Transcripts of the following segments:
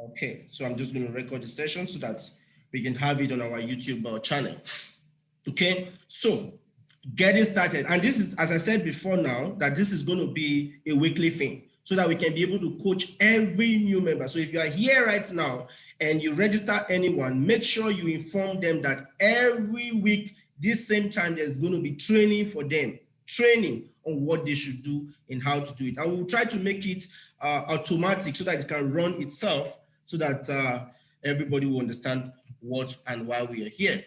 Okay, so I'm just going to record the session so that we can have it on our YouTube channel. Okay, so getting started, and this is, as I said before now, that this is going to be a weekly thing so that we can be able to coach every new member. So if you are here right now and you register anyone, make sure you inform them that every week, this same time, there's going to be training for them, training on what they should do and how to do it. And we'll try to make it automatic so that it can run itself, so that everybody will understand what and why we are here.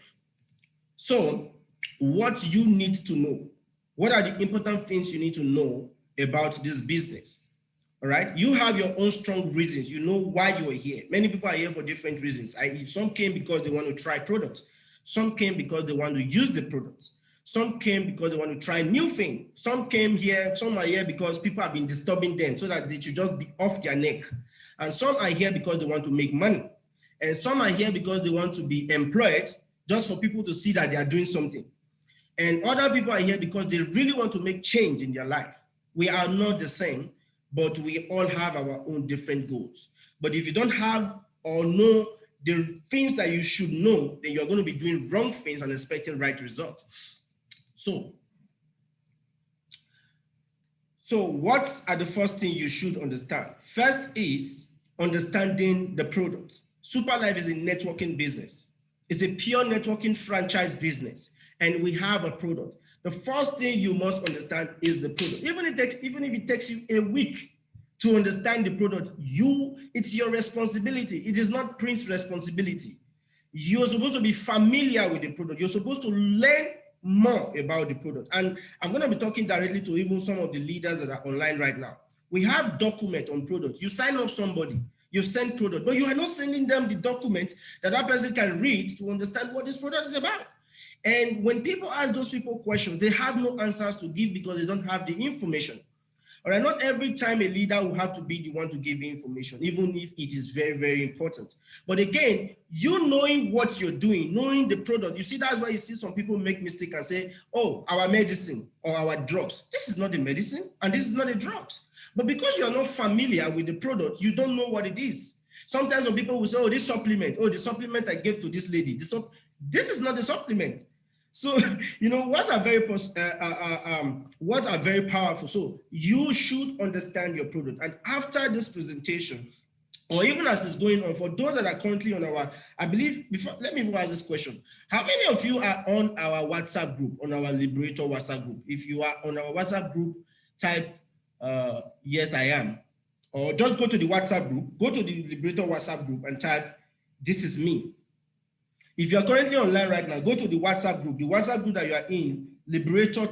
So what you need to know, what are the important things you need to know about this business? All right, you have your own strong reasons. You know why you are here. Many people are here for different reasons. Some came because they want to try products. Some came because they want to use the products. Some came because they want to try new things. Some came here, some are here because people have been disturbing them so that they should just be off their neck. And some are here because they want to make money. And some are here because they want to be employed, just for people to see that they are doing something. And other people are here because they really want to make change in their life. We are not the same, but we all have our own different goals. But if you don't have or know the things that you should know, then you're going to be doing wrong things and expecting right results. So what are the first thing you should understand? First is understanding the product. Superlife is a networking business. It's a pure networking franchise business, and we have a product. The first thing you must understand is the product. Even if it takes you a week to understand the product, it's your responsibility. It is not Prince's responsibility. You're supposed to be familiar with the product. You're supposed to learn more about the product. And I'm going to be talking directly to even some of the leaders that are online right now. We have document on product. You sign up somebody, you send product, but you are not sending them the document that person can read to understand what this product is about. And when people ask those people questions, they have no answers to give because they don't have the information. All right, not every time a leader will have to be the one to give information, even if it is very, very important. But again, you knowing what you're doing, knowing the product, you see, that's why you see some people make mistake and say, oh, our medicine or our drugs. This is not the medicine and this is not the drugs. But because you're not familiar with the product, you don't know what it is. Sometimes when people will say, oh, this supplement, oh, the supplement I gave to this lady, this is not the supplement. So, you know, words are very powerful. So you should understand your product. And after this presentation, or even as it's going on, for those that are currently on our, I believe, let me ask this question. How many of you are on our WhatsApp group, on our Liberator WhatsApp group? If you are on our WhatsApp group, type, yes, I am. Or just go to the WhatsApp group, go to the Liberator WhatsApp group and type, this is me. If you're currently online right now, go to the WhatsApp group that you are in, Liberator,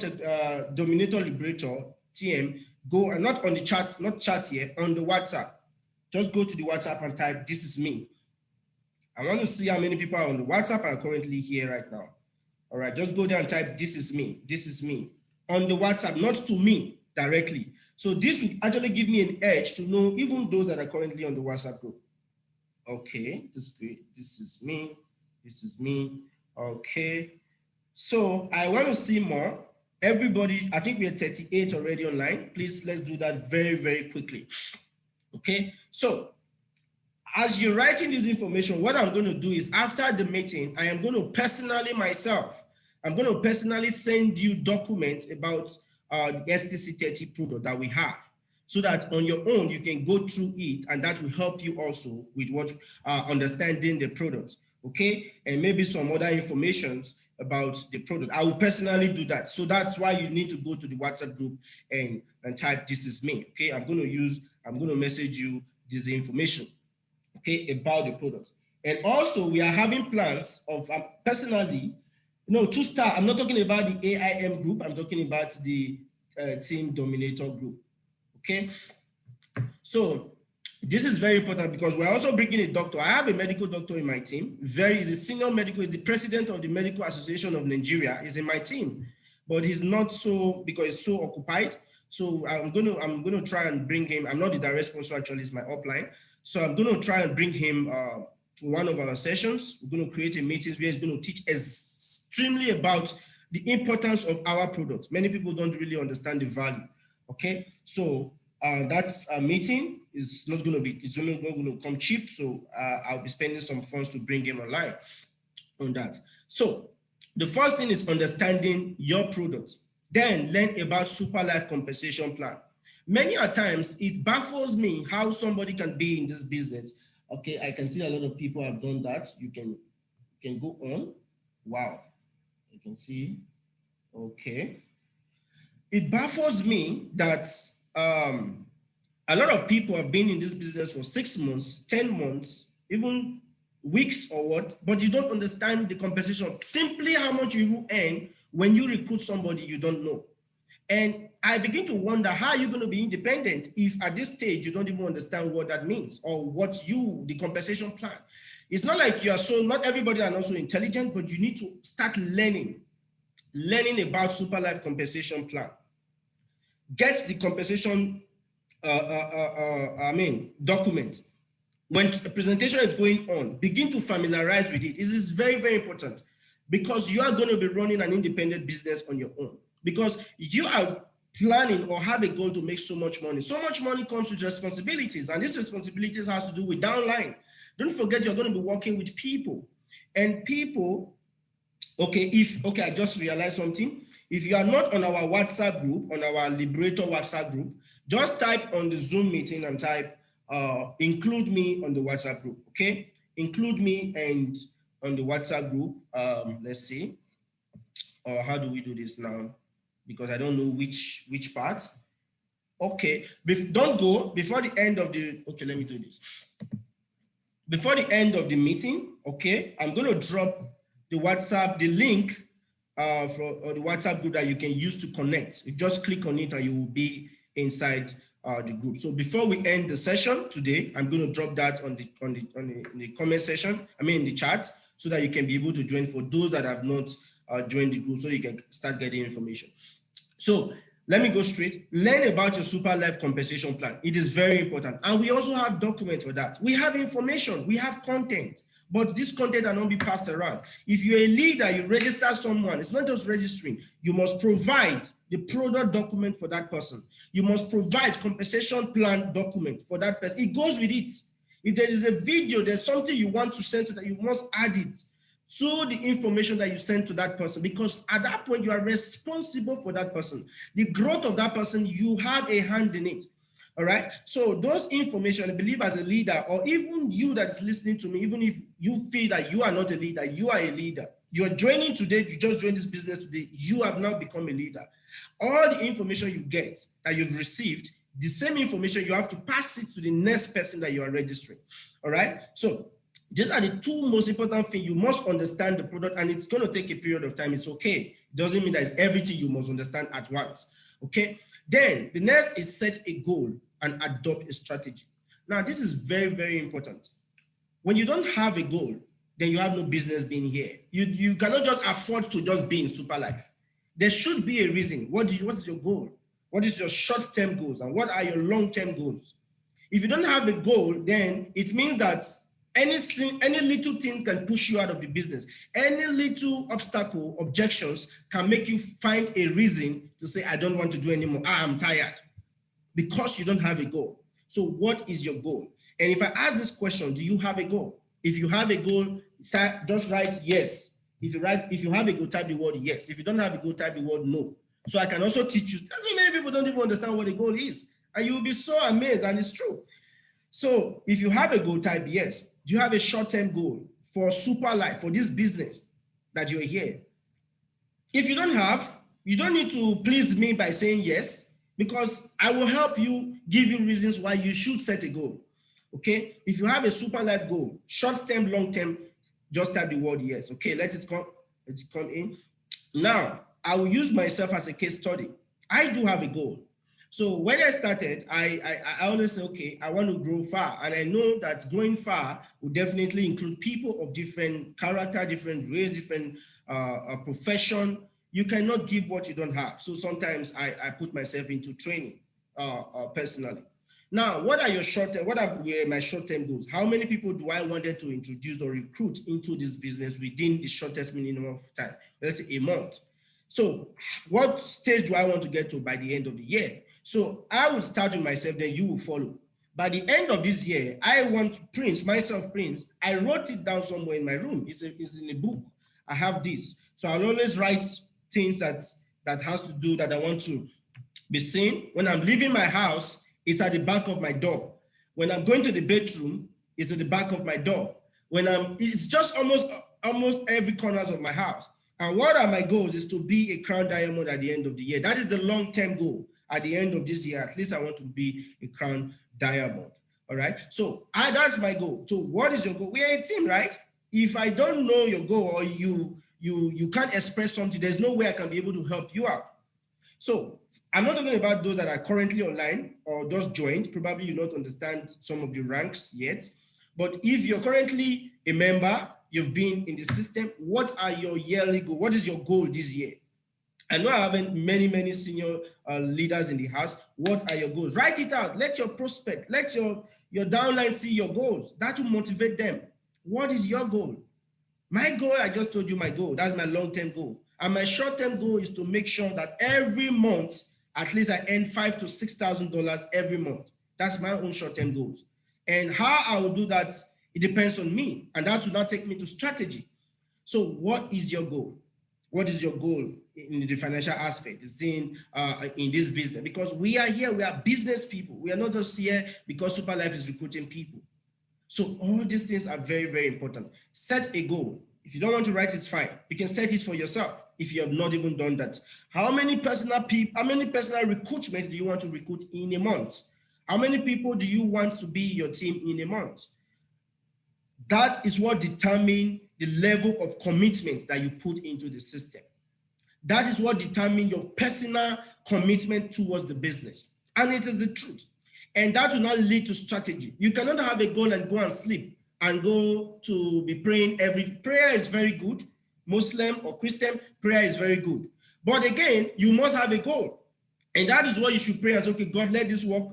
Dominator Liberator, TM, go, and not on the chat, not chat here, on the WhatsApp. Just go to the WhatsApp and type, this is me. I want to see how many people are on the WhatsApp are currently here right now. All right, just go there and type, this is me, on the WhatsApp, not to me directly. So this will actually give me an edge to know even those that are currently on the WhatsApp group. Okay, this is great, this is me. This is me. Okay. So I want to see more. Everybody, I think we are 38 already online. Please, let's do that very, very quickly. Okay. So as you're writing this information, what I'm going to do is after the meeting, I am going to personally I'm going to personally send you documents about the STC30 product that we have, so that on your own, you can go through it, and that will help you also with what understanding the product. Okay, and maybe some other information about the product. I will personally do that. So that's why you need to go to the WhatsApp group and type, this is me. Okay, I'm going to message you this information, okay, about the product. And also we are having plans of personally, to start. I'm not talking about the AIM group. I'm talking about the Team Dominator group. Okay, so this is very important because we're also bringing a doctor. I have a medical doctor in my team. He's a senior medical, he's the president of the Medical Association of Nigeria. He's in my team, but he's not so, because he's so occupied. So I'm going to try and bring him. I'm not the direct sponsor, actually, it's my upline. So I'm going to try and bring him to one of our sessions. We're going to create a meeting where he's going to teach extremely about the importance of our products. Many people don't really understand the value. Okay, so that's a meeting. it's not going to come cheap. So I'll be spending some funds to bring him online on that. So the first thing is understanding your product. Then learn about super life compensation plan. Many a times it baffles me how somebody can be in this business. Okay, I can see a lot of people have done that. You can go on. Wow, you can see. Okay, it baffles me that a lot of people have been in this business for 6 months, 10 months, even weeks or what, but you don't understand the compensation, simply how much you will earn when you recruit somebody you don't know. And I begin to wonder, how are you going to be independent if at this stage you don't even understand what that means or what the compensation plan. It's not like you are not everybody are not so intelligent, but you need to start learning about super life compensation plan. Get the compensation documents. When a presentation is going on, begin to familiarize with it. This is very, very important because you are going to be running an independent business on your own, because you are planning or have a goal to make so much money. So much money comes with responsibilities, and these responsibilities has to do with downline. Don't forget you're going to be working with people, and people, I just realized something. If you are not on our WhatsApp group, on our Liberator WhatsApp group, just type on the Zoom meeting and type include me on the WhatsApp group. Okay, include me and on the WhatsApp group. Let's see, how do we do this now? Because I don't know which part. Okay, don't go before the end of the. Okay, let me do this before the end of the meeting. Okay, I'm going to drop the link for the WhatsApp group that you can use to connect. You just click on it and you will be inside the group. So before we end the session today, I'm going to drop that on the comment section, in the chat, so that you can be able to join for those that have not joined the group, so you can start getting information. So let me go straight. Learn about your super life compensation plan. It is very important. And we also have documents for that. We have information, we have content, but this content cannot be passed around. If you're a leader, you register someone, it's not just registering. You must provide the product document for that person. You must provide compensation plan document for that person. It goes with it. If there is a video, there's something you want to send to that, you must add it to the information that you send to that person, because at that point you are responsible for that person. The growth of that person, you have a hand in it. All right. So those information, I believe as a leader, or even you that's listening to me, even if you feel that you are not a leader, you are a leader. You're joining today, you just joined this business today, you have now become a leader. All the information you get that you've received, the same information, you have to pass it to the next person that you are registering. All right. So these are the two most important things. You must understand the product, and it's going to take a period of time. It's okay. It doesn't mean that it's everything you must understand at once. Okay. Then the next is set a goal and adopt a strategy. Now, this is very, very important. When you don't have a goal, then you have no business being here. You cannot just afford to just be in super life. There should be a reason. What is your goal? What is your short-term goals, and what are your long-term goals? If you don't have a goal, then it means that any little thing can push you out of the business. Any little obstacle, objections can make you find a reason to say, I don't want to do anymore. I'm tired, because you don't have a goal. So what is your goal? And if I ask this question, do you have a goal? If you have a goal, just write yes. If you have a goal, type the word yes. If you don't have a goal, type the word no. So I can also teach you. Many people don't even understand what a goal is, and you will be so amazed, and it's true. So if you have a goal, type yes. Do you have a short-term goal for super life, for this business that you're here? If you don't have, you don't need to please me by saying yes, because I will help you, give you reasons why you should set a goal. Okay? If you have a super life goal, short-term, long-term, just type the word yes. Okay, let it come in. Now, I will use myself as a case study. I do have a goal. So when I started, I always say, okay, I want to grow far. And I know that growing far will definitely include people of different character, different race, different profession. You cannot give what you don't have. So sometimes I put myself into training personally. Now, what are my short-term goals? How many people do I wanted to introduce or recruit into this business within the shortest minimum of time? Let's say a month. So what stage do I want to get to by the end of the year? So I will start with myself, then you will follow. By the end of this year, I want to Prince, myself, Prince. I wrote it down somewhere in my room. It's in a book. I have this. So I'll always write things that has to do that I want to be seen. When I'm leaving my house, it's at the back of my door. When I'm going to the bedroom, it's at the back of my door. It's just almost every corners of my house. And what are my goals is to be a crown diamond at the end of the year. That is the long-term goal. At the end of this year, at least I want to be a crown diamond. All right. So that's my goal. So what is your goal? We are a team, right? If I don't know your goal or you can't express something, there's no way I can be able to help you out. So I'm not talking about those that are currently online or just joined. Probably you don't understand some of the ranks yet. But if you're currently a member, you've been in the system, what are your yearly goals? What is your goal this year? I know I have many senior leaders in the house. What are your goals? Write it out. Let your prospect, let your downline see your goals. That will motivate them. What is your goal? My goal, I just told you my goal. That's my long-term goal. And my short-term goal is to make sure that every month, at least I earn $5,000 to $6,000 every month. That's my own short-term goals. And how I will do that, it depends on me. And that will not take me to strategy. So what is your goal? What is your goal in the financial aspect? It's in this business. Because we are here, we are business people. We are not just here because Superlife is recruiting people. So all these things are very, very important. Set a goal. If you don't want to write, it's fine. You can set it for yourself if you have not even done that. How many personal recruitments do you want to recruit in a month? How many people do you want to be your team in a month? That is what determines the level of commitment that you put into the system. That is what determines your personal commitment towards the business. And it is the truth. And that will not lead to strategy. You cannot have a goal and go and sleep and go to be praying prayer is very good. Muslim or Christian, prayer is very good. But again, you must have a goal. And that is what you should pray as, okay, God, let this work.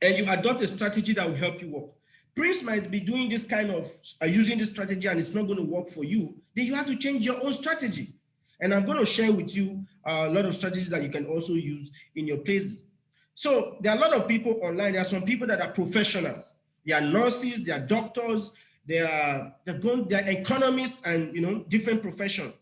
And you adopt a strategy that will help you work. Prince might be doing this kind of, using this strategy and it's not going to work for you. Then you have to change your own strategy. And I'm going to share with you a lot of strategies that you can also use in your places. So there are a lot of people online. There are some people that are professionals. They are nurses, they are doctors, they are economists and different professions.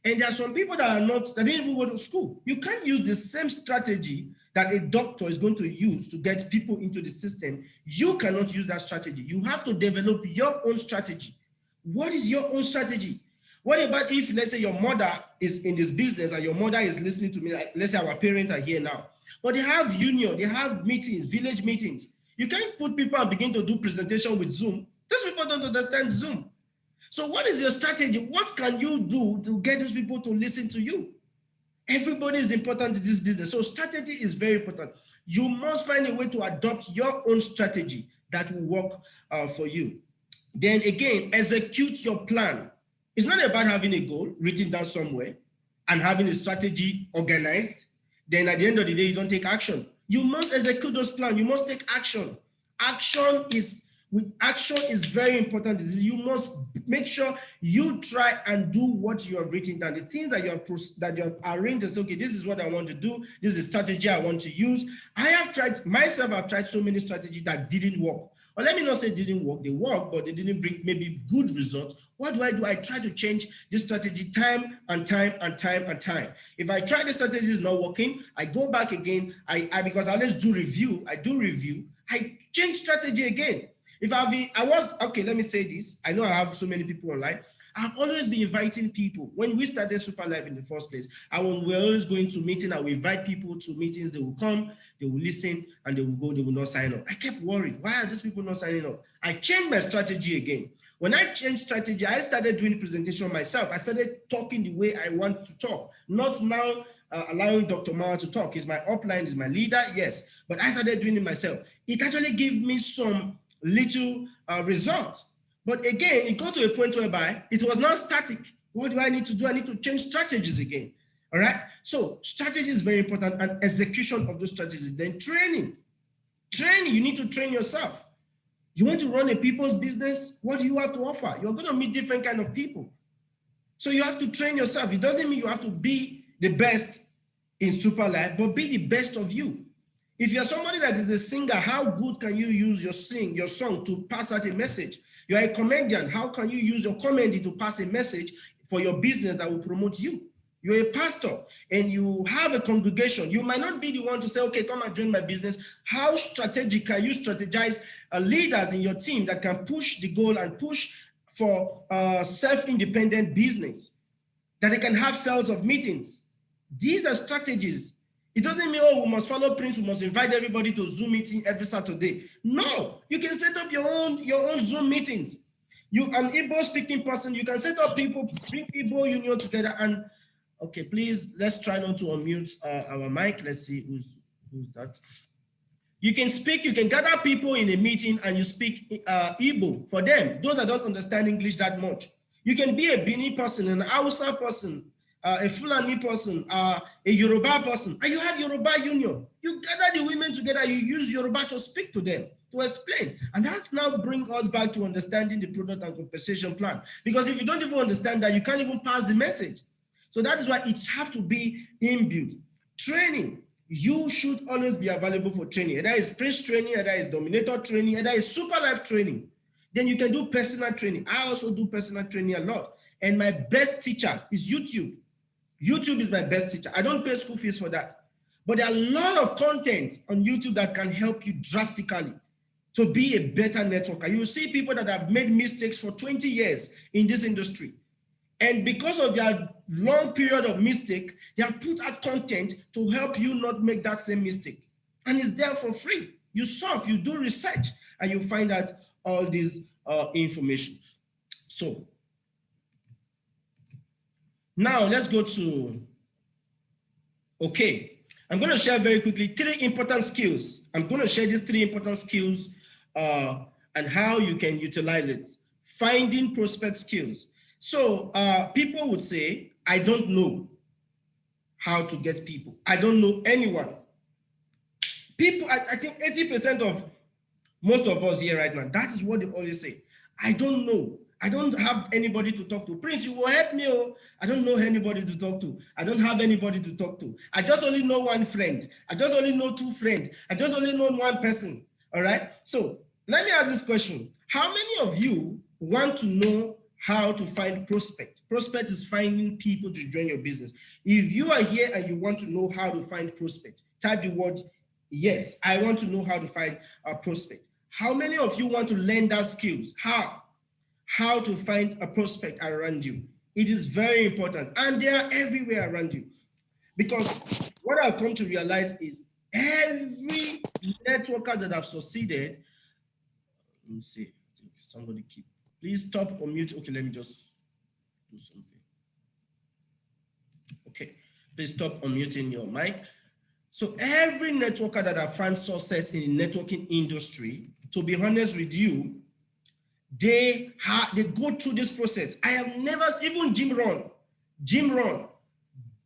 And there are some people that are not, that didn't even go to school. You can't use the same strategy that a doctor is going to use to get people into the system. You cannot use that strategy. You have to develop your own strategy. What is your own strategy? What about if, let's say, your mother is in this business and your mother is listening to me, like, let's say our parents are here now, but they have union, they have meetings, village meetings. You can't put people and begin to do presentation with Zoom. Those people don't understand Zoom. So what is your strategy? What can you do to get those people to listen to you? Everybody is important in this business. So strategy is very important. You must find a way to adopt your own strategy that will work for you. Then again, execute your plan. It's not about having a goal written down somewhere and having a strategy organized. Then at the end of the day, you don't take action. You must execute those plans. You must take action. Action is very important. You must make sure you try and do what you have written down. The things that you have arranged and say, okay, this is what I want to do. This is the strategy I want to use. I've tried so many strategies that didn't work. Or let me not say didn't work. They work, but they didn't bring maybe good results. What do? I try to change this strategy time and time. If I try the strategy is not working, I go back again. Because I always do review. I change strategy again. Let me say this. I know I have so many people online. I've always been inviting people. When we started Superlife in the first place, we're always going to meetings. I will invite people to meetings. They will come, they will listen, and they will go, they will not sign up. I kept worrying, why are these people not signing up? I changed my strategy again. When I changed strategy, I started doing presentation myself. I started talking the way I want to talk, not now allowing Dr. Mara to talk. He's my upline, he's my leader, yes. But I started doing it myself. It actually gave me some little results. But again, it got to a point whereby it was not static. What do I need to do? I need to change strategies again. All right. So strategy is very important, and execution of those strategies. Then training. You need to train yourself. You want to run a people's business? What do you have to offer? You're going to meet different kind of people. So you have to train yourself. It doesn't mean you have to be the best in Superlife, but be the best of you. If you're somebody that is a singer, how good can you use your song to pass out a message? You're a comedian, how can you use your comedy to pass a message for your business that will promote you? You're a pastor and you have a congregation. You might not be the one to say, okay, come and join my business. How strategic can you strategize leaders in your team that can push the goal and push for self-independent business, that they can have sales of meetings? These are strategies. It doesn't mean, oh, we must follow Prince, we must invite everybody to Zoom meeting every Saturday. No, you can set up your own Zoom meetings. You, an Igbo speaking person, you can set up people, bring Igbo union together. And okay, please, let's try not to unmute our mic. Let's see who's that. You can speak, you can gather people in a meeting and you speak Igbo for them, those that don't understand English that much. You can be a Bini person, an Hausa person, a Fulani person, a Yoruba person, and you have Yoruba union. You gather the women together, you use Yoruba to speak to them, to explain. And that now brings us back to understanding the product and compensation plan. Because if you don't even understand that, you can't even pass the message. So that is why it has to be inbuilt. Training, you should always be available for training. That is Prince training, that is Dominator training, that is Super Life training. Then you can do personal training. I also do personal training a lot. And my best teacher is YouTube. YouTube is my best teacher. I don't pay school fees for that. But there are a lot of content on YouTube that can help you drastically to be a better networker. You will see people that have made mistakes for 20 years in this industry. And because of their long period of mistake, they have put out content to help you not make that same mistake. And it's there for free. You solve, you do research, and you find out all this information. So now let's go to, okay, I'm going to share very quickly 3 important skills. I'm going to share these 3 important skills and how you can utilize it. Finding prospect skills. So people would say, I don't know how to get people. I don't know anyone. People, I think 80% of most of us here right now, that is what they always say. I don't know. I don't have anybody to talk to. Prince, you will help me. Oh, I don't know anybody to talk to. I don't have anybody to talk to. I just only know one friend. I just only know 2 friends. I just only know one person. All right. So let me ask this question. How many of you want to know how to find prospect? Prospect is finding people to join your business. If you are here and you want to know how to find prospect, type the word yes. I want to know how to find a prospect. How many of you want to learn that skills? How to find a prospect around you? It is very important, and they are everywhere around you. Because what I've come to realize is every networker that have succeeded, let me see, I think somebody keep, please stop or mute. Okay, let me just do something. Okay, please stop unmuting your mic. So every networker that have found success in the networking industry, to be honest with you, they go through this process. I have never, even Jim Rohn,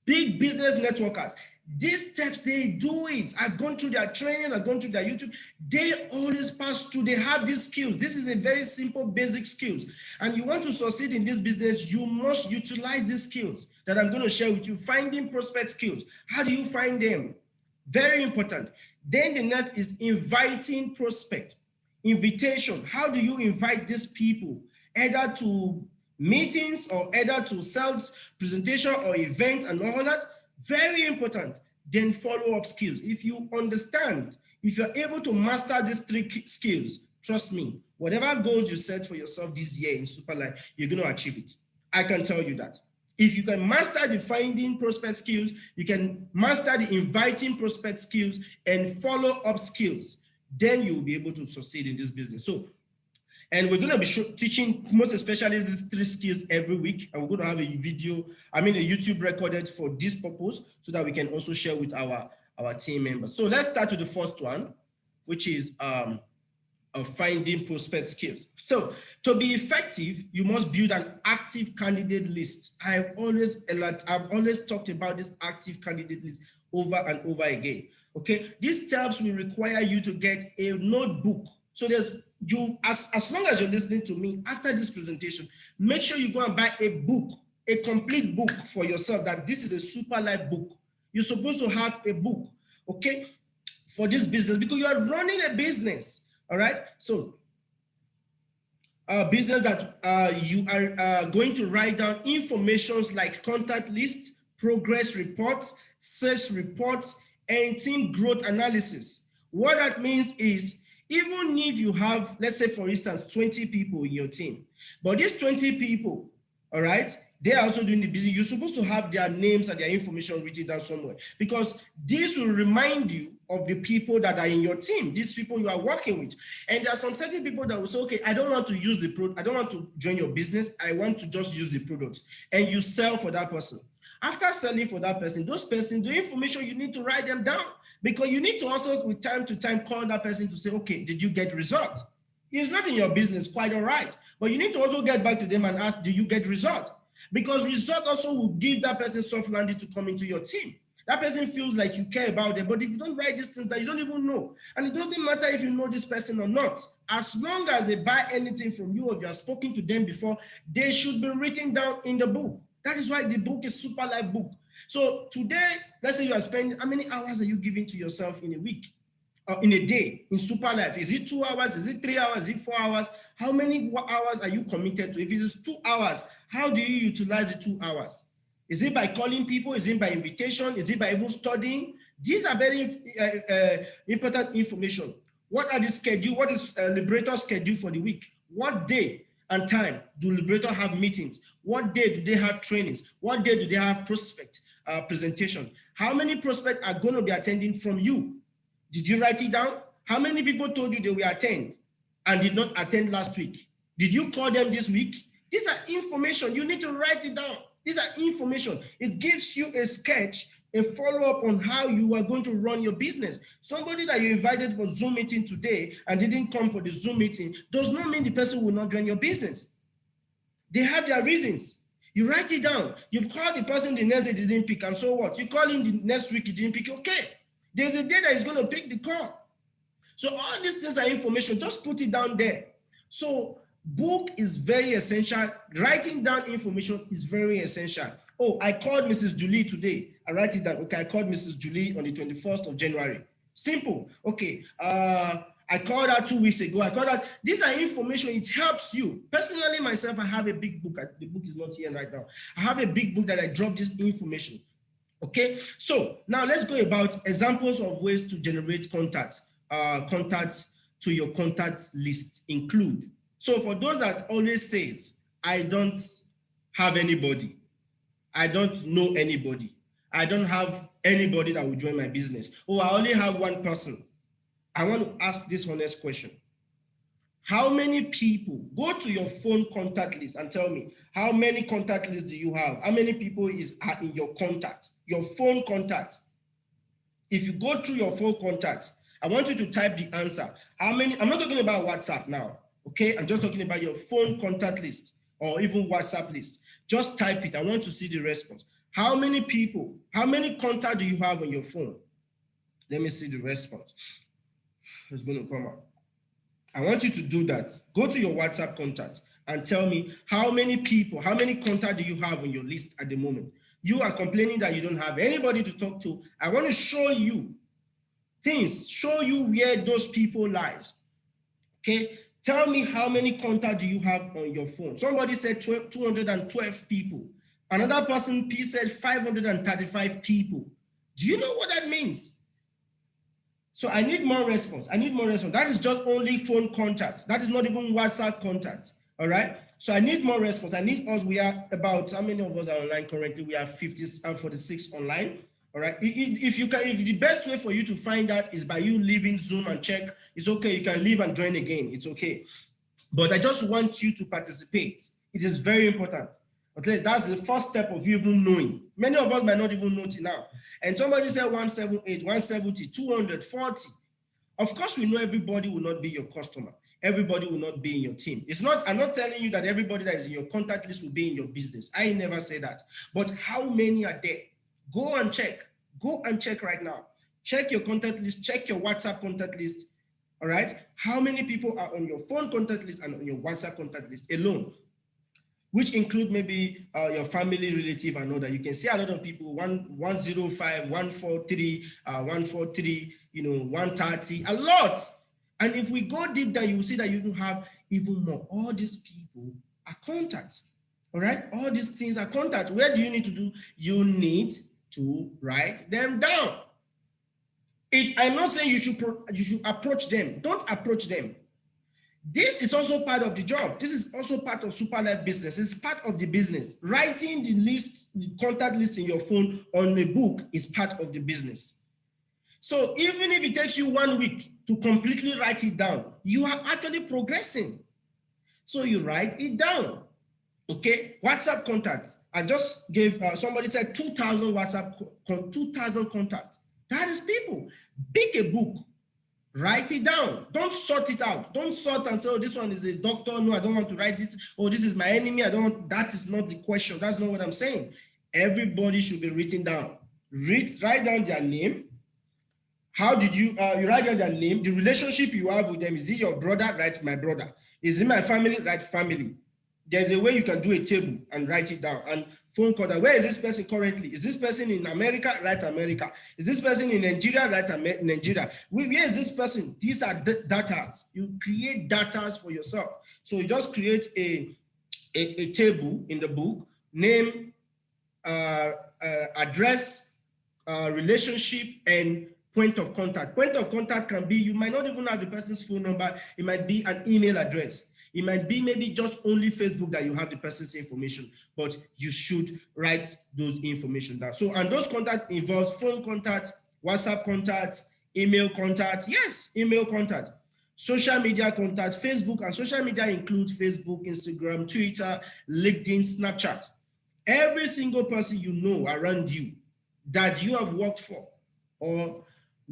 big business networkers, these steps, they do it. I've gone through their training, I've gone through their YouTube. They always pass through, they have these skills. This is a very simple, basic skills. And you want to succeed in this business, you must utilize these skills that I'm going to share with you. Finding prospect skills. How do you find them? Very important. Then the next is inviting prospect. Invitation. How do you invite these people? Either to meetings or either to sales presentation or events and all that. Very important. Then follow-up skills. If you understand, if you're able to master these 3 skills, trust me, whatever goals you set for yourself this year in Superlife, you're going to achieve it. I can tell you that. If you can master the finding prospect skills, you can master the inviting prospect skills and follow-up skills, then you'll be able to succeed in this business. So, and we're going to be teaching most especially these 3 skills every week. And we're going to have a video, a YouTube recorded for this purpose so that we can also share with our team members. So let's start with the first one, which is finding prospect skills. So to be effective, you must build an active candidate list. I've always talked about this active candidate list over and over again. Okay, these steps will require you to get a notebook. So there's as long as you're listening to me after this presentation, make sure you go and buy a book, a complete book for yourself, that this is a Superlife book. You're supposed to have a book. Okay, for this business because you are running a business. All right. So business that you are going to write down informations like contact list, progress reports, sales reports, and team growth analysis. What that means is, even if you have, let's say for instance, 20 people in your team, but these 20 people, all right, they are also doing the business. You're supposed to have their names and their information written down somewhere, because this will remind you of the people that are in your team, these people you are working with. And there are some certain people that will say, okay, I don't want to use the product, I don't want to join your business, I want to just use the product. And you sell for that person. After selling for that person, those persons, the information, you need to write them down, because you need to also, with time to time, call that person to say, okay, did you get results? It's not in your business, quite all right. But you need to also get back to them and ask, do you get results? Because result also will give that person soft landing to come into your team. That person feels like you care about them, but if you don't write these things that you don't even know, and it doesn't matter if you know this person or not, as long as they buy anything from you or you have spoken to them before, they should be written down in the book. That is why the book is super life book. So today, let's say you are spending, how many hours are you giving to yourself in a week? In a day, in super life? Is it 2 hours? Is it 3 hours? Is it 4 hours? How many hours are you committed to? If it is 2 hours, how do you utilize the 2 hours? Is it by calling people? Is it by invitation? Is it by even studying? These are very important information. What are the schedule? What is Liberator's schedule for the week? What day and time do Liberator have meetings? What day do they have trainings? What day do they have prospect presentation? How many prospects are going to be attending from you? Did you write it down? How many people told you they will attend and did not attend last week? Did you call them this week? These are information. You need to write it down. These are information. It gives you a sketch, a follow-up on how you are going to run your business. Somebody that you invited for Zoom meeting today and didn't come for the Zoom meeting does not mean the person will not join your business. They have their reasons. You write it down. You've called the person the next day, they didn't pick, and so what? You call him the next week, he didn't pick. Okay. There's a day that he's going to pick the call. So all these things are information. Just put it down there. So book is very essential. Writing down information is very essential. Oh, I called Mrs. Julie today. I write it down. Okay, I called Mrs. Julie on the 21st of January. Simple. Okay. I called her 2 weeks ago. I called her. These are information. It helps you. Personally, myself, I have a big book. The book is not here right now. I have a big book that I drop this information. Okay, so now let's go about examples of ways to generate contacts. Contacts to your contact list include. So for those that always says, I don't have anybody, I don't know anybody, I don't have anybody that will join my business, or I only have one person, I want to ask this honest question. How many people, go to your phone contact list and tell me, how many contact lists do you have? How many people are in your contact, your phone contacts? If you go through your phone contacts, I want you to type the answer. How many? I'm not talking about WhatsApp now, okay? I'm just talking about your phone contact list or even WhatsApp list. Just type it. I want to see the response. How many people, how many contacts do you have on your phone? Let me see the response. It's going to come out. I want you to do that. Go to your WhatsApp contacts and tell me how many people, how many contacts do you have on your list at the moment? You are complaining that you don't have anybody to talk to. I want to show you things, show you where those people lies. Okay, tell me how many contacts do you have on your phone? Somebody said 212 people. Another person said 535 people. Do you know what that means? So I need more response. I need more response. That is just only phone contacts. That is not even WhatsApp contacts. All right. So I need more response. I need us. We are about, how many of us are online currently? We are 46 online. All right. If you can, if the best way for you to find out is by you leaving Zoom and check, it's okay. You can leave and join again. It's okay. But I just want you to participate. It is very important. At least that's the first step of you even knowing. Many of us might not even know it now. And somebody said 178, 170, 240. Of course, we know everybody will not be your customer. Everybody will not be in your team. It's not, I'm not telling you that everybody that is in your contact list will be in your business. I never say that. But how many are there? Go and check. Go and check right now. Check your contact list. Check your WhatsApp contact list. All right. How many people are on your phone contact list and on your WhatsApp contact list alone? which include maybe your family, relative, and all that. You can see a lot of people 105, 143, 143, 130, a lot. And if we go deep down, you will see that you even have even more. All these people are contacts. All right, all these things are contacts. Where do you need to do? You need to write them down. I'm not saying you should approach them. Don't approach them. This is also part of the job. This is also part of superlife business. It's part of the business. Writing the list, the contact list in your phone on a book is part of the business. So even if it takes you 1 week to completely write it down, you are actually progressing. So you write it down. Okay, WhatsApp contacts. I just gave, somebody said 2,000 WhatsApp, 2,000 contacts. That is people. Pick a book, write it down. Don't sort it out. Don't sort and say, oh, this one is a doctor. No, I don't want to write this. Oh, this is my enemy. I don't want, that is not the question. That's not what I'm saying. Everybody should be written down. Write down their name. How did you write down their name? The relationship you have with them. Is it your brother? Write my brother. Is it my family? Write family. There's a way you can do a table and write it down. And phone call that. Where is this person currently? Is this person in America? Write America. Is this person in Nigeria? Write Nigeria. Where is this person? These are data. You create data for yourself. So you just create a table in the book, name, address, relationship, and point of contact. Point of contact can be, you might not even have the person's phone number. It might be an email address. It might be maybe just only Facebook that you have the person's information, but you should write those information down. So, and those contacts involves phone contacts, WhatsApp contacts, email contacts. Yes, email contact, social media contacts. Facebook and social media include Facebook, Instagram, Twitter, LinkedIn, Snapchat. Every single person you know around you that you have worked for or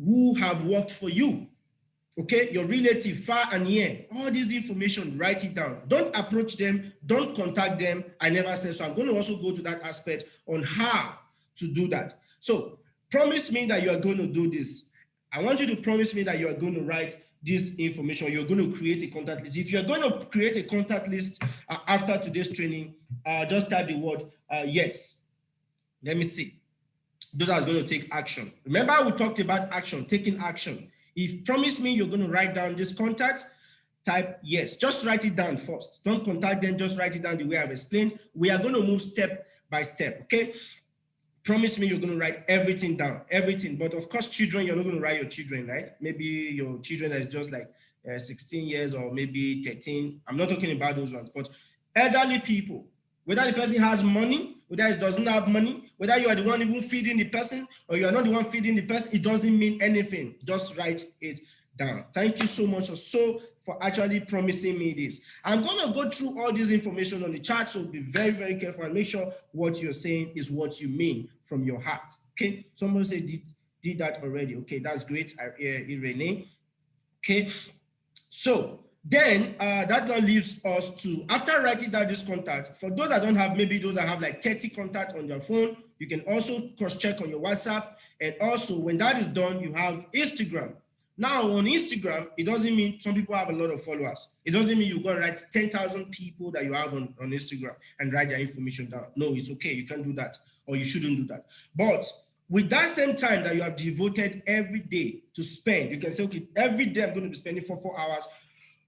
who have worked for you, okay, your relative, far and near, all this information, write it down. Don't approach them, don't contact them. I never said so. I'm going to also go to that aspect on how to do that. So promise me that you are going to do this. I want you to promise me that you are going to write this information. You're going to create a contact list. If you're going to create a contact list after today's training, just type the word yes. Let me see. Those are going to take action. Remember, we talked about action, taking action. If promise me you're going to write down this contact, type yes. Just write it down first. Don't contact them. Just write it down the way I've explained. We are going to move step by step. Okay. Promise me you're going to write everything down, everything. But of course, children, you're not going to write your children, right? Maybe your children that is just like 16 years or maybe 13. I'm not talking about those ones, but elderly people, whether the person has money, whether it doesn't have money, whether you are the one even feeding the person or you are not the one feeding the person, it doesn't mean anything. Just write it down. Thank you so much for actually promising me this. I'm going to go through all this information on the chart, so be very, very careful and make sure what you're saying is what you mean from your heart. Okay, somebody said did that already. Okay, that's great, Irene. Okay, so then that now leaves us to, after writing down this contact, for those that don't have, maybe those that have like 30 contacts on their phone, you can also cross-check on your WhatsApp. And also when that is done, you have Instagram. Now on Instagram, it doesn't mean some people have a lot of followers. It doesn't mean you're going to write 10,000 people that you have on Instagram and write their information down. No, it's okay. You can't do that, or you shouldn't do that. But with that same time that you have devoted every day to spend, you can say, okay, every day I'm going to be spending 4 hours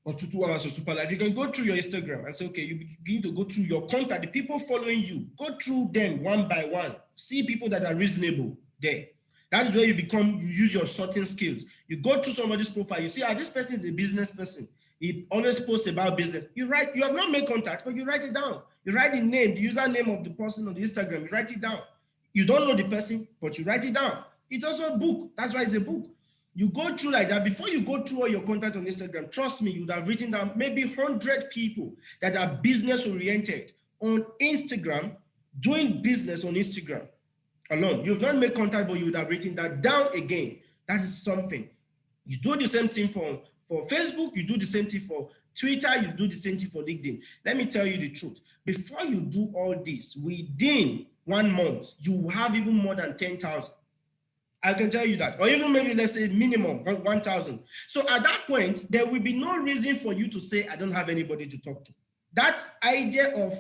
or 2 hours of superlife. You can go through your Instagram and say, okay, you begin to go through your contact, the people following you, go through them one by one, see people that are reasonable there. That is where you use your sorting skills. You go through somebody's profile, you see, this person is a business person. He always posts about business. You have not made contact, but you write it down. You write the name, the username of the person on the Instagram, you write it down. You don't know the person, but you write it down. It's also a book. That's why it's a book. You go through like that. Before you go through all your contact on Instagram, trust me, you would have written down maybe 100 people that are business oriented on Instagram, doing business on Instagram alone. You've not made contact, but you would have written that down again. That is something. You do the same thing for Facebook, you do the same thing for Twitter, you do the same thing for LinkedIn. Let me tell you the truth. Before you do all this, within 1 month, you have even more than 10,000. I can tell you that, or even maybe let's say minimum 1,000. So at that point, there will be no reason for you to say, I don't have anybody to talk to. That idea of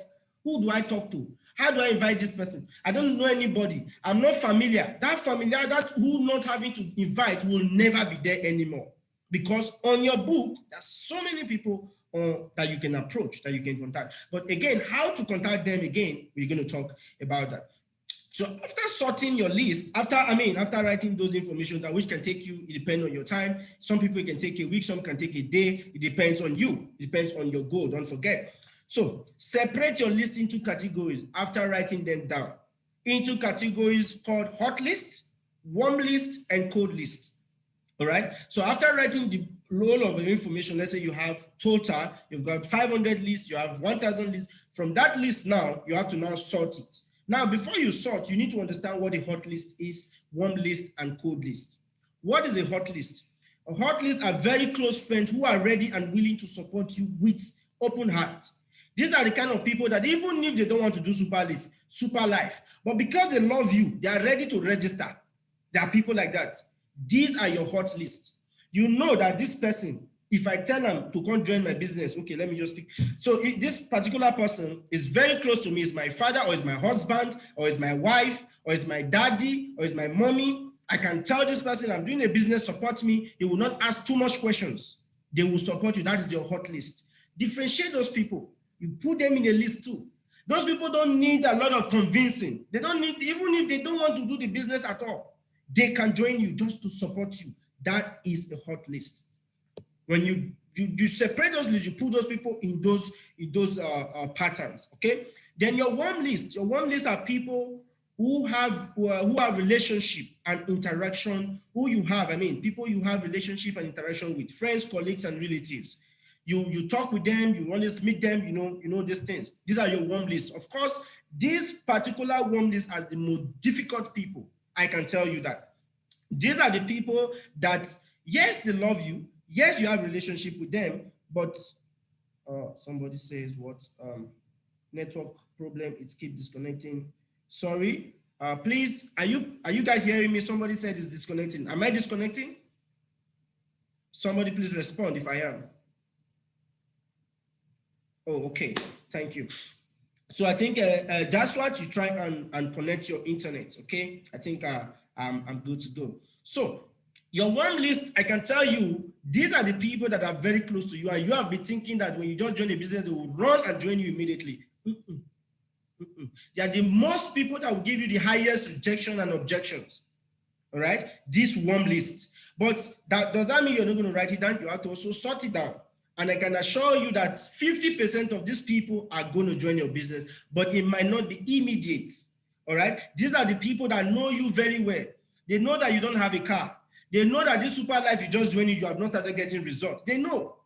Who do I talk to? How do I invite this person? I don't know anybody. I'm not familiar. That who not having to invite will never be there anymore. Because on your book, there's so many people that you can approach, that you can contact. But again, how to contact them again, we're going to talk about that. So after sorting your list, after writing those information that which can take you, it depends on your time. Some people can take a week, some can take a day. It depends on you. It depends on your goal. Don't forget. So separate your list into categories after writing them down. Into categories called hot list, warm list, and cold list. All right. So after writing the roll of information, let's say you have total, you've got 500 lists, you have 1,000 lists. From that list now, you have to now sort it. Now, before you sort, you need to understand what a hot list is, warm list, and cold list. What is a hot list? A hot list are very close friends who are ready and willing to support you with open heart. These are the kind of people that even if they don't want to do super life, but because they love you, they are ready to register. There are people like that. These are your hot list. You know that this person, if I tell them to come join my business, okay, let me just speak. So this particular person is very close to me. Is my father, or is my husband, or is my wife, or is my daddy, or is my mommy. I can tell this person I'm doing a business, support me. They will not ask too much questions. They will support you. That is your hot list. Differentiate those people. You put them in a list too. Those people don't need a lot of convincing. They don't need, even if they don't want to do the business at all, they can join you just to support you. That is a hot list. When you separate those lists, you put those people in those patterns. Okay. Then your warm list. Your warm list are people who have relationship and interaction. People you have relationship and interaction with, friends, colleagues, and relatives. You talk with them, you always meet them, you know these things. These are your warm list. Of course, this particular warm list are the most difficult people. I can tell you that. These are the people that, yes, they love you. Yes, you have a relationship with them, but somebody says what? Network problem, it keeps disconnecting. Sorry. Please, are you guys hearing me? Somebody said it's disconnecting. Am I disconnecting? Somebody please respond if I am. Oh, okay. Thank you. So I think Joshua, you try and connect your internet. Okay. I think I'm good to go. So your warm list, I can tell you, these are the people that are very close to you, and you have been thinking that when you just join a business, they will run and join you immediately. They are the most people that will give you the highest rejection and objections. All right. This warm list. But does that mean you're not going to write it down? You have to also sort it down. And I can assure you that 50% of these people are going to join your business, but it might not be immediate. All right. These are the people that know you very well. They know that you don't have a car. They know that this super life you just joined, you have not started getting results. They know.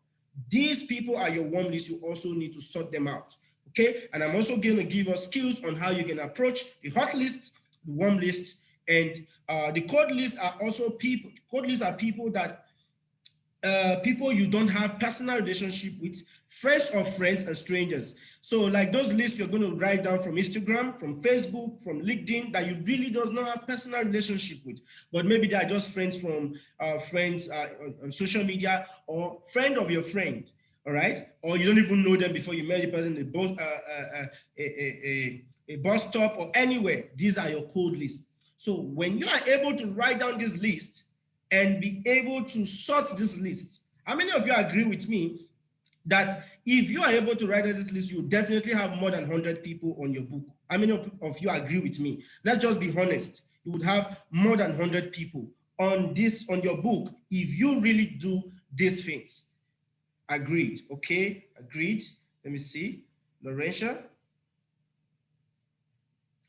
These people are your warm list. You also need to sort them out. Okay. And I'm also going to give us skills on how you can approach the hot list, the warm list, and the cold list are also people. Cold lists are people that people you don't have personal relationship with, friends of friends and strangers. So like those lists you're going to write down from Instagram, from Facebook, from LinkedIn that you really do not have personal relationship with, but maybe they are just friends from on social media, or friend of your friend. All right. Or you don't even know them before you met the person at a bus stop or anywhere. These are your cold lists. So when you are able to write down this list and be able to sort this list, how many of you agree with me that if you are able to write this list, you definitely have more than 100 people on your book? How many of you agree with me? Let's just be honest. You would have more than 100 people on your book if you really do these things. Agreed. Okay, agreed. Let me see. Laurentia.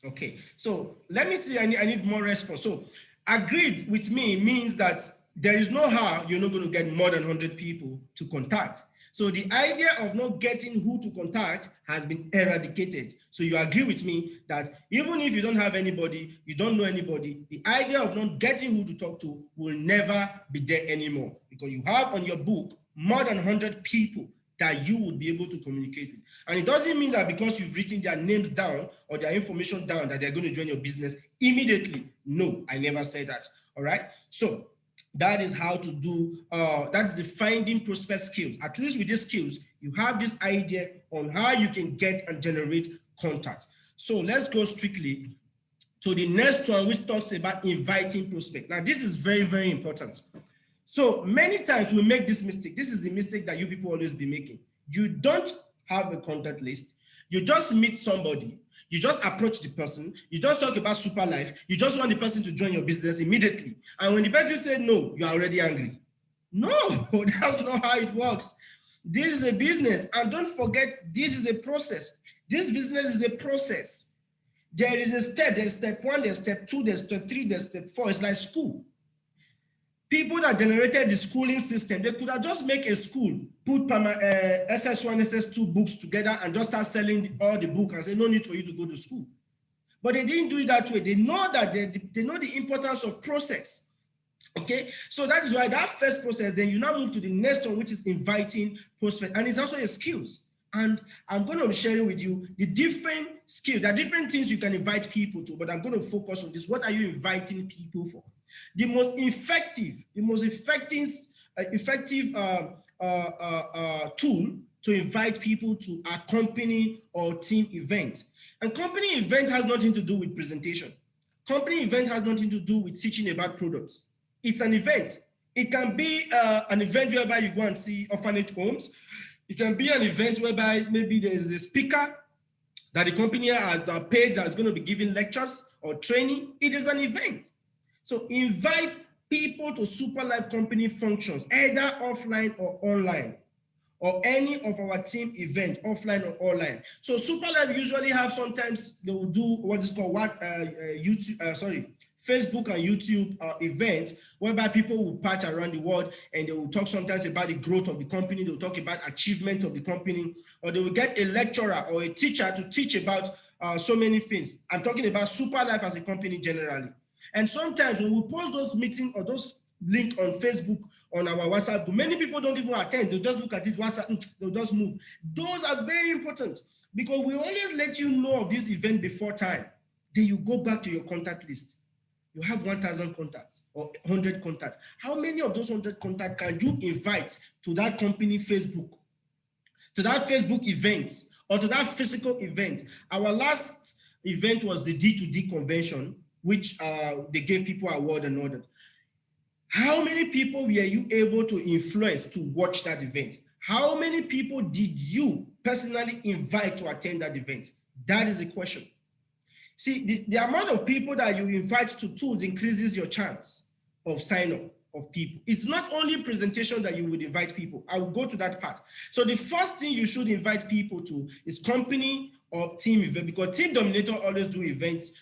Okay, so let me see. I need more response. So agreed with me means that there is no how you're not going to get more than 100 people to contact. So the idea of not getting who to contact has been eradicated. So you agree with me that even if you don't have anybody, you don't know anybody, the idea of not getting who to talk to will never be there anymore, because you have on your book more than 100 people that you would be able to communicate with. And it doesn't mean that because you've written their names down or their information down that they're going to join your business immediately. No, I never said that. All right. So that is how to do, that's the finding prospect skills. At least with these skills, you have this idea on how you can get and generate contact. So let's go strictly to the next one, which talks about inviting prospect. Now, this is very, very important. So many times we make this mistake. This is the mistake that you people always be making. You don't have a contact list. You just meet somebody. You just approach the person. You just talk about super life. You just want the person to join your business immediately. And when the person said no, you are already angry. No, that's not how it works. This is a business. And don't forget, this is a process. This business is a process. There is a step. There's step 1, there's step 2, there's step 3, there's step 4. It's like school. People that generated the schooling system, they could have just make a school, put SS1, SS2 books together and just start selling all the books and say, no need for you to go to school. But they didn't do it that way. They know that they know the importance of process. Okay, so that is why that first process, then you now move to the next one, which is inviting prospect. And it's also a skills. And I'm going to be sharing with you the different skills. There are different things you can invite people to, but I'm going to focus on this. What are you inviting people for? The most effective tool to invite people to a company or team event. And company event has nothing to do with presentation. Company event has nothing to do with teaching about products. It's an event. It can be an event whereby you go and see orphanage homes. It can be an event whereby maybe there is a speaker that the company has paid that's going to be giving lectures or training. It is an event. So invite people to Super Life company functions, either offline or online, or any of our team event, offline or online. So Super Life usually have, sometimes they will do what is called Facebook and YouTube events, whereby people will patch around the world and they will talk sometimes about the growth of the company. They will talk about achievement of the company, or they will get a lecturer or a teacher to teach about so many things. I'm talking about Super Life as a company generally. And sometimes when we post those meetings or those links on Facebook, on our WhatsApp, many people don't even attend. They'll just look at it, WhatsApp, they'll just move. Those are very important because we always let you know of this event before time. Then you go back to your contact list. You have 1,000 contacts or 100 contacts. How many of those 100 contacts can you invite to that company Facebook, to that Facebook event, or to that physical event? Our last event was the D2D convention, which they gave people award and all that. How many people were you able to influence to watch that event? How many people did you personally invite to attend that event? That is the question. See, the amount of people that you invite to tools increases your chance of sign up of people. It's not only presentation that you would invite people. I will go to that part. So the first thing you should invite people to is company or team event, because Team Dominator always do events.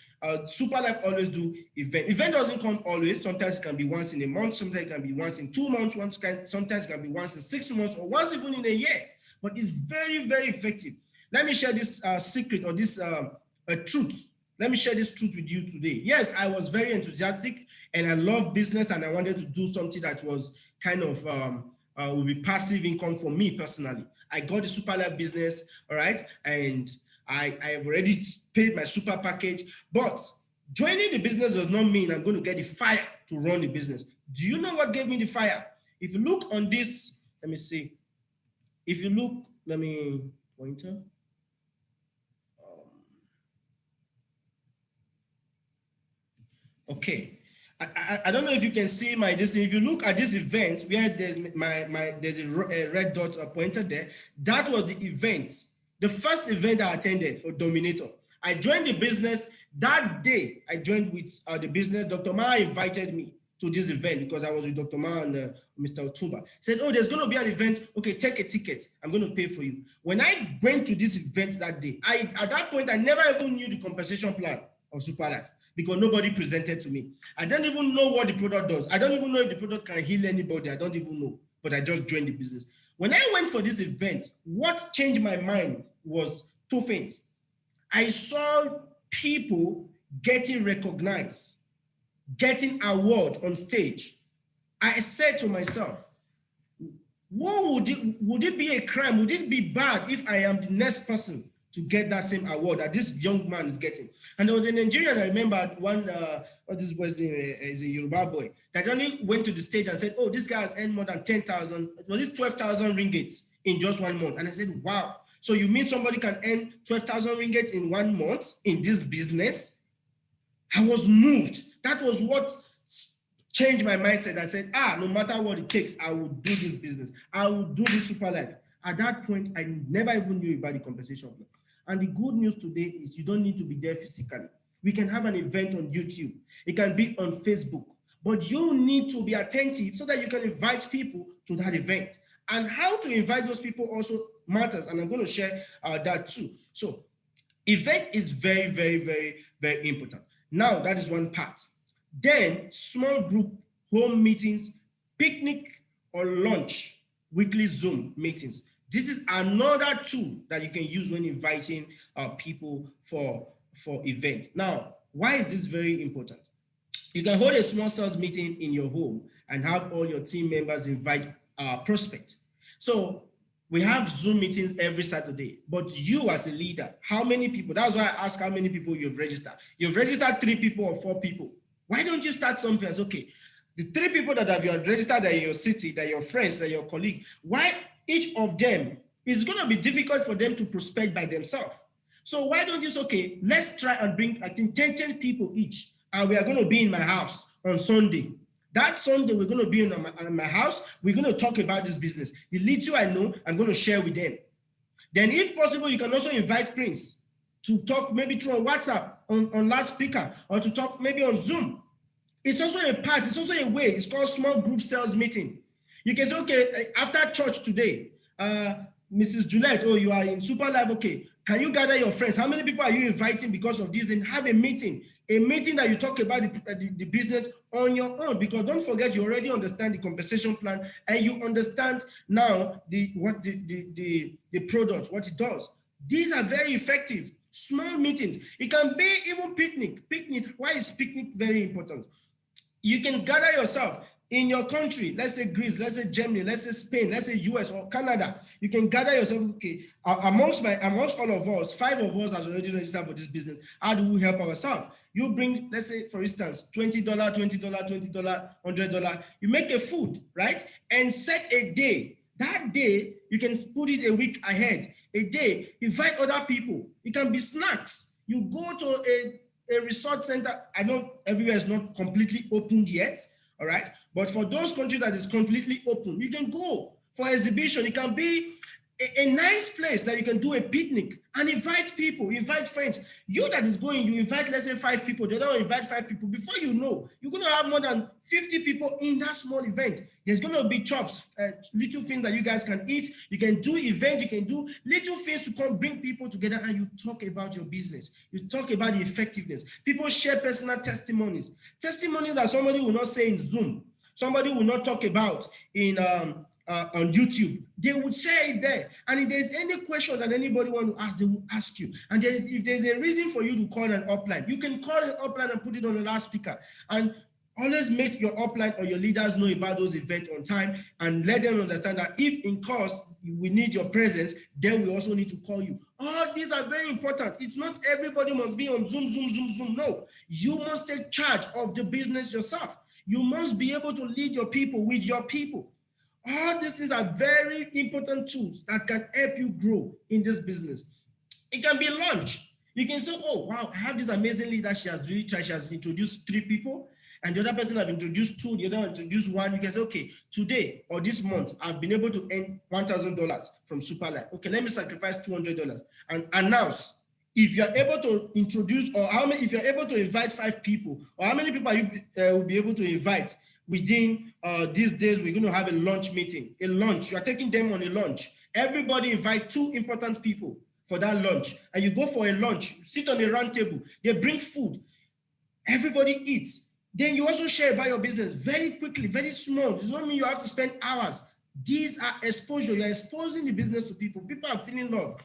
Super Life always do event. Event doesn't come always. Sometimes it can be once in a month. Sometimes it can be once in 2 months. Sometimes it can be once in 6 months, or once even in a year. But it's very, very effective. Let me share this secret or this truth. Let me share this truth with you today. Yes, I was very enthusiastic and I love business and I wanted to do something that was kind of will be passive income for me personally. I got the Super Life business, all right, and I have already paid my super package, but joining the business does not mean I'm going to get the fire to run the business. Do you know what gave me the fire? If you look on this, let me see. If you look, let me pointer. Okay. I don't know if you can see my this. If you look at this event where there's there's a red dot pointed there, that was the event. The first event I attended for Dominator. I joined the business that day. I joined with the business. Dr. Ma invited me to this event because I was with Dr. Ma and Mr. Otumba. He said, oh, there's going to be an event. Okay, take a ticket. I'm going to pay for you. When I went to this event that day, at that point, I never even knew the compensation plan of Super Life because nobody presented to me. I don't even know what the product does. I don't even know if the product can heal anybody. I don't even know, but I just joined the business. When I went for this event, what changed my mind was two things. I saw people getting recognized, getting award on stage. I said to myself, what would it be a crime? Would it be bad if I am the next person to get that same award that this young man is getting? And there was a Nigerian, I remember one, what this boy's name is, a Yoruba boy, that only went to the stage and said, oh, this guy has earned more than 10,000, was it 12,000 ringgits in just 1 month? And I said, wow. So you mean somebody can earn 12,000 ringgit in 1 month in this business? I was moved. That was what changed my mindset. I said, no matter what it takes, I will do this business. I will do this super life. At that point, I never even knew about the compensation plan. And the good news today is you don't need to be there physically. We can have an event on YouTube. It can be on Facebook. But you need to be attentive so that you can invite people to that event. And how to invite those people also matters. And I'm going to share that too. So event is very, very, very, very important. Now, that is one part. Then small group home meetings, picnic or lunch, weekly Zoom meetings. This is another tool that you can use when inviting people for event. Now, why is this very important? You can hold a small sales meeting in your home and have all your team members invite prospects. So we have Zoom meetings every Saturday, but you as a leader, how many people? That's why I ask how many people you've registered. You've registered 3 people or 4 people. Why don't you start something as, okay, the 3 people that have registered in your city, that are your friends, that are your colleague, why each of them is going to be difficult for them to prospect by themselves. So why don't you say, okay, let's try and bring, I think, 10 people each, and we are going to be in my house on Sunday. That Sunday, we're going to be in my house. We're going to talk about this business. The little I know, I'm going to share with them. Then if possible, you can also invite Prince to talk maybe through on WhatsApp, on loudspeaker, or to talk maybe on Zoom. It's also a part, it's also a way. It's called small group sales meeting. You can say, okay, after church today, Mrs. Juliet, you are in Super Life, okay. Can you gather your friends? How many people are you inviting because of this? Then have a meeting that you talk about the business on your own, because don't forget, you already understand the compensation plan and you understand now the product, what it does. These are very effective. Small meetings. It can be even picnic. Picnic. Why is picnic very important? You can gather yourself in your country, let's say Greece, let's say Germany, let's say Spain, let's say US or Canada. You can gather yourself, okay, amongst all of us, 5 of us has already registered for this business. How do we help ourselves? You bring, let's say, for instance, $20, $100. You make a food, right? And set a day. That day, you can put it a week ahead. A day, invite other people. It can be snacks. You go to a resort center. I know everywhere is not completely opened yet, all right? But for those countries that is completely open, you can go for exhibition. It can be a nice place that you can do a picnic and invite people, invite friends. You that is going, you invite, let's say 5 people, they don't invite 5 people. Before you know, you're going to have more than 50 people in that small event. There's going to be chops, little things that you guys can eat. You can do events, you can do little things to come bring people together, and you talk about your business. You talk about the effectiveness. People share personal testimonies. Testimonies that somebody will not say in Zoom. Somebody will not talk about on YouTube. They would share it there. And if there's any question that anybody want to ask, they will ask you. And if there's a reason for you to call an upline, you can call an upline and put it on the loudspeaker. And always make your upline or your leaders know about those events on time, and let them understand that if in course we need your presence, then we also need to call you. All these are very important. It's not everybody must be on Zoom. No, you must take charge of the business yourself. You must be able to lead your people with your people. All these things are very important tools that can help you grow in this business. It can be lunch. You can say, oh, wow, I have this amazing leader. She has really tried. She has introduced 3 people, and the other person have introduced 2, the other one introduced 1. You can say, okay, today or this month, I've been able to earn $1,000 from Superlife. Okay, let me sacrifice $200 and announce. If you're able to introduce, or if you're able to invite 5 people, or how many people are you will be able to invite within these days? We're going to have a lunch meeting, a lunch. You are taking them on a lunch. Everybody invite 2 important people for that lunch, and you go for a lunch, sit on a round table, they bring food, everybody eats. Then you also share about your business very quickly, very small. It does not mean you have to spend hours. These are exposure. You're exposing the business to people. People are feeling love.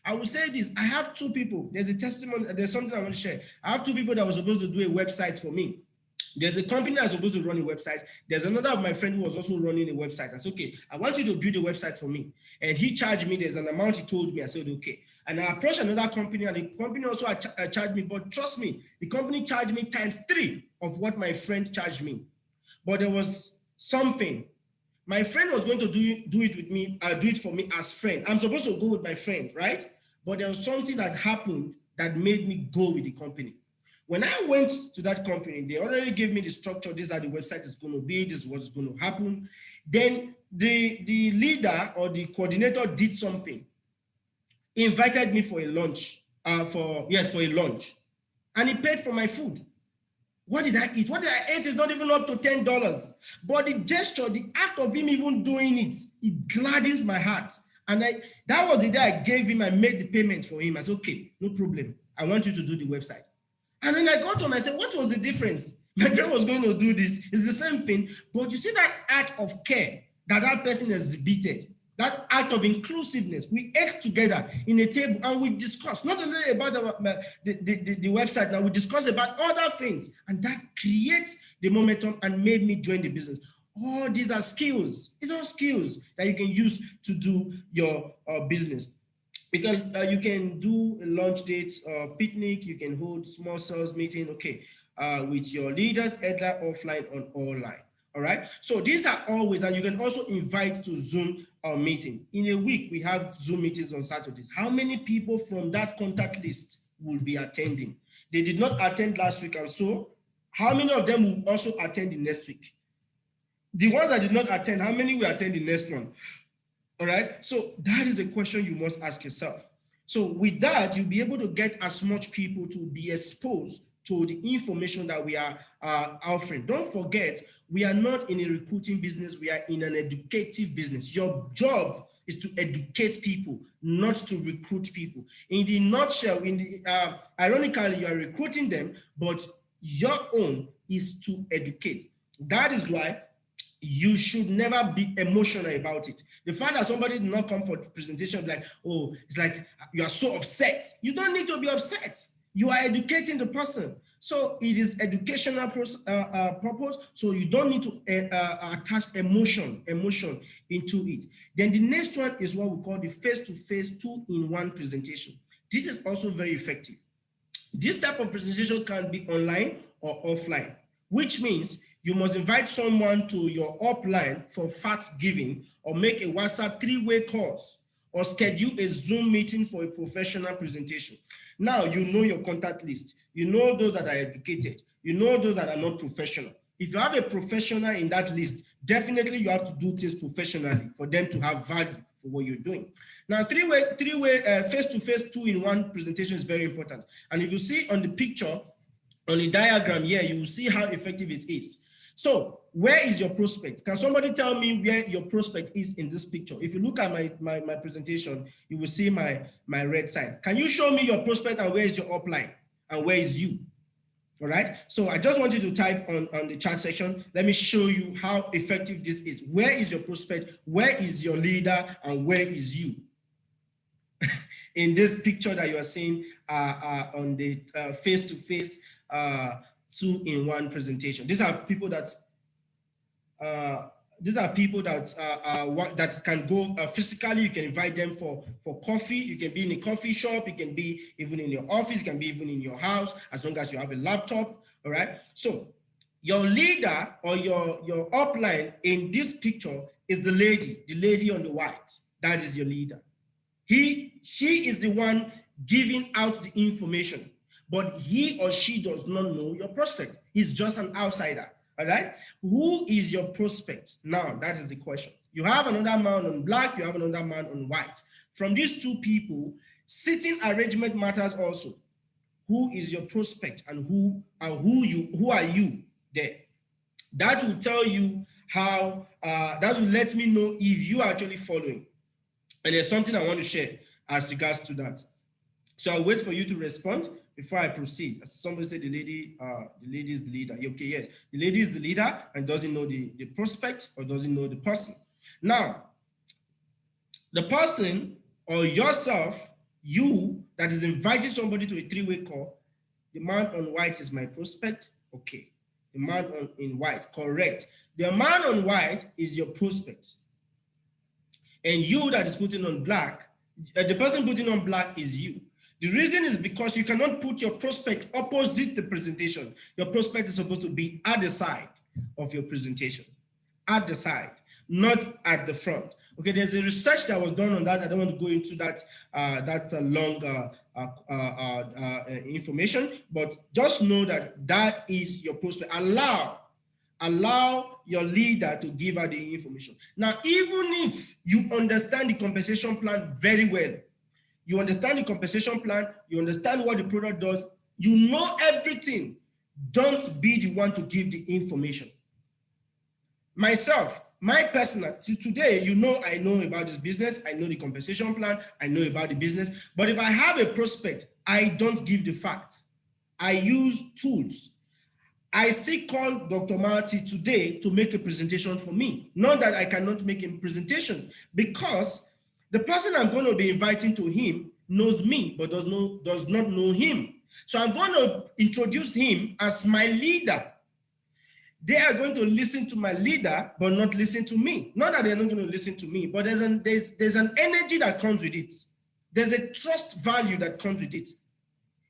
I will say this. I have 2 people. There's a testimony. There's something I want to share. I have 2 people that were supposed to do a website for me. There's a company that's supposed to run a website. There's another of my friend who was also running a website. I said, okay, I want you to build a website for me. And he charged me. There's an amount he told me. I said, okay. And I approached another company, and the company also charged me. But trust me, the company charged me times 3 of what my friend charged me. But there was something. My friend was going to do it with me, do it for me as friend. I'm supposed to go with my friend, right? But there was something that happened that made me go with the company. When I went to that company, they already gave me the structure. These are the website is going to be. This is what's going to happen. Then the leader or the coordinator did something. He invited me for a lunch. For a lunch, and he paid for my food. What did I eat? What did I eat is not even up to $10. But the gesture, the act of him even doing it, it gladdens my heart. And that was the day I gave him, I made the payment for him. I said, okay, no problem. I want you to do the website. And then I got to him, I said, what was the difference? My friend was going to do this. It's the same thing. But you see that act of care that person exhibited, that act of inclusiveness. We ate together in a table and we discussed not only about the website, now we discussed about other things, and that creates the momentum and made me join the business. All these are skills. These are skills that you can use to do your business. You can do a lunch date, picnic. You can hold small sales meeting, okay, with your leaders, either offline or online. All right. So these are always, and you can also invite to Zoom meeting. In a week, we have Zoom meetings on Saturdays. How many people from that contact list will be attending? They did not attend last week, and so how many of them will also attend the next week? The ones that did not attend, how many will attend the next one? All right. So that is a question you must ask yourself. So with that, you'll be able to get as much people to be exposed to the information that we are offering. Don't forget, we are not in a recruiting business. We are in an educative business. Your job is to educate people, not to recruit people. In the nutshell, ironically, you are recruiting them, but your own is to educate. That is why you should never be emotional about it. The fact that somebody did not come for the presentation, like, oh, it's like you are so upset. You don't need to be upset. You are educating the person. So it is educational purpose. So you don't need to attach emotion into it. Then the next one is what we call the face-to-face two-in-one presentation. This is also very effective. This type of presentation can be online or offline, which means you must invite someone to your upline for fact giving, or make a WhatsApp three-way calls, or schedule a Zoom meeting for a professional presentation. Now you know your contact list. You know those that are educated. You know those that are not professional. If you have a professional in that list, definitely you have to do things professionally for them to have value for what you're doing. Now, three-way face-to-face two-in-one presentation is very important. And if you see on the picture, on the diagram here, you will see how effective it is. So where is your prospect? Can somebody tell me where your prospect is in this picture? If you look at my presentation, you will see my red sign. Can you show me your prospect and where is your upline and where is you? All right. So I just want you to type on the chat section. Let me show you how effective this is. Where is your prospect? Where is your leader? And where is you? In this picture that you are seeing on the face-to-face two-in-one presentation. These are people that that can go physically. You can invite them for coffee. You can be in a coffee shop. You can be even in your office. You can be even in your house, as long as you have a laptop. All right. So your leader or your upline in this picture is the lady on the white. That is your leader. She is the one giving out the information, but he or she does not know your prospect. He's just an outsider. All right. Who is your prospect? Now, that is the question. You have another man on black, you have another man on white. From these two people, seating arrangement matters also. Who is your prospect and who are you there? That will tell you how, that will let me know if you are actually following. And there's something I want to share as regards to that. So I'll wait for you to respond before I proceed. Somebody said the lady is the leader. Okay, yes. The lady is the leader and doesn't know the prospect or doesn't know the person. Now, the person or yourself, you that is inviting somebody to a three-way call, the man on white is my prospect. Okay. The man in white, correct. The man on white is your prospect. And you that is putting on black, the person putting on black is you. The reason is because you cannot put your prospect opposite the presentation. Your prospect is supposed to be at the side of your presentation, at the side. not at the front. Okay, there's a research that was done on that. I don't want to go into that long information, but just know that that is your prospect. Allow your leader to give her the information. Now, even if you understand the compensation plan very well, you understand the compensation plan, you understand what the product does, you know everything, don't be the one to give the information. Myself, my personal, today, I know about this business, I know the compensation plan, I know about the business, but if I have a prospect, I don't give the fact. I use tools. I still call Dr. Marty today to make a presentation for me. Not that I cannot make a presentation, because the person I'm going to be inviting to him knows me, but does not know him. So I'm going to introduce him as my leader. They are going to listen to my leader, but not listen to me. Not that they're not going to listen to me, but there's an energy that comes with it. There's a trust value that comes with it.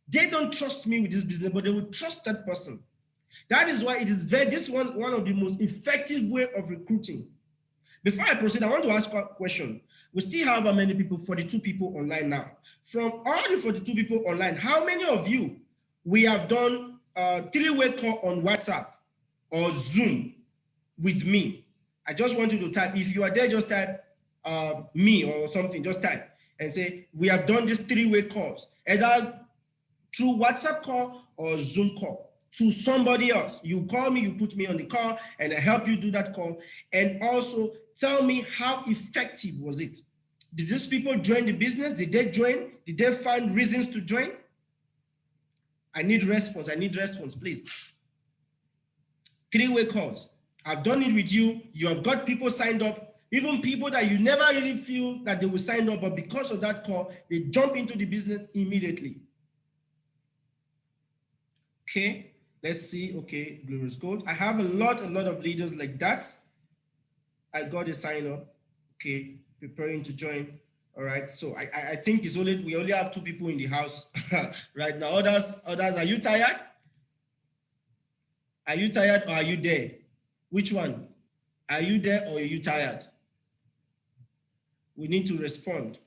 They don't trust me with this business, but they will trust that person. That is why it is one of the most effective way of recruiting. Before I proceed, I want to ask a question. We still have how many people? 42 people online now. From all the 42 people online, how many of you we have done a 3-way call on WhatsApp or Zoom with me? I just want you to type. If you are there, just type me or something. Just type and say, we have done these 3-way calls, either through WhatsApp call or Zoom call. To somebody else. You call me, you put me on the call, and I help you do that call. And also tell me, how effective was it? Did these people join the business? Did they join? Did they find reasons to join? I need response. I need response, please. 3-way calls. I've done it with you. You have got people signed up, even people that you never really feel that they will sign up, but because of that call, they jump into the business immediately. Okay. Let's see. Okay, blue is gold. I have a lot of leaders like that. I got a sign up. Okay, preparing to join. All right. So I think we only have 2 people in the house right now. Others, are you tired? Are you tired or are you there? Which one? Are you there or are you tired? We need to respond.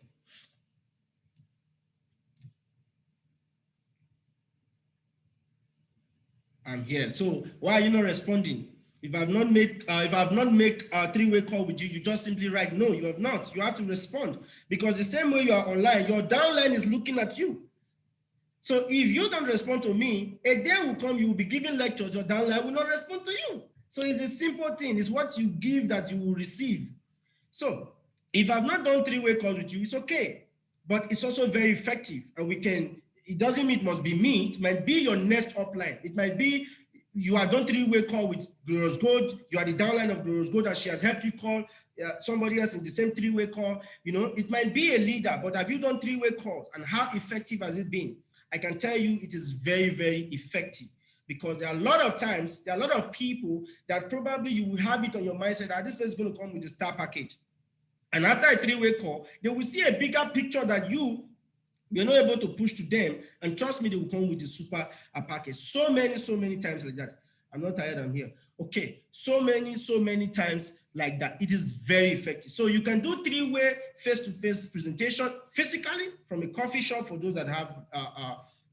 I'm here. So why are you not responding? If I've not made a 3-way call with you, you just simply write no. You have not. You have to respond, because the same way you are online, your downline is looking at you. So if you don't respond to me, a day will come, you will be giving lectures. Your downline will not respond to you. So it's a simple thing. It's what you give that you will receive. So if I've not done 3-way calls with you, it's okay, but it's also very effective, and it doesn't mean it must be me. It might be your next upline. It might be you have done 3-way call with Glorious Gold. You are the downline of Glorious Gold, and she has helped you call somebody else in the same 3-way call. It might be a leader, but have you done 3-way calls, and how effective has it been? I can tell you it is very, very effective, because there are a lot of times, there are a lot of people that probably you will have it on your mindset that this person is going to come with a star package. And after a 3-way call, they will see a bigger picture that you're not able to push to them, and trust me, they will come with the super package. So many times like that. I'm not tired, I'm here. Okay, so many times like that. It is very effective. So you can do 3-way face-to-face presentation physically from a coffee shop for those that have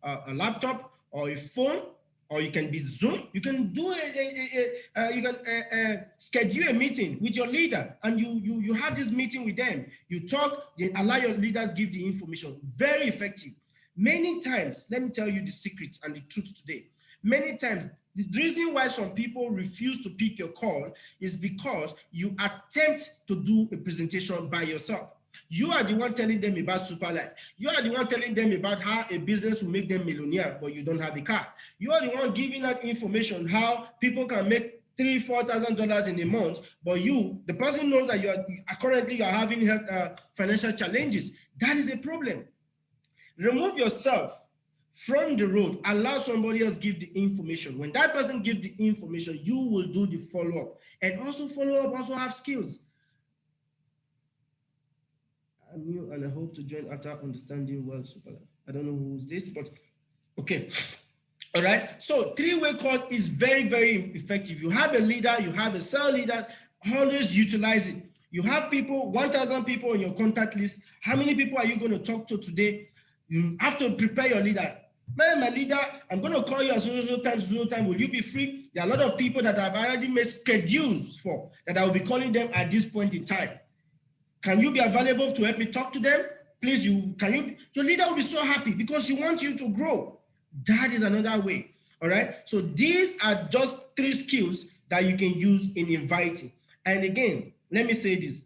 a laptop or a phone, or you can be Zoom. You can do schedule a meeting with your leader, and you have this meeting with them. You talk, then allow your leaders give the information. Very effective. Many times, let me tell you the secret and the truth today. Many times, the reason why some people refuse to pick your call is because you attempt to do a presentation by yourself. You are the one telling them about superlife. You are the one telling them about how a business will make them millionaire, but you don't have a car. You are the one giving that information, how people can make $3,000-$4,000 in a month, but the person knows that you are having financial challenges. That is a problem. Remove yourself from the road. Allow somebody else give the information. When that person gives the information, you will do the follow-up. And also follow-up also have skills. I'm new and I hope to join after understanding well superlife. I don't know who's this, but okay. All right. So 3-way call is very, very effective. You have a leader, you have a cell leader. Always utilize it. You have people, 1,000 people on your contact list. How many people are you going to talk to today? You have to prepare your leader. Man, my leader, I'm going to call you at so time. Will you be free? There are a lot of people that I've already made schedules for that I will be calling them at this point in time. Can you be available to help me talk to them? Please, your leader will be so happy because he wants you to grow. That is another way. All right. So these are just 3 skills that you can use in inviting. And again, let me say this.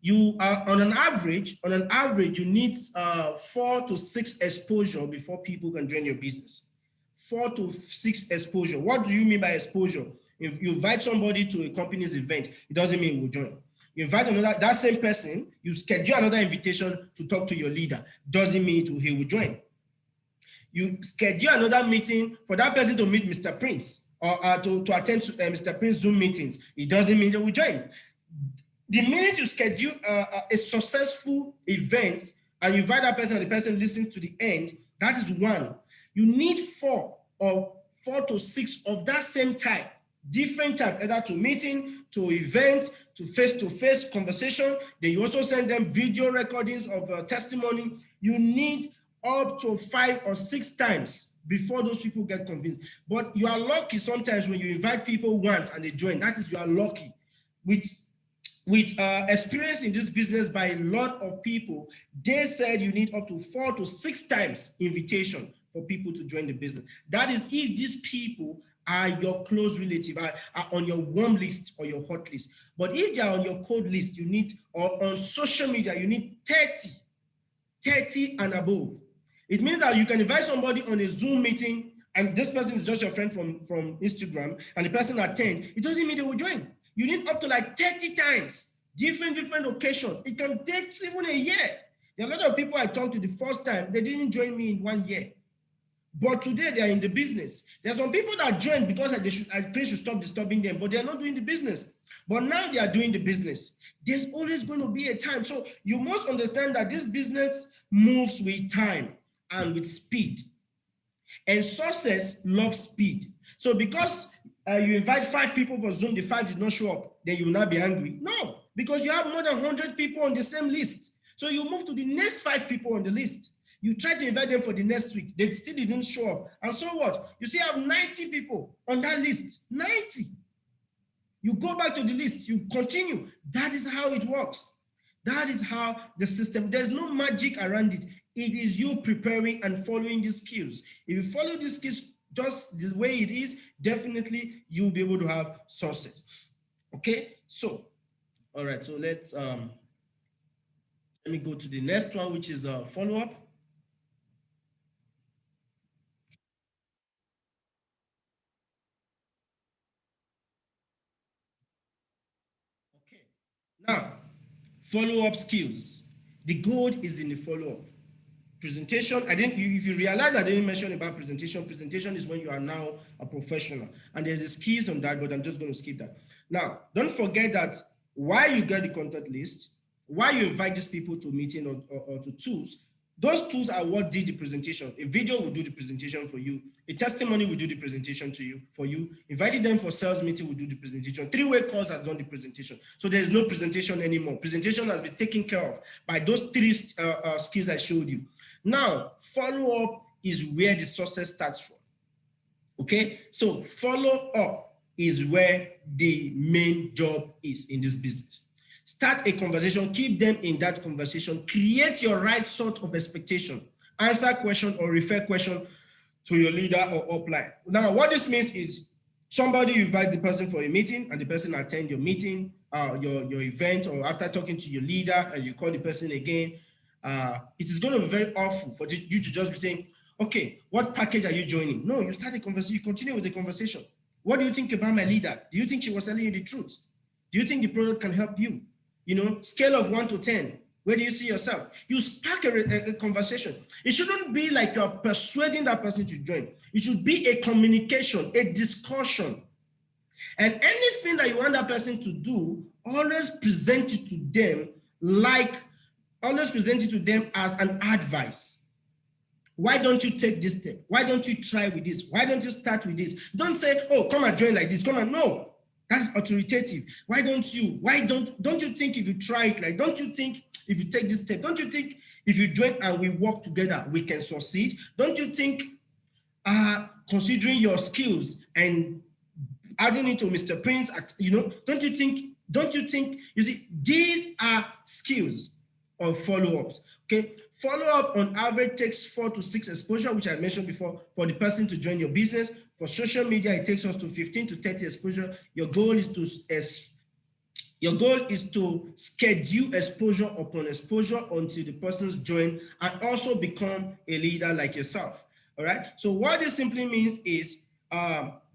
You are on an average, you need 4 to 6 exposure before people can join your business. 4 to 6 exposure. What do you mean by exposure? If you invite somebody to a company's event, it doesn't mean he will join. You invite that same person, you schedule another invitation to talk to your leader, doesn't mean he will join. You schedule another meeting for that person to meet Mr. Prince or to attend Mr. Prince Zoom meetings, it doesn't mean they will join. The minute you schedule a successful event and you invite that person and the person listens to the end, that is 1. You need 4 to 6 of that same type, different type, either to meeting, to event, to face-to-face conversation. Then you also send them video recordings of testimony. You need up to 5 or 6 times before those people get convinced. But you are lucky sometimes when you invite people once and they join. That is, you are lucky. With experience in this business by a lot of people, they said you need up to 4 to 6 times invitation for people to join the business. That is if these people are your close relative, are on your warm list or your hot list. But if they are on your cold list, you need, or on social media, you need 30 and above. It means that you can invite somebody on a Zoom meeting and this person is just your friend from Instagram and the person attend. It doesn't mean they will join. You need up to like 30 times, different occasions. It can take even a year. There are a lot of people I talked to the first time, they didn't join me in 1 year. But today they are in the business. There are some people that joined because I think should stop disturbing them, but they are not doing the business. But now they are doing the business. There's always going to be a time. So you must understand that this business moves with time and with speed. And success loves speed. So because you invite 5 people for Zoom, the 5 did not show up, then you will not be angry. No, because you have more than 100 people on the same list. So you move to the next 5 people on the list. You try to invite them for the next week. They still didn't show up. And so what? You still have 90 people on that list. 90. You go back to the list. You continue. That is how it works. That is how the system, there's no magic around it. It is you preparing and following these skills. If you follow these skills just the way it is, definitely you'll be able to have success. Okay, so, all right, so let me go to the next one, which is follow-up. Okay, now, follow-up skills. The gold is in the follow-up. Presentation, if you realize I didn't mention about presentation is when you are now a professional. And there's a skills on that, but I'm just going to skip that. Now, don't forget that while you get the contact list, while you invite these people to meeting or to tools, those tools are what did the presentation. A video will do the presentation for you. A testimony will do the presentation for you. Inviting them for sales meeting will do the presentation. 3-way calls has done the presentation. So there's no presentation anymore. Presentation has been taken care of by those 3 skills I showed you. Now, follow-up is where the success starts from. Okay, so follow-up is where the main job is in this business. Start a conversation, keep them in that conversation, create your right sort of expectation, answer question or refer question to your leader or upline. Now, what this means is somebody, you invite the person for a meeting and the person attend your meeting, your event, or after talking to your leader and you call the person again, it is going to be very awful for you to just be saying, okay, what package are you joining? No, you start a conversation, you continue with the conversation. What do you think about my leader? Do you think she was telling you the truth? Do you think the product can help you? You know, scale of 1 to 10, where do you see yourself? You spark a conversation. It shouldn't be like you're persuading that person to join. It should be a communication, a discussion. And anything that you want that person to do, always present it to them as an advice. Why don't you take this step? Why don't you try with this? Why don't you start with this? Don't say, oh, come and join like this. Come on. No. That's authoritative. Why don't you? Don't you think if you try it, like, don't you think if you take this step, don't you think if you join and we work together, we can succeed? Don't you think, considering your skills and adding it to Mr. Prince, don't you think, you see, these are skills of follow-ups. Okay, follow-up on average takes 4 to 6 exposure, which I mentioned before, for the person to join your business. For social media, it takes us to 15 to 30 exposure. Your goal is to schedule exposure upon exposure until the person's join and also become a leader like yourself. All right. So what this simply means is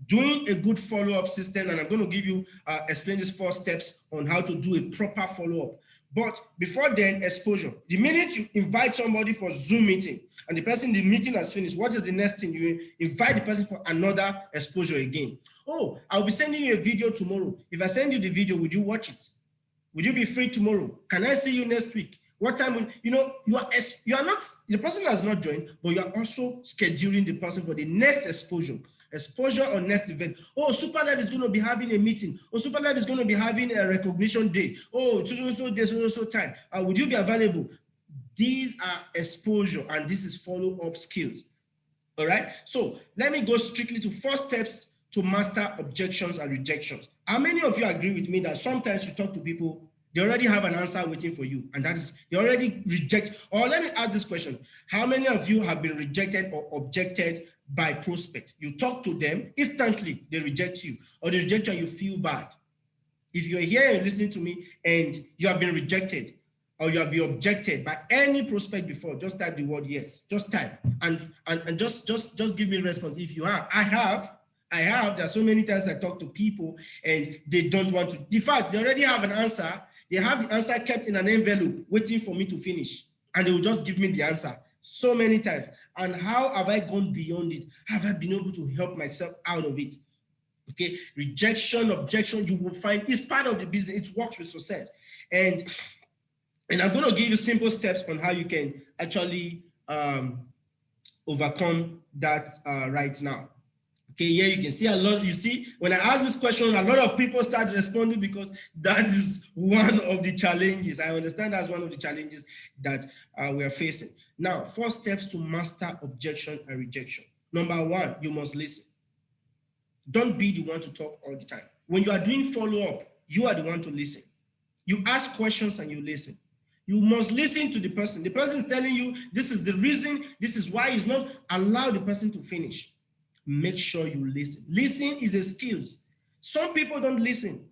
doing a good follow-up system, and I'm going to give you explain these 4 steps on how to do a proper follow-up. But before then, exposure. The minute you invite somebody for Zoom meeting and the meeting has finished, what is the next thing? You invite the person for another exposure again. Oh, I'll be sending you a video tomorrow. If I send you the video, would you watch it? Would you be free tomorrow? Can I see you next week? What time will you are not, the person has not joined, but you are also scheduling the person for the next exposure or next event. Oh, Superlife is going to be having a meeting. Oh, Superlife is going to be having a recognition day. Oh, so time. Would you be available? These are exposure, and this is follow-up skills. All right. So let me go strictly to 4 steps to master objections and rejections. How many of you agree with me that sometimes you talk to people, they already have an answer waiting for you, and that is they already reject? Or let me ask this question: how many of you have been rejected or objected by prospect? You talk to them, instantly they reject you, or they reject you and you feel bad. If you're here and listening to me and you have been rejected or you have been objected by any prospect before, just type the word yes. Just type and just give me a response. If you have, I have. There are so many times I talk to people and they don't want to. In fact, they already have an answer. They have the answer kept in an envelope waiting for me to finish, and they will just give me the answer so many times. And how have I gone beyond it? Have I been able to help myself out of it? Okay, rejection, objection, you will find is part of the business. It works with success. And I'm going to give you simple steps on how you can actually overcome that right now. Okay, here you can see a lot. You see, when I ask this question, a lot of people start responding because that is one of the challenges. I understand that's one of the challenges that we are facing. Now, 4 steps to master objection and rejection. Number 1, you must listen. Don't be the one to talk all the time. When you are doing follow-up, you are the one to listen. You ask questions and you listen. You must listen to the person. The person is telling you this is the reason, this is why. It's not allow the person to finish. Make sure you listen. Listen is a skill. Some people don't listen.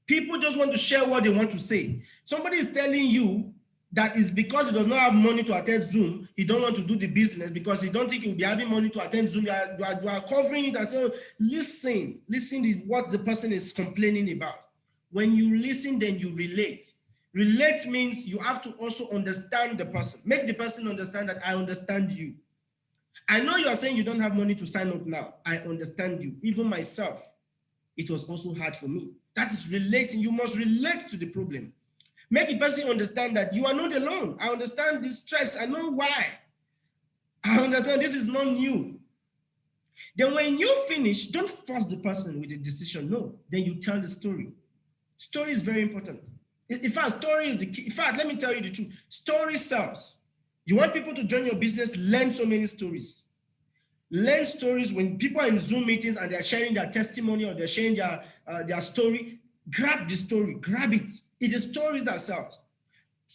People just want to share what they want to say. Somebody is telling you that is because he does not have money to attend Zoom, he don't want to do the business because he don't think he'll be having money to attend Zoom. You are covering it and say, oh, listen is what the person is complaining about. When you listen, then you relate. Relate means you have to also understand the person. Make the person understand that I understand you. I know you are saying you don't have money to sign up now. I understand you. Even myself, it was also hard for me. That is relating. You must relate to the problem. Make the person understand that you are not alone. I understand this stress. I know why. I understand this is not new. Then when you finish, don't force the person with a decision. No, then you tell the story. Story is very important. In fact, story is the key. In fact, let me tell you the truth. Story sells. You want people to join your business, learn so many stories. Learn stories. When people are in Zoom meetings and they're sharing their testimony or they're sharing their story, grab the story, grab it. It is stories that sells.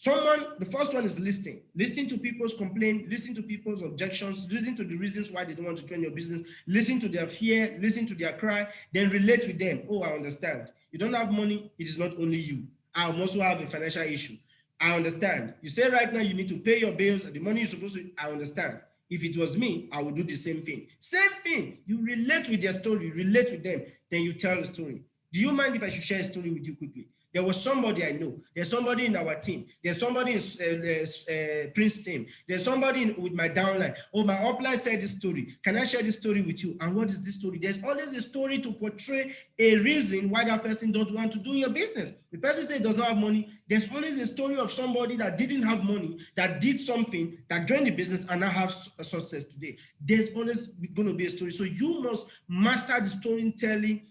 The first one is listening. Listen to people's complaints, listen to people's objections, listen to the reasons why they don't want to join your business, listen to their fear, listen to their cry, then relate with them. Oh, I understand. You don't have money, it is not only you. I also have a financial issue. I understand. You say right now you need to pay your bills, the money you're supposed to, I understand. If it was me, I would do the same thing. Same thing. You relate with their story, relate with them, then you tell the story. Do you mind if I should share a story with you quickly? There was somebody I know. There's somebody in our team. There's somebody in Prince team. There's somebody with my downline. Oh, my upline said this story. Can I share this story with you? And what is this story? There's always a story to portray a reason why that person don't want to do your business. The person says does not have money. There's always a story of somebody that didn't have money, that did something, that joined the business and now have a success today. There's always going to be a story. So you must master the storytelling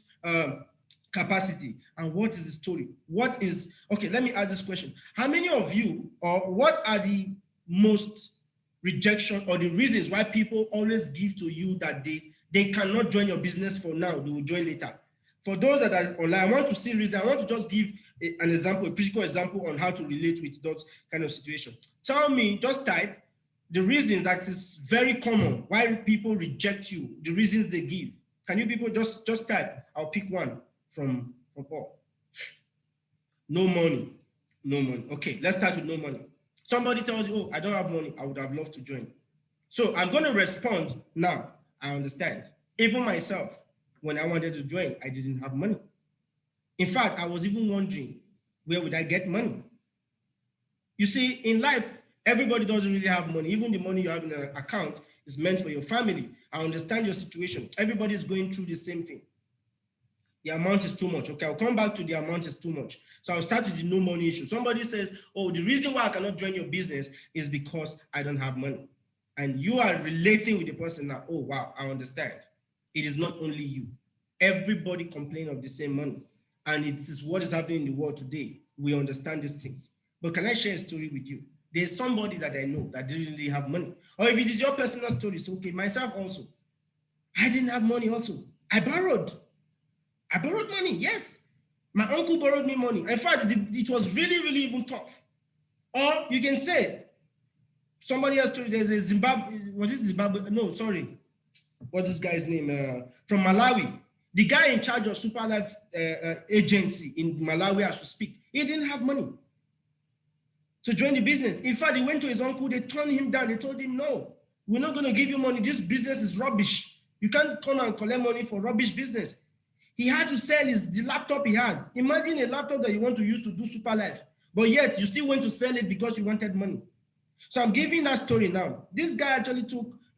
capacity. And what is the story? What is, okay, let me ask this question. How many of you, or what are the most rejection or the reasons why people always give to you that they cannot join your business for now, they will join later? For those that are online, I want to see reason. I want to just give an example, a practical example on how to relate with that kind of situation. Tell me, just type the reasons that is very common why people reject you, the reasons they give. Can you people just type? I'll pick one from all. No money. No money. Okay, let's start with no money. Somebody tells you, oh, I don't have money. I would have loved to join. So I'm going to respond now. I understand. Even myself, when I wanted to join, I didn't have money. In fact, I was even wondering, where would I get money? You see, in life, everybody doesn't really have money. Even the money you have in an account is meant for your family. I understand your situation. Everybody is going through the same thing. The amount is too much. Okay, I'll come back to the amount is too much. So I'll start with the no money issue. Somebody says, oh, the reason why I cannot join your business is because I don't have money. And you are relating with the person now. Oh, wow, I understand. It is not only you. Everybody complains of the same money. And it is what is happening in the world today. We understand these things. But can I share a story with you? There's somebody that I know that didn't really have money. Or if it is your personal story, it's okay. Myself also. I didn't have money also. I borrowed money, yes. My uncle borrowed me money. In fact, it was really, really even tough. Or you can say, somebody else told you there's a Zimbabwe, what is Zimbabwe? No, sorry. What's this guy's name? From Malawi. The guy in charge of superlife agency in Malawi as we speak, he didn't have money to join the business. In fact, he went to his uncle, they turned him down. They told him, no, we're not going to give you money. This business is rubbish. You can't come and collect money for rubbish business. He had to sell the laptop he has. Imagine a laptop that you want to use to do superlife, but yet you still went to sell it because you wanted money. So I'm giving that story now. This guy actually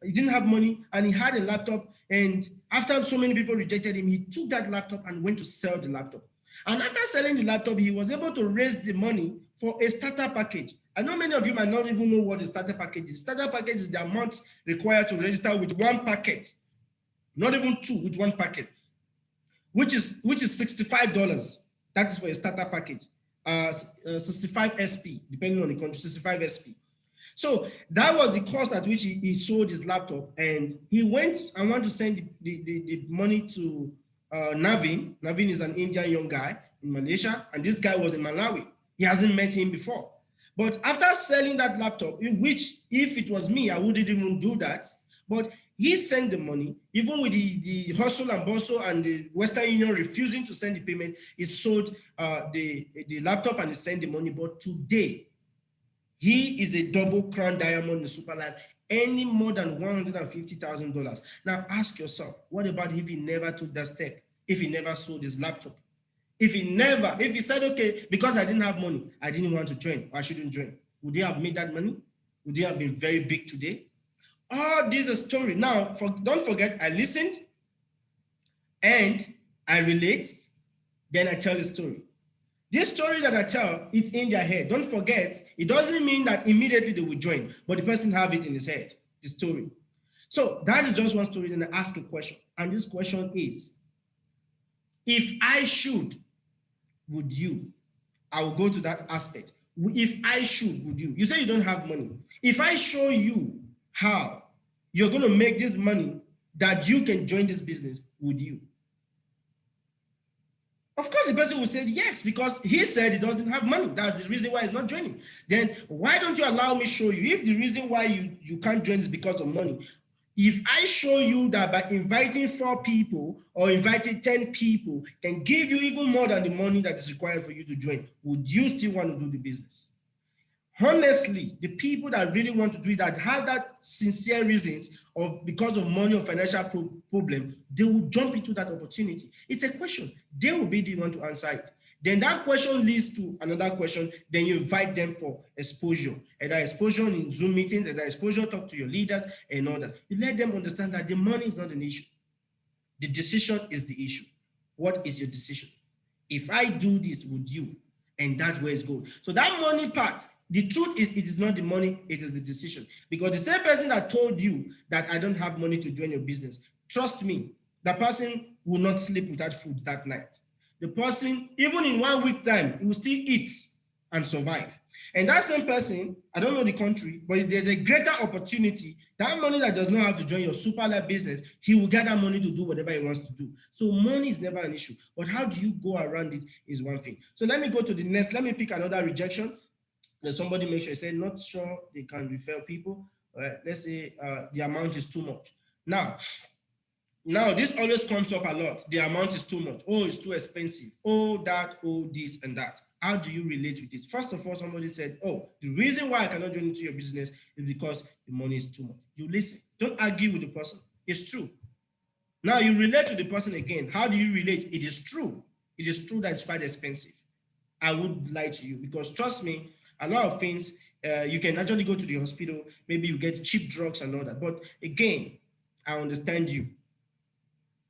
he didn't have money and he had a laptop, and after so many people rejected him, he took that laptop and went to sell the laptop. And after selling the laptop, he was able to raise the money for a starter package. I know many of you might not even know what a starter package is. Starter package is the amount required to register with one packet, not even two, with one packet, which is $65. That is for a starter package. 65 SP, depending on the country, 65 SP. So that was the cost at which he sold his laptop, and he went and wanted to send the money to Navin. Navin is an Indian young guy in Malaysia, and this guy was in Malawi. He hasn't met him before. But after selling that laptop, which if it was me, I wouldn't even do that, but he sent the money, even with the hustle and bustle and the Western Union refusing to send the payment. He sold the laptop and he sent the money. But today, he is a double crown diamond in superlife, earning more than $150,000. Now ask yourself, what about if he never took that step? If he never sold his laptop? If he said, okay, because I didn't have money, I didn't want to join, I shouldn't join. Would he have made that money? Would he have been very big today? All this is a story. Now, don't forget, I listened and I relate, then I tell the story. This story that I tell, it's in their head. Don't forget, it doesn't mean that immediately they will join, but the person have it in his head, the story. So that is just one story. Then I ask a question. And this question is, if I should, would you? I will go to that aspect. If I should, would you? You say you don't have money. If I show you how you're going to make this money that you can join this business, would you? Of course, the person will say yes, because he said he doesn't have money. That's the reason why he's not joining. Then why don't you allow me show you? If the reason why you can't join is because of money, if I show you that by inviting 4 people or inviting 10 people can give you even more than the money that is required for you to join, would you still want to do the business? Honestly, the people that really want to do it, that have that sincere reasons of because of money or financial problem, they will jump into that opportunity. It's a question. They will be the one to answer it. Then that question leads to another question. Then you invite them for exposure. Either exposure in Zoom meetings, either exposure, talk to your leaders and all that. You let them understand that the money is not an issue. The decision is the issue. What is your decision? If I do this, would you? And that's where it's going. So that money part, the truth is, it is not the money, it is the decision. Because the same person that told you that I don't have money to join your business, trust me, that person will not sleep without food that night. the person, even in 1 week time, he will still eat and survive. And that same person, I don't know the country, but if there's a greater opportunity, that money that does not have to join your super life business, he will get that money to do whatever he wants to do. So money is never an issue. But how do you go around it is one thing. So let me go to the next. Let me pick another rejection. Then somebody makes sure say, not sure they can refer people. Let's say the amount is too much. Now, this always comes up a lot. The amount is too much. Oh, it's too expensive. Oh, that, oh, this, and that. How do you relate with it? First of all, somebody said, oh, the reason why I cannot join into your business is because the money is too much. You listen. Don't argue with the person. It's true. Now, you relate to the person again. How do you relate? It is true. It is true that it's quite expensive. I would lie to you because, trust me, a lot of things, you can actually go to the hospital. Maybe you get cheap drugs and all that. But again, I understand you.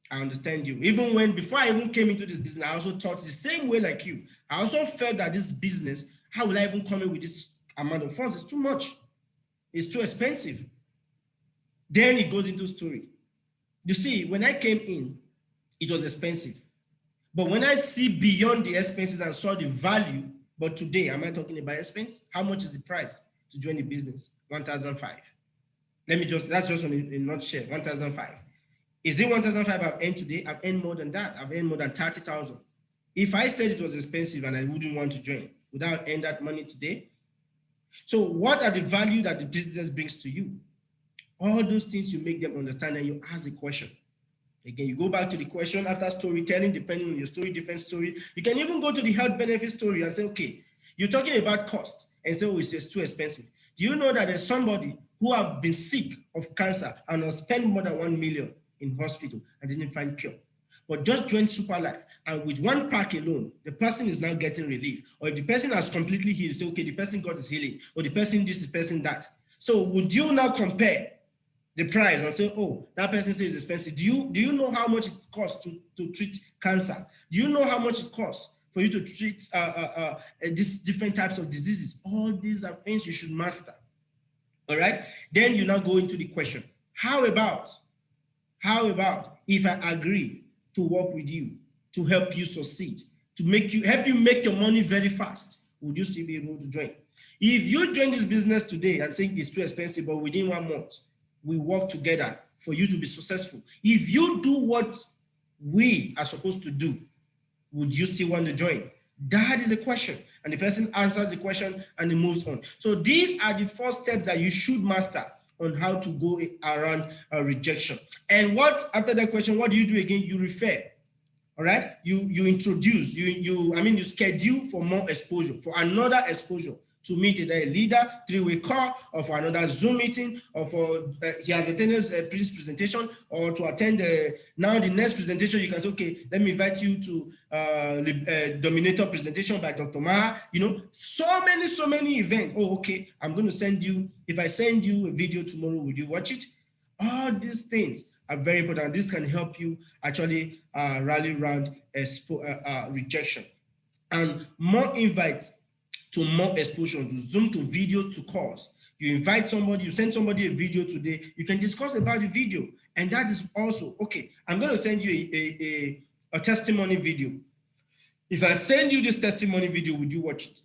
I understand you. Even when, before I even came into this business, I also thought the same way like you. I also felt that this business, how will I even come in with this amount of funds? It's too much. It's too expensive. Then it goes into story. You see, when I came in, it was expensive. But when I see beyond the expenses and saw the value, but today, am I talking about expense? How much is the price to join the business? 1,005. That's just in a nutshell, 1,005. Is it 1,005 I've earned today? I've earned more than that. I've earned more than 30,000. If I said it was expensive and I wouldn't want to join, would I earn that money today? So what are the value that the business brings to you? All those things you make them understand and you ask a question. Again, you go back to the question after storytelling, depending on your story, different story. You can even go to the health benefit story and say, okay, you're talking about cost and say, oh, it's just too expensive. Do you know that there's somebody who have been sick of cancer and has spent more than 1 million in hospital and didn't find cure, but just joined Super Life, and with one pack alone, the person is now getting relief? Or if the person has completely healed, say, okay, the person got his healing, or the person this, the person that. So would you now compare the price and say, oh, that person says it's expensive? Do you know how much it costs to treat cancer? Do you know how much it costs for you to treat these different types of diseases? All these are things you should master. All right. Then you now go into the question: How about if I agree to work with you to help you succeed, to help you make your money very fast? Would you still be able to join? If you join this business today and think it's too expensive, but within 1 month, we work together for you to be successful. If you do what we are supposed to do, would you still want to join? That is a question. And the person answers the question and he moves on. So these are the 4 steps that you should master on how to go around a rejection. And after that question, what do you do again? You refer. All right. You introduce, you schedule for more exposure, for another exposure, to meet a leader, 3-way call, or for another Zoom meeting, or for he has attended a previous presentation, or to attend now the next presentation. You can say, okay, let me invite you to Dominator presentation by Dr. Maha. So many events. Oh, okay, I'm going to send you, if I send you a video tomorrow, would you watch it? All these things are very important. This can help you actually rally around rejection. And more invites to more exposure, to Zoom, to video, to calls. You invite somebody, you send somebody a video today, you can discuss about the video. And that is also, okay, I'm going to send you a testimony video. If I send you this testimony video, would you watch it?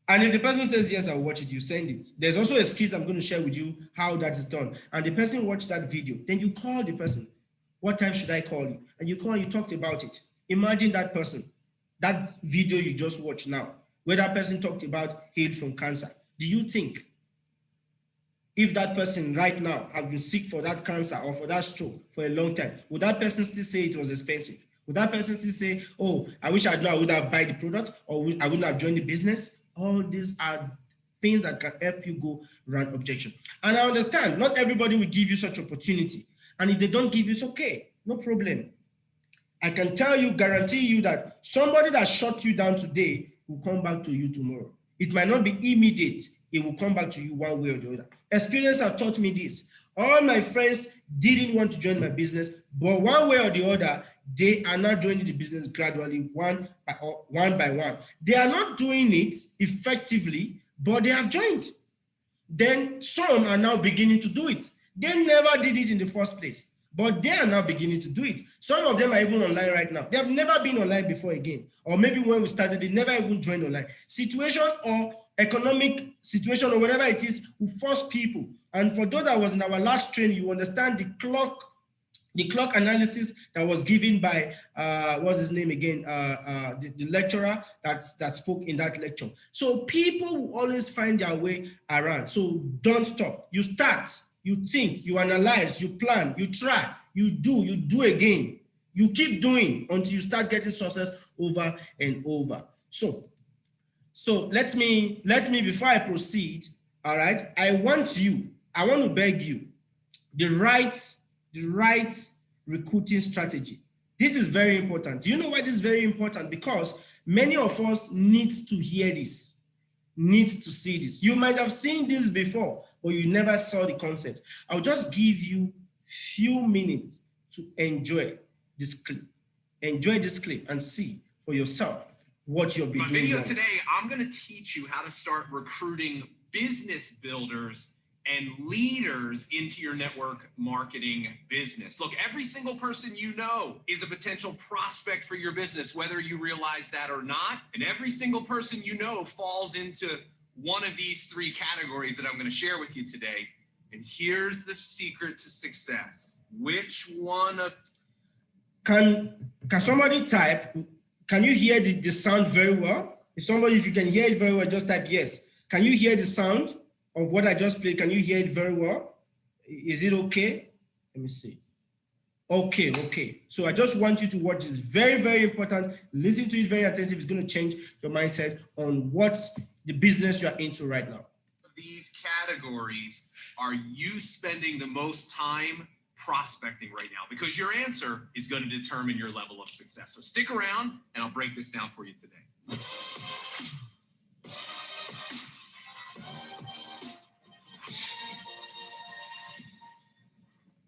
And if the person says, yes, I'll watch it, you send it. There's also a skill I'm going to share with you how that is done. And the person watched that video. Then you call the person. What time should I call you? And you call, you talked about it. Imagine that person. That video you just watched now, where that person talked about healed from cancer. Do you think if that person right now has been sick for that cancer or for that stroke for a long time, would that person still say it was expensive? Would that person still say, oh, I wish I knew I would have bought the product, or I wouldn't have joined the business? All these are things that can help you go around objection. And I understand not everybody will give you such opportunity. And if they don't give you, it's okay, no problem. I can guarantee you that somebody that shut you down today will come back to you tomorrow. It might not be immediate. It will come back to you one way or the other. Experience have taught me this. All my friends didn't want to join my business, but one way or the other, they are now joining the business gradually, one by one. They are not doing it effectively, but they have joined. Then some are now beginning to do it. They never did it in the first place. but they are now beginning to do it. Some of them are even online right now. They have never been online before again. Or maybe when we started, they never even joined online. Situation or economic situation or whatever it is will force people. And for those that was in our last training, you understand the clock analysis that was given by what's his name again, the lecturer that spoke in that lecture. So people will always find their way around. So don't stop. You start, you think, you analyze, you plan, you try, you do again. You keep doing until you start getting success over and over. So let me before I proceed, all right, I want to beg you, the right recruiting strategy. This is very important. Do you know why this is very important? Because many of us need to hear this, need to see this. You might have seen this before, but you never saw the concept. I'll just give you few minutes to enjoy this clip. Enjoy this clip and see for yourself what you'll be doing. In my video today, I'm going to teach you how to start recruiting business builders and leaders into your network marketing business. Look, every single person you know is a potential prospect for your business, whether you realize that or not. And every single person you know falls into one of these three categories that I'm going to share with you today. And here's the secret to success. Which one of... Can somebody type? Can you hear the sound very well? If you can hear it very well, just type yes. Can you hear the sound of what I just played? Can you hear it very well? Is it okay? Let me see. Okay. So I just want you to watch this. Very, very important. Listen to it very attentive. It's going to change your mindset on what the business you're into right now. These categories are you spending the most time prospecting right now? Because your answer is going to determine your level of success. So stick around and I'll break this down for you today.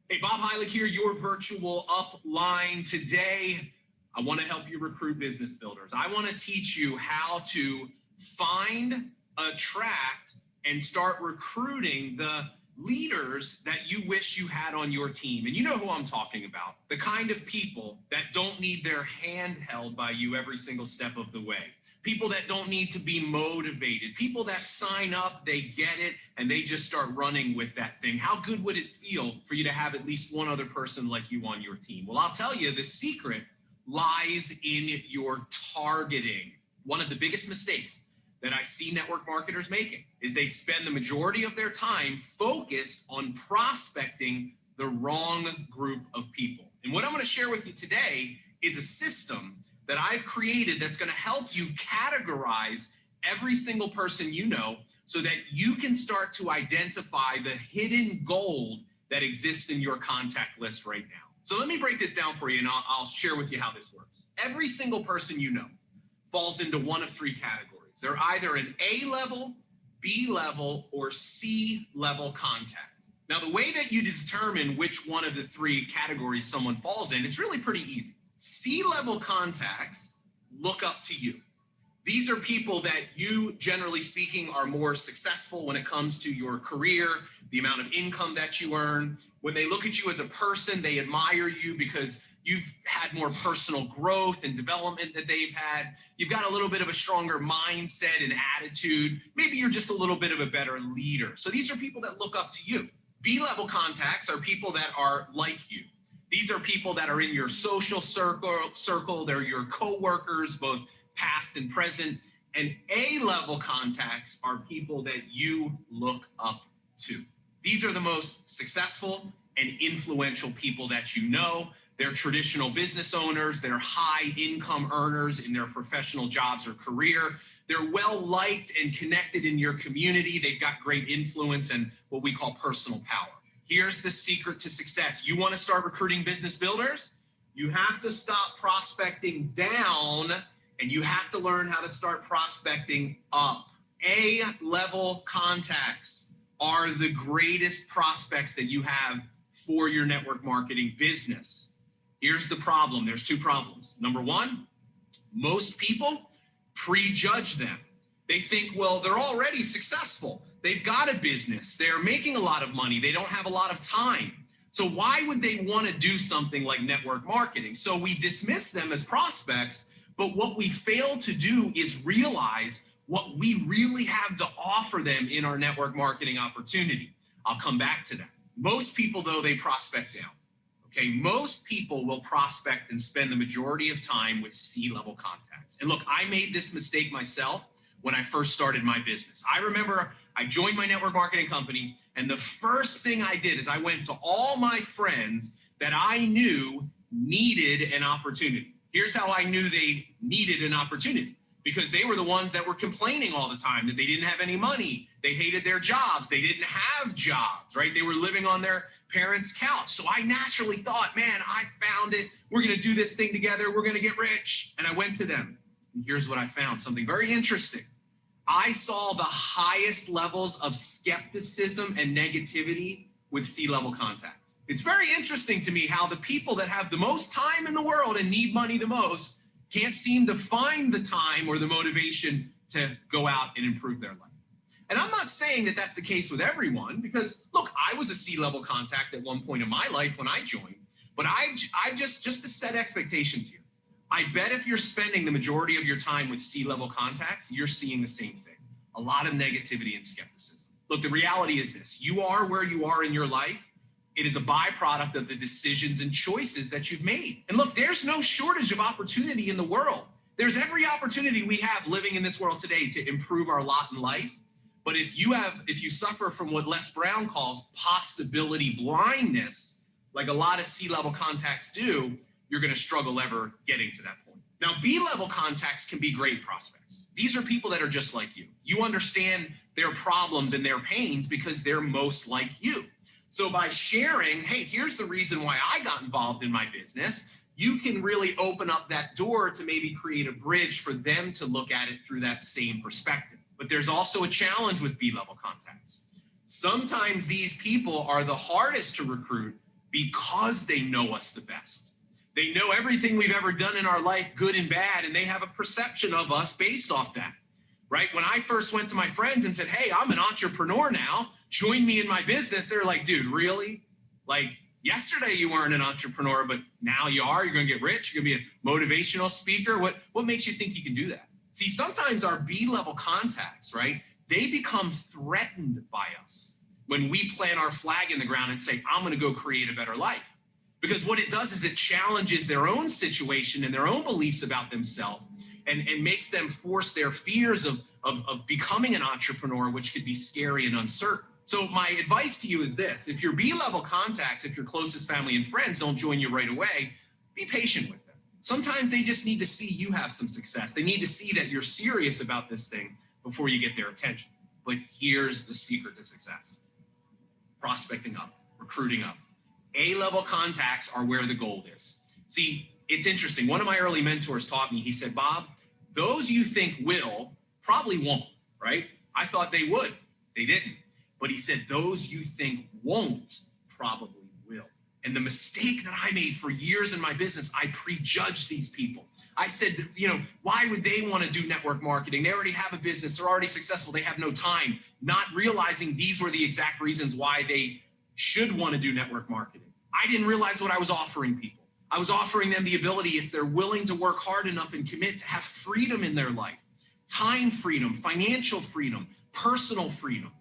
Hey, Bob Heilig here, your virtual upline. Today, I want to help you recruit business builders. I want to teach you how to find, attract, and start recruiting the leaders that you wish you had on your team. And you know who I'm talking about. The kind of people that don't need their hand held by you every single step of the way. People that don't need to be motivated. People that sign up, they get it, and they just start running with that thing. How good would it feel for you to have at least one other person like you on your team? Well, I'll tell you, the secret lies in your targeting. One of the biggest mistakes that I see network marketers making is they spend the majority of their time focused on prospecting the wrong group of people. And what I'm going to share with you today is a system that I've created that's going to help you categorize every single person you know so that you can start to identify the hidden gold that exists in your contact list right now. So let me break this down for you and I'll share with you how this works. Every single person you know falls into one of three categories. They're either an A-level, B-level, or C-level contact. Now, the way that you determine which one of the three categories someone falls in, it's really pretty easy. C-level contacts look up to you. These are people that you, generally speaking, are more successful when it comes to your career, the amount of income that you earn. When they look at you as a person, they admire you because you've had more personal growth and development that they've had. You've got a little bit of a stronger mindset and attitude. Maybe you're just a little bit of a better leader. So these are people that look up to you. B-level contacts are people that are like you. These are people that are in your social circle. They're your coworkers, both past and present. And A-level contacts are people that you look up to. These are the most successful and influential people that you know. They're traditional business owners. They're high income earners in their professional jobs or career. They're well liked and connected in your community. They've got great influence and what we call personal power. Here's the secret to success. You want to start recruiting business builders? You have to stop prospecting down and you have to learn how to start prospecting up. A-level contacts are the greatest prospects that you have for your network marketing business. Here's the problem. There's two problems. Number one, most people prejudge them. They think, well, they're already successful. They've got a business. They're making a lot of money. They don't have a lot of time. So why would they want to do something like network marketing? So we dismiss them as prospects, but what we fail to do is realize what we really have to offer them in our network marketing opportunity. I'll come back to that. Most people, though, they prospect down. Okay, most people will prospect and spend the majority of time with C-level contacts. And look, I made this mistake myself when I first started my business. I remember I joined my network marketing company, and the first thing I did is I went to all my friends that I knew needed an opportunity. Here's how I knew they needed an opportunity. Because they were the ones that were complaining all the time that they didn't have any money. They hated their jobs. They didn't have jobs, right? They were living on their parents' couch. So I naturally thought, man, I found it. We're going to do this thing together. We're going to get rich. And I went to them. And here's what I found, something very interesting. I saw the highest levels of skepticism and negativity with C-level contacts. It's very interesting to me how the people that have the most time in the world and need money the most can't seem to find the time or the motivation to go out and improve their life. And I'm not saying that that's the case with everyone, because look, I was a C-level contact at one point in my life when I joined, but I just to set expectations here, I bet if you're spending the majority of your time with C-level contacts, you're seeing the same thing, a lot of negativity and skepticism. Look, the reality is this, you are where you are in your life. It is a byproduct of the decisions and choices that you've made. And look, there's no shortage of opportunity in the world. There's every opportunity we have living in this world today to improve our lot in life. But if you suffer from what Les Brown calls possibility blindness, like a lot of C-level contacts do, you're going to struggle ever getting to that point. Now, B-level contacts can be great prospects. These are people that are just like you. You understand their problems and their pains because they're most like you. So by sharing, hey, here's the reason why I got involved in my business, you can really open up that door to maybe create a bridge for them to look at it through that same perspective. But there's also a challenge with B-level contacts. Sometimes these people are the hardest to recruit because they know us the best. They know everything we've ever done in our life, good and bad, and they have a perception of us based off that, right? When I first went to my friends and said, hey, I'm an entrepreneur now, join me in my business, they're like, dude, really? Like yesterday you weren't an entrepreneur, but now you are, you're gonna get rich, you're gonna be a motivational speaker. What makes you think you can do that? See, sometimes our B-level contacts, right? They become threatened by us when we plant our flag in the ground and say, I'm gonna go create a better life. Because what it does is it challenges their own situation and their own beliefs about themselves and makes them force their fears of becoming an entrepreneur, which could be scary and uncertain. So my advice to you is this, if your B-level contacts, if your closest family and friends don't join you right away, be patient with them. Sometimes they just need to see you have some success. They need to see that you're serious about this thing before you get their attention. But here's the secret to success. Prospecting up, recruiting up. A-level contacts are where the gold is. See, it's interesting. One of my early mentors taught me, he said, Bob, those you think will probably won't, right? I thought they would. They didn't. But he said, those you think won't probably will. And the mistake that I made for years in my business, I prejudged these people. I said, why would they want to do network marketing? They already have a business. They're already successful. They have no time. Not realizing these were the exact reasons why they should want to do network marketing. I didn't realize what I was offering people. I was offering them the ability, if they're willing to work hard enough and commit, to have freedom in their life. Time freedom, financial freedom, personal freedom.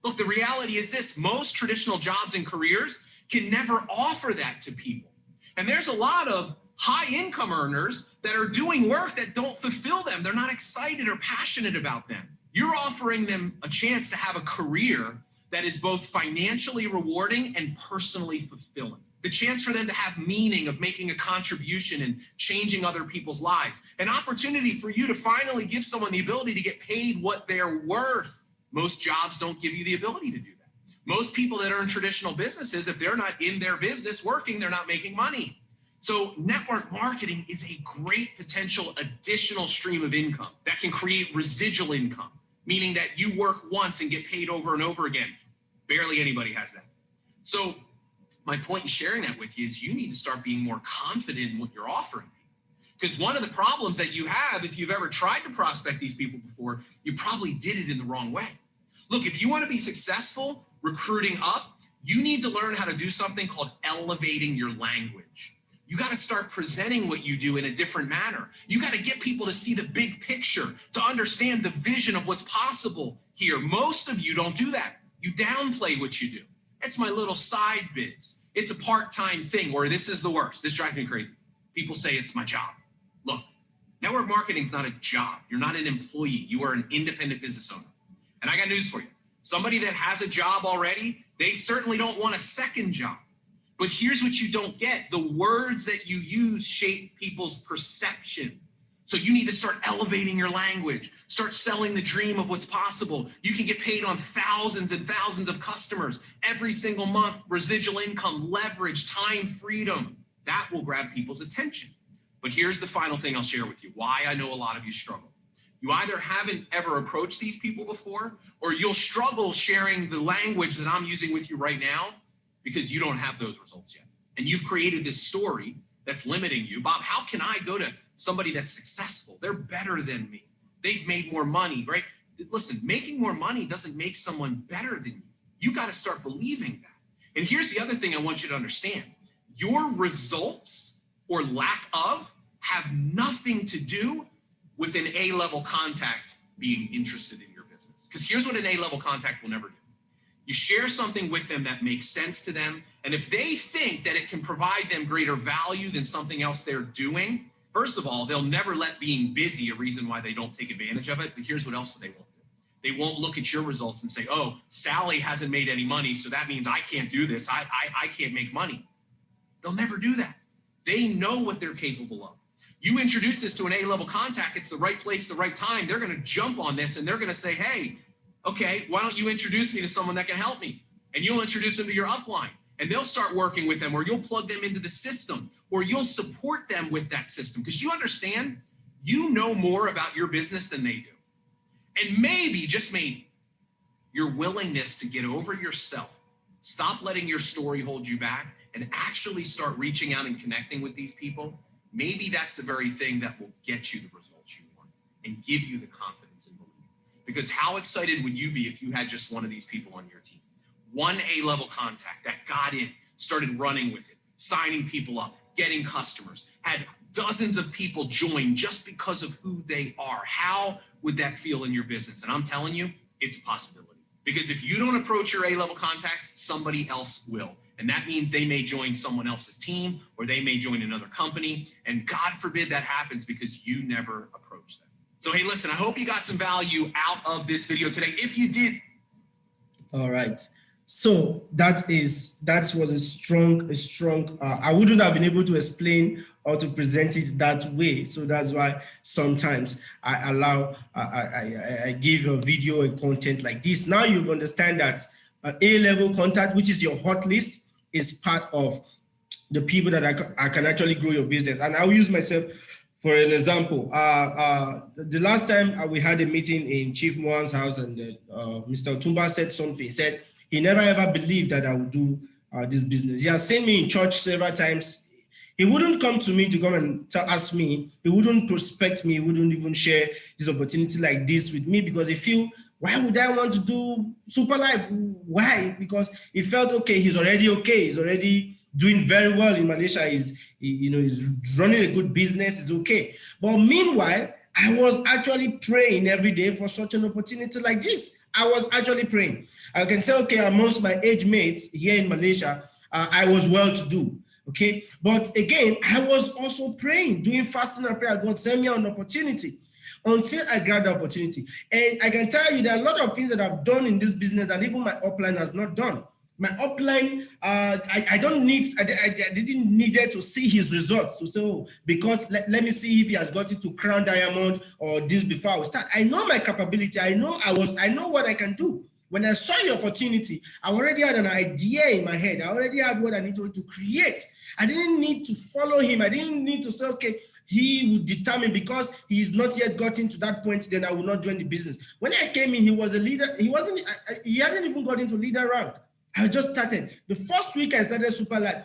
Look, the reality is this, most traditional jobs and careers can never offer that to people. And there's a lot of high income earners that are doing work that don't fulfill them. They're not excited or passionate about them. You're offering them a chance to have a career that is both financially rewarding and personally fulfilling. The chance for them to have meaning, of making a contribution and changing other people's lives. An opportunity for you to finally give someone the ability to get paid what they're worth. Most jobs don't give you the ability to do that. Most people that are in traditional businesses, if they're not in their business working, they're not making money. So network marketing is a great potential additional stream of income that can create residual income, meaning that you work once and get paid over and over again. Barely anybody has that. So my point in sharing that with you is you need to start being more confident in what you're offering. Because one of the problems that you have, if you've ever tried to prospect these people before, you probably did it in the wrong way. Look, if you want to be successful recruiting up, You need to learn how to do something called elevating your language. You got to start presenting what you do in a different manner. You got to get people to see the big picture, to understand the vision of what's possible here. Most of you don't do that. You downplay what you do. It's my little side biz. It's a part-time thing, or this is the worst. This drives me crazy. People say it's my job. Look, network marketing is not a job. You're not an employee. You are an independent business owner. And I got news for you. Somebody that has a job already, they certainly don't want a second job. But here's what you don't get. The words that you use shape people's perception. So you need to start elevating your language, start selling the dream of what's possible. You can get paid on thousands and thousands of customers every single month, residual income, leverage, time, freedom. That will grab people's attention. But here's the final thing I'll share with you, why I know a lot of you struggle. You either haven't ever approached these people before, or you'll struggle sharing the language that I'm using with you right now because you don't have those results yet. And you've created this story that's limiting you. Bob, how can I go to somebody that's successful? They're better than me. They've made more money, right? Listen, making more money doesn't make someone better than you. You got to start believing that. And here's the other thing I want you to understand. Your results or lack of have nothing to do with an A-level contact being interested in your business. Because here's what an A-level contact will never do. You share something with them that makes sense to them. And if they think that it can provide them greater value than something else they're doing, first of all, they'll never let being busy a reason why they don't take advantage of it. But here's what else they won't do. They won't look at your results and say, oh, Sally hasn't made any money, so that means I can't do this. I can't make money. They'll never do that. They know what they're capable of. You introduce this to an A-level contact, it's the right place, the right time. They're going to jump on this and they're going to say, hey, okay, why don't you introduce me to someone that can help me? And you'll introduce them to your upline and they'll start working with them, or you'll plug them into the system, or you'll support them with that system. Because you understand, you know more about your business than they do. And maybe, just maybe, your willingness to get over yourself, stop letting your story hold you back, and actually start reaching out and connecting with these people, maybe that's the very thing that will get you the results you want and give you the confidence and belief. Because how excited would you be if you had just one of these people on your team? One A-level contact that got in, started running with it, signing people up, getting customers, had dozens of people join just because of who they are. How would that feel in your business? And I'm telling you, it's a possibility. Because if you don't approach your A-level contacts, somebody else will. And that means they may join someone else's team, or they may join another company. And God forbid that happens because you never approach them. So, hey, listen, I hope you got some value out of this video today. If you did. All right. So that was a strong, I wouldn't have been able to explain or to present it that way. So that's why sometimes I give a video and content like this. Now you understand that A-level contact, which is your hot list, is part of the people that I can actually grow your business. And I'll use myself for an example. The last time we had a meeting in Chief Moan's house, and Mr. Otumba said something. He said he never ever believed that I would do this business. He has seen me in church several times. He wouldn't come to me to come and ask me. He wouldn't prospect me. He wouldn't even share this opportunity like this with me because he feel, why would I want to do superlife? Why? Because he felt okay. He's already okay. He's already doing very well in Malaysia. He's running a good business. It's okay. But meanwhile, I was actually praying every day for such an opportunity like this. I was actually praying. I can say, okay, amongst my age mates here in Malaysia, I was well to do. Okay. But again, I was also praying, doing fasting and prayer. God sent me an opportunity until I grabbed the opportunity. And I can tell you there are a lot of things that I've done in this business that even my upline has not done. My upline, I didn't need to see his results to say, oh, because let me see if he has got it to crown diamond or this before I start. I know my capability. I know what I can do. When I saw the opportunity, I already had an idea in my head. I already had what I needed to create. I didn't need to follow him. I didn't need to say, okay, he would determine because he's not yet gotten to that point, then I will not join the business. When I came in, he was a leader. He hadn't even got into leader rank. I just started. The first week I started Superlife,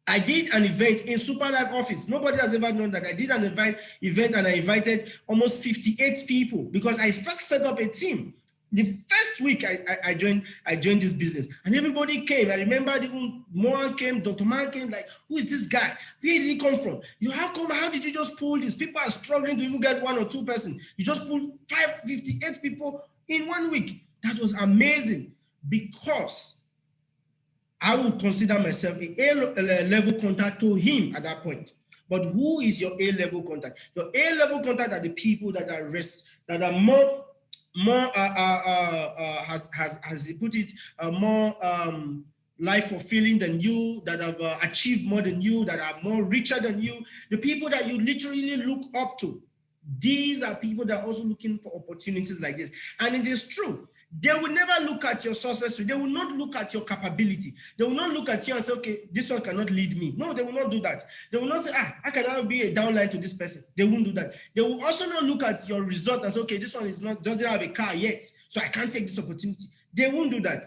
I did an event in Superlife office. Nobody has ever known that. I did an event and I invited almost 58 people because I first set up a team. The first week I joined this business, and everybody came. I remember even Mohan came, Dr. Man came, like, who is this guy? Where did he come from? How did you just pull this? People are struggling to even get 1 or 2 person. You just pulled 58 people in 1 week. That was amazing, because I would consider myself a A-level contact to him at that point. But who is your A-level contact? Your A-level contact are the people that are more has he put it, more life fulfilling than you, that have achieved more than you, that are more richer than you, the people that you literally look up to. These are people that are also looking for opportunities like this. And it is true. They will never look at your success. They will not look at your capability. They will not look at you and say, okay, this one cannot lead me. No, they will not do that. They will not say, I cannot be a downline to this person. They won't do that. They will also not look at your result and say, okay, this one doesn't have a car yet, so I can't take this opportunity. They won't do that.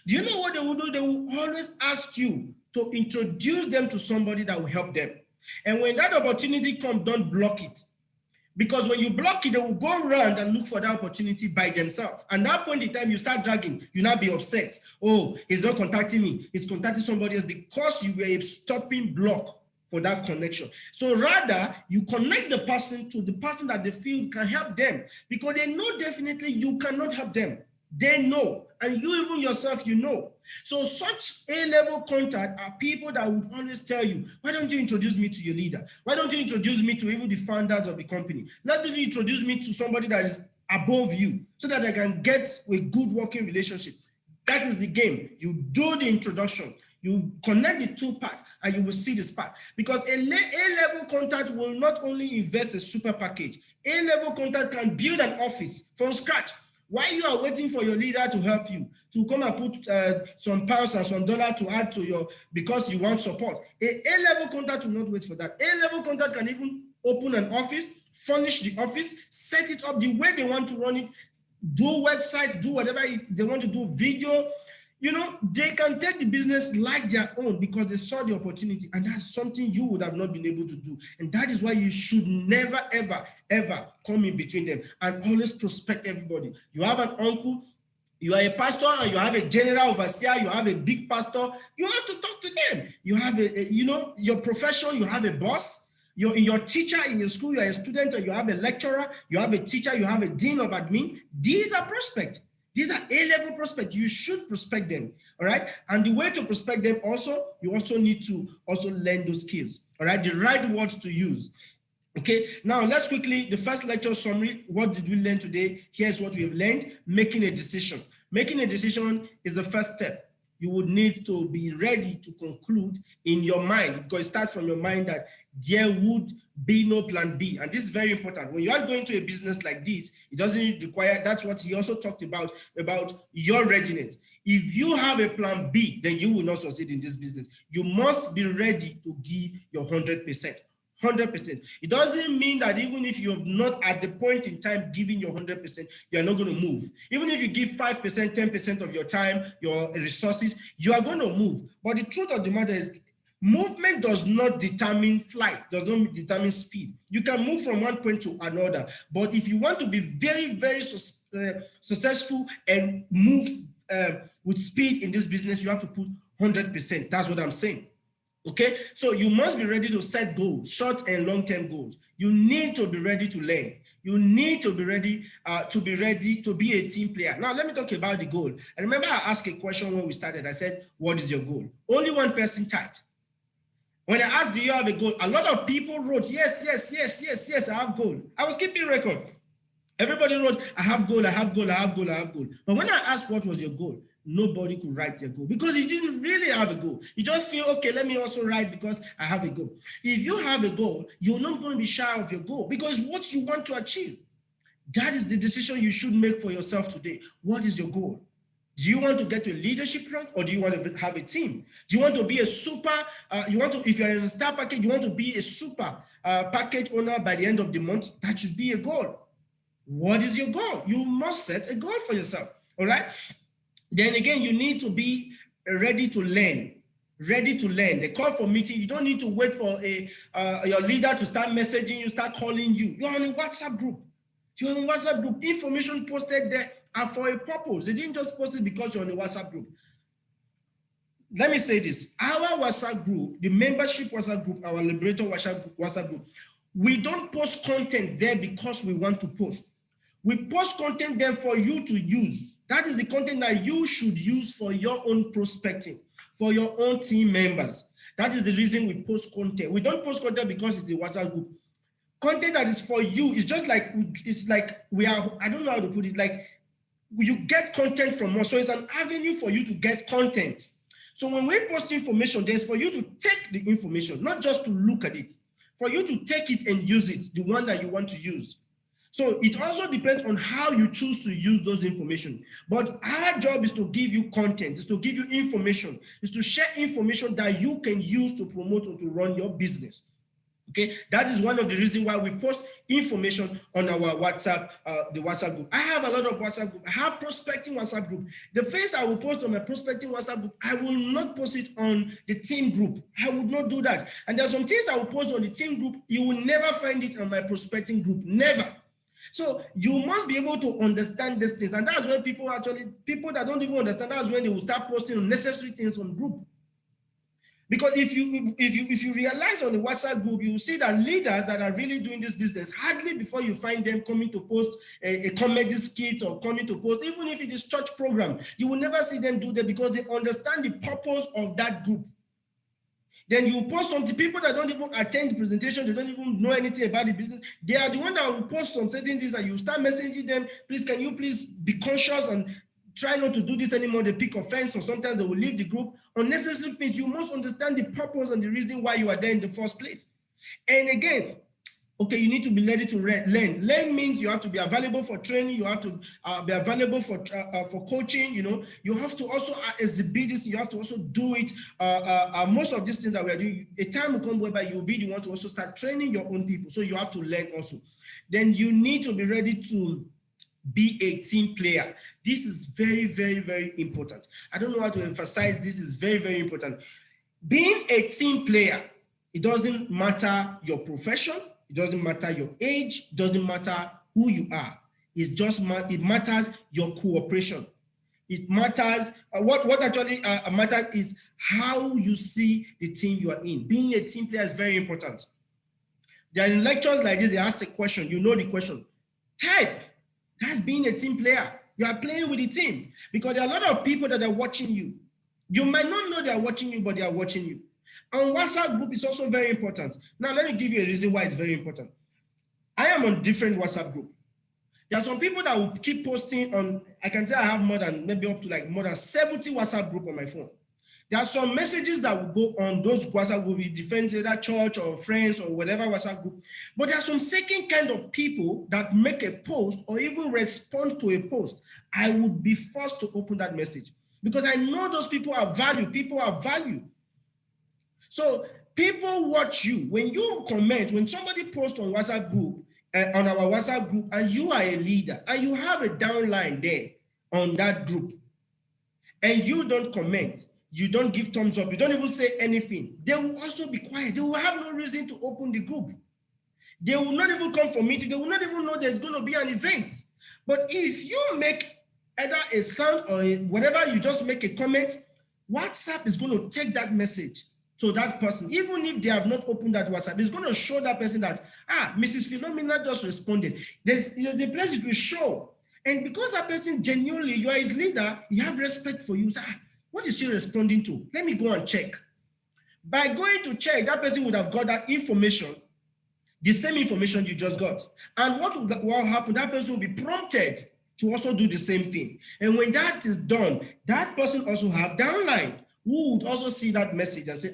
Do you know what they will do? They will always ask you to introduce them to somebody that will help them. And when that opportunity comes, don't block it. Because when you block it, they will go around and look for that opportunity by themselves. And that point in time, you start dragging, you now be upset. Oh, he's not contacting me. He's contacting somebody else, because you were a stopping block for that connection. So rather, you connect the person to the person that they feel can help them, because they know definitely you cannot help them. They know, and you even yourself, you know. So such A-level contact are people that would always tell you, why don't you introduce me to your leader? Why don't you introduce me to even the founders of the company? Why don't you introduce me to somebody that is above you, so that I can get a good working relationship? That is the game. You do the introduction, you connect the 2 parts, and you will see this part. Because A-level contact will not only invest a super package. A-level contact can build an office from scratch. While you are waiting for your leader to help you, to come and put some pounds and some dollars to add to your, because you want support. A-level contact will not wait for that. A-level contact can even open an office, furnish the office, set it up the way they want to run it, do websites, do whatever they want to do, video. You know, they can take the business like their own, because they saw the opportunity, and that's something you would have not been able to do. And that is why you should never, ever, ever come in between them, and always prospect everybody. You have an uncle, you are a pastor, and you have a general overseer, you have a big pastor, you have to talk to them. You have your profession, you have a boss. Your teacher in your school, you are a student, or you have a lecturer, you have a teacher, you have a dean of admin. These are prospects. These are A-level prospects. You should prospect them, all right? And the way to prospect them also, you also need to also learn those skills, all right? The right words to use. Okay, now let's quickly, the first lecture summary. What did we learn today? Here's what we have learned. Making a decision. Making a decision is the first step. You would need to be ready to conclude in your mind, because it starts from your mind that there would be no plan B. And this is very important. When you are going to a business like this, it doesn't require, that's what he also talked about your readiness. If you have a plan B, then you will not succeed in this business. You must be ready to give your 100%. 100%. It doesn't mean that even if you're not at the point in time giving your 100%, you're not going to move. Even if you give 5%, 10% of your time, your resources, you are going to move. But the truth of the matter is, movement does not determine flight, does not determine speed. You can move from one point to another. But if you want to be very, very successful and move with speed in this business, you have to put 100%. That's what I'm saying. Okay, so you must be ready to set goals, short and long-term goals. You need to be ready to learn. You need to be ready to be a team player. Now, let me talk about the goal. I remember I asked a question when we started. I said, what is your goal? Only one person typed. When I asked, do you have a goal? A lot of people wrote, yes, I have goal. I was keeping record. Everybody wrote, I have goal, I have goal, I have goal, I have goal. But when I asked what was your goal, nobody could write their goal, because you didn't really have a goal. You just feel, okay, let me also write because I have a goal. If you have a goal, you're not going to be shy of your goal, because what you want to achieve. That is the decision you should make for yourself today. What is your goal? Do you want to get to a leadership rank, or do you want to have a team? Do you want to be a super, if you're in a star package, you want to be a super package owner by the end of the month? That should be a goal. What is your goal? You must set a goal for yourself, all right? Then again, you need to be ready to learn. Ready to learn. The call for meeting, you don't need to wait for your leader to start messaging you, start calling you. You're on a WhatsApp group. You're on a WhatsApp group. Information posted there. are for a purpose. They didn't just post it because you're on a WhatsApp group. Let me say this. Our WhatsApp group, the membership WhatsApp group, our Liberator WhatsApp group, we don't post content there because we want to post. We post content there for you to use. That is the content that you should use for your own prospecting, for your own team members. That is the reason we post content. We don't post content because it's the WhatsApp group. Content that is for you is just like, it's like we are, I don't know how to put it, like you get content from us. So it's an avenue for you to get content. So when we post information, there's for you to take the information, not just to look at it, for you to take it and use it, the one that you want to use. So it also depends on how you choose to use those information. But our job is to give you content, is to give you information, is to share information that you can use to promote or to run your business. Okay, that is one of the reasons why we post information on our WhatsApp, the WhatsApp group. I have a lot of WhatsApp group. I have prospecting WhatsApp group. The things I will post on my prospecting WhatsApp group, I will not post it on the team group. I would not do that. And there's some things I will post on the team group. You will never find it on my prospecting group. Never. So you must be able to understand these things. And that's when people that don't even understand, that's when they will start posting unnecessary things on group. Because if you realize on the WhatsApp group, you will see that leaders that are really doing this business, hardly before you find them coming to post a comedy skit or coming to post, even if it is church program, you will never see them do that because they understand the purpose of that group. Then you post something, people that don't even attend the presentation, they don't even know anything about the business. They are the one that will post on certain things and you start messaging them, please, can you please be conscious and try not to do this anymore. They pick offense or sometimes they will leave the group. Unnecessary things. You must understand the purpose and the reason why you are there in the first place. And again, okay, you need to be ready to learn. Learn means you have to be available for training. You have to be available for coaching. You know, you have to also exhibit this. You have to also do it. Most of these things that we are doing, a time will come whereby you will be the one to also start training your own people. So you have to learn also. Then you need to be ready to be a team player. This is very, very, very important. I don't know how to emphasize this is very, very important. Being a team player, it doesn't matter your profession, it doesn't matter your age, it doesn't matter who you are. It matters your cooperation. It matters, what actually matters is how you see the team you are in. Being a team player is very important. There are lectures like this, they ask a question, you know the question. Type. That's being a team player. You are playing with the team because there are a lot of people that are watching you. You might not know they are watching you, but they are watching you. And WhatsApp group is also very important. Now, let me give you a reason why it's very important. I am on different WhatsApp group. There are some people that will keep posting on, I can say I have more than 70 WhatsApp group on my phone. There are some messages that will go on those WhatsApp group, it depends either church or friends or whatever WhatsApp group. But there are some second kind of people that make a post or even respond to a post. I would be forced to open that message because I know those people are value. People are value. So people watch you. When you comment, when somebody posts on WhatsApp group, on our WhatsApp group, and you are a leader, and you have a downline there on that group, and you don't comment, you don't give thumbs up, you don't even say anything, they will also be quiet. They will have no reason to open the group. They will not even come for meeting. They will not even know there's going to be an event. But if you make either a sound or whatever, you just make a comment, WhatsApp is going to take that message to that person. Even if they have not opened that WhatsApp, it's going to show that person that, Mrs. Philomena just responded. There's a place it will show. And because that person genuinely, you are his leader, you have respect for you. So, what is she responding to? Let me go and check. By going to check, that person would have got that information, the same information you just got. And what will happen? That person will be prompted to also do the same thing. And when that is done, that person also have downline who would also see that message and say,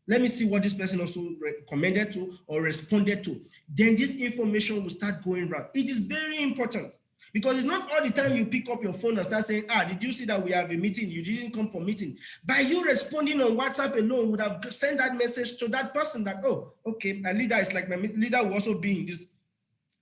let me see what this person also commented to or responded to. Then this information will start going around. It is very important. Because it's not all the time you pick up your phone and start saying, did you see that we have a meeting? You didn't come for meeting. By you responding on WhatsApp alone would have sent that message to that person that, oh, okay, my leader is like my leader will also be in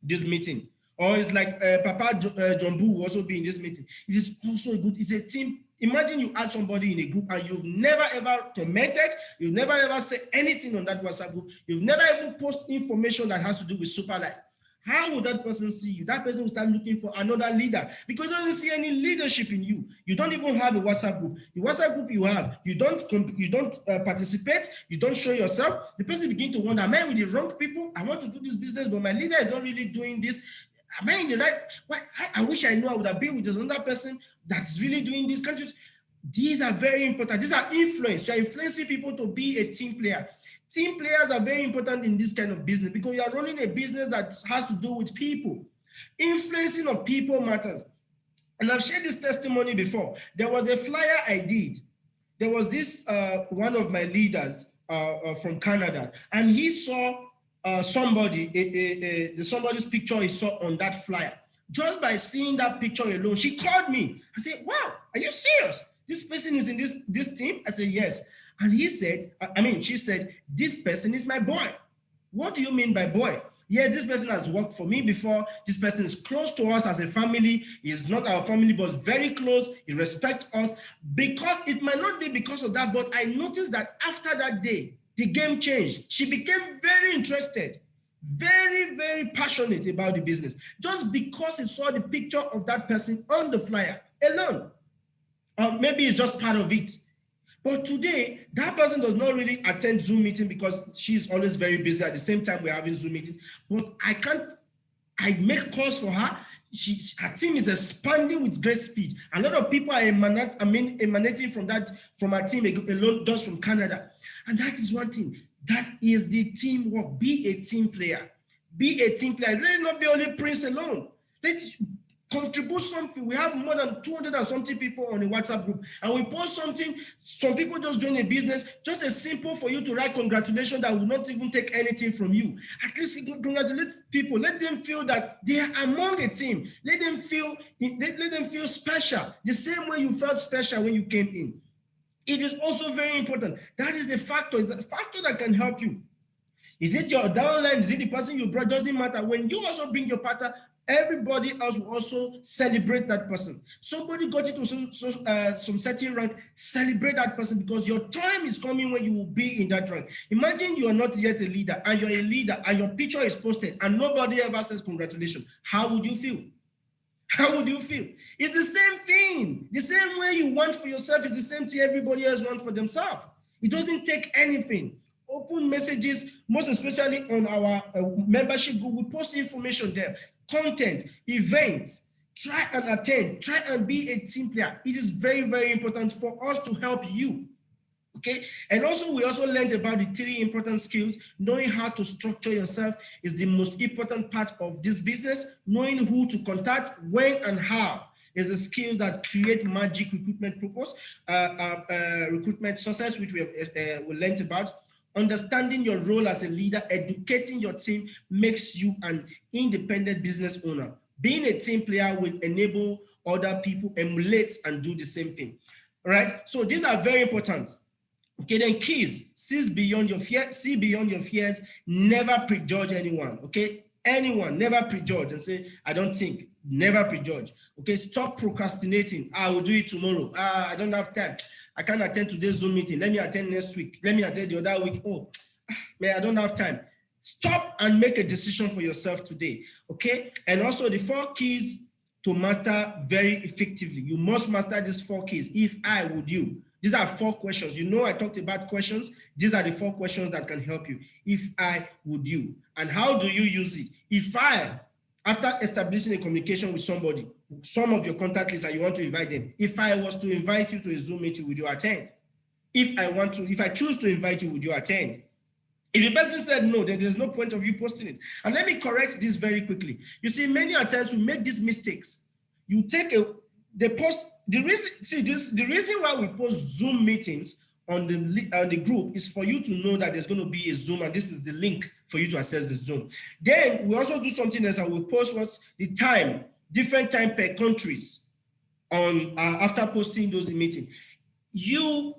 this meeting. Or it's like Papa Jumbu will also be in this meeting. It is also good. It's a team. Imagine you add somebody in a group and you've never ever commented, you've never ever said anything on that WhatsApp group. You've never even posted information that has to do with superlife. how will that person see you? That person will start looking for another leader because you don't see any leadership in you. You don't even have a WhatsApp group. The WhatsApp group you have, you don't participate, you don't show yourself. The person begin to wonder, am I with the wrong people? I want to do this business, but my leader is not really doing this. Am I in the right? Well, I wish I knew I would have been with another person that's really doing this. These are very important. These are influence. You are influencing people to be a team player. Team players are very important in this kind of business because you are running a business that has to do with people. Influencing of people matters. And I've shared this testimony before. There was a flyer I did. There was this one of my leaders from Canada, and he saw somebody's picture he saw on that flyer. Just by seeing that picture alone, she called me. I said, wow, are you serious? This person is in this team? I said, yes. And she said, this person is my boy. What do you mean by boy? Yes, this person has worked for me before. This person is close to us as a family. He's not our family, but very close. He respects us. Because it might not be because of that, but I noticed that after that day, the game changed. She became very interested, very, very passionate about the business, just because he saw the picture of that person on the flyer alone. Or maybe it's just part of it. But today, that person does not really attend Zoom meeting because she's always very busy. At the same time, we're having Zoom meeting. But I make calls for her. Her team is expanding with great speed. A lot of people are emanating from her team alone, just from Canada. And that is one thing. That is the teamwork. Be a team player. Be a team player. Let it not be only Prince alone. Let's contribute something. We have more than 200 and something people on the WhatsApp group, and we post something. Some people just join a business, just as simple for you to write congratulations that will not even take anything from you. At least congratulate people. Let them feel that they are among a team. Let them feel special, the same way you felt special when you came in. It is also very important. That is a factor. It's a factor that can help you. Is it your downline? Is it the person you brought? Doesn't matter. When you also bring your partner, everybody else will also celebrate that person. Somebody got into some certain rank, celebrate that person, because your time is coming when you will be in that rank. Imagine you are not yet a leader, and you're a leader, and your picture is posted, and nobody ever says congratulations. How would you feel? How would you feel? It's the same thing. The same way you want for yourself is the same thing everybody else wants for themselves. It doesn't take anything. Open messages, most especially on our membership group, we post information there. Content, events, try and attend, try and be a team player. It is very, very important for us to help you. Okay, and also we also learned about the 3 important skills. Knowing how to structure yourself is the most important part of this business. Knowing who to contact, when and how is the skills that create magic recruitment purpose, recruitment success, which we learned about. Understanding your role as a leader, educating your team makes you an independent business owner. Being a team player will enable other people emulate and do the same thing. All right, so these are very important. Okay, then keys: see beyond your fears, never prejudge anyone. Okay, anyone, never prejudge and say, I don't think. Never prejudge. Okay, stop procrastinating. I will do it tomorrow. I don't have time. I can't attend today's Zoom meeting. Let me attend next week. Let me attend the other week. Oh, man, I don't have time. Stop and make a decision for yourself today. Okay, and also the 4 keys to master very effectively. You must master these 4 keys. If I, would you? These are 4 questions. You know, I talked about questions. These are the 4 questions that can help you. If I, would you? And how do you use it? If I, after establishing a communication with somebody, some of your contact list, and you want to invite them. If I was to invite you to a Zoom meeting, would you attend? If I choose to invite you, would you attend? If the person said no, then there's no point of you posting it. And let me correct this very quickly. You see, many times we make these mistakes. You take the reason why we post Zoom meetings on the group is for you to know that there's going to be a Zoom, and this is the link for you to access the Zoom. Then we also do something else, and we post what's the time, different time per countries on after posting those meetings.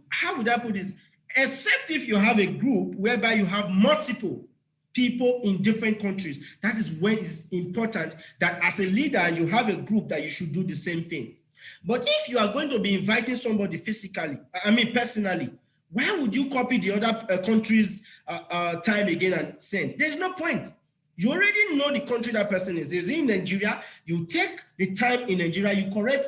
How would I put this? Except if you have a group whereby you have multiple people in different countries, that is when it's important that as a leader, you have a group that you should do the same thing. But if you are going to be inviting somebody personally, why would you copy the other country's time again and send? There's no point. You already know the country that person is. Is in Nigeria? You take the time in Nigeria,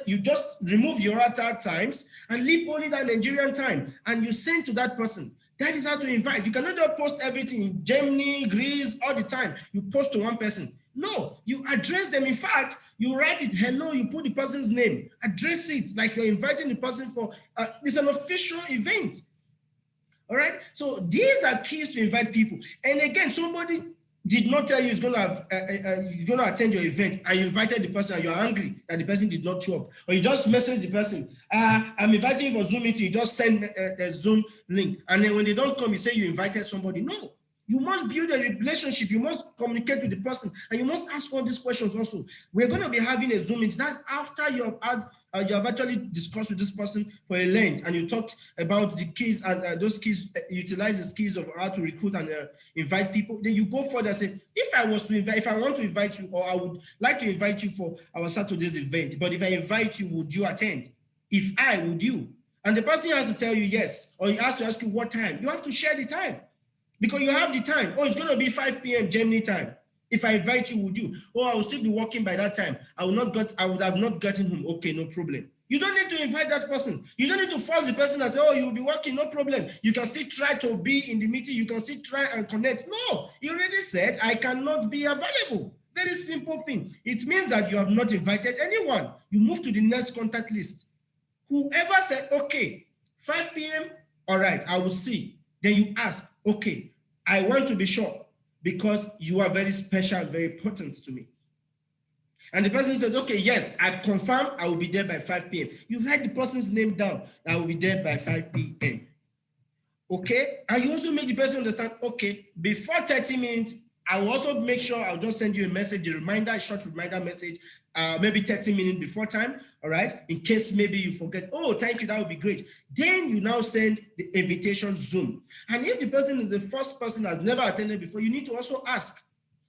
you just remove your other times and leave only that Nigerian time, and you send to that person. That is how to invite. You cannot just post everything in Germany, Greece, all the time. You post to one person. No, you address them. In fact, you write it, hello, you put the person's name, address it like you're inviting the person for, it's an official event. All right. So these are keys to invite people. And again, somebody did not tell you you're gonna attend your event, and you invited the person and you're angry that the person did not show up, or you just message the person, I'm inviting you for Zoom meeting, you just send a Zoom link, and then when they don't come, you say you invited somebody. No, you must build a relationship, you must communicate with the person, and you must ask all these questions also. We're going to be having a Zoom meeting. That's after you have actually discussed with this person for a length, and you talked about the keys, and those keys, utilize the keys of how to recruit and invite people. Then you go further and say, if I want to invite you, or I would like to invite you for our Saturday's event, but if I invite you, would you attend? If I, would you? And the person has to tell you yes, or he has to ask you what time. You have to share the time, because you have the time. Oh, it's going to be 5 p.m. Germany time. If I invite you, would you? Oh, I will still be working by that time. I would have not gotten home. Okay, no problem. You don't need to invite that person. You don't need to force the person and say, oh, you'll be working, no problem. You can still try to be in the meeting. You can still try and connect. No, he already said, I cannot be available. Very simple thing. It means that you have not invited anyone. You move to the next contact list. Whoever said, okay, 5 p.m., all right, I will see. Then you ask, okay, I want to be sure, because you are very special and very important to me. And the person says, okay, yes, I confirm I will be there by 5 p.m. You write the person's name down. I will be there by 5 p.m. Okay? And you also make the person understand, okay, before 30 minutes, I will also make sure I'll just send you a message, a short reminder message, maybe 30 minutes before time, all right? In case maybe you forget, oh, thank you, that would be great. Then you now send the invitation Zoom. And if the person is the first person that has never attended before, you need to also ask,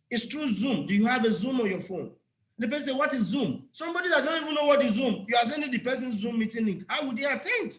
it's through Zoom. Do you have a Zoom on your phone? The person says, what is Zoom? Somebody that don't even know what is Zoom, you are sending the person's Zoom meeting link. How would they attend?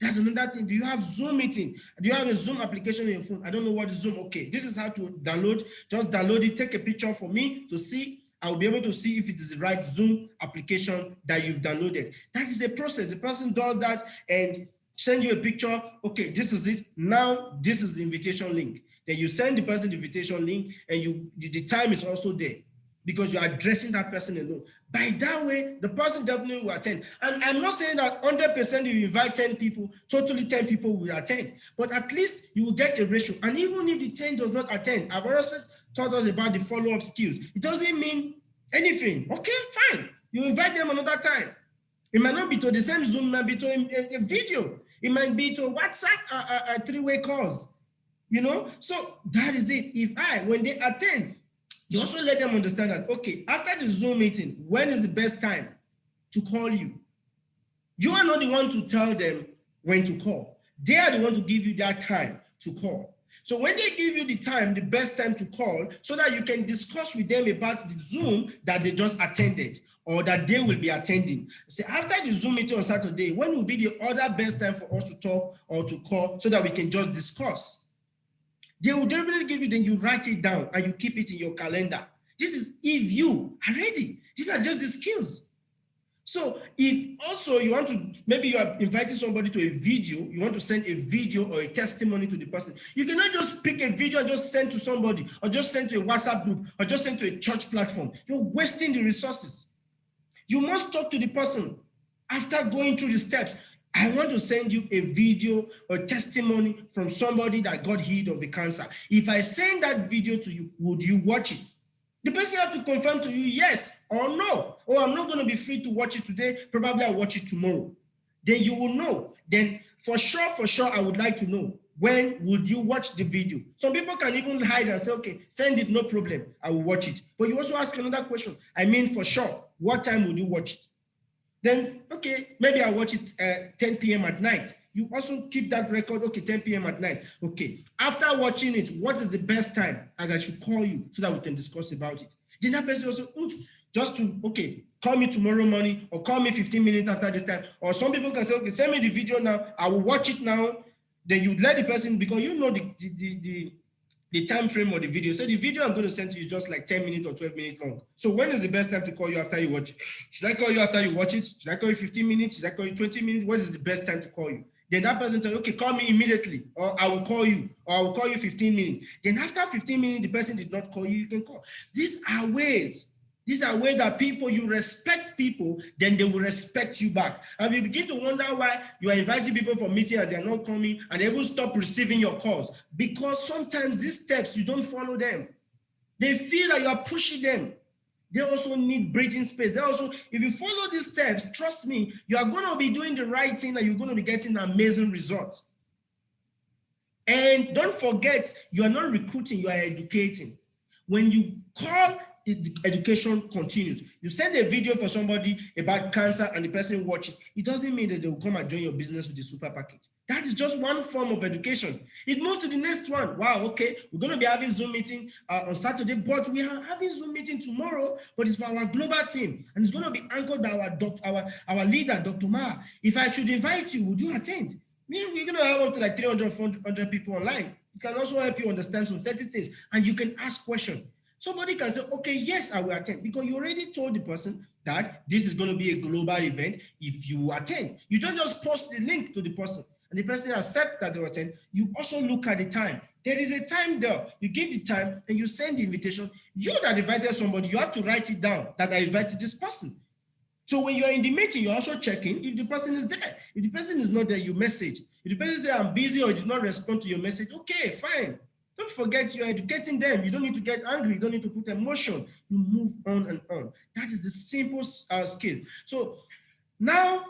That's another thing. Do you have Zoom meeting? Do you have a Zoom application on your phone? I don't know what is Zoom. Okay, this is how to download. Just download it, take a picture for me to see. I'll be able to see if it is the right Zoom application that you've downloaded. That is a process. The person does that and send you a picture. Okay, this is it. Now, this is the invitation link. Then you send the person the invitation link, and the time is also there, because you're addressing that person alone. By that way, the person definitely will attend. And I'm not saying that 100% you invite 10 people, totally 10 people will attend, but at least you will get a ratio. And even if the 10 does not attend, I've also taught us about the follow-up skills. It doesn't mean anything. Okay, fine. You invite them another time. It might not be to the same Zoom, it might be to a video. It might be to WhatsApp, three-way calls, So that is it. When they attend, you also let them understand that, okay, after the Zoom meeting, when is the best time to call you? You are not the one to tell them when to call. They are the one to give you that time to call. So when they give you the time, the best time to call, so that you can discuss with them about the Zoom that they just attended or that they will be attending. Say, after the Zoom meeting on Saturday, when will be the other best time for us to talk or to call, so that we can just discuss? They will definitely give you, then you write it down and you keep it in your calendar. This is if you are ready. These are just the skills. So if also you want to, maybe you are inviting somebody to a video, you want to send a video or a testimony to the person. You cannot just pick a video and just send to somebody, or just send to a WhatsApp group, or just send to a church platform. You're wasting the resources. You must talk to the person after going through the steps. I want to send you a video or testimony from somebody that got healed of the cancer. If I send that video to you, would you watch it? The person have to confirm to you yes or no. Oh, I'm not going to be free to watch it today. Probably I'll watch it tomorrow. Then you will know. Then for sure, I would like to know, when would you watch the video? Some people can even hide and say, okay, send it, no problem, I will watch it. But you also ask another question. I mean, for sure, what time would you watch it? Then, okay, maybe I'll watch it 10 p.m. at night. You also keep that record, okay, 10 p.m. at night. Okay, after watching it, what is the best time as I should call you so that we can discuss about it? Then that person also, just to, okay, call me tomorrow morning, or call me 15 minutes after this time. Or some people can say, okay, send me the video now, I will watch it now. Then you let the person, because you know the the time frame of the video. So the video I'm going to send to you is just like 10 minutes or 12 minutes long. So when is the best time to call you after you watch it? Should I call you after you watch it? Should I call you 15 minutes? Should I call you 20 minutes? What is the best time to call you? Then that person tells you, okay, call me immediately, or I will call you, or I will call you 15 minutes. Then after 15 minutes, the person did not call you, you can call. These are ways that people, you respect people, then they will respect you back. And you begin to wonder why you are inviting people for meeting and they're not coming, and they will stop receiving your calls. Because sometimes these steps, you don't follow them. They feel that you are pushing them. They also need breathing space. They also, if you follow these steps, trust me, you are going to be doing the right thing and you're going to be getting amazing results. And don't forget, you are not recruiting, you are educating. When you call, the education continues. You send a video for somebody about cancer and the person watch it. It doesn't mean that they will come and join your business with the super package. That is just one form of education. It moves to the next one. Wow, okay, we're going to be having Zoom meeting on Saturday, but we are having Zoom meeting tomorrow, but it's for our global team, and it's going to be anchored by our leader, Dr. Ma. If I should invite you, would you attend? We're going to have up to like 300, 400 people online. It can also help you understand some certain things, and you can ask questions. Somebody can say, okay, yes, I will attend, because you already told the person that this is going to be a global event. If you attend, you don't just post the link to the person and the person accepts that they will attend. You also look at the time. There is a time there. You give the time and you send the invitation. You that invited somebody, you have to write it down that I invited this person. So when you are in the meeting, you're also checking if the person is there. If the person is not there, you message. If the person says, I'm busy, or did not respond to your message, okay, fine. Don't forget, you're educating them. You don't need to get angry. You don't need to put emotion. You move on and on. That is the simple skill. So now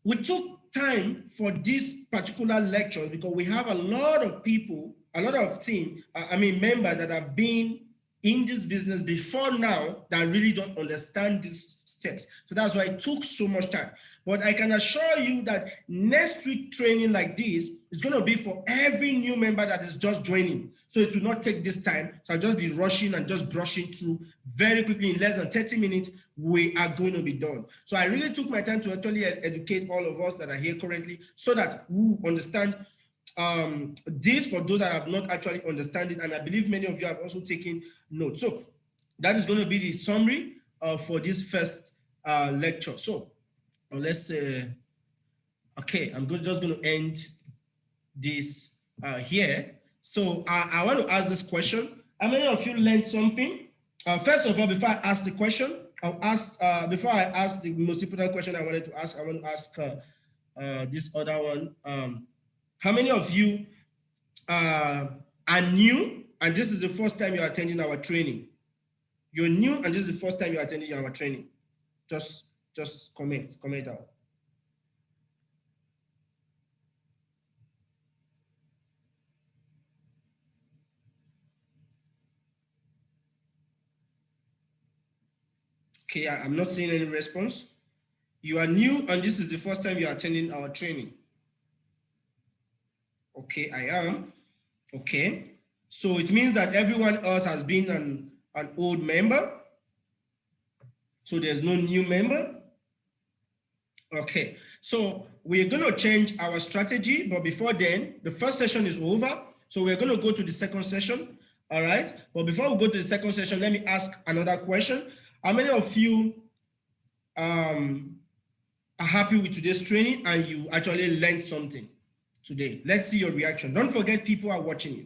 we took time for this particular lecture because we have a lot of people, a lot of members that have been in this business before now that really don't understand these steps. So that's why it took so much time. But I can assure you that next week training like this is going to be for every new member that is just joining. So it will not take this time. So I'll just be rushing and just brushing through very quickly. In less than 30 minutes, we are going to be done. So I really took my time to actually educate all of us that are here currently so that we understand this for those that have not actually understand it. And I believe many of you have also taken notes. So that is going to be the summary for this first lecture. So let's say, okay, I'm just going to end this here. So I want to ask this question. How many of you learned something? First of all, before I ask the question, before I ask the most important question I wanted to ask, I want to ask this other one. How many of you are new and this is the first time you're attending our training? You're new and this is the first time you're attending our training. Just comment out. Okay, I'm not seeing any response. You are new and this is the first time you're attending our training. Okay, I am. Okay, so it means that everyone else has been an old member. So there's no new member. Okay, so we're going to change our strategy, but before then, the first session is over. So we're going to go to the second session. All right, but before we go to the second session, let me ask another question. How many of you are happy with today's training and you actually learned something today? Let's see your reaction. Don't forget, people are watching you.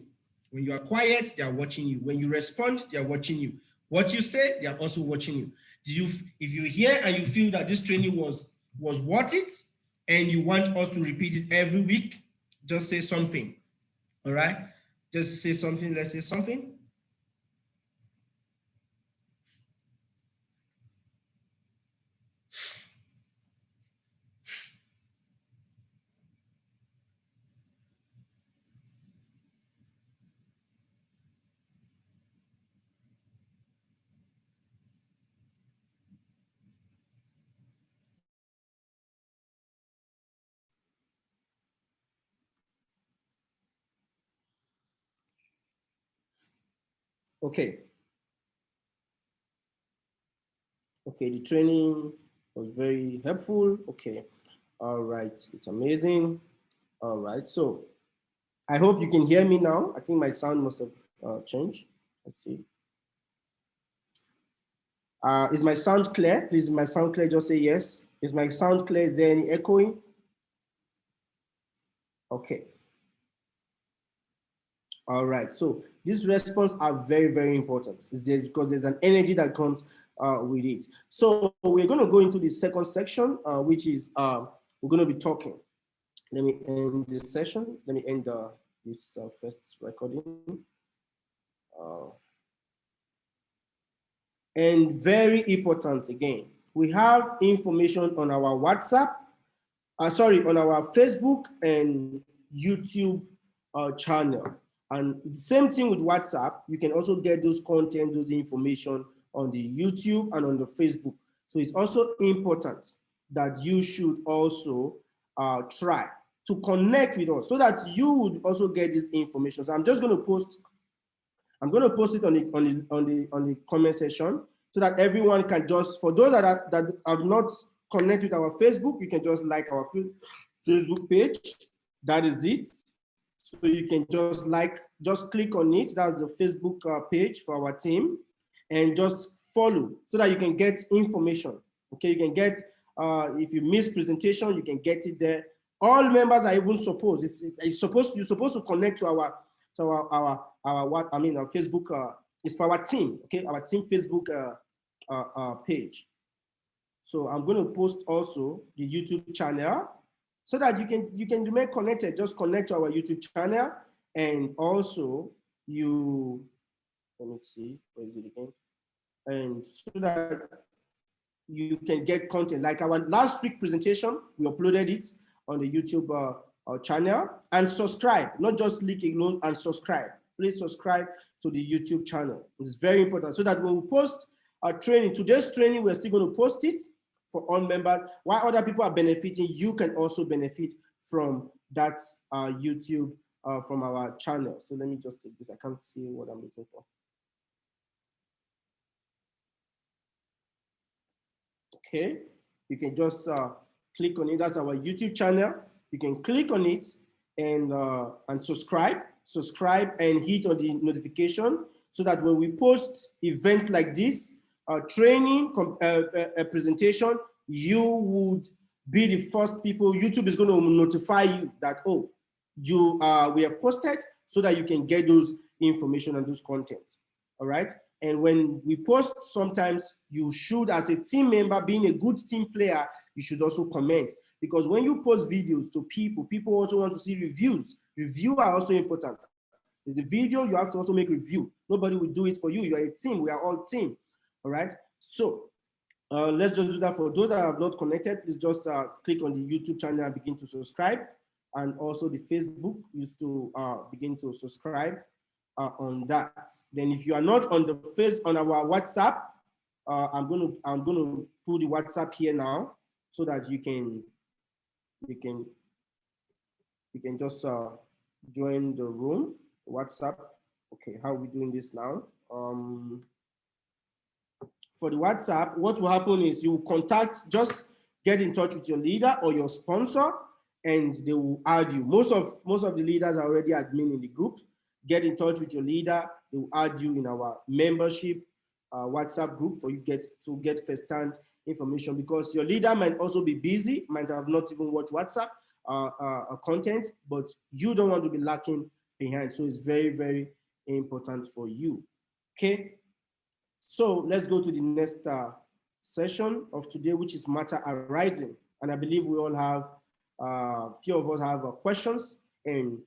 When you are quiet, they are watching you. When you respond, they are watching you. What you say, they are also watching you. If you hear and you feel that this training was worth it and you want us to repeat it every week, just say something. All right, just say something. Let's say something. Okay. Okay, the training was very helpful. Okay. All right, it's amazing. All right, so I hope you can hear me now. I think my sound must have change. Let's see. Is my sound clear? Please, is my sound clear? Just say yes. Is my sound clear? Is there any echoing? Okay. All right. So these responses are very, very important. It's just because there's an energy that comes with it. So we're going to go into the second section, which is we're going to be talking. Let me end this session. Let me end this first recording. And very important again, we have information on our WhatsApp, on our Facebook and YouTube channel. And the same thing with WhatsApp, you can also get those content, those information on the YouTube and on the Facebook. So it's also important that you should also try to connect with us so that you would also get this information. So I'm just going to post it on the comment section so that everyone can just, for those that are not connected with our Facebook, you can just like our Facebook page. That is it. So you can just click on it. That's the Facebook page for our team, and just follow so that you can get information. Okay, you can get, if you miss presentation, you can get it there. All members are even supposed, you're supposed to connect to our Facebook, is for our team, okay, our team Facebook page. So I'm going to post also the YouTube channel so that you can remain connected. Just connect to our YouTube channel, and also let me see, where is it again? And so that you can get content. Like our last week presentation, we uploaded it on the YouTube channel. And subscribe, not just click alone, and subscribe. Please subscribe to the YouTube channel. It's very important so that when we post our training, today's training, we're still going to post it for all members. While other people are benefiting, you can also benefit from that YouTube from our channel. So let me just take this. I can't see what I'm looking for. Okay, you can just click on it. That's our YouTube channel. You can click on it and subscribe and hit on the notification so that when we post events like this, training, a presentation, you would be the first people. YouTube is going to notify you that, oh, we have posted, so that you can get those information and those content. All right. And when we post, sometimes you should, as a team member, being a good team player, you should also comment. Because when you post videos to people also want to see reviews. Reviews are also important. It's the video, you have to also make review. Nobody will do it for you. You are a team. We are all team. All right. So let's just do that. For those that have not connected, please just click on the YouTube channel and begin to subscribe. And also the Facebook, used to begin to subscribe on that. Then if you are not on on our WhatsApp, I'm going to put the WhatsApp here now so that you can just join the room. WhatsApp. Okay, how are we doing this now? For the WhatsApp, what will happen is you will just get in touch with your leader or your sponsor, and they will add you. Most of the leaders are already admin in the group. Get in touch with your leader. They will add you in our membership WhatsApp group for you to get first-hand information, because your leader might also be busy, might have not even watched WhatsApp content, but you don't want to be lacking behind. So it's very, very important for you. Okay. So let's go to the next session of today, which is matter arising. And I believe we all have, few of us have questions and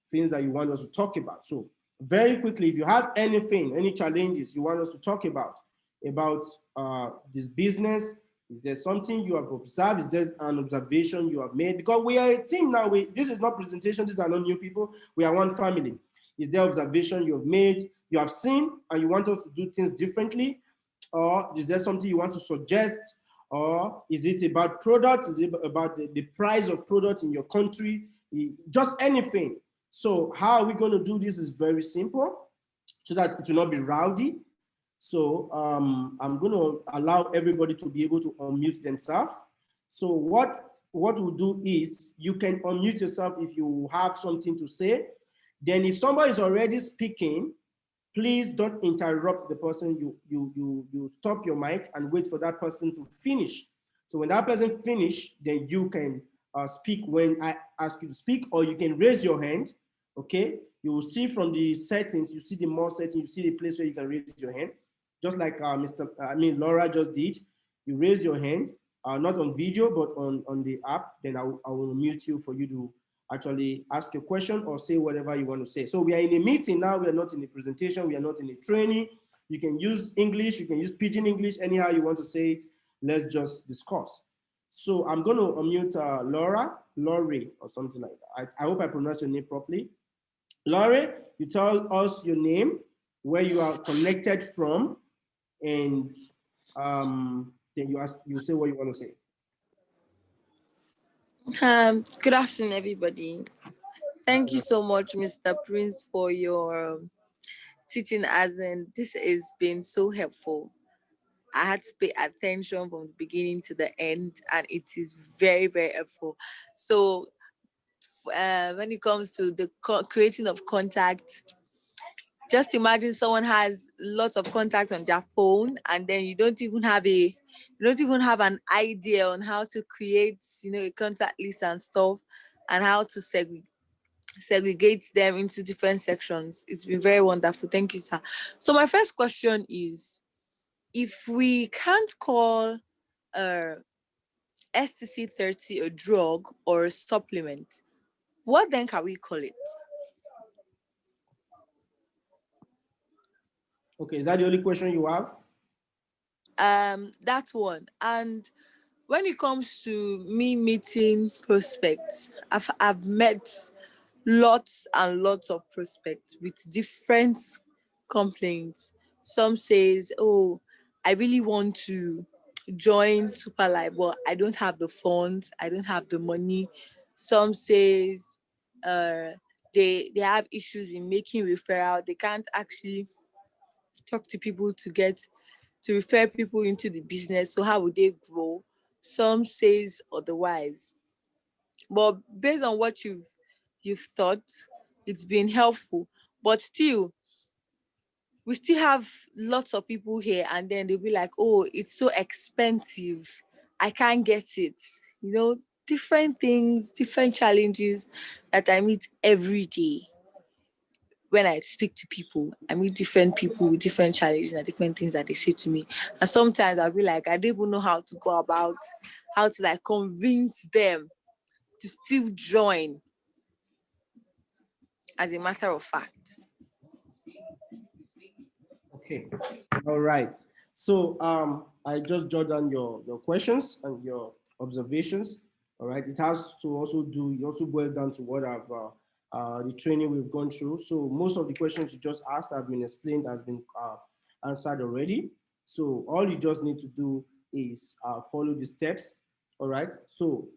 things that you want us to talk about. So very quickly, if you have anything, any challenges you want us to talk about this business, is there something you have observed? Is there an observation you have made? Because we are a team now. This is not presentation. These are not new people. We are one family. Is there observation you have made, you have seen, and you want us to do things differently? Or is there something you want to suggest? Or is it about product? Is it about the price of product in your country? Just anything. So how are we going to do this is very simple so that it will not be rowdy. So I'm going to allow everybody to be able to unmute themselves. So what we'll do is you can unmute yourself if you have something to say. Then if somebody is already speaking, please don't interrupt the person. You stop your mic and wait for that person to finish. So when that person finish, then you can speak when I ask you to speak, or you can raise your hand. Okay, you will see from the settings, you see the more settings, you see the place where you can raise your hand, just like Laura just did. You raise your hand, not on video but on the app. Then I will mute you for you to actually ask your question or say whatever you want to say. So we are in a meeting now. We are not in a presentation. We are not in a training. You can use English. You can use pidgin English, anyhow you want to say it. Let's just discuss. So I'm going to unmute Laurie, or something like that. I hope I pronounced your name properly. Laurie, you tell us your name, where you are connected from, and then you say what you want to say. Good afternoon, everybody. Thank you so much, Mr. Prince, for your teaching. As in, this has been so helpful. I had to pay attention from the beginning to the end, and it is very, very helpful. So, when it comes to the creating of contact, just imagine someone has lots of contacts on their phone, and then you don't even have an idea on how to create, a contact list and stuff, and how to segregate them into different sections. It's been very wonderful. Thank you, sir. So my first question is, if we can't call STC 30 a drug or a supplement, what then can we call it? Okay, is that the only question you have? That's one. And when it comes to me meeting prospects, I've met lots and lots of prospects with different complaints. Some says, "Oh, I really want to join Superlife, but I don't have the funds, I don't have the money." Some says uh they have issues in making referral. They can't actually talk to people to refer people into the business. So how would they grow? Some says otherwise. But based on what you've thought, it's been helpful. But still, we still have lots of people here, and then they'll be like, "Oh, it's so expensive. I can't get it." Different things, different challenges that I meet every day. When I speak to people, I meet different people with different challenges and different things that they say to me. And sometimes I'll be like, I don't even know how to go about how to like convince them to still join, as a matter of fact. Okay, all right. So I just jot down your questions and your observations. All right, it has to also it also boils down to what I've the training we've gone through. So most of the questions you just asked have been explained, has been answered already. So all you just need to do is follow the steps. All right. So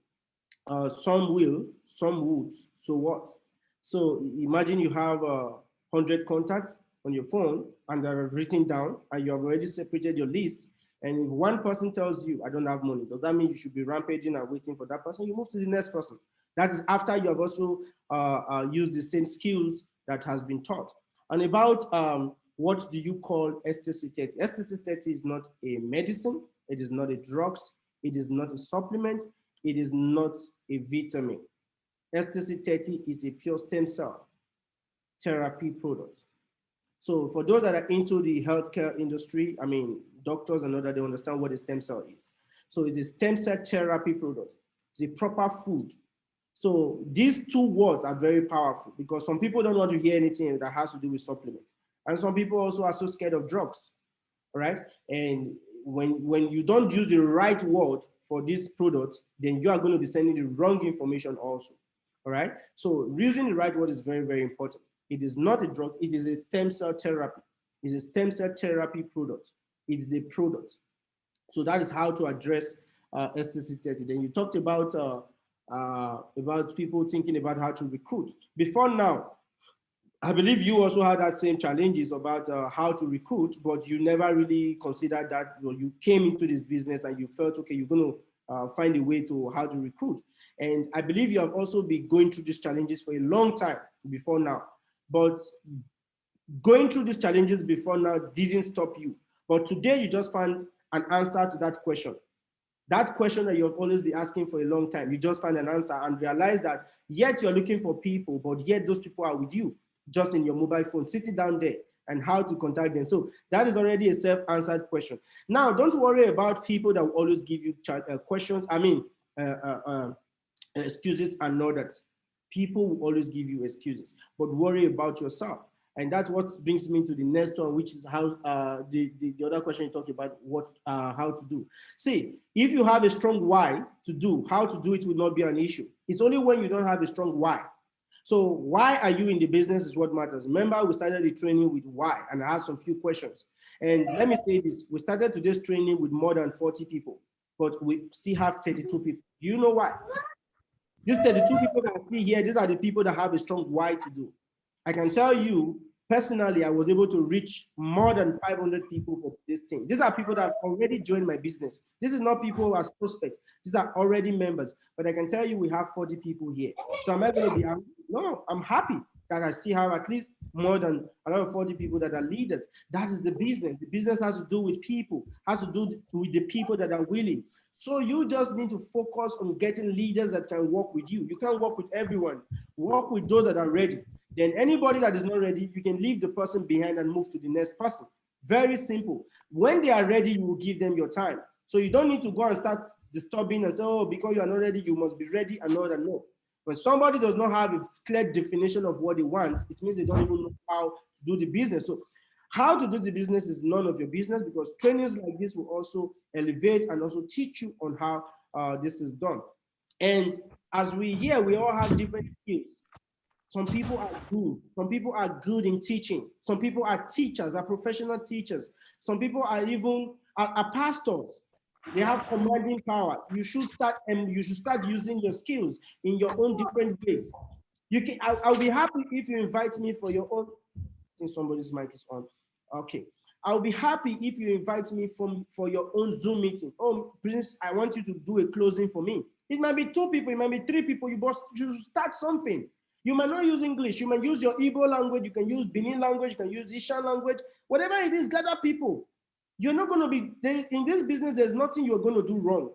some will, some would. So what? So imagine you have 100 contacts on your phone and they're written down, and you have already separated your list. And if one person tells you, "I don't have money," does that mean you should be rampaging and waiting for that person? You move to the next person. That is after you have also used the same skills that has been taught. And about what do you call STC 30? STC 30 is not a medicine. It is not a drugs. It is not a supplement. It is not a vitamin. STC 30 is a pure stem cell therapy product. So for those that are into the healthcare industry, I mean, doctors and all that, they understand what a stem cell is. So it's a stem cell therapy product. It's a proper food. So these two words are very powerful because some people don't want to hear anything that has to do with supplements. And some people also are so scared of drugs, right? And when you don't use the right word for this product, then you are going to be sending the wrong information also, all right? So using the right word is very, very important. It is not a drug, it is a stem cell therapy. It's a stem cell therapy product. It is a product. So that is how to address STC 30. Then you talked about people thinking about how to recruit. Before now, I believe you also had that same challenges about how to recruit, but you never really considered that. You came into this business and you felt, okay, you're going to find a way to how to recruit. And I believe you have also been going through these challenges for a long time before now. but going through these challenges before now didn't stop you. But today you just found an answer to that question. That question that you've always been asking for a long time, you just find an answer and realize that yet you're looking for people, but yet those people are with you, just in your mobile phone, sitting down there, and how to contact them. So that is already a self-answered question. Now, don't worry about people that will always give you questions, excuses and all that. People will always give you excuses, but worry about yourself. And that's what brings me to the next one, which is how the other question you talked about, what how to do. See, if you have a strong why to do, how to do it will not be an issue. It's only when you don't have a strong why. So why are you in the business is what matters. Remember, we started the training with why, and I asked some few questions. And let me say this, we started today's training with more than 40 people, but we still have 32 people. Do you know why? These 32 people that are still here, these are the people that have a strong why to do. I can tell you, personally, I was able to reach more than 500 people for this thing. These are people that have already joined my business. This is not people who are prospects. These are already members. But I can tell you we have 40 people here. So am I going to be angry? No, I'm happy that I still have at least more than another 40 people that are leaders. That is the business. The business has to do with people, has to do with the people that are willing. So you just need to focus on getting leaders that can work with you. You can't work with everyone. Work with those that are ready. Then anybody that is not ready, you can leave the person behind and move to the next person. Very simple. When they are ready, you will give them your time. So you don't need to go and start disturbing and say, oh, because you are not ready, you must be ready and all that. No. When somebody does not have a clear definition of what they want, it means they don't even know how to do the business. So how to do the business is none of your business, because trainings like this will also elevate and also teach you on how this is done. And as we hear, we all have different skills. Some people are good. Some people are good in teaching. Some people are teachers, are professional teachers. Some people are even are pastors. They have commanding power. You should start using your skills in your own different ways. You can. I'll be happy if you invite me for your own. I think somebody's mic is on. Okay. I'll be happy if you invite me for your own Zoom meeting. Oh, please, I want you to do a closing for me. It might be 2 people, it might be 3 people. You should start something. You might not use English. You might use your Igbo language. You can use Benin language. You can use Ishan language. Whatever it is, gather people. You're not going to be, in this business, there's nothing you're going to do wrong.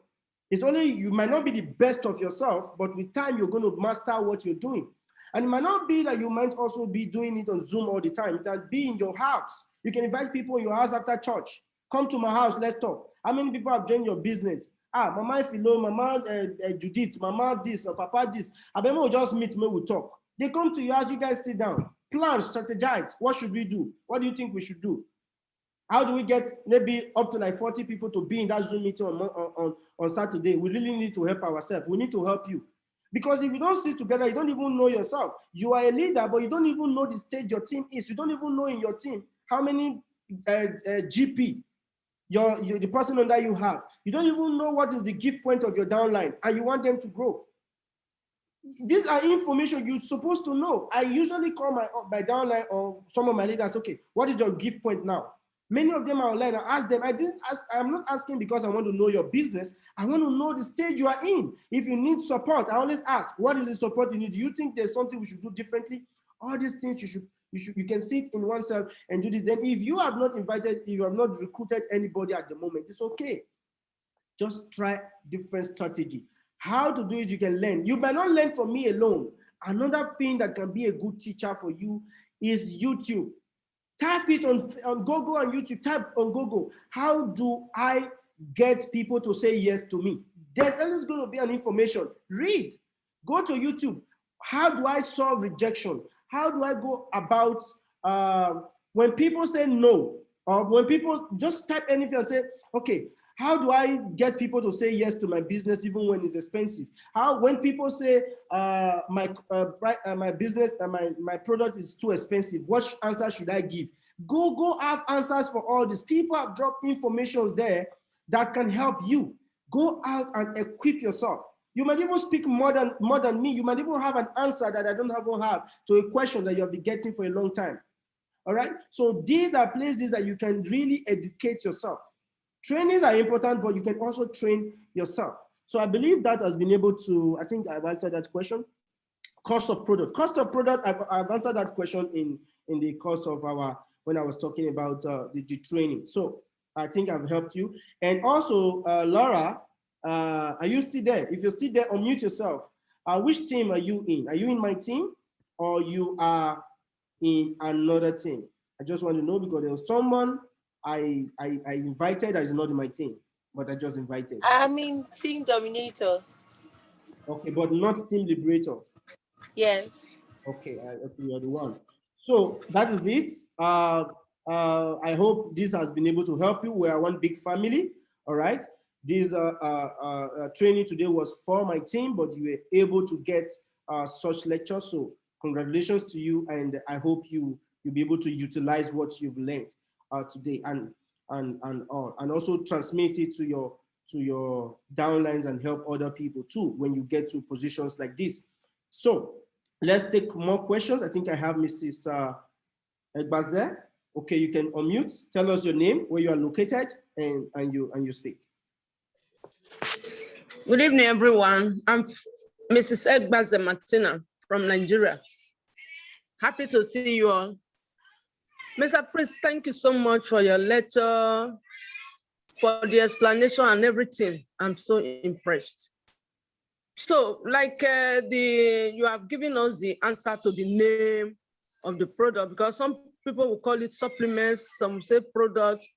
It's only, you might not be the best of yourself, but with time, you're going to master what you're doing. And it might not be that you might also be doing it on Zoom all the time. It might be in your house. You can invite people in your house after church. Come to my house, let's talk. How many people have joined your business? Mama Philo, Mama Judith, Mama this, or Papa this. I mean, we'll just meet, we'll talk. They come to you as you guys sit down, plan, strategize. What should we do? What do you think we should do? How do we get maybe up to like 40 people to be in that Zoom meeting on Saturday? We really need to help ourselves. We need to help you. Because if you don't sit together, you don't even know yourself. You are a leader, but you don't even know the stage your team is. You don't even know in your team how many GP the person under you have. You don't even know what is the gift point of your downline, and you want them to grow. These are information you're supposed to know. I usually call my downline or some of my leaders, okay, what is your gift point now? Many of them are online. I ask them, I'm not asking because I want to know your business. I want to know the stage you are in. If you need support, I always ask, what is the support you need? Do you think there's something we should do differently? All these things you can sit in oneself and do this. Then if you have not recruited anybody at the moment, it's okay. Just try different strategy. How to do it, you can learn. You might not learn from me alone. Another thing that can be a good teacher for you is YouTube. Type it on Google and YouTube. Type on Google, how do I get people to say yes to me? There's always going to be an information. Read. Go to YouTube. How do I solve rejection? How do I go about when people say no, or when people just type anything and say, okay, how do I get people to say yes to my business even when it's expensive? When people say my business and my product is too expensive, what answer should I give? Google have answers for all this. People have dropped information there that can help you. Go out and equip yourself. You might even speak more than me. You might even have an answer that I don't have to a question that you'll be getting for a long time. All right. So these are places that you can really educate yourself. Trainings are important, but you can also train yourself. So I believe that has been able to, I think I've answered that question. Cost of product. Cost of product, I've answered that question in the course of when I was talking about the training. So I think I've helped you. And also, Laura, are you still there? If you're still there, unmute yourself. Which team are you in? Are you in my team or you are in another team? I just want to know because there was someone I invited that is not in my team, but I just invited. I'm in Team Dominator. Okay, but not Team Liberator. Yes. Okay, you are the one. So that is it. I hope this has been able to help you. We are one big family. All right. This training today was for my team, but you were able to get such lectures. So congratulations to you, and I hope you'll be able to utilize what you've learned today and also transmit it to your downlines and help other people too when you get to positions like this. So let's take more questions. I think I have Mrs. Egbaze. Okay, you can unmute. Tell us your name, where you are located, and you speak. Good evening, everyone. I'm Mrs. Egbaze Martina from Nigeria. Happy to see you all. Mr. Priest, thank you so much for your lecture, for the explanation and everything. I'm so impressed. So, like you have given us the answer to the name of the product, because some people will call it supplements, some say product.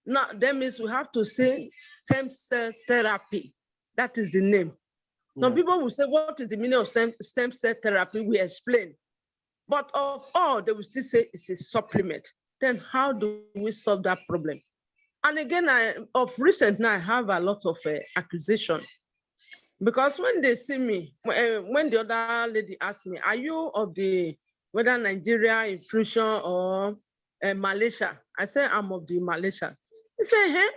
Now, that means we have to say stem cell therapy. That is the name. Yeah. Some people will say, what is the meaning of stem cell therapy? We explain. But of all, they will still say it's a supplement. Then how do we solve that problem? And again, of recent now, I have a lot of accusation. Because when they see me, when the other lady asked me, are you of the, whether Nigeria, Infusion, or Malaysia? I say, I'm of the Malaysia. He said, hey,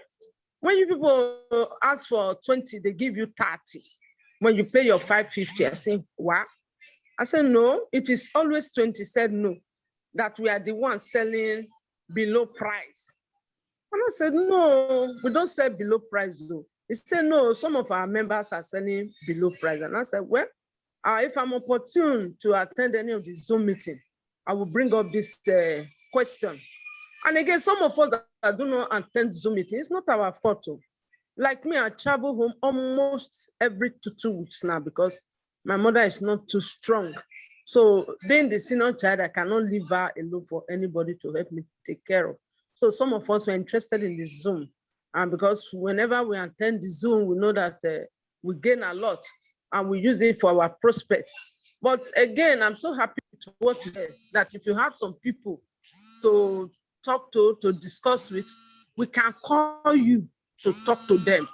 when you people ask for 20, they give you 30. When you pay your 550, I say, what? I said, no, it is always 20. He said, no, that we are the ones selling below price. And I said, no, we don't sell below price though. He said, no, some of our members are selling below price. And I said, well, if I'm opportune to attend any of the Zoom meeting, I will bring up this question. And again, some of us that do not attend Zoom meeting, it's not our fault. Like me, I travel home almost every 2 weeks now because my mother is not too strong. So being the senior child, I cannot leave her alone for anybody to help me take care of. So some of us were interested in the Zoom. And because whenever we attend the Zoom, we know that we gain a lot and we use it for our prospect. But again, I'm so happy to what you said, that if you have some people to talk to discuss with, we can call you to talk to them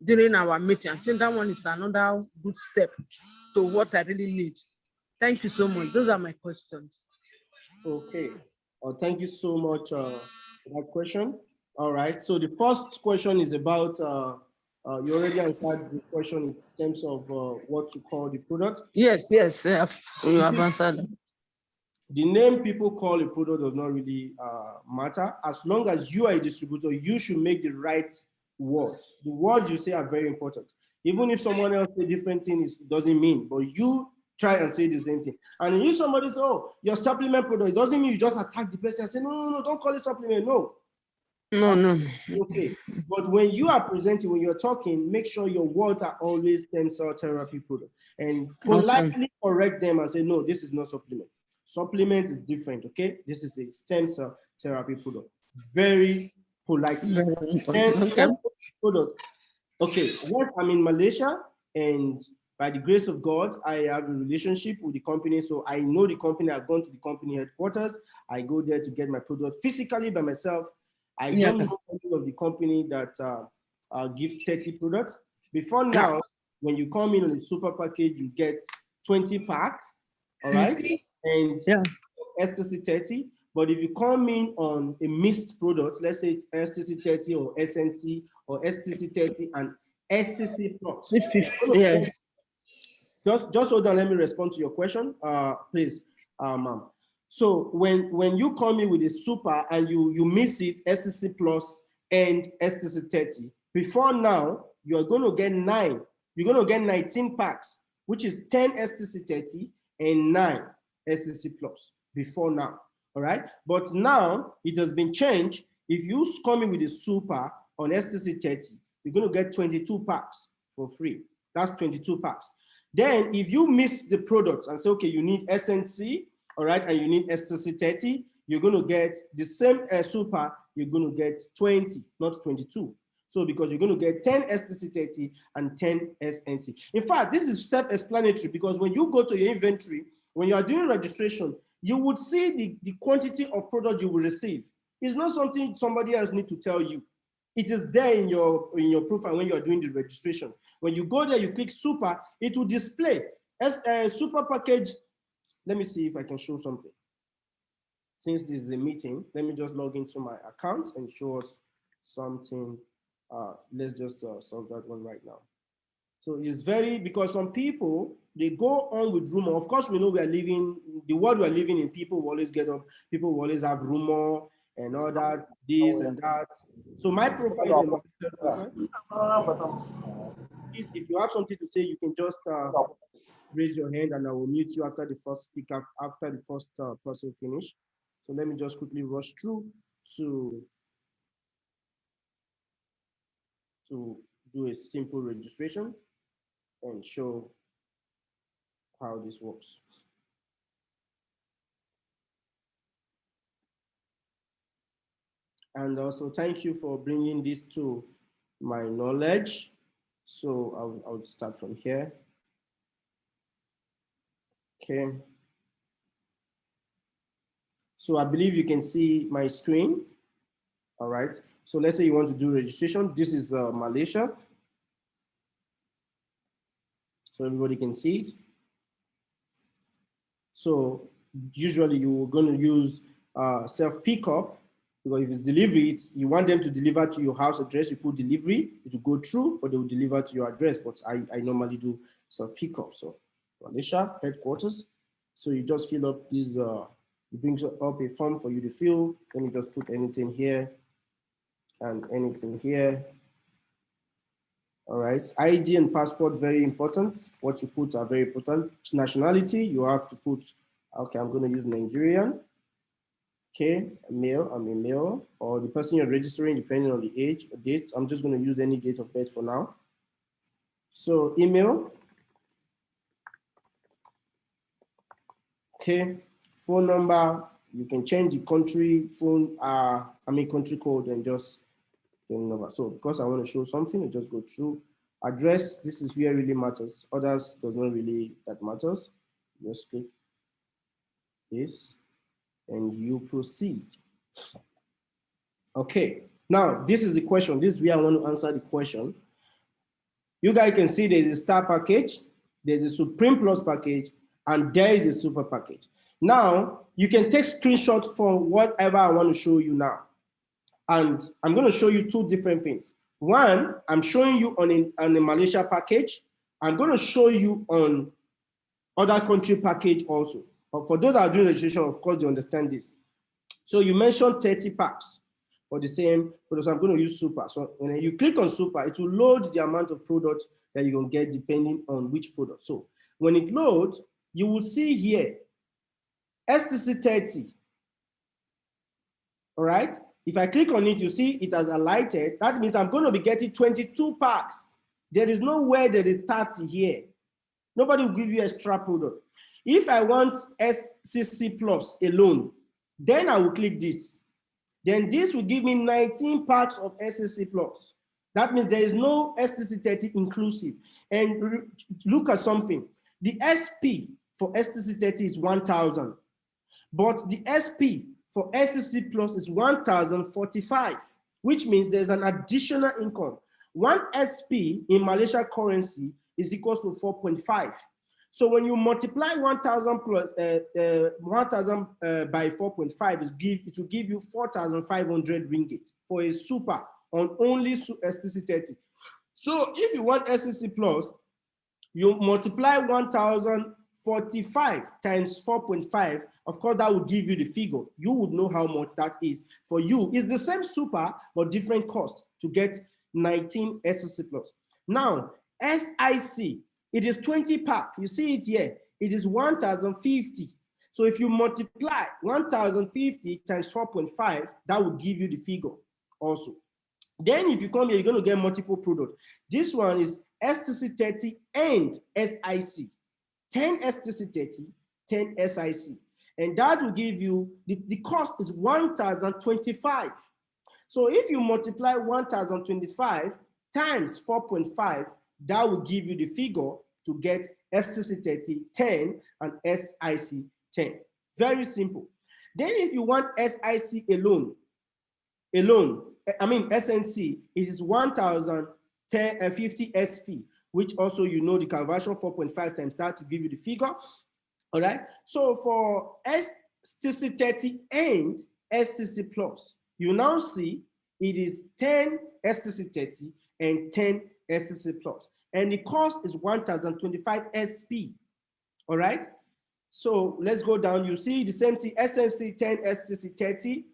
during our meeting. I think that one is another good step to what I really need. Thank you so much. Those are my questions. Okay. Thank you so much for that question. All right. So the first question is about, you already answered the question in terms of what you call the product. Yes, you have answered. The name people call a product does not really matter. As long as you are a distributor, you should make the right words. The words you say are very important. Even if someone else says different things, it doesn't mean, but you try and say the same thing. And if somebody says, oh, your supplement product, it doesn't mean you just attack the person and say, no, don't call it supplement, no. No. Okay, but when you are presenting, when you're talking, make sure your words are always stem cell therapy product, and politely correct them and say, no, this is not supplement. Supplement is different, okay? This is a stem cell therapy product. Very politely. Okay. Okay, once I'm in Malaysia, and by the grace of God, I have a relationship with the company, so I know the company. I've gone to the company headquarters. I go there to get my product physically by myself. I don't know any of the company that give 30 products. Before now, when you come in on a super package, you get 20 packs, all right? And STC 30. But if you come in on a mixed product, let's say STC 30 or SNC or STC 30 and SCC plus. Just hold on, let me respond to your question, please, ma'am. So when you come in with a super and you miss it, SCC plus and STC 30, before now, you're going to get 19 packs, which is 10 STC 30 and 9 SCC plus before now. All right. But now it has been changed. If you come in with a super on STC 30, you're going to get 22 packs for free. That's 22 packs. Then if you miss the products and say, okay, you need SNC, all right, and you need STC 30, you're going to get the same super, you're going to get 20, not 22. So because you're going to get 10 STC 30 and 10 SNC. In fact, this is self-explanatory because when you go to your inventory, when you are doing registration, you would see the quantity of product you will receive. It's not something somebody else needs to tell you. It is there in your profile when you are doing the registration. When you go there, you click super, it will display as a super package. Let me see if I can show something. Since this is a meeting, let me just log into my account and show us something. Let's just solve that one right now. So it's very, because some people, they go on with rumor. Of course, we know we are living, the world we are living in, people will always get up, people will always have rumor and all that, this and that. So my profile is a Malaysian profile. If you have something to say, you can just raise your hand and I will mute you after the first speaker, after the first person finish. So let me just quickly rush through to do a simple registration and show how this works. And also thank you for bringing this to my knowledge. So I'll start from here. Okay. So I believe you can see my screen. All right. So let's say you want to do registration. This is Malaysia. So everybody can see it. So usually you're going to use self pickup, because if it's delivery, you want them to deliver to your house address, you put delivery, it will go through, or they will deliver to your address. But I normally do self pickup. So Malaysia headquarters. So you just fill up this, it brings up a form for you to fill. Let me just put anything here and anything here. All right, ID and passport, very important. What you put are very important. Nationality, you have to put, okay, I'm going to use Nigerian. Okay, male, I'm a male, or the person you're registering, depending on the age or dates. I'm just going to use any date of birth for now. So email. Okay, phone number, you can change the country phone, country code and just phone number. So because I want to show something, I just go through. Address, this is where it really matters. Others does not really that matters. Just click this and you proceed. Okay, now this is the question. This is where I want to answer the question. You guys can see there's a star package, there's a Supreme Plus package, and there is a super package. Now, you can take screenshots for whatever I want to show you now. And I'm going to show you two different things. One, I'm showing you on a Malaysia package. I'm going to show you on other country package also. But for those that are doing registration, of course, they understand this. So you mentioned 30 packs for the same product. So I'm going to use super. So when you click on super, it will load the amount of product that you can get depending on which product. So when it loads, you will see here STC 30. All right. If I click on it, you see it has alighted. That means I'm going to be getting 22 packs. There is no way there is 30 here. Nobody will give you extra product. If I want SCC Plus alone, then I will click this. Then this will give me 19 packs of SCC Plus. That means there is no STC 30 inclusive. And look at something. The SP for STC 30 is 1,000. But the SP for SCC Plus is 1,045, which means there's an additional income. One SP in Malaysia currency is equal to 4.5. So when you multiply 1,000 plus 1,000 by 4.5, it will give you 4,500 ringgit for a super on only STC 30. So if you want SCC Plus, you multiply 1,045 times 4.5. Of course, that will give you the figure. You would know how much that is. For you, it's the same super, but different cost to get 19 SCC Plus. Now, SIC, it is 20 pack. You see it here. it is 1,050. So if you multiply 1,050 times 4.5, that will give you the figure also. Then if you come here, you're going to get multiple products. This one is STC30 and SIC. 10 STC30, 10 SIC. And that will give you, the cost is 1,025. So if you multiply 1,025 times 4.5, that will give you the figure to get STC30, 10 and SIC 10. Very simple. Then if you want SIC alone, SNC, it is 1,050 SP, which also you know the conversion 4.5 times that to give you the figure. All right. So for STC30 and STC plus, you now see it is 10 STC30 and 10 STC plus. And the cost is 1,025 SP. All right. So let's go down. You see the same thing, SNC 10, STC30,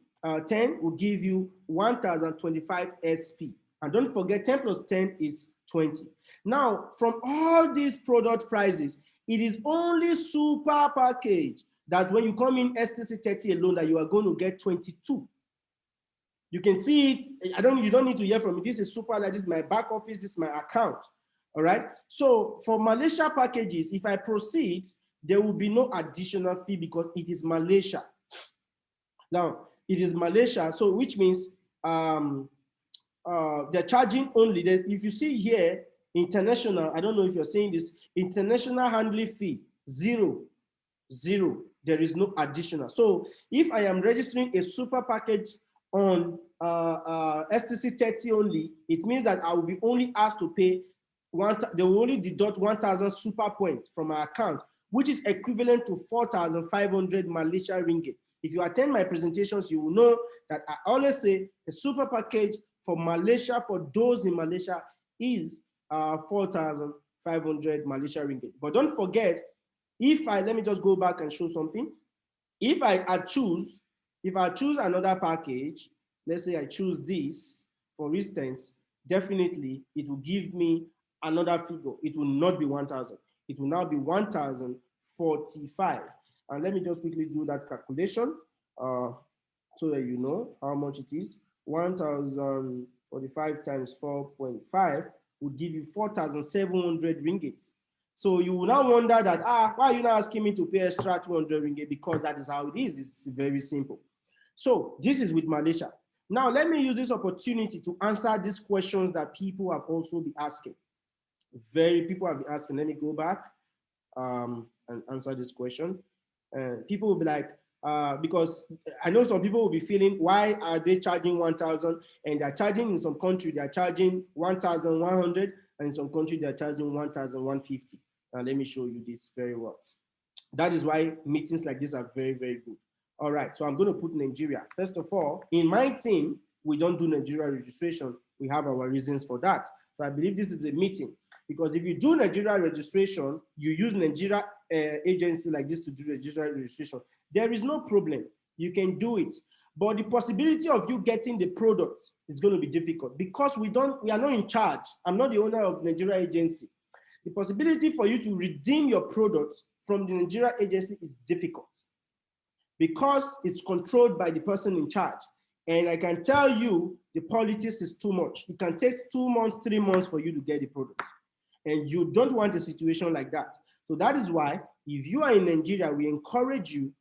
10 will give you 1,025 SP. And don't forget 10 plus 10 is 20. Now, from all these product prices, it is only super package that when you come in STC30 alone that you are going to get 22. You can see it. You don't need to hear from me. This is super, like this is my back office, this is my account. All right. So for Malaysia packages, if I proceed, there will be no additional fee because it is Malaysia. Now, it is Malaysia, so which means they're charging only, if you see here, international, I don't know if you're saying this, international handling fee, zero. There is no additional. So if I am registering a super package on STC30 only, it means that I will be only asked to pay they will only deduct 1,000 super points from my account, which is equivalent to 4,500 Malaysia ringgit. If you attend my presentations, you will know that I always say a super package for Malaysia, for those in Malaysia, is 4,500 Malaysia ringgit. But don't forget, let me just go back and show something. If I choose another package, let's say I choose this, for instance, definitely it will give me another figure. It will not be 1,000. It will now be 1,045. And let me just quickly do that calculation so that you know how much it is. 1,045 times 4.5 would give you 4,700 ringgit. So you will now wonder that, why are you not asking me to pay extra 200 ringgit? Because that is how it is. It's very simple. So this is with Malaysia. Now let me use this opportunity to answer these questions that people have also been asking. People have been asking. Let me go back and answer this question. People will be like, because I know some people will be feeling, why are they charging 1,000 and they're charging in some country, they're charging 1,100 and in some country they're charging 1,150. Let me show you this very well. That is why meetings like this are very, very good. All right, so I'm going to put Nigeria. First of all, in my team, we don't do Nigeria registration. We have our reasons for that. So I believe this is a meeting, because if you do Nigeria registration, you use Nigeria agency like this to do Nigeria registration, there is no problem. You can do it. But the possibility of you getting the product is going to be difficult because we are not in charge. I'm not the owner of Nigeria agency. The possibility for you to redeem your product from the Nigeria agency is difficult because it's controlled by the person in charge. And I can tell you, the politics is too much. It can take 2 months, 3 months for you to get the product. And you don't want a situation like that. So that is why, if you are in Nigeria, we encourage you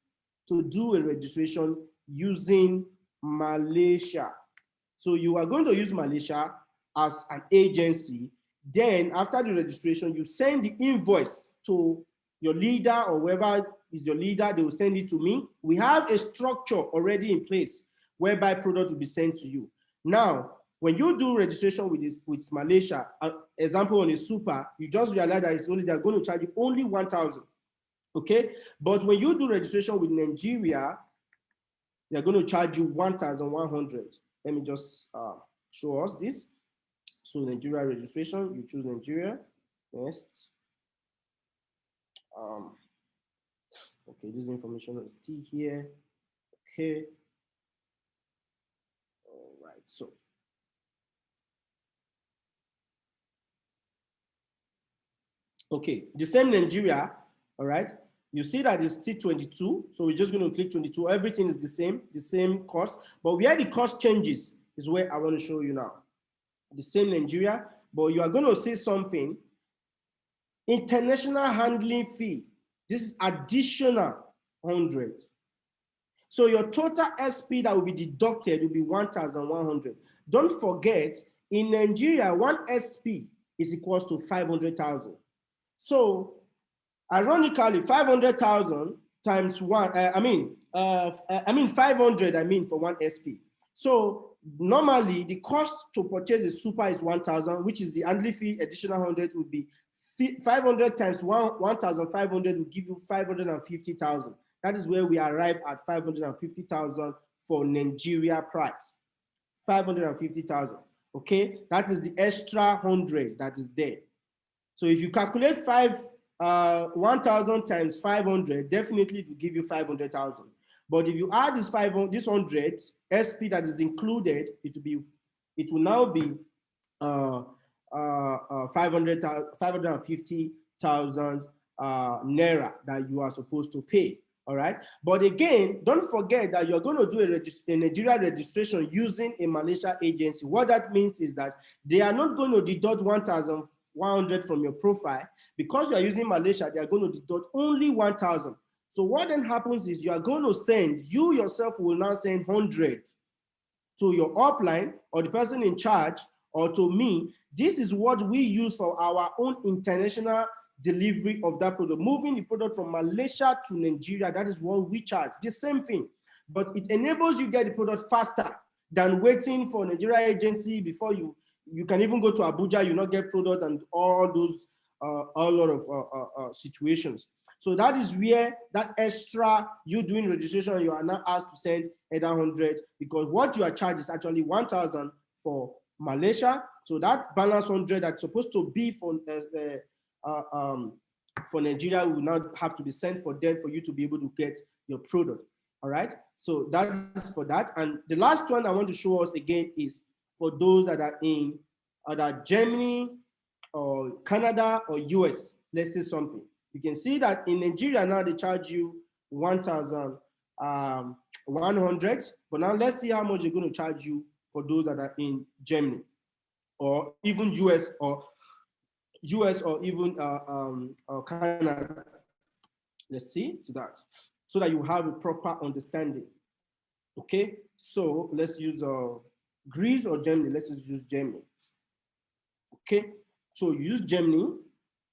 to do a registration using Malaysia. So you are going to use Malaysia as an agency. Then after the registration, you send the invoice to your leader or whoever is your leader, they will send it to me. We have a structure already in place whereby product will be sent to you. Now, when you do registration with Malaysia, example on a super, you just realize that they're going to charge you only 1,000. Okay, but when you do registration with Nigeria, they're going to charge you 1,100. Let me just show us this. So Nigeria registration, you choose Nigeria. Next. Okay, this information is still here. Okay. All right, so. Okay, the same Nigeria, all right? You see that it's still 22, so we're just going to click 22. Everything is the same cost, but where the cost changes is where I want to show you now. The same Nigeria, but you are going to see something. International handling fee. This is additional 100. So your total SP that will be deducted will be 1,100. Don't forget, in Nigeria, one SP is equals to 500,000. So ironically, 500,000 times one, 500, for one SP. So normally the cost to purchase a super is 1,000, which is the handling fee, additional 100 would be 500 times 1,500 will give you 550,000. That is where we arrive at 550,000 for Nigeria price. 550,000. Okay, that is the extra 100 that is there. So if you calculate 1,000 times 500, definitely it will give you 500,000. But if you add this 100 SP that is included, it will now be 550,000 naira that you are supposed to pay. All right. But again, don't forget that you're going to do a Nigeria registration using a Malaysia agency. What that means is that they are not going to deduct 1,100 from your profile. Because you are using Malaysia, they are going to deduct only 1,000. So what then happens is you yourself will now send 100 to your upline or the person in charge or to me. This is what we use for our own international delivery of that product. Moving the product from Malaysia to Nigeria, that is what we charge. The same thing, but it enables you to get the product faster than waiting for Nigeria agency before you can even go to Abuja, you not get product and all those a lot of situations. So that is where that extra you doing registration, you are now asked to send 800 because what you are charged is actually 1,000 for Malaysia. So that balance 100 that's supposed to be for Nigeria will now have to be sent for them for you to be able to get your product. All right. So that's for that. And the last one I want to show us again is for those that are in either Germany or Canada or US. Let's say something. You can see that in Nigeria now they charge you 1,100. But now let's see how much they're going to charge you for those that are in Germany or even US or even Canada. Let's see to that so that you have a proper understanding. Okay, so let's use Greece or Germany. Let's just use Germany. Okay, so use Germany.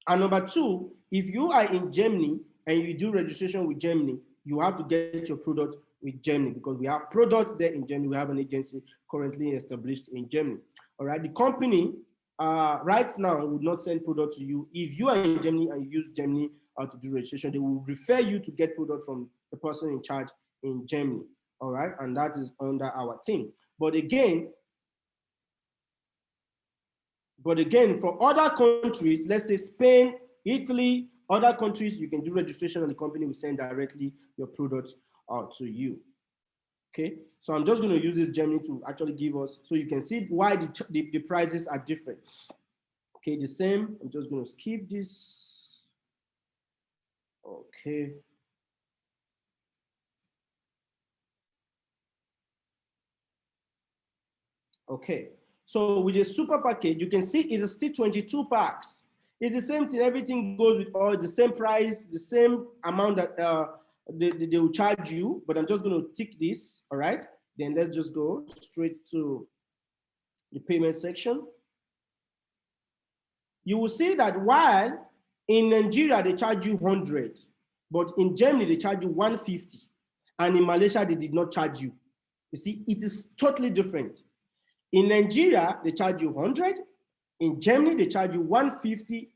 And number two, if you are in Germany and you do registration with Germany, you have to get your product with Germany because we have products there in Germany. We have an agency currently established in Germany. All right, the company right now would not send product to you. If you are in Germany and you use Germany to do registration, they will refer you to get product from the person in charge in Germany. All right, and that is under our team. But again, for other countries, let's say Spain, Italy, other countries, you can do registration and the company will send directly your product to you. Okay, so I'm just going to use this Germany to actually give us, so you can see why the prices are different. Okay, the same, I'm just going to skip this. Okay. Okay, so with a super package, you can see it is still 22 packs. It's the same thing, everything goes with all the same price, the same amount that they will charge you, but I'm just going to tick this, all right? Then let's just go straight to the payment section. You will see that while in Nigeria, they charge you 100, but in Germany, they charge you 150, and in Malaysia, they did not charge you. You see, it is totally different. In Nigeria, they charge you 100. In Germany, they charge you 150.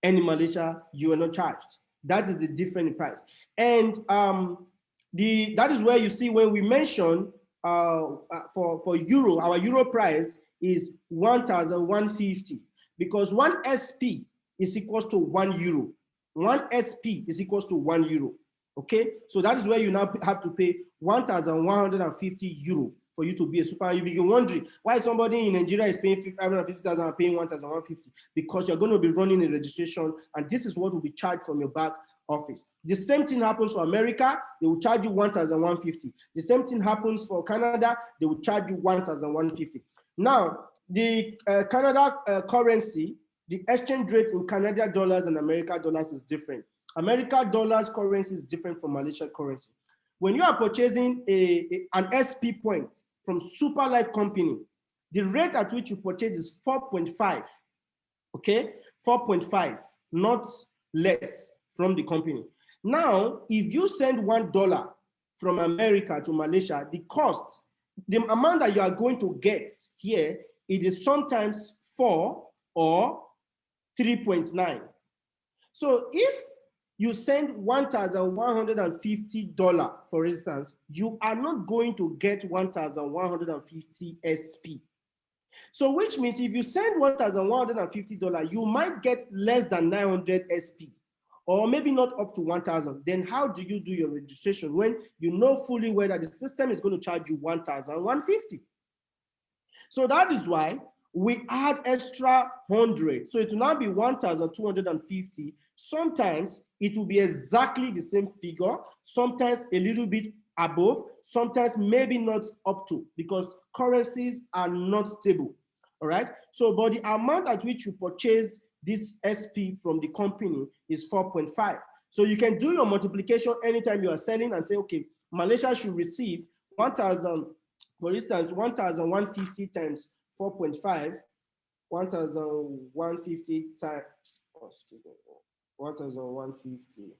And in Malaysia, you are not charged. That is the different price. And that is where you see when we mention for euro, our euro price is 1,150 because one SP is equals to 1 euro. One SP is equals to 1 euro. Okay, so that is where you now have to pay 1,150 euro for you to be a super. And you begin wondering why somebody in Nigeria is paying 550,000 and paying 1,150 because you're going to be running a registration, and this is what will be charged from your back office. The same thing happens for America, they will charge you 1,150. The same thing happens for Canada, they will charge you 1,150. Now, the Canada currency, the exchange rate in Canadian dollars and American dollars is different. American dollars currency is different from Malaysian currency. When you are purchasing an SP point from Superlife company, the rate at which you purchase is 4.5, okay? 4.5, not less from the company. Now, if you send $1 from America to Malaysia, the cost, the amount that you are going to get here, it is sometimes 4 or 3.9. So if you send $1,150, for instance, you are not going to get 1,150 SP. So which means if you send $1,150, you might get less than 900 SP, or maybe not up to 1,000. Then how do you do your registration when you know fully well that the system is going to charge you 1,150? So that is why we add extra 100. So it will now be 1,250. Sometimes it will be exactly the same figure, sometimes a little bit above, sometimes maybe not up to, because currencies are not stable. All right. So, but the amount at which you purchase this SP from the company is 4.5. So you can do your multiplication anytime you are selling and say, okay, Malaysia should receive 1,000, for instance, 1,150 times 4.5, 1,150 times, oh, excuse me, 1,150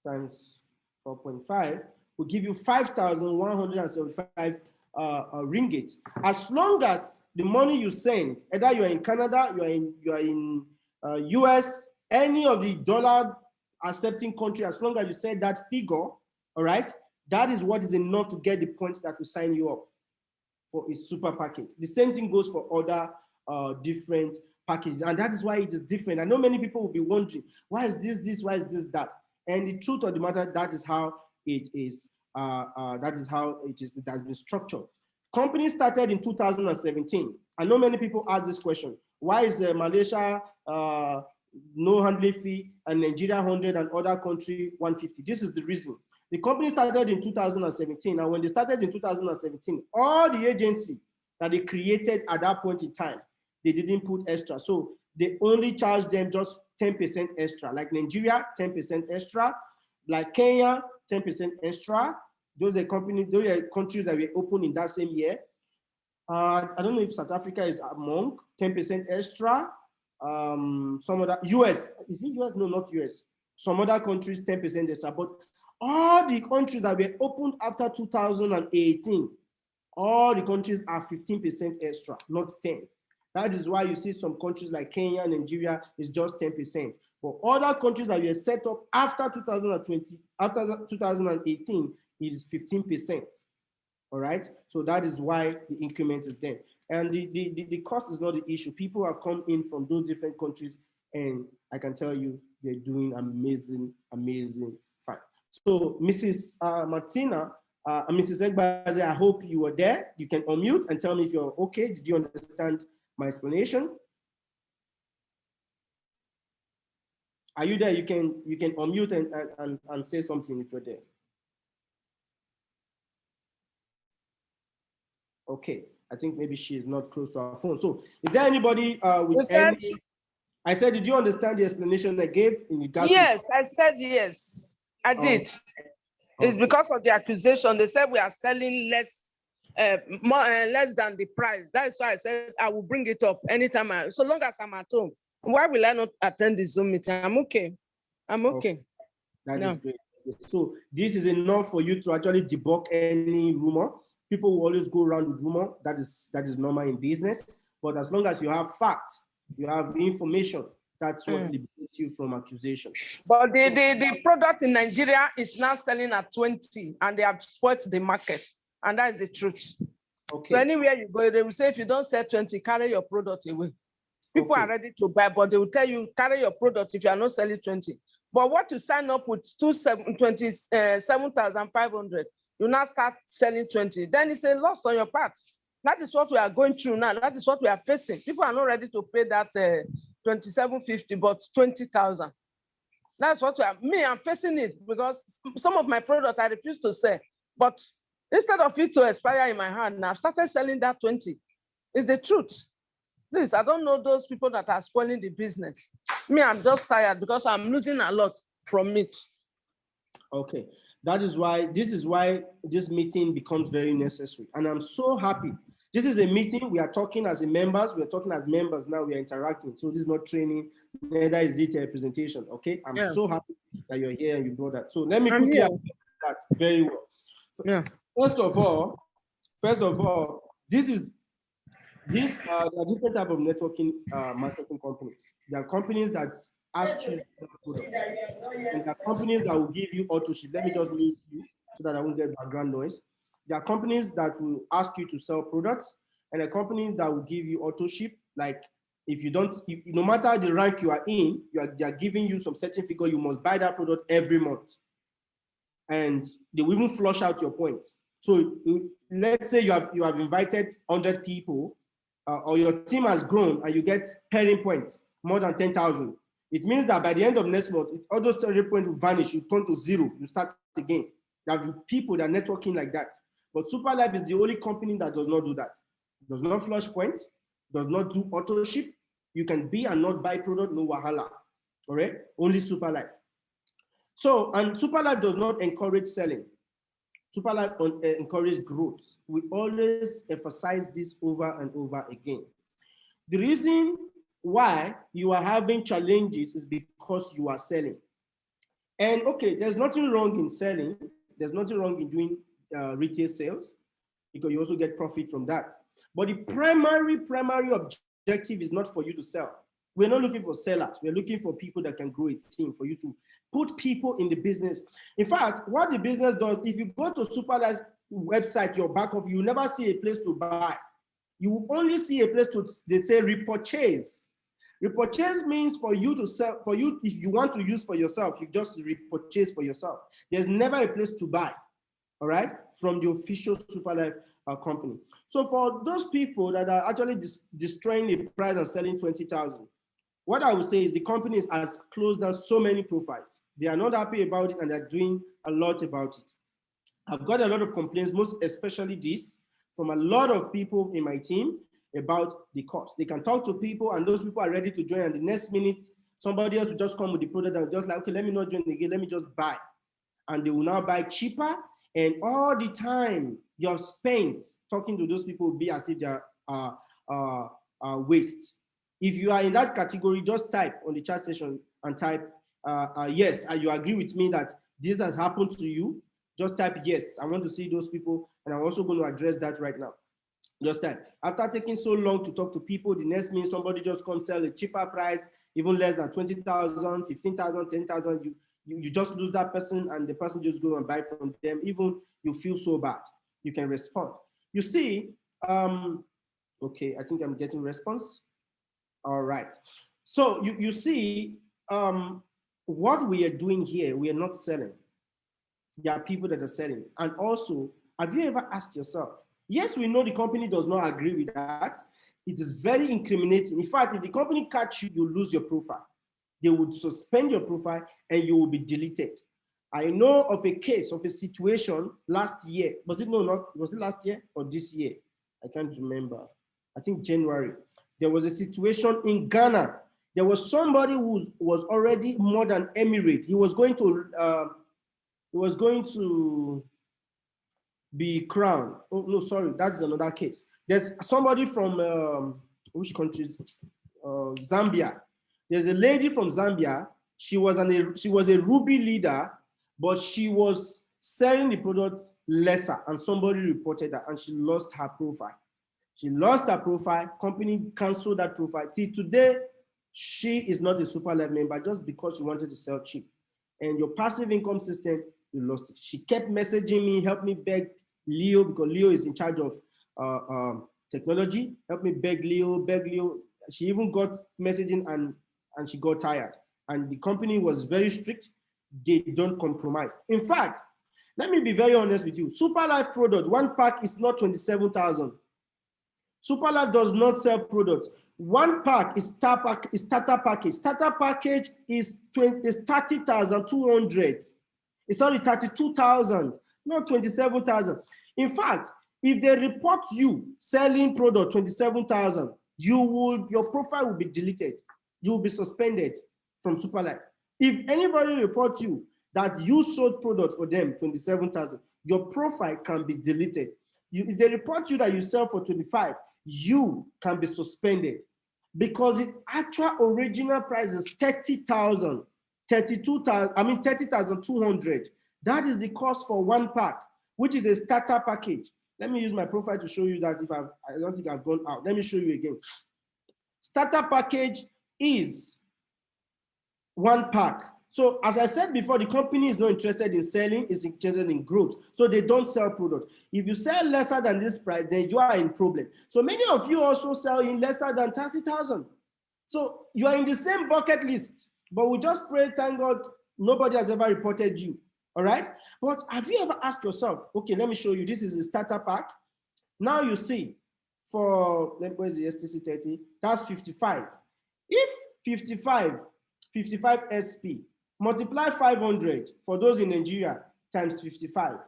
times 4.5 will give you 5,175 ringgit. As long as the money you send, either you are in Canada, you are in US, any of the dollar accepting country, as long as you send that figure, all right, that is what is enough to get the points that will sign you up for a super package. The same thing goes for other different packages, and that is why it is different. I know many people will be wondering, why is this, why is this, that? And the truth of the matter, that is how it is. That is how it has been structured. Company started in 2017. I know many people ask this question: why is Malaysia no handling fee and Nigeria 100 and other country 150? This is the reason. The company started in 2017, and when they started in 2017, all the agency that they created at that point in time, they didn't put extra. So they only charged them just 10% extra. Like Nigeria, 10% extra. Like Kenya, 10% extra. Those are countries that were opened in that same year. I don't know if South Africa is among 10% extra. Some other, US, is it US? No, not US. Some other countries, 10% extra. But all the countries that were opened after 2018, all the countries are 15% extra, not 10. That is why you see some countries like Kenya, Nigeria is just 10%. But other countries that were set up after 2020, after 2018, it is 15%. All right. So that is why the increment is there. And the cost is not the issue. People have come in from those different countries, and I can tell you they're doing amazing, amazing fine. So Mrs. Martina, Mrs. Egbaze, I hope you were there. You can unmute and tell me if you're okay. Did you understand my explanation? Are you there? You can unmute and say something if you're there. Okay, I think maybe she is not close to her phone. So is there anybody with any? I said, did you understand the explanation I gave in regards? Yes, I said yes. I did. It's because of the accusation. They said we are selling less, less than the price. That's why I said I will bring it up anytime. So long as I'm at home. Why will I not attend the Zoom meeting? I'm okay. I'm okay. That is great. So this is enough for you to actually debunk any rumor. People will always go around with rumor. That is normal in business. But as long as you have facts, you have information, that's what liberates you from accusation. But the product in Nigeria is now selling at 20, and they have spoiled the market. And that is the truth. Okay. So anywhere you go, they will say, if you don't sell 20, carry your product away. People are ready to buy, but they will tell you, carry your product if you are not selling 20. But what you sign up with 27,500, you now start selling 20. Then it's a loss on your part. That is what we are going through now. That is what we are facing. People are not ready to pay that 2750, but 20,000. That's what I'm facing it, because some of my product I refuse to sell. But instead of it to expire in my hand, I've started selling that 20. It's the truth. Please, I don't know those people that are spoiling the business. Me, I'm just tired because I'm losing a lot from it. Okay, this is why this meeting becomes very necessary. And I'm so happy. This is a meeting. We are talking as members. We are talking as members now. We are interacting. So this is not training, neither is it a presentation. Okay, I'm so happy that you're here and you brought that. So let me quickly address that very well. So, first of all, there are different type of networking marketing companies. There are companies that ask you to sell products, and there are companies that will give you auto ship. Let me just mute you so that I won't get background noise. There are companies that will ask you to sell products, and there are companies that will give you auto ship. Like if you don't, no matter the rank you are in, they are giving you some certain figure. You must buy that product every month, and they will even flush out your points. So let's say you have invited 100 people. Or your team has grown and you get pairing points more than 10,000. It means that by the end of next month, all those 30 points will vanish. You turn to zero. You start again. There are people that are networking like that. But Superlife is the only company that does not do that. Does not flush points. Does not do auto ship. You can be and not buy product, no wahala. All right? Only Superlife. So, and Superlife does not encourage selling. Superlife encourages growth. We always emphasize this over and over again. The reason why you are having challenges is because you are selling. And okay, there's nothing wrong in selling. There's nothing wrong in doing retail sales, because you also get profit from that. But the primary objective is not for you to sell. We're not looking for sellers. We're looking for people that can grow a team, for you to put people in the business. In fact, what the business does, if you go to Superlife's website, your back of, you will never see a place to buy. You will only see a place to, they say, repurchase. Repurchase means for you to sell, for you, if you want to use for yourself, you just repurchase for yourself. There's never a place to buy, all right, from the official Superlife company. So for those people that are actually destroying the price and selling 20,000, what I would say is the company has closed down so many profiles. They are not happy about it and they're doing a lot about it. I've got a lot of complaints, most especially this, from a lot of people in my team about the cost. They can talk to people and those people are ready to join, and the next minute, somebody else will just come with the product and just like, okay, let me not join again, let me just buy. And they will now buy cheaper, and all the time you have spent talking to those people will be as if they are waste. If you are in that category, just type on the chat session and type yes, and you agree with me that this has happened to you. Just type yes. I want to see those people, and I'm also going to address that right now. Just type. After taking so long to talk to people, the next minute somebody just comes sell a cheaper price, even less than 20,000, 15,000, 10,000. You just lose that person, and the person just go and buy from them. Even you feel so bad, you can respond. You see, okay, I think I'm getting response. All right. So you see, what we are doing here, we are not selling. There are people that are selling. And also, have you ever asked yourself, yes, we know the company does not agree with that. It is very incriminating. In fact, if the company catch you, you lose your profile. They would suspend your profile and you will be deleted. I know of a case, of a situation last year. Was it last year or this year? I can't remember. I think January. There was a situation in Ghana. There was somebody who was already more than emirate. He was going to be crowned. Oh, no, sorry, that's another case. There's somebody from which countries? Zambia. There's a lady from Zambia. She was a Ruby leader, but she was selling the product lesser, and somebody reported that, and she lost her profile. She lost her profile. Company canceled that profile. Till today, she is not a Superlife member just because she wanted to sell cheap. And your passive income system, you lost it. She kept messaging me, help me beg Leo, because Leo is in charge of technology. Help me beg Leo. She even got messaging and she got tired. And the company was very strict. They don't compromise. In fact, let me be very honest with you. Superlife product, one pack is not 27,000. Superlife does not sell products. One pack is starter package. Starter package is 30,200. It's only 32,000, not 27,000. In fact, if they report you selling product 27,000, your profile will be deleted. You will be suspended from Superlife. If anybody reports you that you sold product for them 27,000, your profile can be deleted. If they report you that you sell for 25, you can be suspended because the actual original price is 30,000, 30,200. That is the cost for one pack, which is a starter package. Let me use my profile to show you that if I don't think I've gone out. Let me show you again. Starter package is one pack. So as I said before, the company is not interested in selling, it's interested in growth. So they don't sell product. If you sell lesser than this price, then you are in problem. So many of you also sell in lesser than 30,000. So you are in the same bucket list, but we just pray, thank God, nobody has ever reported you. All right. But have you ever asked yourself, okay, let me show you. This is a starter pack. Now you see for, where's the STC 30? That's 55. If 55 SP, multiply 500 for those in Nigeria times 55.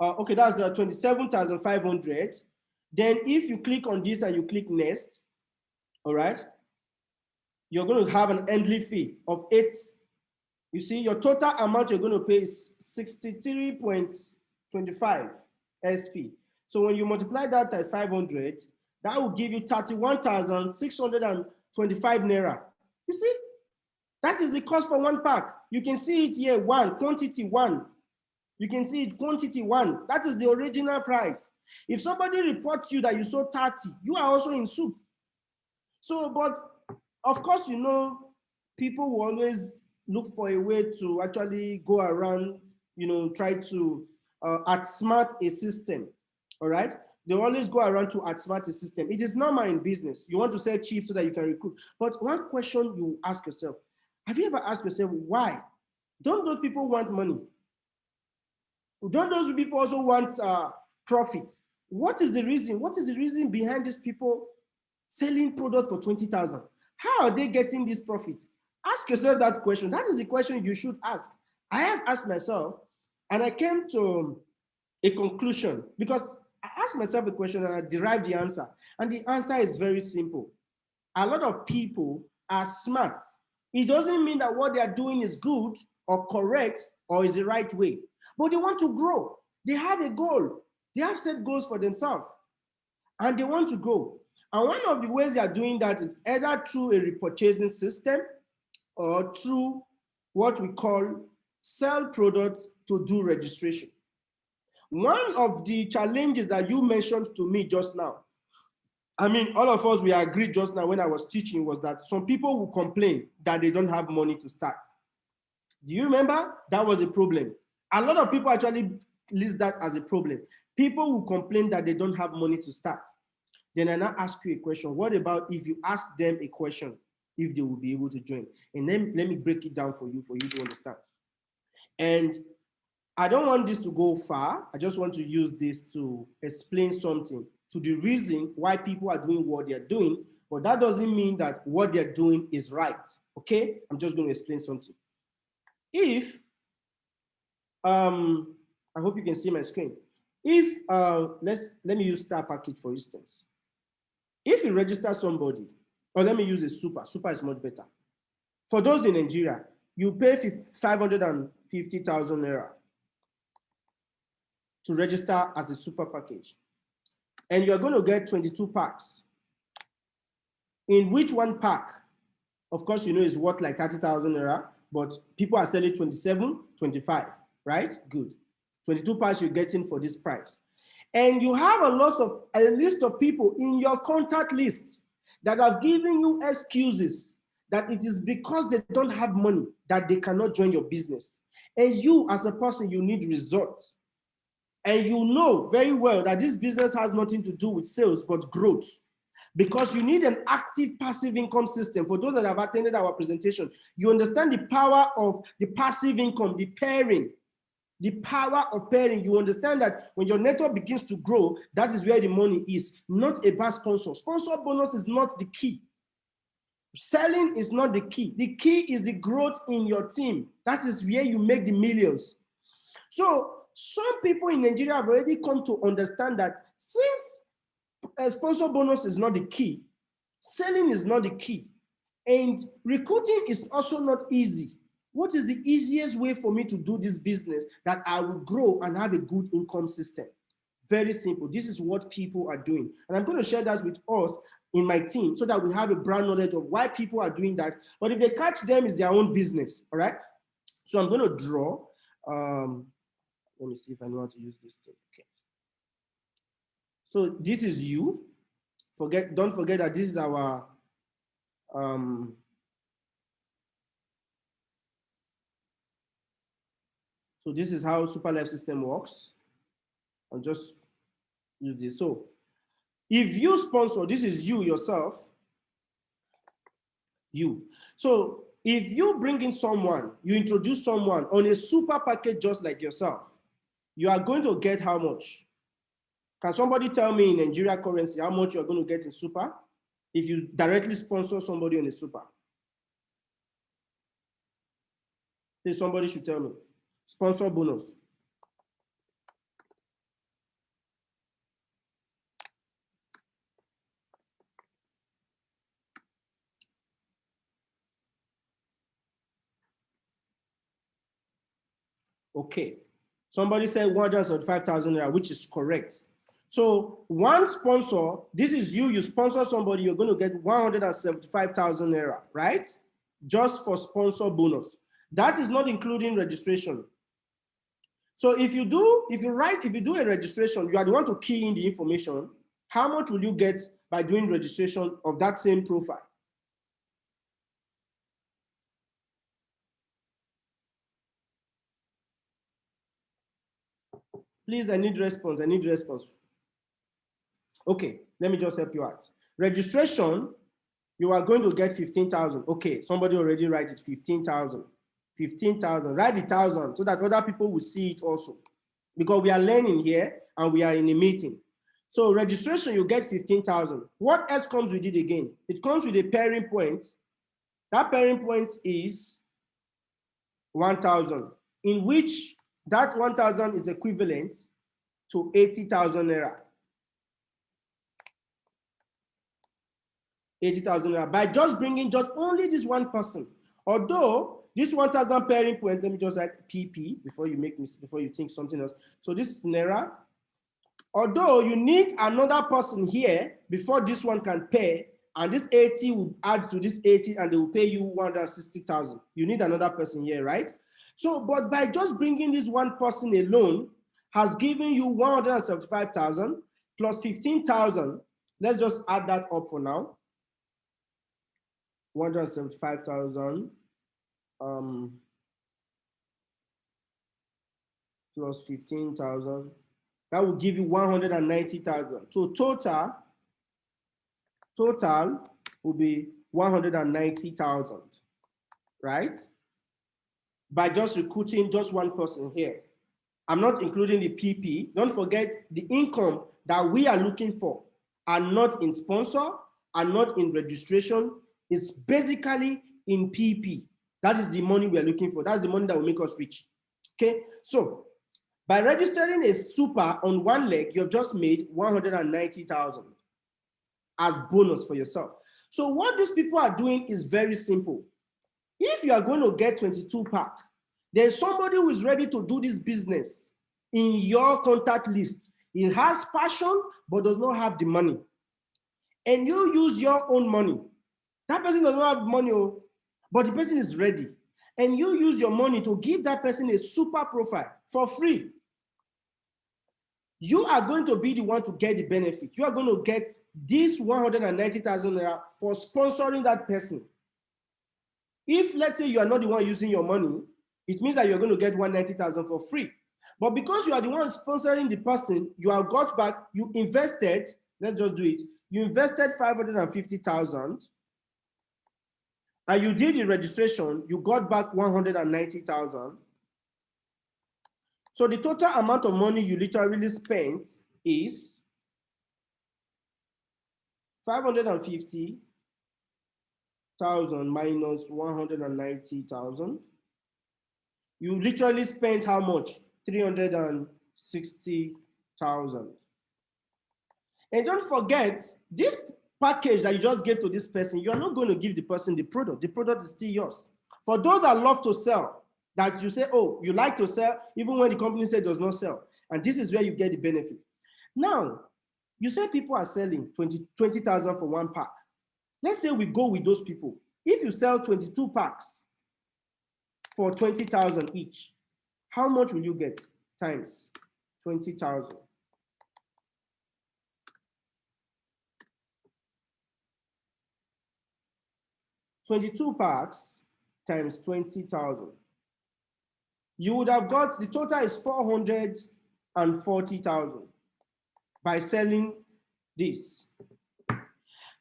Okay, that's 27,500. Then if you click on this and you click next, all right, you're going to have an entry fee of 8. You see, your total amount you're going to pay is 63.25 SP. So when you multiply that by 500, that will give you 31,625 naira. You see, that is the cost for one pack. You can see it here, quantity 1. You can see it, quantity 1. That is the original price. If somebody reports you that you sold 30, you are also in soup. So, but of course, you know, people will always look for a way to actually go around, you know, try to outsmart a system, all right? They always go around to outsmart a system. It is normal in business. You want to sell cheap so that you can recruit. But one question you ask yourself, have you ever asked yourself, why? Don't those people want money? Don't those people also want profit? What is the reason? What is the reason behind these people selling product for 20,000? How are they getting this profit? Ask yourself that question. That is the question you should ask. I have asked myself, and I came to a conclusion because I asked myself a question and I derived the answer. And the answer is very simple. A lot of people are smart. It doesn't mean that what they are doing is good or correct or is the right way, but they want to grow. They have a goal. They have set goals for themselves and they want to grow. And one of the ways they are doing that is either through a repurchasing system or through what we call sell products to do registration. One of the challenges that you mentioned to me just now, I mean, all of us, we agreed just now when I was teaching was that some people will complain that they don't have money to start. Do you remember? That was a problem. A lot of people actually list that as a problem. People will complain that they don't have money to start. Then I now ask you a question. What about if you ask them a question, if they will be able to join? And then let me break it down for you to understand. And I don't want this to go far. I just want to use this to explain something to the reason why people are doing what they're doing, but that doesn't mean that what they're doing is right, okay? I'm just going to explain something. If, I hope you can see my screen. If, let me use Star Package for instance. If you register somebody, or let me use a super is much better. For those in Nigeria, you pay 550,000 naira to register as a super package. And you're going to get 22 packs. In which one pack, of course, you know, is worth like 30,000 naira, but people are selling 27, 25, right? Good. 22 packs you're getting for this price. And you have a list of people in your contact list that have given you excuses that it is because they don't have money that they cannot join your business. And you as a person, you need results. And you know very well that this business has nothing to do with sales, but growth. Because you need an active passive income system. For those that have attended our presentation, you understand the power of the passive income, the pairing, the power of pairing. You understand that when your network begins to grow, that is where the money is, not a bad sponsor. Sponsor bonus is not the key. Selling is not the key. The key is the growth in your team. That is where you make the millions. So some people in Nigeria have already come to understand that since a sponsor bonus is not the key, selling is not the key, and recruiting is also not easy. What is the easiest way for me to do this business that I will grow and have a good income system? Very simple. This is what people are doing. And I'm going to share that with us in my team so that we have a broad knowledge of why people are doing that. But if they catch them, it's their own business. All right. So I'm going to draw. Let me see if I know how to use this thing. Okay. So this is you. Don't forget that this is our so this is how superlife system works. I'll just use this. So if you sponsor, this is you yourself. You. So if you bring in someone, you introduce someone on a super package just like yourself, you are going to get how much? Can somebody tell me in Nigeria currency how much you're going to get in super if you directly sponsor somebody on a super? Please, somebody should tell me. Sponsor bonus. Okay. Somebody said 175,000 naira, which is correct. So one sponsor, this is you, you sponsor somebody, you're going to get 175,000 naira, right? Just for sponsor bonus. That is not including registration. So if you do a registration, you are the one to key in the information, how much will you get by doing registration of that same profile? Please, I need response. Okay, let me just help you out. Registration, you are going to get 15,000. Okay, somebody already write it, 15,000. 15,000, write the 1,000 so that other people will see it also. Because we are learning here and we are in a meeting. So registration, you get 15,000. What else comes with it again? It comes with a pairing point. That pairing point is 1,000, in which that 1,000 is equivalent to 80,000 naira. 80,000 naira by just bringing just only this one person. Although this 1,000 pairing point, let me just write PP before you think something else. So this is naira. Although you need another person here before this one can pay, and this 80 will add to this 80 and they will pay you 160,000. You need another person here, right? So, but by just bringing this one person alone has given you 175,000 plus 15,000. Let's just add that up for now. 175,000 plus 15,000. That will give you 190,000. So total will be 190,000, right? By just recruiting just one person here. I'm not including the PP. Don't forget the income that we are looking for are not in sponsor, are not in registration. It's basically in PP. That is the money we are looking for. That's the money that will make us rich. Okay, so by registering a super on one leg, you've just made 190,000 as bonus for yourself. So what these people are doing is very simple. If you are going to get 22 pack, there's somebody who is ready to do this business in your contact list. He has passion, but does not have the money. And you use your own money. That person does not have money, but the person is ready. And you use your money to give that person a super profile for free. You are going to be the one to get the benefit. You are going to get this 190,000 naira for sponsoring that person. If, let's say, you are not the one using your money, it means that you're going to get 190,000 for free. But because you are the one sponsoring the person, you have got back, you invested, let's just do it. You invested 550,000 and you did the registration, you got back 190,000. So the total amount of money you literally spent is 550 minus 190,000. You literally spent how much? 360,000. And don't forget, this package that you just gave to this person, you are not going to give the person the product. The product is still yours. For those that love to sell, that you say, oh, you like to sell, even when the company says it does not sell. And this is where you get the benefit. Now, you say people are selling 20,000 for one pack. Let's say we go with those people. If you sell 22 packs for 20,000 each, how much will you get times 20,000? 22 packs times 20,000. You would have got, the total is 440,000 by selling this.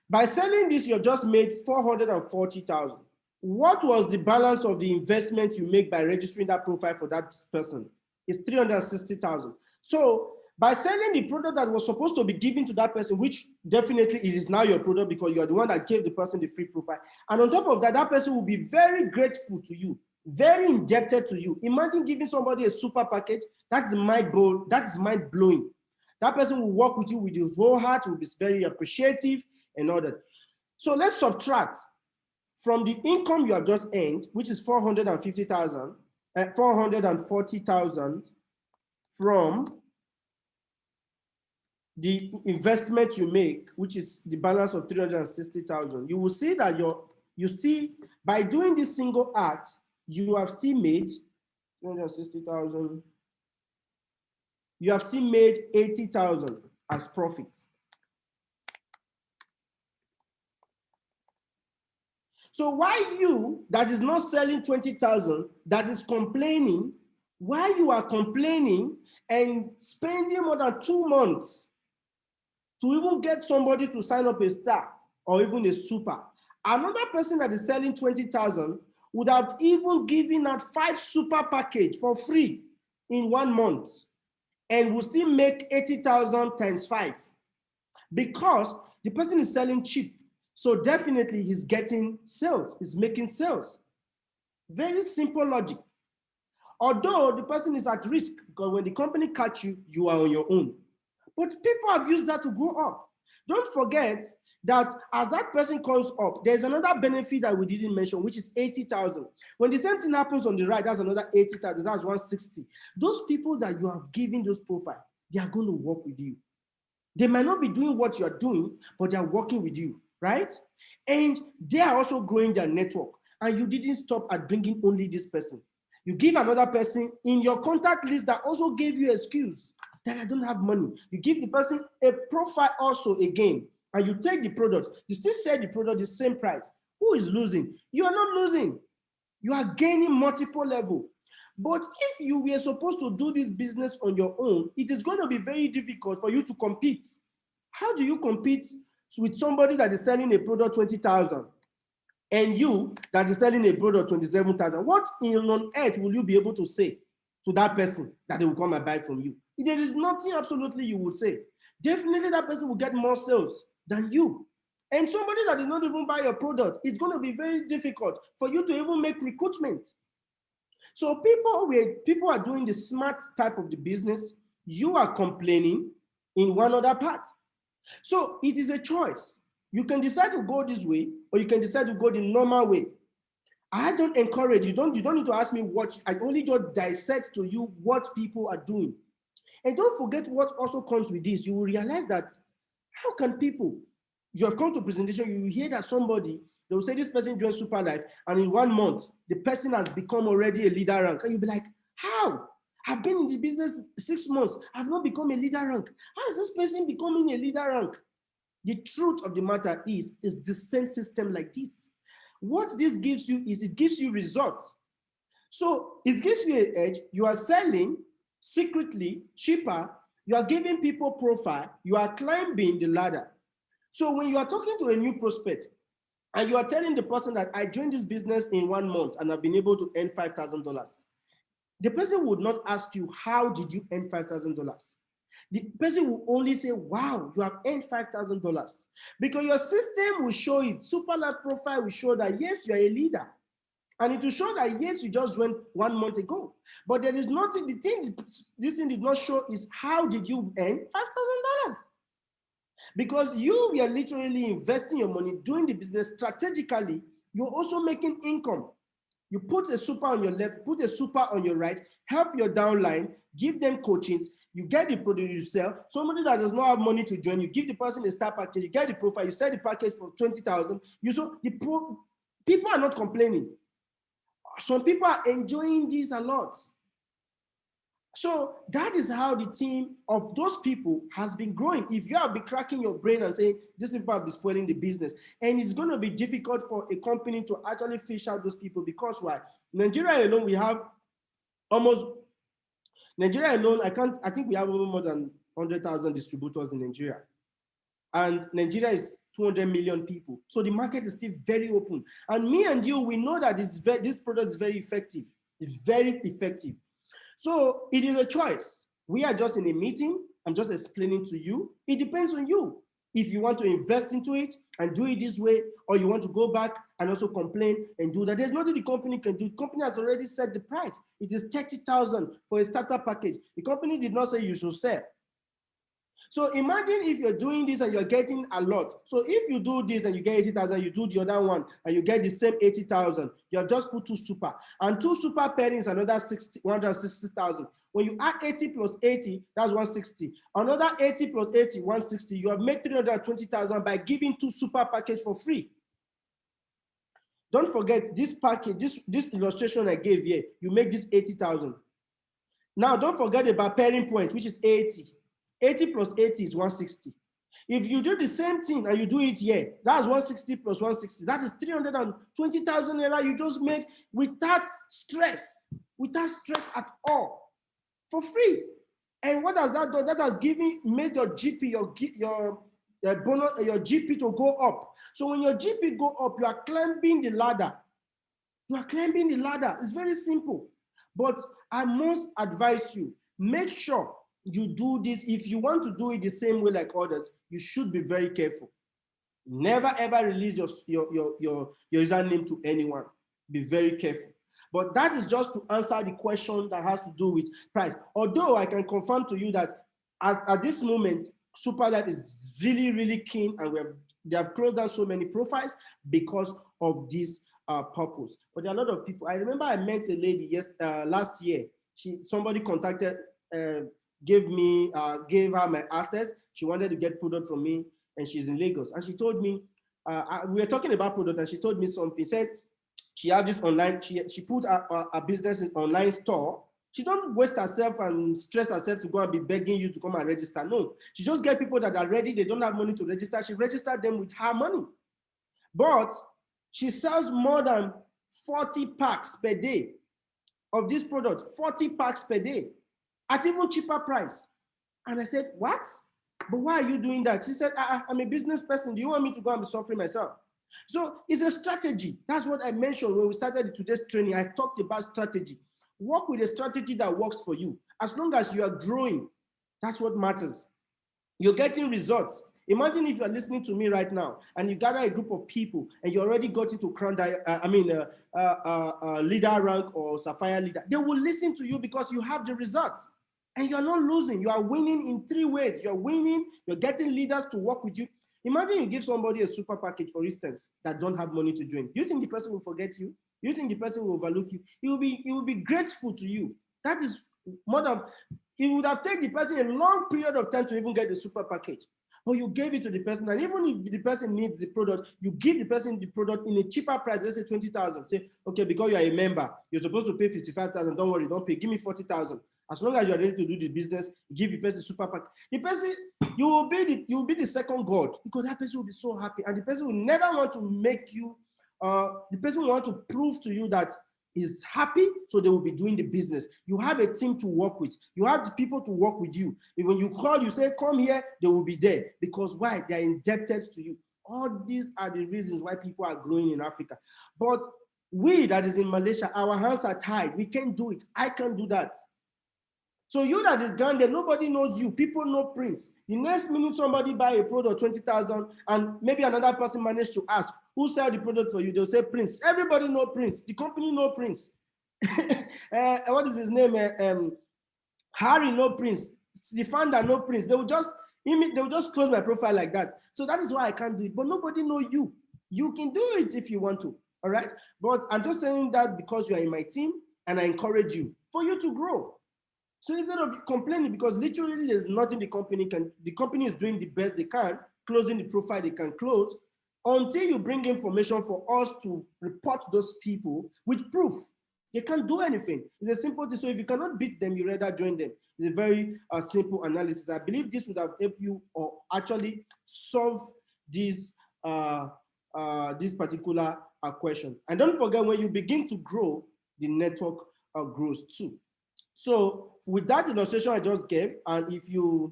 By selling this, you've just made 440,000. What was the balance of the investment you make by registering that profile for that person? It's 360,000. So by selling the product that was supposed to be given to that person, which definitely it is now your product because you're the one that gave the person the free profile. And on top of that, that person will be very grateful to you, very indebted to you. Imagine giving somebody a super package. That's mind-blowing. That person will work with you with his whole heart, will be very appreciative and all that. So let's subtract from the income you have just earned, which is 440,000 from the investment you make, which is the balance of 360,000. You will see that by doing this single act, you have still made 360,000. You have still made 80,000 as profit. So why you that is not selling 20,000, that is complaining, why you are complaining and spending more than 2 months to even get somebody to sign up a star or even a super. Another person that is selling 20,000 would have even given out 5 super package for free in 1 month and will still make 80,000 times 5 because the person is selling cheap. So definitely he's getting sales, he's making sales. Very simple logic. Although the person is at risk because when the company catch you, you are on your own. But people have used that to grow up. Don't forget that as that person comes up, there's another benefit that we didn't mention, which is 80,000. When the same thing happens on the right, that's another 80,000, that's 160. Those people that you have given those profile, they are going to work with you. They might not be doing what you're doing, but they are working with you, right? And they are also growing their network. And you didn't stop at bringing only this person. You give another person in your contact list that also gave you excuse that I don't have money. You give the person a profile also again, and you take the product. You still sell the product the same price. Who is losing? You are not losing. You are gaining multiple level. But if you were supposed to do this business on your own, it is going to be very difficult for you to compete. How do you compete with somebody that is selling a product 20,000 and you that is selling a product 27,000? What on earth will you be able to say to that person that they will come and buy from you? There is nothing absolutely you would say. Definitely that person will get more sales than you. And somebody that did not even buy your product, it's going to be very difficult for you to even make recruitment. So people are doing the smart type of the business. You are complaining in one other part. So it is a choice. You can decide to go this way, or you can decide to go the normal way. I don't encourage you. You don't need to ask me what. I only just dissect to you what people are doing. And don't forget what also comes with this. You will realize that how can people, you have come to presentation, you will hear that somebody, they will say this person joined Superlife, and in 1 month, the person has become already a leader rank. And you'll be like, how? I've been in the business 6 months. I've not become a leader rank. How is this person becoming a leader rank? The truth of the matter is the same system like this. What this gives you is it gives you results. So it gives you an edge. You are selling secretly, cheaper. You are giving people profile. You are climbing the ladder. So when you are talking to a new prospect and you are telling the person that I joined this business in 1 month and I've been able to earn $5,000, the person would not ask you, how did you earn $5,000? The person will only say, wow, you have earned $5,000. Because your system will show it. Superlife profile will show that, yes, you are a leader. And it will show that, yes, you just went 1 month ago. But there is nothing, the thing this thing did not show is how did you earn $5,000? Because you were literally investing your money, doing the business strategically. You're also making income. You put a super on your left, put a super on your right, help your downline, give them coachings, you get the product you sell. Somebody that does not have money to join, you give the person a start package, you get the profile, you sell the package for 20,000. People are not complaining. Some people are enjoying this a lot. So that is how the team of those people has been growing. If you have been cracking your brain and saying, these people have been spoiling the business, and it's going to be difficult for a company to actually fish out those people, because why? Nigeria alone, we have Nigeria alone, I think we have more than 100,000 distributors in Nigeria. And Nigeria is 200 million people. So the market is still very open. And me and you, we know that this product is very effective. It's very effective. So it is a choice. We are just in a meeting. I'm just explaining to you. It depends on you. If you want to invest into it and do it this way, or you want to go back and also complain and do that, there's nothing the company can do. The company has already set the price. It is 30,000 for a starter package. The company did not say you should sell. So imagine if you're doing this and you're getting a lot. So if you do this and you get 80,000, you do the other one and you get the same 80,000, you have just put 2 super. And 2 super pairings, another 160,000. When you add 80 plus 80, that's 160. Another 80 plus 80, 160. You have made 320,000 by giving 2 super package for free. Don't forget this package, this illustration I gave here, you make this 80,000. Now don't forget about pairing point, which is 80. 80 plus 80 is 160. If you do the same thing and you do it here, that's 160 plus 160. That is 320,000 naira you just made without stress at all, for free. And what does that do? That has made your GP, your bonus, your GP to go up. So when your GP go up, you are climbing the ladder. It's very simple. But I must advise you, make sure you do this. If you want to do it the same way like others, you should be very careful. Never ever release your username to anyone. Be very careful. But that is just to answer the question that has to do with price. Although I can confirm to you that at this moment, Superlife is really, really keen, and they have closed down so many profiles because of this purpose. But there are a lot of people. I remember I met a lady last year. Somebody contacted. Gave her my access. She wanted to get product from me, and she's in Lagos. And she told me, we were talking about product, and she told me something. She said she had this online, she put a business in online store. She don't waste herself and stress herself to go and be begging you to come and register. No, she just get people that are ready. They don't have money to register. She registered them with her money. But she sells more than 40 packs per day of this product, 40 packs per day, at even cheaper price. And I said, what? But why are you doing that? She said, I'm a business person. Do you want me to go and be suffering myself? So it's a strategy. That's what I mentioned when we started today's training. I talked about strategy. Work with a strategy that works for you. As long as you are growing, that's what matters. You're getting results. Imagine if you're listening to me right now and you gather a group of people and you already got into leader rank or sapphire leader. They will listen to you because you have the results. And you're not losing. You are winning in 3 ways. You're winning, you're getting leaders to work with you. Imagine you give somebody a super package, for instance, that don't have money to join. Do you think the person will forget you? Do you think the person will overlook you? He will be grateful to you. That is more than, it would have taken the person a long period of time to even get the super package. But you gave it to the person, and even if the person needs the product, you give the person the product in a cheaper price, let's say 20,000. Say, okay, because you are a member, you're supposed to pay 55,000. Don't worry, don't pay. Give me 40,000. As long as you are ready to do the business, give the person super pack. The person, you will be the second God, because that person will be so happy, and the person will never want to make you. The person will want to prove to you that is happy, so they will be doing the business. You have a team to work with. You have the people to work with you. If when you call, you say, come here, they will be there. Because why? They are indebted to you. All these are the reasons why people are growing in Africa. But we that is in Malaysia, our hands are tied. We can't do it. I can't do that. So you that is grounded, nobody knows you. People know Prince. The next minute somebody buy a product 20,000 and maybe another person managed to ask, who sell the product for you? They'll say Prince. Everybody know Prince. The company know Prince. What is his name? Harry know Prince. The founder know Prince. They will just close my profile like that. So that is why I can't do it. But nobody know you. You can do it if you want to. All right. But I'm just saying that because you are in my team and I encourage you for you to grow. So instead of complaining, because literally there's nothing the company is doing the best they can, closing the profile they can close, until you bring information for us to report those people with proof. They can't do anything. It's a simple thing. So if you cannot beat them, you rather join them. It's a very simple analysis. I believe this would have helped you or actually solve this particular question. And don't forget, when you begin to grow, the network grows too. So with that illustration I just gave, and if you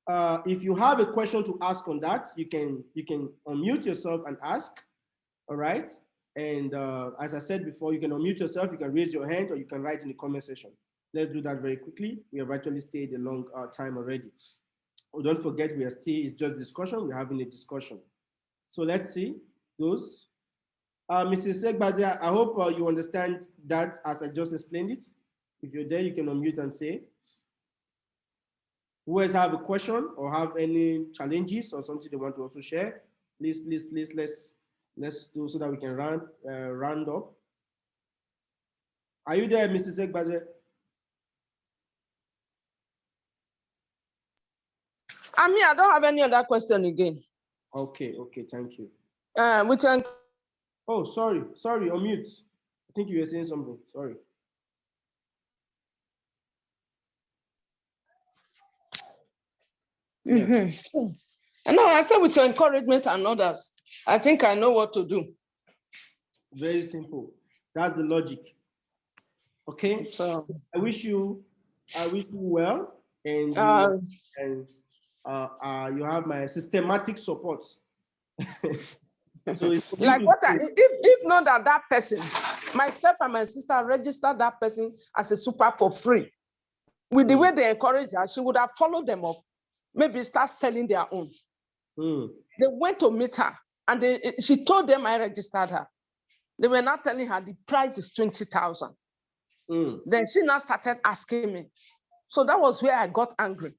have a question to ask on that, you can unmute yourself and ask. All right. And as I said before, you can unmute yourself, you can raise your hand, or you can write in the comment section. Let's do that very quickly. We have actually stayed a long time already. Oh, don't forget, it's just discussion. We're having a discussion. So let's see those. Mrs. Segbaze, I hope you understand that as I just explained it. If you're there, you can unmute and say. Who else have a question or have any challenges or something they want to also share? Please, let's do so that we can round up. Are you there, Mrs. Segbaze? I don't have any other question again. Okay, thank you. Oh, sorry, unmute. I think you were saying something, sorry. Mm-hmm. No, I said with your encouragement and others, I think I know what to do. Very simple. That's the logic. Okay. So I wish you well, and you have my systematic support. So like what if not that person, myself and my sister registered that person as a super for free. With the way they encourage her, she would have followed them up. Maybe start selling their own. They went to meet her and she told them I registered her. They were not telling her the price is 20,000. Then she now started asking me. So that was where I got angry.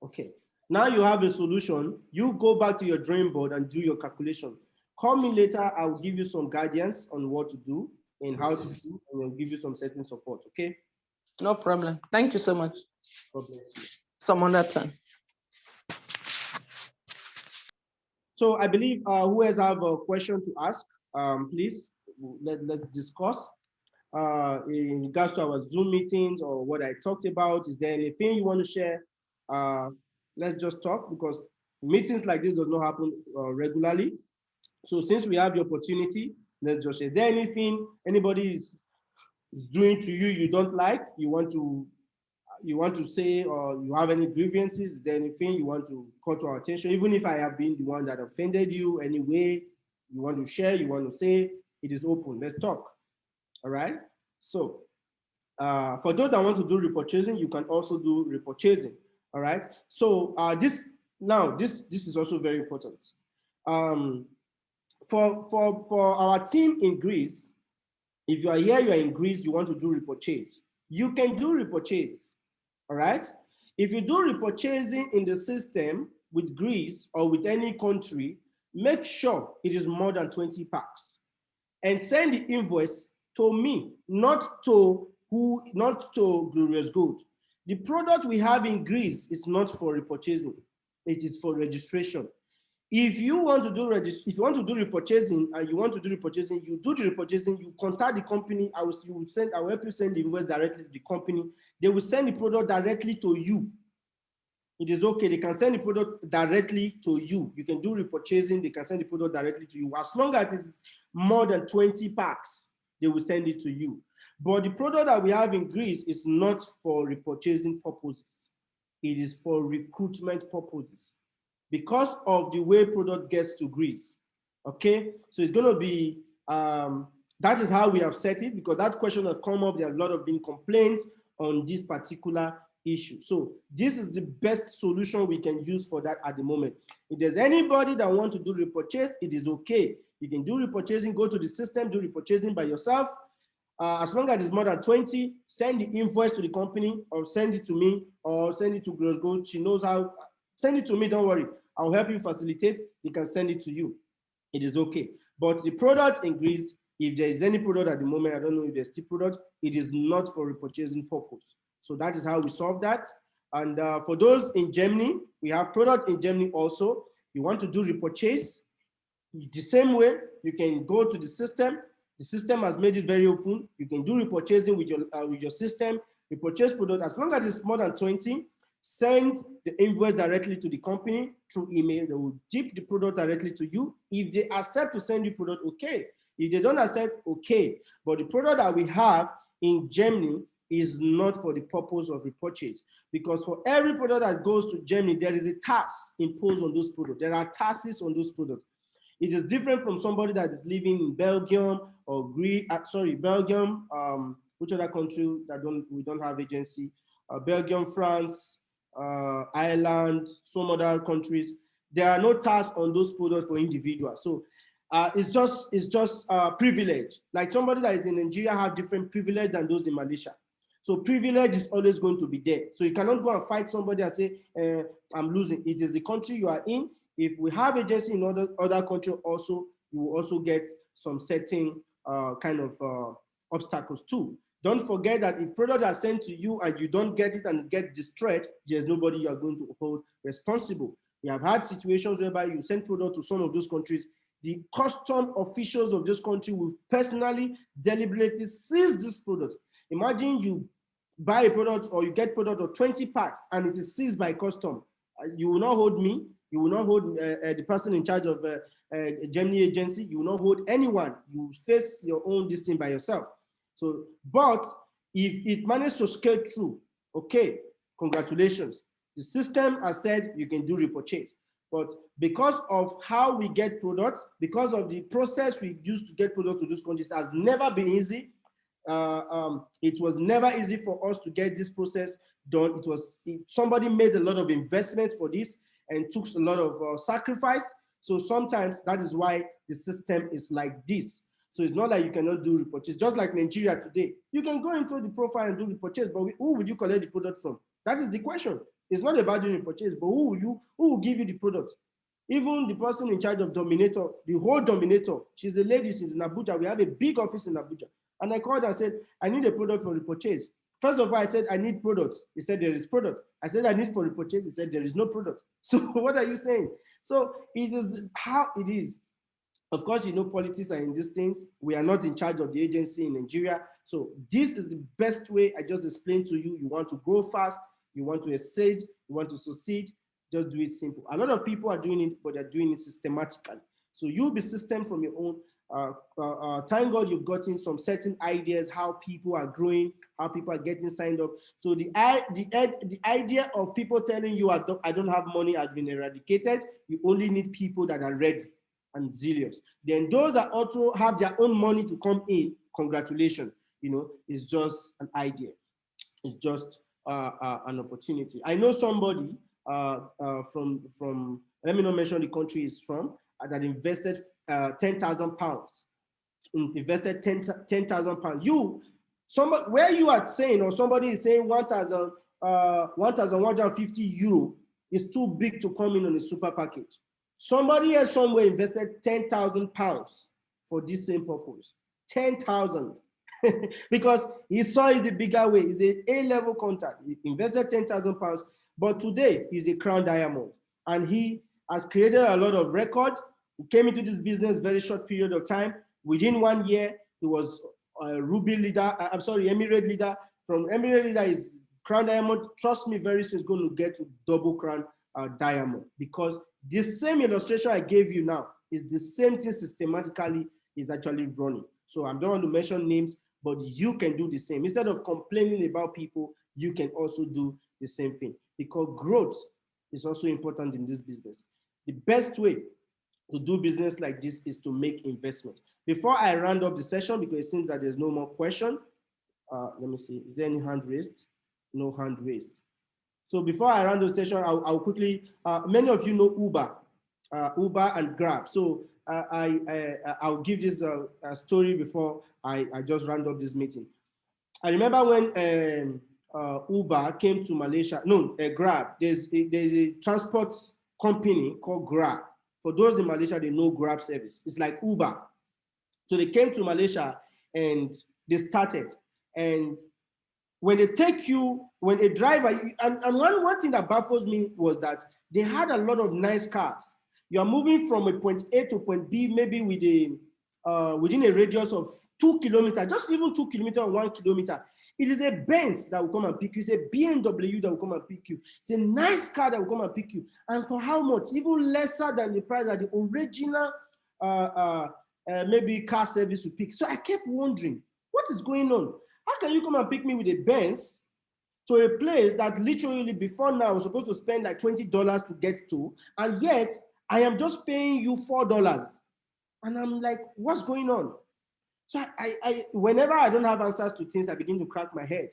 Okay. Now you have a solution. You go back to your drawing board and do your calculation. Call me later. I will give you some guidance on what to do and how to do, and we'll give you some certain support. Okay? No problem. Thank you so much. God bless you. Some other time. So I believe who has have a question to ask, please let's discuss in regards to our Zoom meetings or what I talked about. Is there anything you want to share? Let's just talk, because meetings like this does not happen regularly. So since we have the opportunity, let's just share. Is there anything anybody is doing to you don't like, you want to say, or you have any grievances? Is there anything you want to call to our attention? Even if I have been the one that offended you anyway, you want to share, you want to say, it is open. Let's talk. All right. So for those that want to do repurchasing, you can also do repurchasing. All right. So this is also very important. For our team in Greece, if you are here, you are in Greece, you want to do repurchase, you can do repurchase. All right. If you do repurchasing in the system with Greece or with any country, make sure it is more than 20 packs and send the invoice to me, not to Glorious Gold. The product we have in Greece is not for repurchasing, it is for registration. If you want to do repurchasing and you want to do repurchasing, you do the repurchasing, you contact the company. I will help you send the invoice directly to the company. They will send the product directly to you. It is okay. They can send the product directly to you. You can do repurchasing. They can send the product directly to you. As long as it is more than 20 packs, they will send it to you. But the product that we have in Greece is not for repurchasing purposes. It is for recruitment purposes, because of the way product gets to Greece. Okay, so it's going to be That is how we have set it, because that question has come up. There are a lot of been complaints on this particular issue. So this is the best solution we can use for that at the moment. If there's anybody that wants to do repurchase, it is okay. You can do repurchasing, go to the system, do repurchasing by yourself. As long as it's more than 20, send the invoice to the company or send it to me or send it to Gold. She knows how. Send it to me, don't worry. I'll help you facilitate. You can send it to you. It is okay. But the product in Greece, if there is any product at the moment, I don't know if there's still product, it is not for repurchasing purpose. So that is how we solve that. And for those in Germany, we have product in Germany also. You want to do repurchase, the same way, you can go to the system. The system has made it very open. You can do repurchasing with your system, repurchase product. As long as it's more than 20, send the invoice directly to the company through email. They will ship the product directly to you. If they accept to send you product, okay. If they don't accept, okay. But the product that we have in Germany is not for the purpose of repurchase, because for every product that goes to Germany, there is a tax imposed on those products. There are taxes on those products. It is different from somebody that is living in Belgium or Belgium, which other country that we don't have agency? Belgium, France, Ireland, some other countries. There are no tax on those products for individuals. So it's just privilege. Like somebody that is in Nigeria have different privilege than those in Malaysia. So privilege is always going to be there. So you cannot go and fight somebody and say, I'm losing. It is the country you are in. If we have agency in other countries also, you will also get some certain kind of obstacles too. Don't forget that if products are sent to you and you don't get it and get destroyed, there's nobody you are going to hold responsible. We have had situations whereby you send product to some of those countries. The custom officials of this country will personally, deliberately seize this product. Imagine you buy a product or you get product of 20 packs and it is seized by custom. You will not hold me. You will not hold the person in charge of Germany agency. You will not hold anyone. You face your own this thing by yourself. So, but if it managed to scale through, okay, congratulations. The system has said you can do repurchase. But because of how we get products, because of the process we use to get products to those countries, it has never been easy. It was never easy for us to get this process done. Somebody made a lot of investments for this and took a lot of sacrifice. So sometimes that is why the system is like this. So it's not like you cannot do repurchase. Just like Nigeria today, you can go into the profile and do repurchase, but who would you collect the product from? That is the question. It's not about doing repurchase, but who will give you the product? Even the person in charge of Dominator, the whole Dominator, she's a lady, she's in Abuja. We have a big office in Abuja. And I called and said, I need a product for repurchase. First of all, I said, I need products. He said, there is product. I said, I need for repurchase. He said, there is no product. So what are you saying? So it is how it is. Of course, you know, politics are in these things. We are not in charge of the agency in Nigeria. So this is the best way I just explained to you. You want to grow fast, you want to succeed, you want to succeed, just do it simple. A lot of people are doing it, but they're doing it systematically. So you'll be system from your own. Thank God you've gotten some certain ideas, how people are growing, how people are getting signed up. So the idea of people telling you, I don't have money has been eradicated. You only need people that are ready and zealous. Then those that also have their own money to come in, congratulations. You know, it's just an idea. It's just an opportunity. I know somebody from let me not mention the country is from, that invested 10,000 pounds. Invested 10,000 pounds. Somebody where you are saying, or somebody is saying 1,150 euro is too big to come in on a super package. Somebody else somewhere invested 10,000 pounds for this same purpose. 10,000. Because he saw it the bigger way. He's an A-level contact. He invested 10,000 pounds, but today he's a crown diamond. And he has created a lot of records. He came into this business very short period of time. Within 1 year, he was a Ruby leader. Emirate leader. From Emirate leader is crown diamond. Trust me, very soon it's going to get to double crown diamond, because this same illustration I gave you now is the same thing systematically is actually running. So I don't want to mention names, but you can do the same. Instead of complaining about people, you can also do the same thing, because growth is also important in this business. The best way to do business like this is to make investment. Before I round up the session, because it seems that there's no more question, let me see, is there any hand raised? No hand raised. So before I round the session, I'll quickly, many of you know Uber and Grab. So I'll give this story before I just round up this meeting. I remember when Uber came to Malaysia, no, Grab, there's a transport company called Grab. For those in Malaysia, they know Grab service. It's like Uber. So they came to Malaysia and they started. And when they take you, when a driver, and one thing that baffles me was that they had a lot of nice cars. You are moving from a point A to point B, maybe with within a radius of 2 kilometers, just even 2 kilometers or 1 kilometer. It is a Benz that will come and pick you. It's a BMW that will come and pick you. It's a nice car that will come and pick you. And for how much? Even lesser than the price that the original maybe car service will pick. So I kept wondering, what is going on? How can you come and pick me with a Benz to a place that literally before now I was supposed to spend like $20 to get to, and yet I am just paying you $4? And I'm like, what's going on? So I whenever I don't have answers to things, I begin to crack my head.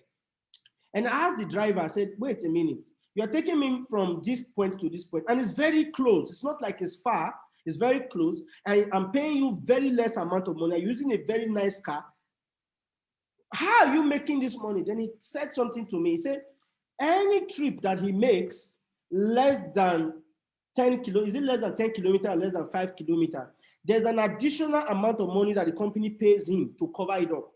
And I asked the driver, I said, wait a minute, you're taking me from this point to this point, and it's very close. It's not like it's far, it's very close. And I'm paying you very less amount of money. I'm using a very nice car. How are you making this money? Then he said something to me. He said, any trip that he makes less than 10 kilometers, is it less than 10 kilometers or less than 5 kilometers? There's an additional amount of money that the company pays him to cover it up.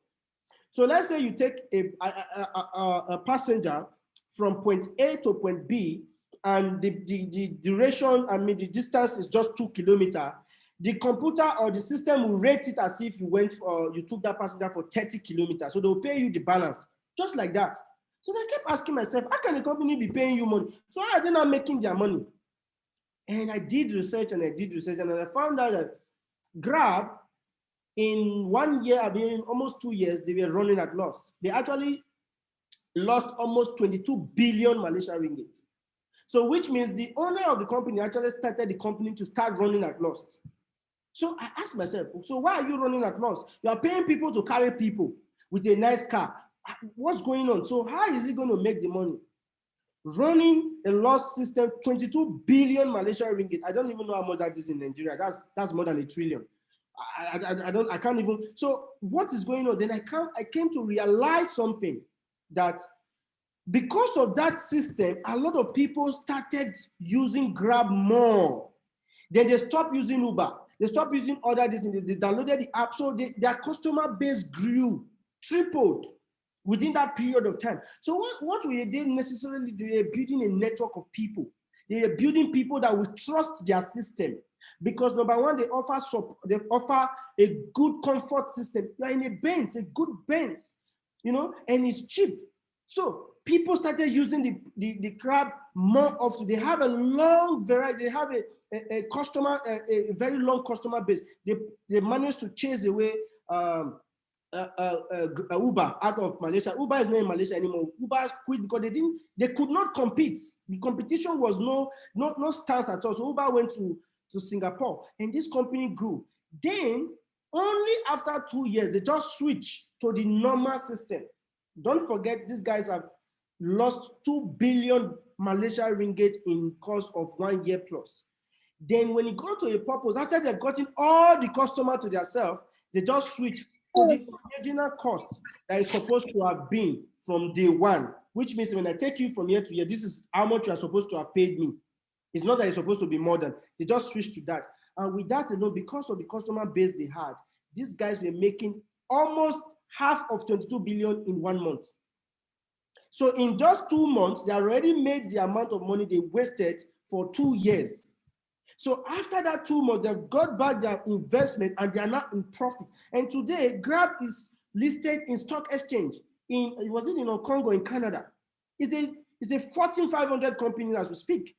So let's say you take a passenger from point A to point B, and the duration, I mean, the distance is just 2 kilometers. The computer or the system will rate it as if you took that passenger for 30 kilometers. So they'll pay you the balance, just like that. So I kept asking myself, how can the company be paying you money? So how are they not making their money? And I did research and I found out that Grab, in 1 year, I mean, almost 2 years, they were running at loss. They actually lost almost 22 billion Malaysian ringgit. So which means the owner of the company actually started the company to start running at loss. So I asked myself, so why are you running at loss? You are paying people to carry people with a nice car. What's going on? So how is it going to make the money? Running a loss system, 22 billion Malaysian ringgit. I don't even know how much that is in Nigeria. That's more than $1 trillion. I can't even. So what is going on? Then I came to realize something, that because of that system, a lot of people started using Grab more. Then they stopped using Uber. They stopped using other things. They downloaded the app. So their customer base grew, tripled within that period of time. So what we did necessarily, they were building a network of people. They are building people that will trust their system, because number one, they offer a good comfort system. You're in a Benz, a good Benz, and it's cheap. So people started using the Grab more often. They have a long variety. They have a customer, a very long customer base. They managed to chase away Uber out of Malaysia. Uber is not in Malaysia anymore. Uber quit because they could not compete. The competition was no stance at all. So Uber went to Singapore, and this company grew. Then only after 2 years, they just switched to the normal system. Don't forget, these guys have lost 2 billion Malaysia ringgit in course of 1 year plus. Then when it got to a purpose, after they've gotten all the customer to themselves, they just switch to the original cost that is supposed to have been from day one, which means when I take you from year to year, this is how much you are supposed to have paid me. It's not that it's supposed to be more than, they just switched to that. And with that, because of the customer base they had, these guys were making almost half of 22 billion in 1 month. So in just 2 months, they already made the amount of money they wasted for 2 years. So after that 2 months, they've got back their investment and they are now in profit. And today, Grab is listed in stock exchange. Was it in Hong Kong or in Canada? It's a Fortune 500 company as we speak.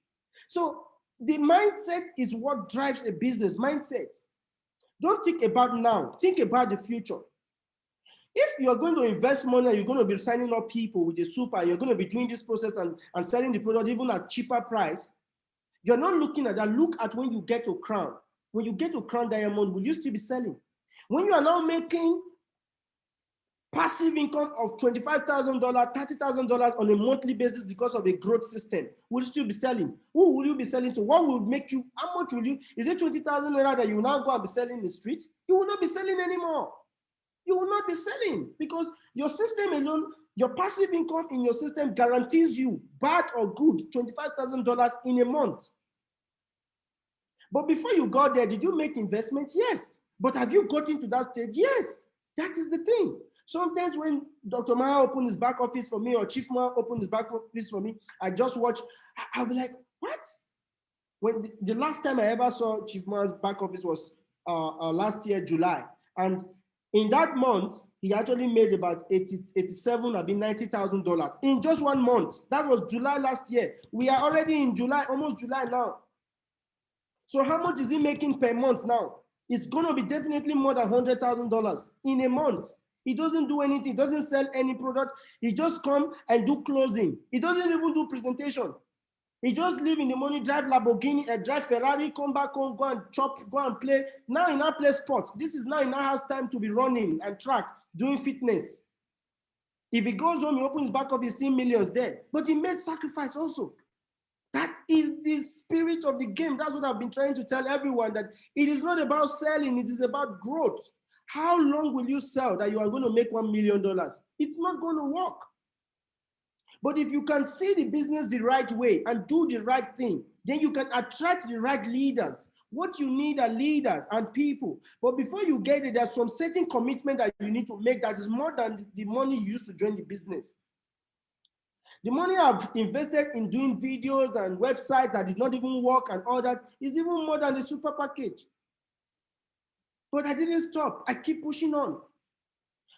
So the mindset is what drives a business mindset. Don't think about now, think about the future. If you're going to invest money, you're going to be signing up people with the super, you're going to be doing this process and selling the product even at cheaper price, you're not looking at that. Look at when you get to Crown. when you get to Crown Diamond, will you still be selling? When you are now making passive income of $25,000, $30,000 on a monthly basis because of a growth system, will you still be selling? Who will you be selling to? What will make you, how much will you, is it 20,000 naira that you will now go and be selling in the street? You will not be selling anymore. You will not be selling because your system alone, your passive income in your system guarantees you, bad or good, $25,000 in a month. But before you got there, did you make investments? Yes. But have you gotten to that stage? Yes. That is the thing. Sometimes when Dr. Maha opened his back office for me or Chief Maha opened his back office for me, I just watch, I'll be like, what? When the last time I ever saw Chief Maha's back office was last year, July. And in that month, he actually made about $90,000 in just 1 month. That was July last year. We are already in July, almost July now. So how much is he making per month now? It's going to be definitely more than $100,000 in a month. He doesn't do anything, doesn't sell any products. He just come and do closing. He doesn't even do presentation. He just live in the morning, drive Lamborghini, drive Ferrari, come back home, go and chop, go and play. Now he now play sports. This is now he now has time to be running and track, doing fitness. If he goes home, he opens back of his seeing millions there. But he made sacrifice also. That is the spirit of the game. That's what I've been trying to tell everyone, that it is not about selling, it is about growth. How long will you sell that you are going to make $1 million? It's not going to work. But if you can see the business the right way and do the right thing, then you can attract the right leaders. What you need are leaders and people. But before you get it, there's some certain commitment that you need to make that is more than the money you used to join the business. The money I've invested in doing videos and websites that did not even work and all that is even more than the super package. But I didn't stop. I keep pushing on.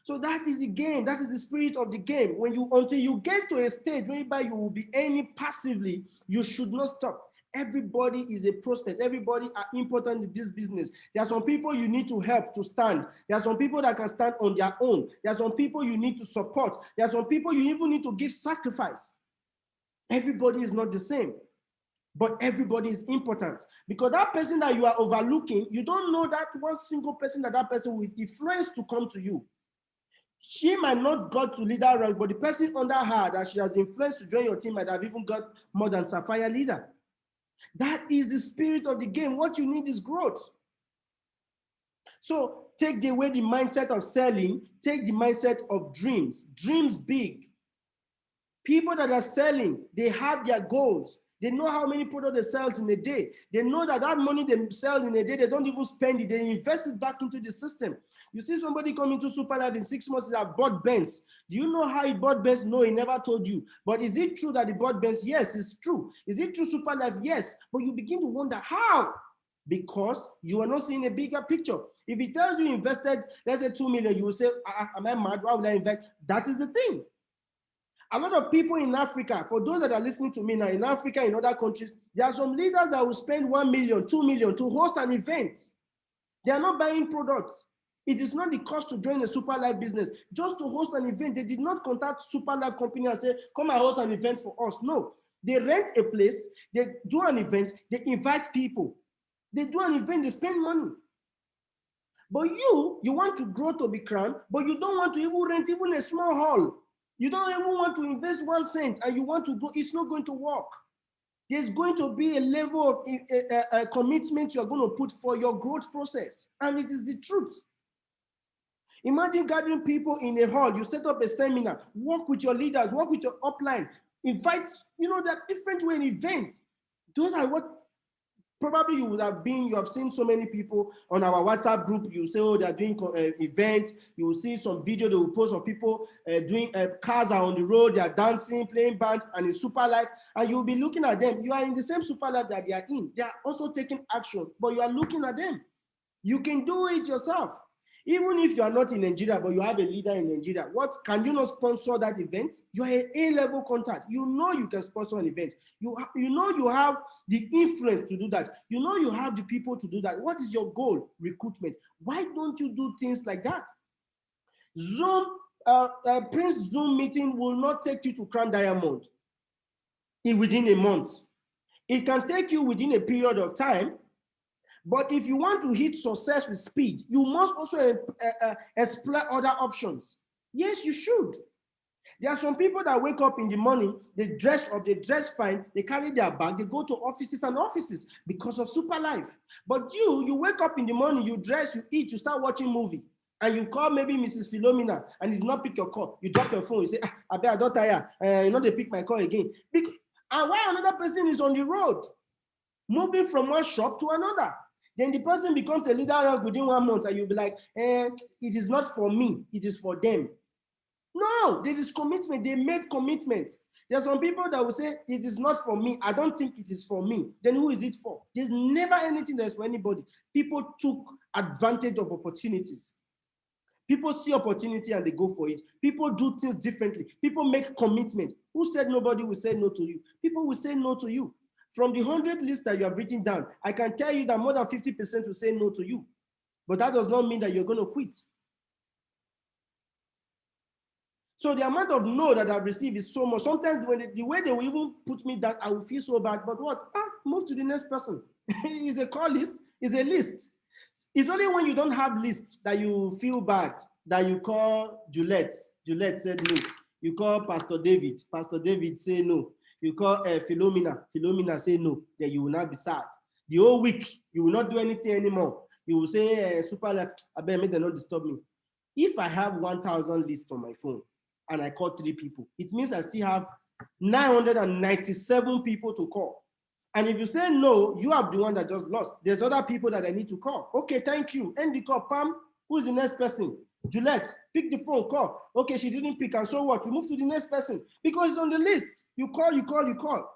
So that is the game. That is the spirit of the game. Until you get to a stage whereby you will be earning passively, you should not stop. Everybody is a prospect. Everybody are important in this business. There are some people you need to help to stand. There are some people that can stand on their own. There are some people you need to support. There are some people you even need to give sacrifice. Everybody is not the same, but everybody is important, because that person that you are overlooking, you don't know that one single person that person will influence to come to you. She might not got to leader rank, but the person under her that she has influenced to join your team might have even got more than Sapphire leader. That is the spirit of the game. What you need is growth. So take away the mindset of selling, take the mindset of dreams. Dreams big. People that are selling, they have their goals. They know how many products they sell in a day. They know that money they sell in a day, they don't even spend it. They invest it back into the system. You see somebody come into Superlife in 6 months, they have bought Benz. Do you know how he bought Benz? No, he never told you. But is it true that he bought Benz? Yes, it's true. Is it true Superlife? Yes. But you begin to wonder how? Because you are not seeing a bigger picture. If he tells you invested, let's say 2 million, you will say, am I mad? Why would I invest? That is the thing. A lot of people in Africa, for those that are listening to me now, in Africa, in other countries, there are some leaders that will spend 1 million, 2 million to host an event. They are not buying products. It is not the cost to join a Superlife business. Just to host an event, they did not contact Superlife company and say, come and host an event for us. No, they rent a place, they do an event, they invite people. They do an event, they spend money. But you want to grow to be crowned, but you don't want to even rent even a small hall. You don't even want to invest 1 cent and you want to grow. It's not going to work. There's going to be a level of commitment you're going to put for your growth process. And it is the truth. Imagine gathering people in a hall. You set up a seminar, work with your leaders, work with your upline, invite, there are different way in events. Those are what probably you have seen so many people on our WhatsApp group. You say, oh, they are doing events. You will see some video they will post of people doing cars are on the road. They are dancing, playing band, and in Superlife. And you'll be looking at them. You are in the same Superlife that they are in. They are also taking action, but you are looking at them. You can do it yourself. Even if you are not in Nigeria, but you have a leader in Nigeria, can you not sponsor that event? You are an A-level contact. You know you can sponsor an event. You know you have the influence to do that. You know you have the people to do that. What is your goal? Recruitment. Why don't you do things like that? Zoom, Prince Zoom meeting will not take you to Crown Diamond within a month. It can take you within a period of time, But if you want to hit success with speed, you must also explore other options. Yes, you should. There are some people that wake up in the morning, they dress up, they dress fine, they carry their bag, they go to offices and offices because of super life. But you wake up in the morning, you dress, you eat, you start watching movie, and you call maybe Mrs. Philomena and you did not pick your call. You drop your phone, you say, I bet I don't tire. They pick my call again. And while another person is on the road, moving from one shop to another. Then the person becomes a leader within 1 month, and you'll be like, it is not for me, it is for them. No, there is commitment. They made commitment. There are some people that will say, it is not for me. I don't think it is for me. Then who is it for? There's never anything that's for anybody. People took advantage of opportunities. People see opportunity and they go for it. People do things differently. People make commitment. Who said nobody will say no to you? People will say no to you. From the 100 list that you have written down, I can tell you that more than 50% will say no to you. But that does not mean that you're going to quit. So the amount of no that I've received is so much. Sometimes the way they will even put me down, I will feel so bad. But what? Move to the next person. It's a call list. It's a list. It's only when you don't have lists that you feel bad, that you call Juliet. Juliet said no. You call Pastor David. Pastor David say no. You call Philomena. Philomena say no. Then you will not be sad. The whole week, you will not do anything anymore. You will say, superlife, I bet me they not disturb me. If I have 1,000 lists on my phone, and I call 3 people, it means I still have 997 people to call. And if you say no, you are the one that just lost. There's other people that I need to call. Okay, thank you. End the call. Pam, who's the next person? Juliet, pick the phone, call. Okay, she didn't pick, and so what? We move to the next person because it's on the list. You call, you call, you call.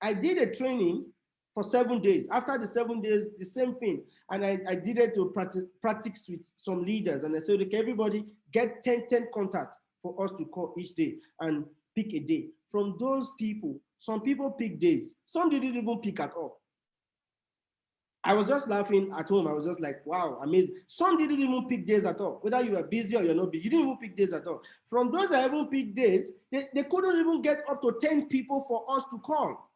I did a training for 7 days. After the 7 days, the same thing. And I did it to practice with some leaders. And I said, okay, everybody get 10 contacts for us to call each day and pick a day. From those people, some people pick days. Some didn't even pick at all. I was just laughing at home. I was just like, wow, amazing. Some didn't even pick days at all. Whether you are busy or you're not busy, you didn't even pick days at all. From those that even picked days, they couldn't even get up to 10 people for us to call.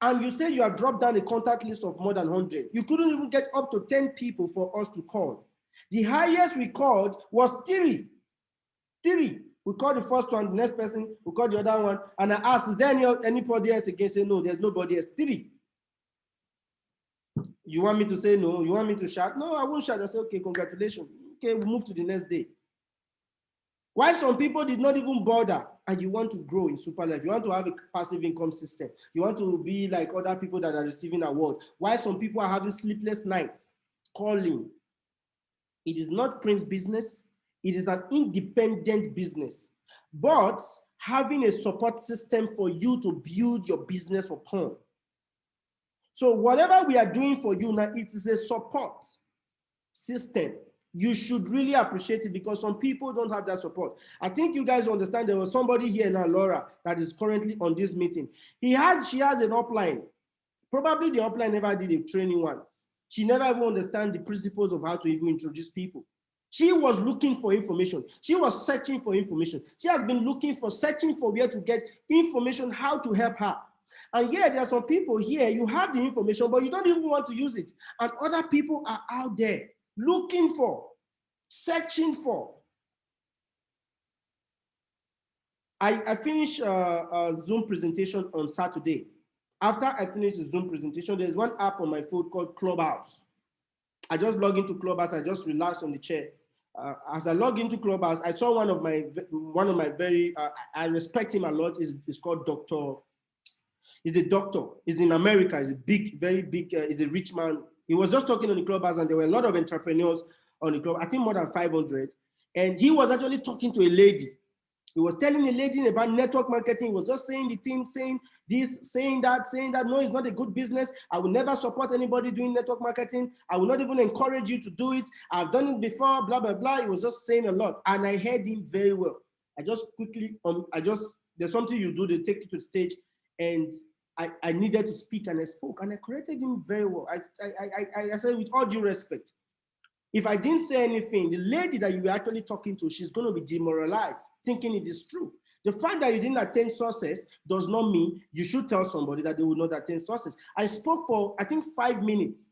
And you say you have dropped down a contact list of more than 100. You couldn't even get up to 10 people for us to call. The highest we called was 3. 3. We called the first one, the next person, we called the other one, and I asked, is there anybody else again? Say, no, there's nobody else. 3. You want me to say no? You want me to shout? No, I won't shout. I say, okay, congratulations. Okay, we move to the next day. Why some people did not even bother, and you want to grow in superlife, you want to have a passive income system, you want to be like other people that are receiving awards. Why some people are having sleepless nights, calling. It is not Prince business. It is an independent business, but having a support system for you to build your business upon. So whatever we are doing for you now, it is a support system. You should really appreciate it because some people don't have that support. I think you guys understand there was somebody here now, Laura, that is currently on this meeting. She has an upline. Probably the upline never did a training once. She never even understands the principles of how to even introduce people. She was looking for information. She was searching for information. She has been searching for where to get information, how to help her. And yeah, there are some people here, you have the information, but you don't even want to use it. And other people are out there looking for, searching for. I finished a Zoom presentation on Saturday. After I finished the Zoom presentation, there's one app on my phone called Clubhouse. I just log into Clubhouse. I just relaxed on the chair. As I log into Clubhouse, I saw one of my very, I respect him a lot. Is called Dr. He's a doctor. He's in America. He's a big, very big, he's a rich man. He was just talking on the Clubhouse, and there were a lot of entrepreneurs on the club, I think more than 500. And he was actually talking to a lady. He was telling a lady about network marketing. He was just saying the thing, saying this, saying that. No, it's not a good business. I will never support anybody doing network marketing. I will not even encourage you to do it. I've done it before, blah, blah, blah. He was just saying a lot. And I heard him very well. I just quickly, there's something you do, they take you to the stage. And I needed to speak, and I spoke, and I corrected him very well. I said, with all due respect, if I didn't say anything, the lady that you were actually talking to, she's going to be demoralized, thinking it is true. The fact that you didn't attain success does not mean you should tell somebody that they will not attain success. I spoke for, I think, 5 minutes.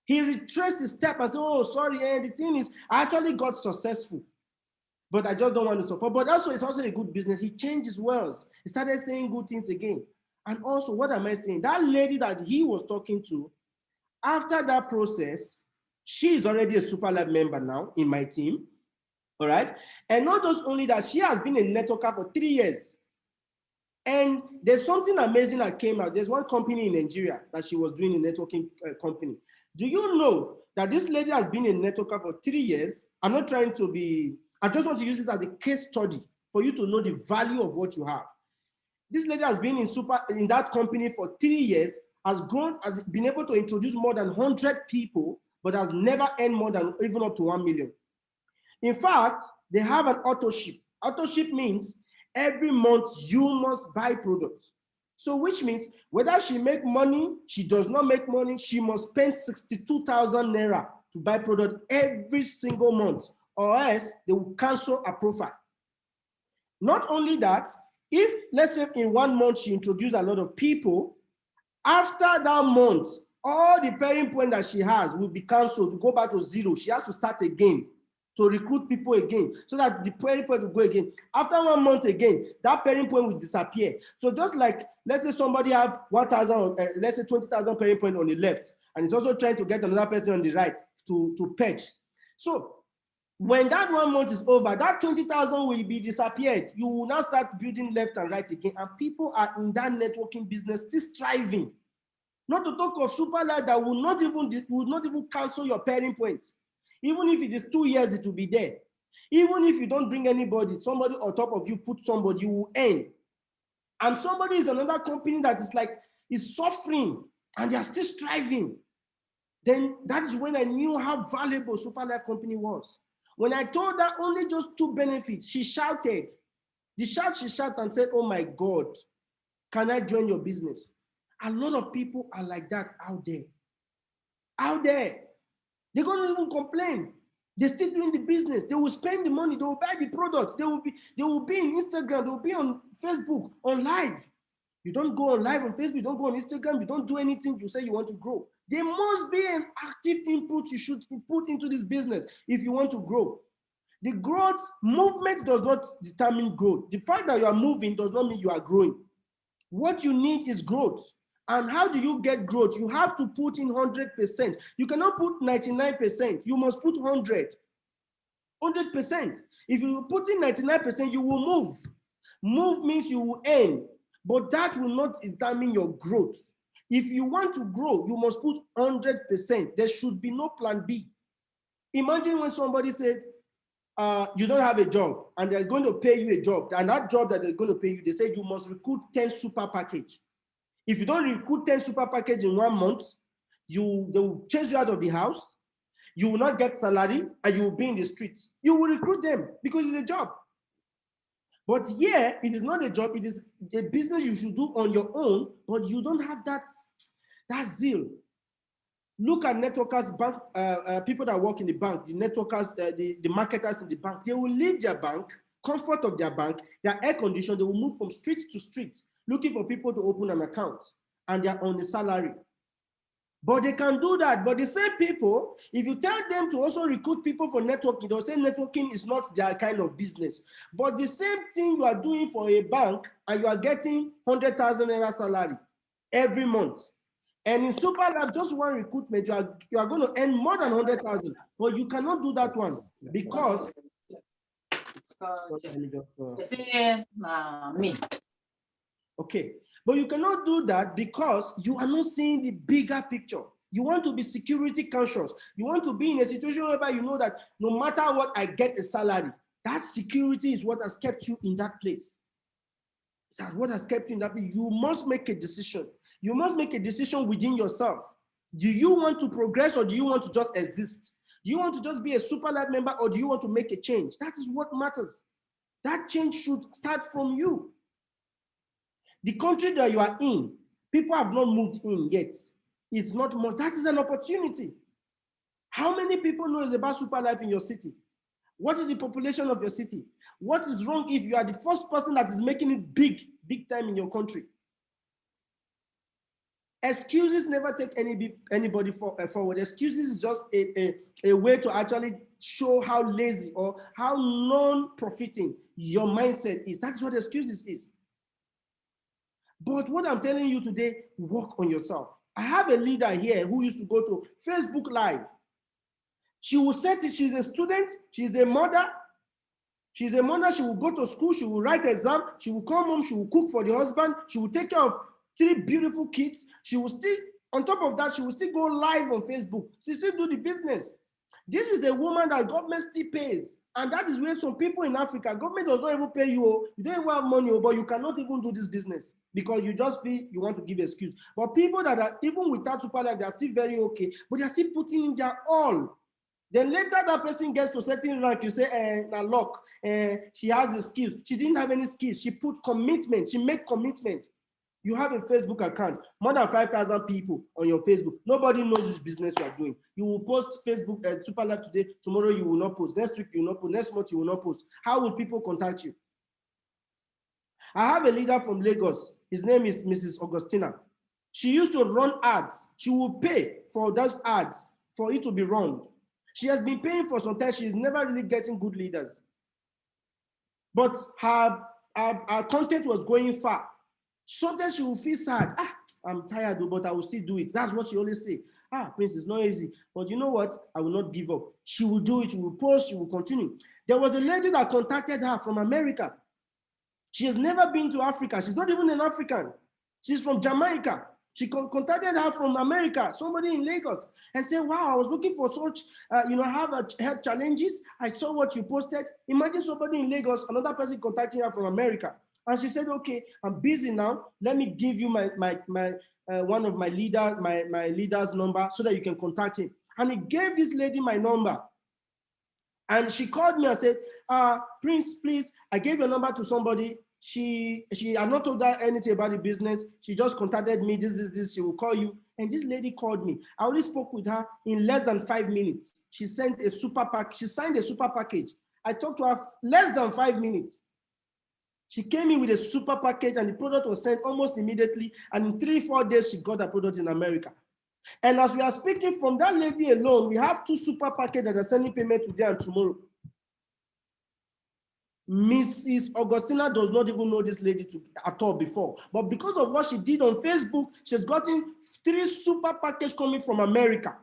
He retraced his step and said, oh, sorry, the thing is, I actually got successful, but I just don't want to support. But also, it's also a good business. He changed his words. He started saying good things again. And also, what am I saying? That lady that he was talking to, after that process, she is already a superlife member now in my team. All right. And not just only that, she has been a networker for 3 years. And there's something amazing that came out. There's one company in Nigeria that she was doing a networking company. Do you know that this lady has been a networker for 3 years? I'm not trying to be, I just want to use it as a case study for you to know the value of what you have. This lady has been in that company for 3 years, has grown, has been able to introduce more than 100 people, but has never earned more than even up to 1 million. In fact, they have an auto ship. Auto ship means every month you must buy products. So which means whether she make money, she does not make money, she must spend 62,000 naira to buy product every single month, or else they will cancel a profile. Not only that, if let's say in 1 month she introduced a lot of people, after that month, all the pairing point that she has will be canceled to go back to zero. She has to start again to recruit people again, so that the pairing point will go again. After 1 month again, that pairing point will disappear. So just like, let's say somebody have 1,000, let's say 20,000 pairing point on the left, and it's also trying to get another person on the right to patch. So when that 1 month is over, that 20,000 will be disappeared. You will now start building left and right again, and people are in that networking business still striving. Not to talk of superlife that will not even cancel your pairing points. Even if it is 2 years, it will be there. Even if you don't bring anybody, somebody on top of you put somebody, you will earn. And somebody is another company that is suffering and they are still striving. Then that is when I knew how valuable Superlife company was. When I told her only just 2 benefits, she shouted. She shouted and said, oh my God, can I join your business? A lot of people are like that out there. Out there. They're going to even complain. They're still doing the business. They will spend the money. They will buy the products. They will be in Instagram. They will be on Facebook, on live. You don't go on live on Facebook. You don't go on Instagram. You don't do anything. You say you want to grow. There must be an active input you should put into this business if you want to grow. The growth movement does not determine growth. The fact that you are moving does not mean you are growing. What you need is growth. And how do you get growth? You have to put in 100%. You cannot put 99%. You must put 100%. If you put in 99%, you will move. Move means you will earn, but that will not determine your growth. If you want to grow, you must put 100%. There should be no plan B. Imagine when somebody said, you don't have a job and they're going to pay you a job, and that job that they're going to pay you, they say you must recruit 10 super package. If you don't recruit 10 super package in 1 month, they will chase you out of the house, you will not get salary, and you will be in the streets. You will recruit them because it's a job. But here, it is not a job, it is a business you should do on your own, but you don't have that zeal. Look at networkers, bank, people that work in the bank, the networkers, the marketers in the bank. They will leave their bank, comfort of their bank, their air condition, they will move from street to street, looking for people to open an account, and they're on a salary. But they can do that. But the same people, if you tell them to also recruit people for networking, they'll say networking is not their kind of business. But the same thing you are doing for a bank, and you are getting 100,000 naira salary every month. And in Superlife, just one recruitment, you are going to earn more than 100,000. But you cannot do that one because. Okay, but you cannot do that because you are not seeing the bigger picture. You want to be security conscious. You want to be in a situation where you know that no matter what, I get a salary. That security is what has kept you in that place. That's what has kept you in that place. You must make a decision. You must make a decision within yourself. Do you want to progress, or do you want to just exist? Do you want to just be a Superlife member, or do you want to make a change? That is what matters. That change should start from you. The country that you are in, people have not moved in yet. It's not more. That is an opportunity. How many people know about Superlife in your city? What is the population of your city? What is wrong if you are the first person that is making it big time in your country? Excuses never take anybody forward. Excuses is just a way to actually show how lazy or how non-profiting your mindset is. That's what excuses is. But what I'm telling you today, work on yourself. I have a leader here who used to go to Facebook Live. She will say she's a student, she's a mother. She's a mother, she will go to school, she will write exam, she will come home, she will cook for the husband, she will take care of 3 beautiful kids. She will still, on top of that, she will still go live on Facebook. She still do the business. This is a woman that government still pays. And that is where some people in Africa, government does not even pay you. You don't even have money, but you cannot even do this business because you just feel you want to give excuse. But people that are, even without super life, they are still very okay, but they are still putting in their all. Then later that person gets to certain rank, you say, now look, she has the skills. She didn't have any skills. She put commitment. She made commitment. You have a Facebook account, more than 5,000 people on your Facebook. Nobody knows which business you are doing. You will post Facebook Super Life today. Tomorrow you will not post. Next week you will not post. Next month you will not post. How will people contact you? I have a leader from Lagos. His name is Mrs. Augustina. She used to run ads. She will pay for those ads for it to be run. She has been paying for some time. She is never really getting good leaders. But her content was going far. Sometimes she will feel sad. I'm tired, but I will still do it. That's what she always say. Prince, it's not easy. But you know what? I will not give up. She will do it. She will post. She will continue. There was a lady that contacted her from America. She has never been to Africa. She's not even an African. She's from Jamaica. She contacted her from America, somebody in Lagos, and said, wow, I was looking for such, I have health challenges. I saw what you posted. Imagine somebody in Lagos, another person contacting her from America. And she said, okay, I'm busy now. Let me give you one of my leader's number so that you can contact him. And he gave this lady my number. And she called me and said, Prince, please, I gave your number to somebody. She had not told her anything about the business. She just contacted me, this, she will call you. And this lady called me. I only spoke with her in less than 5 minutes. She sent a super pack. She signed a super package. I talked to her less than 5 minutes. She came in with a super package and the product was sent almost immediately. And in 3-4 days, she got the product in America. And as we are speaking, from that lady alone, we have 2 super packages that are sending payment today and tomorrow. Mrs. Augustina does not even know this lady at all before. But because of what she did on Facebook, she's gotten 3 super packages coming from America.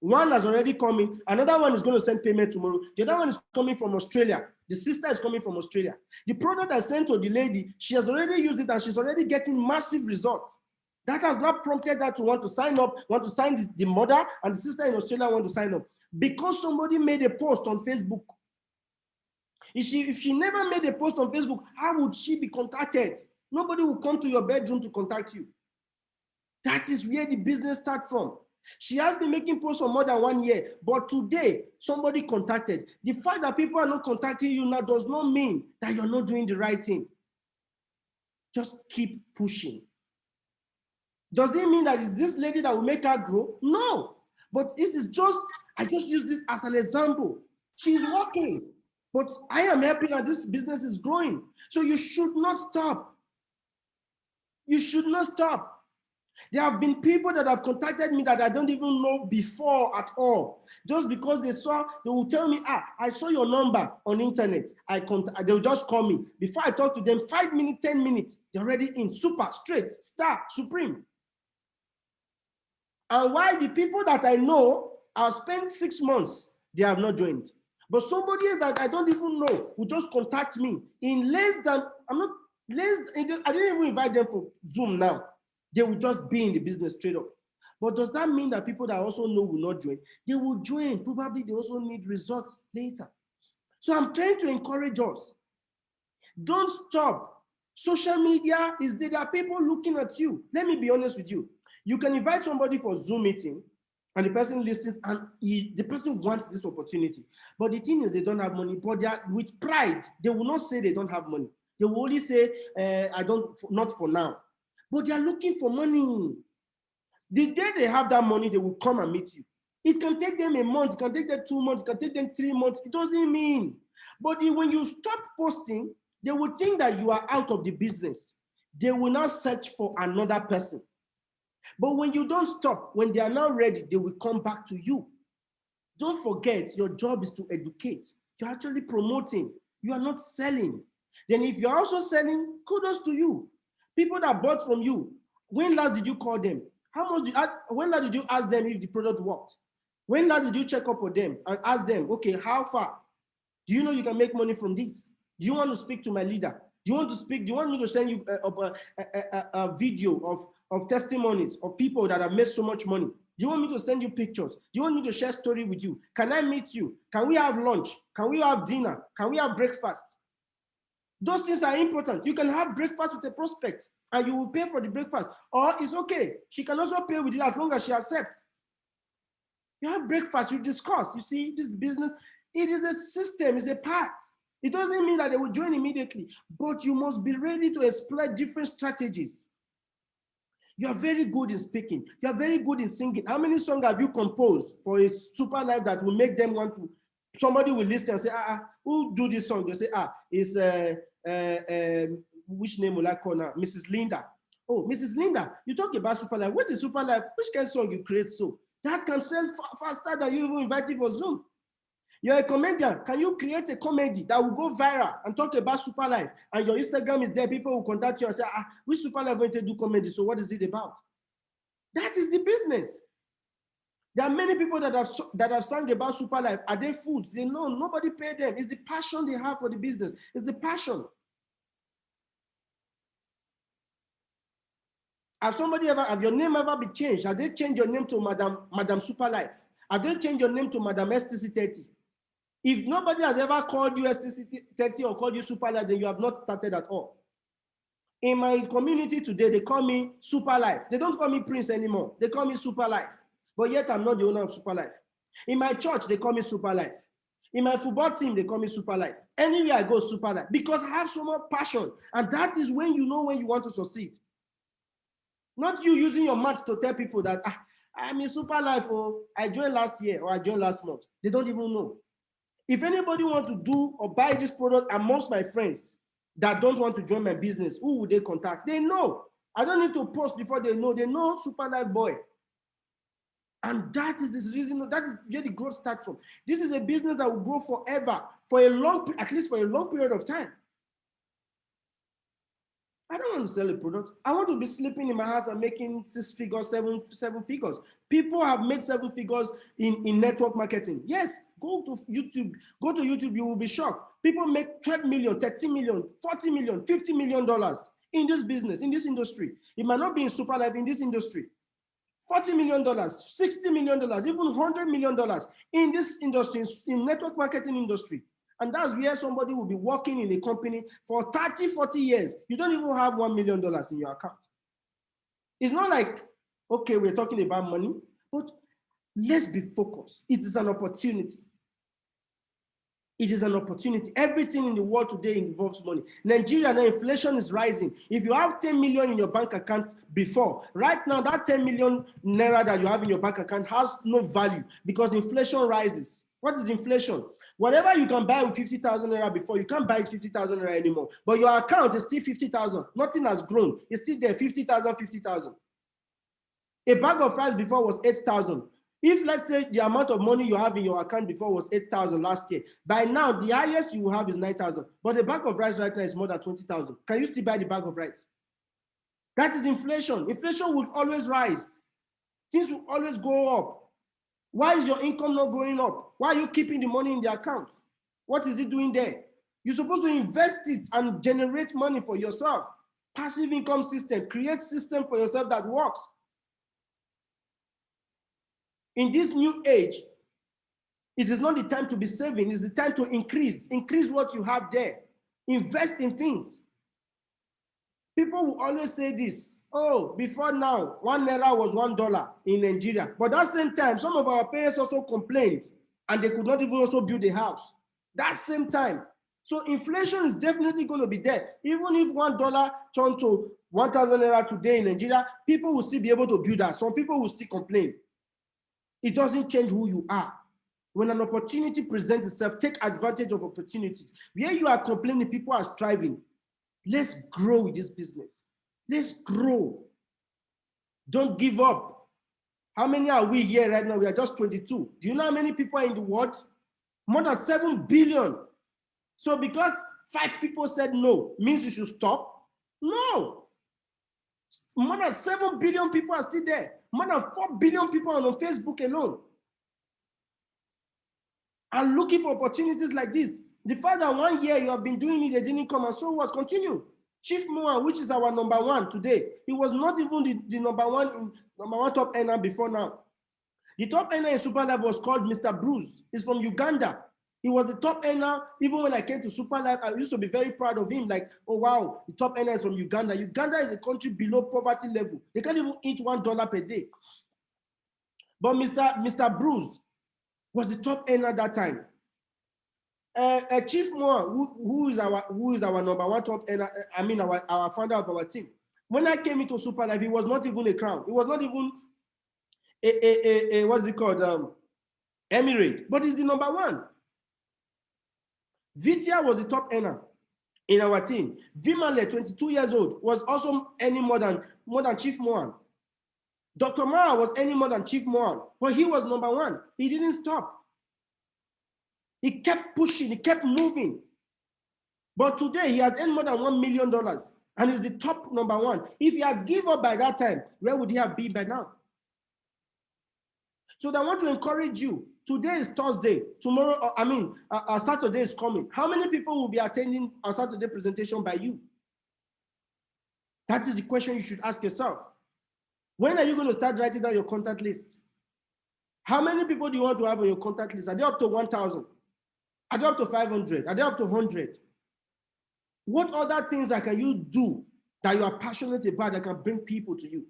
One has already come in. Another one is going to send payment tomorrow. The other one is coming from Australia. The sister is coming from Australia. The product I sent to the lady, she has already used it and she's already getting massive results. That has not prompted her to want to sign up, want to sign the mother, and the sister in Australia want to sign up. Because somebody made a post on Facebook. If she never made a post on Facebook, how would she be contacted? Nobody will come to your bedroom to contact you. That is where the business starts from. She has been making posts for more than 1 year, but today somebody contacted. The fact that people are not contacting you now does not mean that you're not doing the right thing. Just keep pushing. Does it mean that it's this lady that will make her grow? No. But this is I just use this as an example. She's working, but I am helping her. This business is growing. So you should not stop. You should not stop. There have been people that have contacted me that I don't even know before at all. Just because they will tell me, I saw your number on internet. They'll just call me. Before I talk to them, 5 minutes, 10 minutes, they're already in. Super, straight, star, supreme. And while the people that I know, I'll spend 6 months, they have not joined. But somebody that I don't even know will just contact me in I didn't even invite them for Zoom now. They will just be in the business straight up. But does that mean that people that also know will not join? They will join. Probably they also need results later. So I'm trying to encourage us. Don't stop. Social media is there. There are people looking at you. Let me be honest with you. You can invite somebody for Zoom meeting and the person listens and the person wants this opportunity. But the thing is they don't have money. But they are, with pride, they will not say they don't have money. They will only say, not for now. But they are looking for money. The day they have that money, they will come and meet you. It can take them a month, it can take them 2 months, it can take them 3 months. It doesn't mean. But when you stop posting, they will think that you are out of the business. They will not search for another person. But when you don't stop, when they are now ready, they will come back to you. Don't forget, your job is to educate. You're actually promoting. You are not selling. Then if you're also selling, kudos to you. People that bought from you, when last did you call them? When last did you ask them if the product worked? When last did you check up with them and ask them, okay, how far? Do you know you can make money from this? Do you want to speak to my leader? Do you want me to send you a video of testimonies of people that have made so much money? Do you want me to send you pictures? Do you want me to share story with you? Can I meet you? Can we have lunch? Can we have dinner? Can we have breakfast? Those things are important. You can have breakfast with a prospect and you will pay for the breakfast. Or it's okay. She can also pay with it as long as she accepts. You have breakfast, you discuss. You see, this business, it is a system, it's a part. It doesn't mean that they will join immediately, but you must be ready to explore different strategies. You are very good in speaking. You are very good in singing. How many songs have you composed for a super life that will make them want to, somebody will listen and say, who do this song? They say, it's, which name will I call now? Mrs. Linda. Oh, Mrs. Linda, you talk about super life. What is super life? Which kind of song you create so? That can sell faster than you even invited for Zoom. You're a comedian. Can you create a comedy that will go viral and talk about super life? And your Instagram is there. People will contact you and say, which super life going to do comedy? So what is it about? That is the business. There are many people that have sung about super life. Are they fools? They know nobody paid them. It's the passion they have for the business. It's the passion. Have your name ever been changed? Have they changed your name to Madam Super Life? Have they changed your name to Madam STC30? If nobody has ever called you STC30 or called you Super Life, then you have not started at all. In my community today, they call me Super Life. They don't call me Prince anymore. They call me Super Life. But yet I'm not the owner of Super Life. In my church, they call me Super Life. In my football team, they call me Super Life. Anywhere I go, Super Life. Because I have so much passion. And that is when you know when you want to succeed. Not you using your mouth to tell people that I'm in Super Life, or I joined last year or I joined last month. They don't even know. If anybody wants to do or buy this product amongst my friends that don't want to join my business, who would they contact? They know. I don't need to post before they know. They know Super Life Boy. And that is this reason, that is where the growth starts from. This is a business that will grow forever, at least for a long period of time. I don't want to sell a product. I want to be sleeping in my house and making 6 figures, seven figures. People have made 7 figures in network marketing. Yes, go to YouTube. Go to YouTube, you will be shocked. People make 12 million, 13 million, 40 million, $50 million in this business, in this industry. It might not be in super life, in this industry. $40 million, $60 million, even $100 million in this industry, in network marketing industry. And that's where somebody will be working in a company for 30, 40 years. You don't even have $1 million in your account. It's not like, okay, we're talking about money, but let's be focused. It is an opportunity. It is an opportunity. Everything in the world today involves money. Nigeria, now inflation is rising. If you have 10 million in your bank account before, right now, that 10 million naira that you have in your bank account has no value because inflation rises. What is inflation? Whatever you can buy with 50,000 naira before, you can't buy it 50,000 naira anymore. But your account is still 50,000. Nothing has grown. It's still there, 50,000, 50,000. A bag of rice before was 8,000. If, let's say, the amount of money you have in your account before was 8,000 last year, by now, the highest you will have is 9,000. But the bag of rice right now is more than 20,000. Can you still buy the bag of rice? That is inflation. Inflation will always rise. Things will always go up. Why is your income not going up? Why are you keeping the money in the account? What is it doing there? You're supposed to invest it and generate money for yourself. Passive income system. Create system for yourself that works. In this new age, it is not the time to be saving. It's the time to increase. Increase what you have there. Invest in things. People will always say this. Oh, before now, 1 naira was $1 in Nigeria. But at the same time, some of our parents also complained and they could not even also build a house. That same time. So inflation is definitely going to be there. Even if $1 turned to 1,000 naira today in Nigeria, people will still be able to build that. Some people will still complain. It doesn't change who you are. When an opportunity presents itself, take advantage of opportunities. Where you are complaining, people are striving. Let's grow with this business. Let's grow. Don't give up. How many are we here right now? We are just 22. Do you know how many people are in the world? More than 7 billion. So because 5 people said no, means you should stop? No. More than 7 billion people are still there. More than 4 billion people are on Facebook alone. And looking for opportunities like this. The fact that 1 year you have been doing it, they didn't come, and so what? Continue. Chief Moan, which is our number 1 today, he was not even the number one top earner before now. The top earner in Superlife was called Mr. Bruce. He's from Uganda. He was the top earner. Even when I came to Superlife, I used to be very proud of him. Like, oh wow, the top earner is from Uganda. Uganda is a country below poverty level. They can't even eat $1 per day. But Mr. Bruce was the top earner that time. Chief Moa, who is our number 1 top earner, I mean our founder of our team. When I came into Superlife, he was not even a crown. It was not even a what's it called? Emirate, but he's the number 1. Vitia was the top earner in our team. Vimale, 22 years old, was also earning more than Chief Moan. Dr. Mara was earning more than Chief Moan, but he was number 1. He didn't stop. He kept pushing, he kept moving. But today he has earned more than $1 million and is the top number 1. If he had given up by that time, where would he have been by now? So I want to encourage you. Today is Thursday. Tomorrow, Saturday is coming. How many people will be attending our Saturday presentation by you? That is the question you should ask yourself. When are you going to start writing down your contact list? How many people do you want to have on your contact list? Are they up to 1,000? Are they up to 500? Are they up to 100? What other things can you do that you are passionate about that can bring people to you?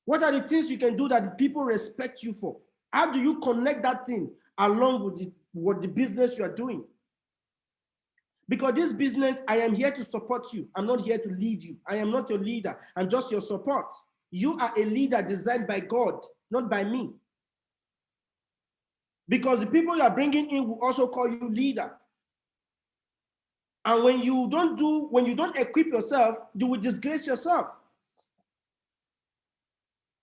What are the things you can do that people respect you for? How do you connect that thing along with what the business you are doing? Because this business, I am here to support you. I'm not here to lead you. I am not your leader. I'm just your support. You are a leader designed by God, not by me. Because the people you are bringing in will also call you leader. And when you don't equip yourself, you will disgrace yourself.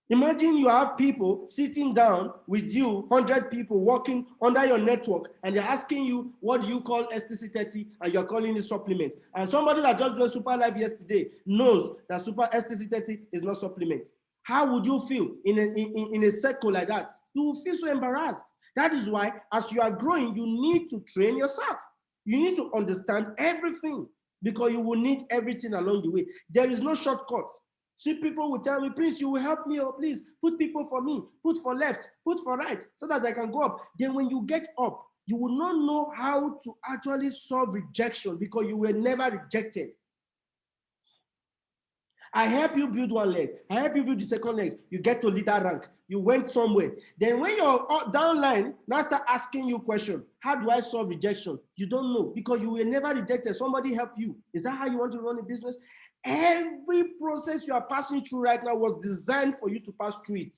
Imagine you have people sitting down with you, 100 people working under your network, and they're asking you, what do you call STC30? And you're calling it supplement. And somebody that just joined Superlife yesterday knows that STC30 is not supplement. How would you feel in a circle like that? You will feel so embarrassed. That is why, as you are growing, you need to train yourself. You need to understand everything because you will need everything along the way. There is no shortcut. See, people will tell me, Prince, you will help me, or please put people for me, put for left, put for right, so that I can go up. Then when you get up, you will not know how to actually solve rejection because you were never rejected. I help you build one leg. I help you build the second leg. You get to leader rank. You went somewhere. Then when you're downline, now start asking you questions. How do I solve rejection? You don't know because you were never rejected. Somebody help you. Is that how you want to run a business? Every process you are passing through right now was designed for you to pass through it.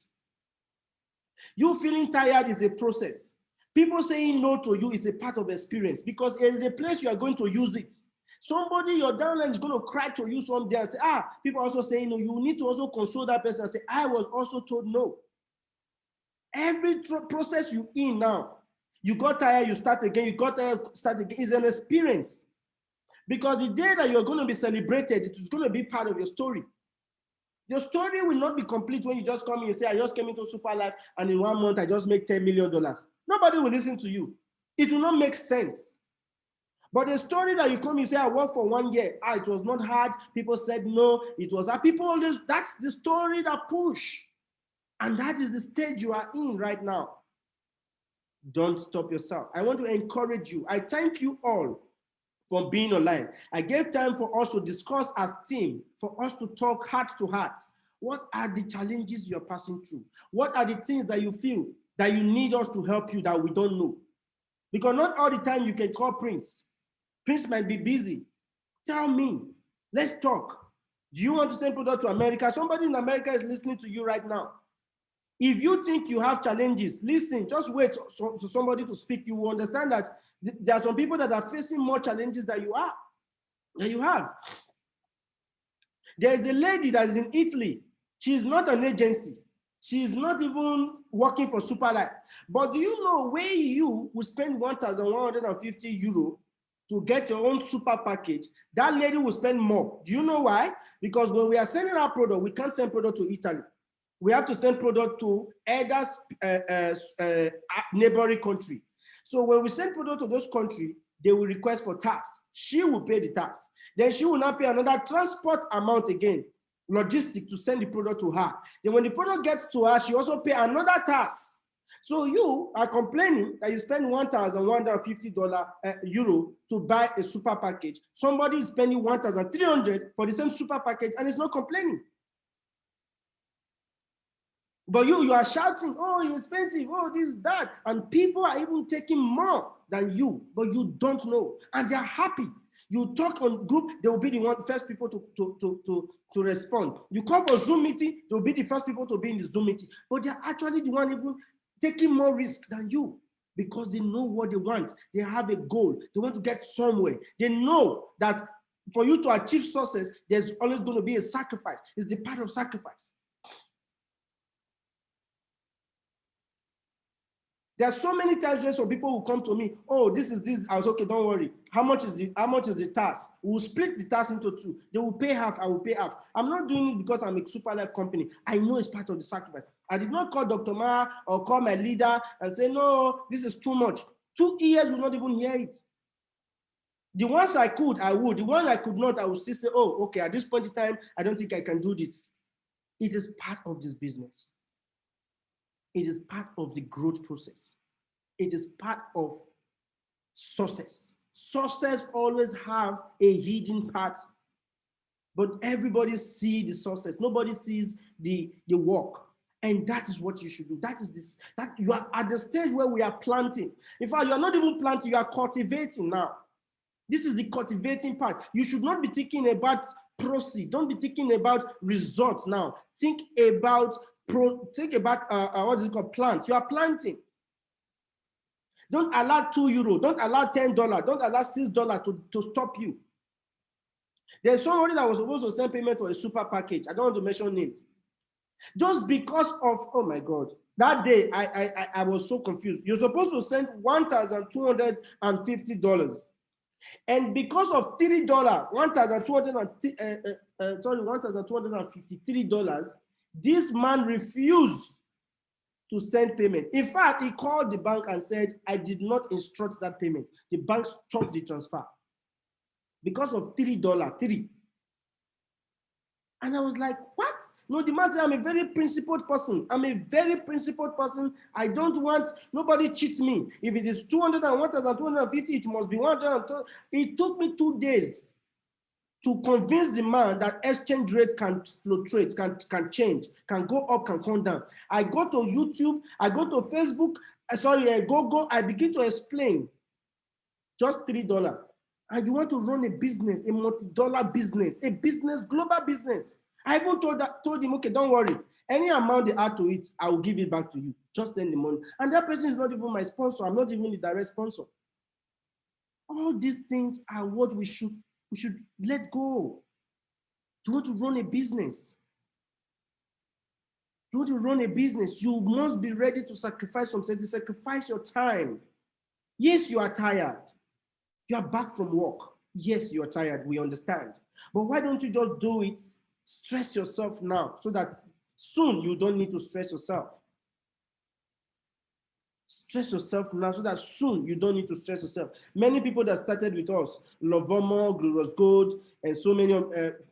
You feeling tired is a process. People saying no to you is a part of experience because it is a place you are going to use it. Somebody, your downline is going to cry to you someday and say, people are also saying no. You need to also console that person and say, I was also told no. Every process you in now, you got tired, you start again, you got tired, start again, is an experience. Because the day that you're going to be celebrated, it is going to be part of your story. Your story will not be complete when you just come in and say, I just came into Superlife and in 1 month, I just make $10 million. Nobody will listen to you. It will not make sense. But the story that you come, you say, I worked for 1 year. It was not hard. People said no. It was hard. People always, that's the story that push. And that is the stage you are in right now. Don't stop yourself. I want to encourage you. I thank you all for being online. I gave time for us to discuss as a team, for us to talk heart to heart. What are the challenges you're passing through? What are the things that you feel that you need us to help you that we don't know? Because not all the time you can call Prince. Prince might be busy. Tell me. Let's talk. Do you want to send product to America? Somebody in America is listening to you right now. If you think you have challenges, listen, just wait for somebody to speak. You will understand that there are some people that are facing more challenges than you are, than you have. There is a lady that is in Italy. She's not an agency. She's not even working for Superlife. But do you know where you will spend 1,150 euro to get your own super package? That lady will spend more. Do you know why? Because when we are sending our product, we can't send product to Italy. We have to send product to either neighboring country. So when we send product to those countries, they will request for tax. She will pay the tax. Then she will not pay another transport amount again, logistic, to send the product to her. Then when the product gets to her, she also pay another tax. So you are complaining that you spend $1,150 euro to buy a super package. Somebody is spending 1,300 for the same super package and is not complaining. But you are shouting, oh, it's expensive, oh, this, that. And people are even taking more than you, but you don't know. And they're happy. You talk on group, they will be the first people to respond. You call for Zoom meeting, they will be the first people to be in the Zoom meeting. But they're actually the one even taking more risk than you because they know what they want. They have a goal. They want to get somewhere. They know that for you to achieve success, there's always going to be a sacrifice. It's the part of sacrifice. There are so many times where some people will come to me, oh, this is this. I was okay, don't worry. How much is the task? We'll split the task into two. They will pay half, I will pay half. I'm not doing it because I'm a super life company. I know it's part of the sacrifice. I did not call Dr. Ma or call my leader and say, no, this is too much. 2 years will not even hear it. The ones I could, I would. The one I could not, I would still say, oh, okay, at this point in time, I don't think I can do this. It is part of this business. It is part of the growth process. It is part of success. Success always have a hidden part, but everybody sees the success. Nobody sees the work. And that is what you should do. That is this, that you are at the stage where we are planting. In fact, you are not even planting, you are cultivating now. This is the cultivating part. You should not be thinking about proceed. Don't be thinking about results now. Think about what is it called? Plant. You are planting. Don't allow €2. Don't allow $10. Don't allow $6 to stop you. There's somebody that was supposed to send payment for a super package. I don't want to mention names. Just because of, oh my God, that day I was so confused. You're supposed to send $1,250. And because of $3, $1,253, this man refused to send payment. In fact, he called the bank and said, I did not instruct that payment. The bank stopped the transfer because of $3. And I was like, what? No, the man said, I'm a very principled person. I'm a very principled person. I don't want, nobody cheat me. If it is 200 and 1,250, it must be 100. It took me 2 days to convince the man that exchange rates can fluctuate, can change, can go up, can come down. I go to YouTube, I go to Facebook, I begin to explain. Just $3. And you want to run a business, a multi-dollar business, a business, global business. I even told him, okay, don't worry. Any amount they add to it, I will give it back to you. Just send the money. And that person is not even my sponsor. I'm not even the direct sponsor. All these things are what we should let go. You want to run a business. You want to run a business, you must be ready to sacrifice something. Sacrifice your time. Yes, you are tired. You are back from work. Yes, you are tired. We understand. But why don't you just do it? Stress yourself now so that soon you don't need to stress yourself. Stress yourself now so that soon you don't need to stress yourself. Many people that started with us, Lovomo, Glorious Gold, and so many,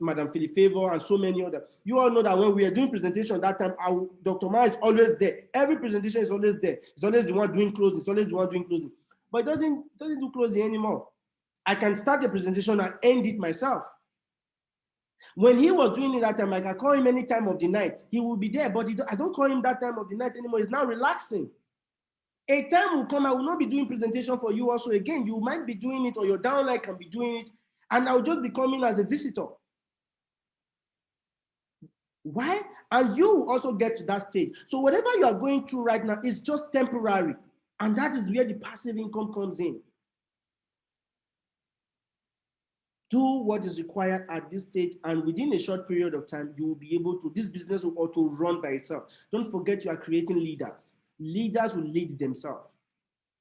Madam Philip Favor, and so many others. You all know that when we are doing presentation that time, Dr. Ma is always there. Every presentation is always there. It's always the one doing closing. It's always the one doing closing. But it doesn't do closing anymore. I can start a presentation and end it myself. When he was doing it that time, I can call him any time of the night. He will be there, but I don't call him that time of the night anymore. He's now relaxing. A time will come, I will not be doing presentation for you also again. You might be doing it, or your downline can be doing it, and I'll just be coming as a visitor. Why? And you also get to that stage. So whatever you are going through right now is just temporary. And that is where the passive income comes in. Do what is required at this stage, and within a short period of time, you will be able to, this business will auto run by itself. Don't forget you are creating leaders. Leaders will lead themselves.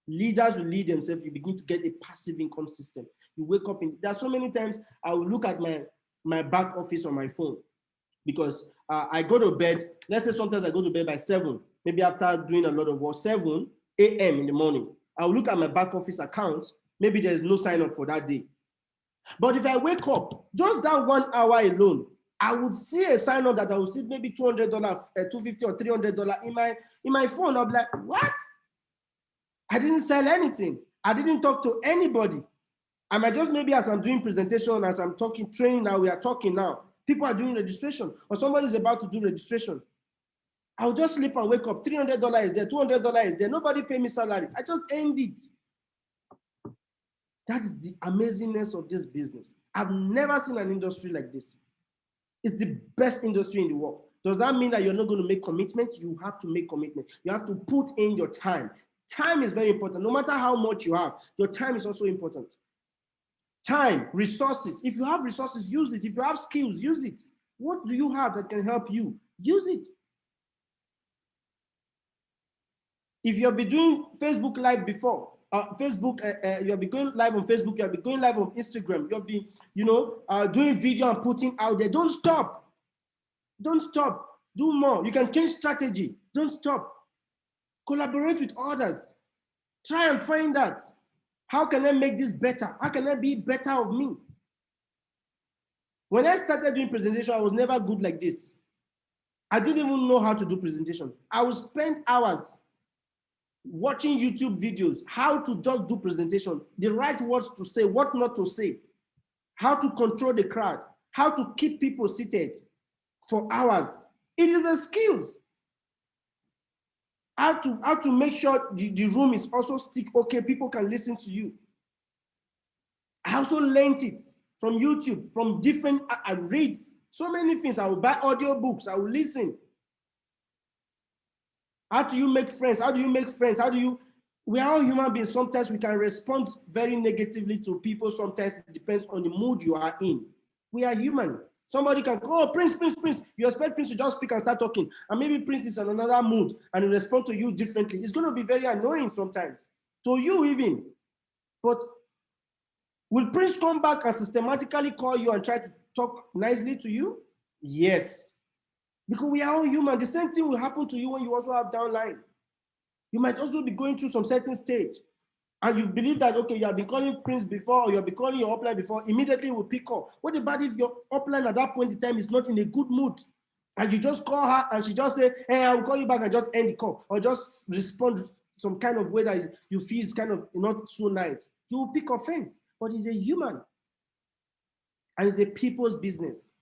Leaders will lead themselves. You begin to get a passive income system. You wake up in, there are so many times I will look at my back office on my phone because I go to bed, let's say sometimes I go to bed by 7, maybe after doing a lot of work, 7 a.m. in the morning. I will look at my back office account, maybe there's no sign up for that day. But if I wake up, just that 1 hour alone, I would see a sign up that I would see maybe $200, $250 or $300 in my phone. I'll be like, what? I didn't sell anything. I didn't talk to anybody. I might just maybe as I'm doing presentation, as I'm talking, training now, we are talking now. People are doing registration or somebody's about to do registration. I'll just sleep and wake up. $300 is there, $200 is there. Nobody pay me salary. I just end it. That is the amazingness of this business. I've never seen an industry like this. It's the best industry in the world. Does that mean that you're not going to make commitment? You have to make commitment. You have to put in your time. Time is very important. No matter how much you have, your time is also important. Time, resources. If you have resources, use it. If you have skills, use it. What do you have that can help you? Use it. If you've been doing Facebook Live before, you'll be going live on Facebook, you'll be going live on Instagram, you'll be, doing video and putting out there. Don't stop. Don't stop. Do more. You can change strategy. Don't stop. Collaborate with others. Try and find that. How can I make this better? How can I be better of me? When I started doing presentation, I was never good like this. I didn't even know how to do presentation. I would spend hours watching YouTube videos, how to just do presentation, the right words to say, what not to say, how to control the crowd, how to keep people seated for hours. It is a skills. How to make sure the room is also stick, okay, people can listen to you. I also learned it from YouTube, from different, I read so many things. I will buy audio books, I will listen. How do you make friends? How do you make friends? We are all human beings. Sometimes we can respond very negatively to people. Sometimes it depends on the mood you are in. We are human. Somebody can go, oh, Prince. You expect Prince to just speak and start talking. And maybe Prince is in another mood and he respond to you differently. It's going to be very annoying sometimes. To you even. But will Prince come back and systematically call you and try to talk nicely to you? Yes. Because we are all human. The same thing will happen to you when you also have downline. You might also be going through some certain stage. And you believe that, okay, you have been calling Prince before, or you have been calling your upline before, immediately will pick up. What about if your upline at that point in time is not in a good mood? And you just call her and she just say, hey, I will call you back and just end the call. Or just respond some kind of way that you feel is kind of not so nice. You will pick offense, but he's a human. And it's a people's business.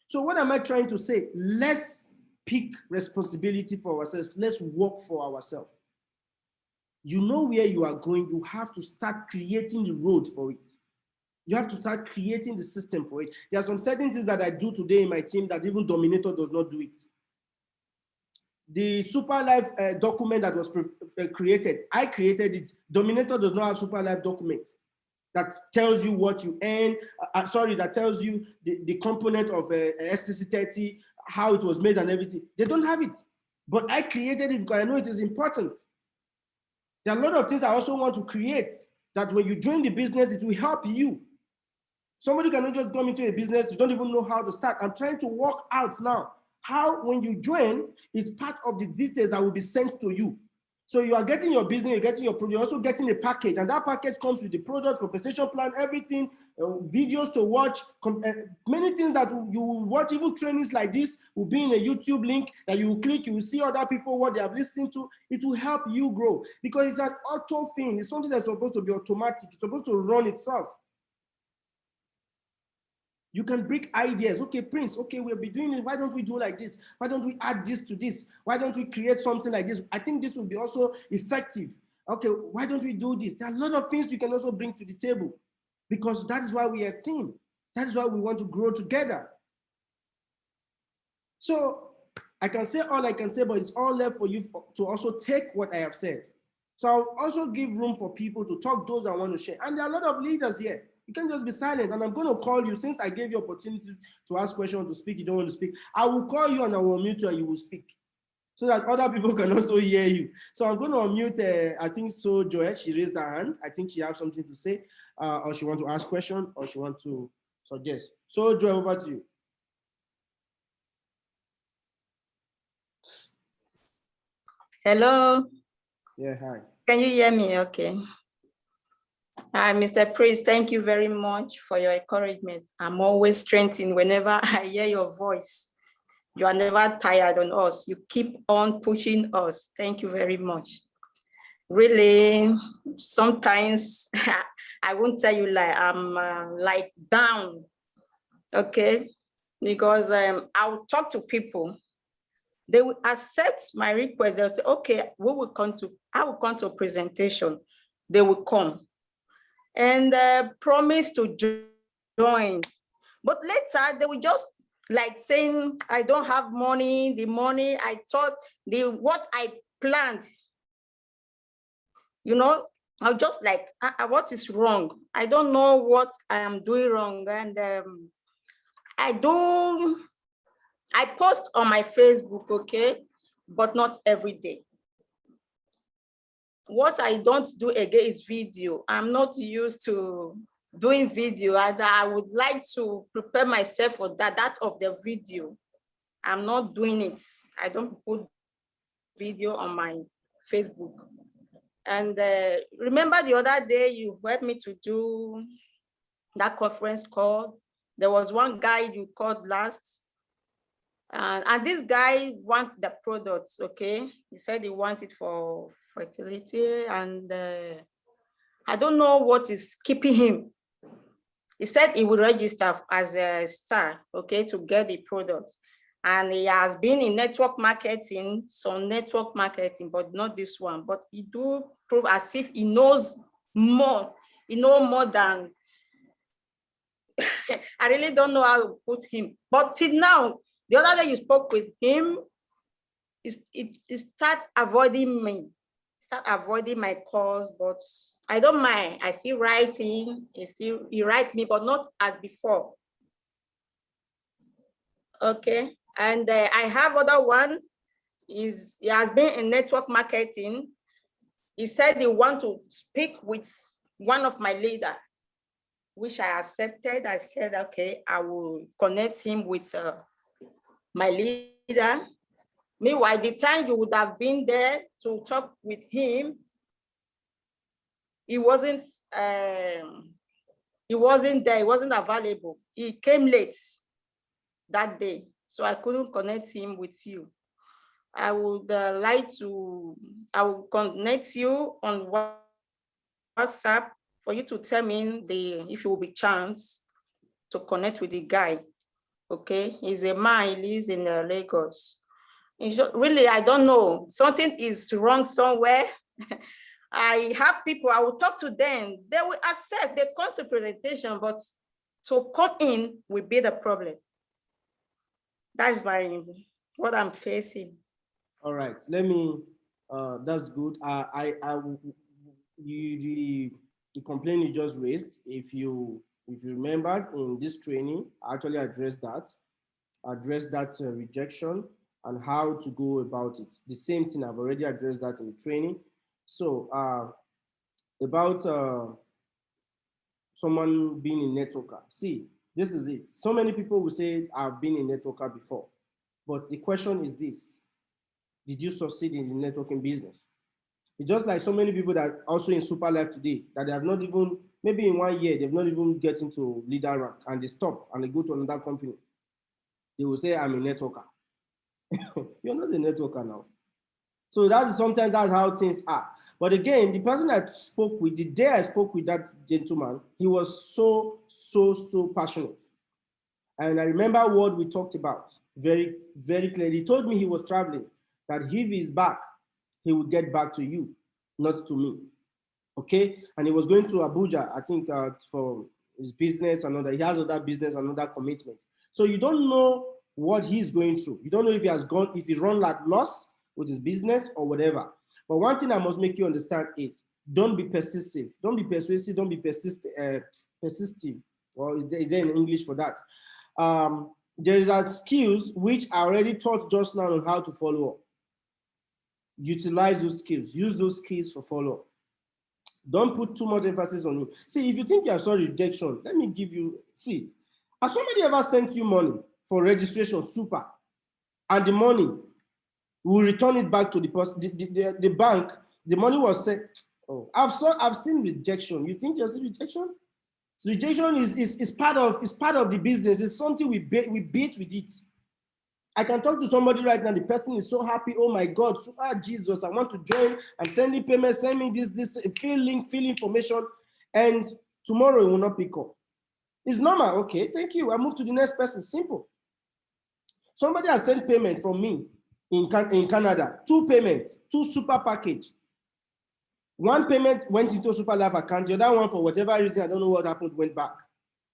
So what am I trying to say? Let's pick responsibility for ourselves. Let's work for ourselves. You know where you are going. You have to start creating the road for it. You have to start creating the system for it. There are some certain things that I do today in my team that even Dominator does not do it. The superlife document that was created, I created it. Dominator does not have superlife document that tells you what you earn. That tells you the component of STC30, how it was made and everything. They don't have it. But I created it because I know it is important. There are a lot of things I also want to create that when you join the business, it will help you. Somebody cannot just come into a business, you don't even know how to start. I'm trying to work out now how when you join, it's part of the details that will be sent to you. So you are getting your business, you're getting your product, you're also getting a package, and that package comes with the product, compensation plan, everything, videos to watch, many things that you will watch, even trainings like this will be in a YouTube link that you will click, you will see other people, what they have listened to. It will help you grow because it's an auto thing. It's something that's supposed to be automatic. It's supposed to run itself. You can bring ideas. Okay, Prince, okay, we'll be doing it. Why don't we do like this? Why don't we add this to this? Why don't we create something like this? I think this will be also effective. Okay, why don't we do this? There are a lot of things you can also bring to the table because that is why we are a team. That is why we want to grow together. So I can say all I can say, but it's all left for you to also take what I have said. So I'll also give room for people to talk, those that want to share. And there are a lot of leaders here. You can't just be silent. And I'm going to call you, since I gave you opportunity to ask questions, to speak, you don't want to speak. I will call you and I will mute you and you will speak, so that other people can also hear you. So I'm going to unmute, I think so, Joette, she raised her hand. I think she has something to say, or she wants to ask question, or she wants to suggest. So Joy, over to you. Hello. Yeah, hi. Can you hear me? Okay. Hi, Mr. Priest. Thank you very much for your encouragement. I'm always strengthened whenever I hear your voice. You are never tired on us. You keep on pushing us. Thank you very much. Really, sometimes I won't tell you like I'm like down, okay? Because I will talk to people. They will accept my request. They'll say, okay, I will come to a presentation. They will come and promise to join. But later they will just like saying, I don't have money. The money I thought, what I planned, you know, I'll just like, what is wrong? I don't know what I am doing wrong. And I post on my Facebook, okay, but not every day. What I don't do again is video. I'm not used to doing video, and I would like to prepare myself for that of the video. I'm not doing it. I don't put video on my Facebook. And remember the other day you helped me to do that conference call. There was one guy you called last. And this guy wants the products, okay? He said he wanted for fertility, and I don't know what is keeping him. He said he will register as a star, okay, to get the product. And he has been in network marketing, some network marketing, but not this one. But he do prove as if he knows more. He knows more than, I really don't know how to put him. But till now, the other day you spoke with him, it start avoiding me, start avoiding my calls, but I don't mind. I still write him, he write me, but not as before. Okay, and I have other one, he has been in network marketing. He said he want to speak with one of my leader, which I accepted. I said, okay, I will connect him with my leader. Meanwhile, the time you would have been there to talk with him, he wasn't there, he wasn't available. He came late that day, so I couldn't connect him with you. I would like to, I will connect you on WhatsApp for you to tell me if it will be chance to connect with the guy. Okay, he's a man, he lives in Lagos. Really, I don't know. Something is wrong somewhere. I have people, I will talk to them. They will accept, they come to presentation, but to come in will be the problem. That's what I'm facing. All right, let me, that's good. The complaint you just raised, if you remembered in this training, I actually addressed that rejection and how to go about it. The same thing, I've already addressed that in the training. So about someone being a networker. See, this is it. So many people will say, I've been a networker before. But the question is this: did you succeed in the networking business? It's just like so many people that also in superlife today, that they have not even, maybe in 1 year, they've not even get into leader rank, and they stop and they go to another company. They will say, I'm a networker. You're not a networker now. So sometimes that's how things are. But again, the person I spoke with, the day I spoke with that gentleman, he was so passionate. And I remember what we talked about very, very clearly. He told me he was traveling, that if he's back, he would get back to you, not to me. Okay? And he was going to Abuja, I think, for his business and other. He has other business and other commitments. So you don't know what he's going through. You don't know if he has gone, if he run at loss with his business or whatever. But one thing I must make you understand is don't be persistive. Don't be persuasive. Don't be persistive. Or is there in English for that? There are skills which I already taught just now on how to follow up. Utilize those skills. Use those skills for follow up. Don't put too much emphasis on it. See, if you think you are sorry rejection, let me give you, see, has somebody ever sent you money for registration, super, and the money will return it back to the person, the bank, the money was sent. Oh, I've seen rejection. You think you're seeing rejection? So rejection is part of the business. It's something we bait with it. I can talk to somebody right now. The person is so happy. Oh my God, Jesus, I want to join. I'm sending payment. Send me this. Fill link, fill information, and tomorrow it will not pick up. It's normal. Okay, thank you. I move to the next person. Simple. Somebody has sent payment from me in Canada. 2 payments, 2 super package. One payment went into superlife account. The other one, for whatever reason, I don't know what happened, went back.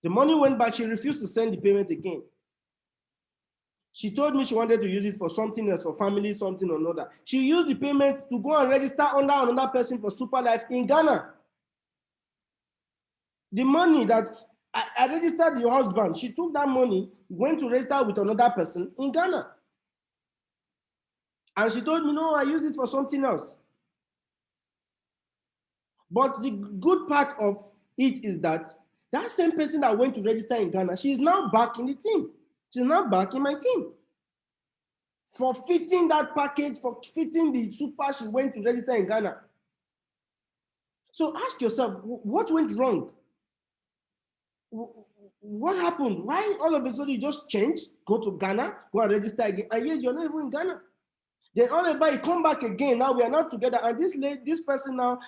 The money went back. She refused to send the payment again. She told me she wanted to use it for something else, for family, something or another. She used the payment to go and register under another person for superlife in Ghana. The money that I registered the husband, she took that money, went to register with another person in Ghana. And she told me, no, I used it for something else. But the good part of it is that that same person that went to register in Ghana, she is now back in the team. She's now back in my team. For fitting that package, for fitting the super, she went to register in Ghana. So ask yourself, what went wrong? What happened? Why all of a sudden you just change, go to Ghana, go and register again, and yet you're not even in Ghana? Then all of a sudden you come back again, now we are not together, and this person now,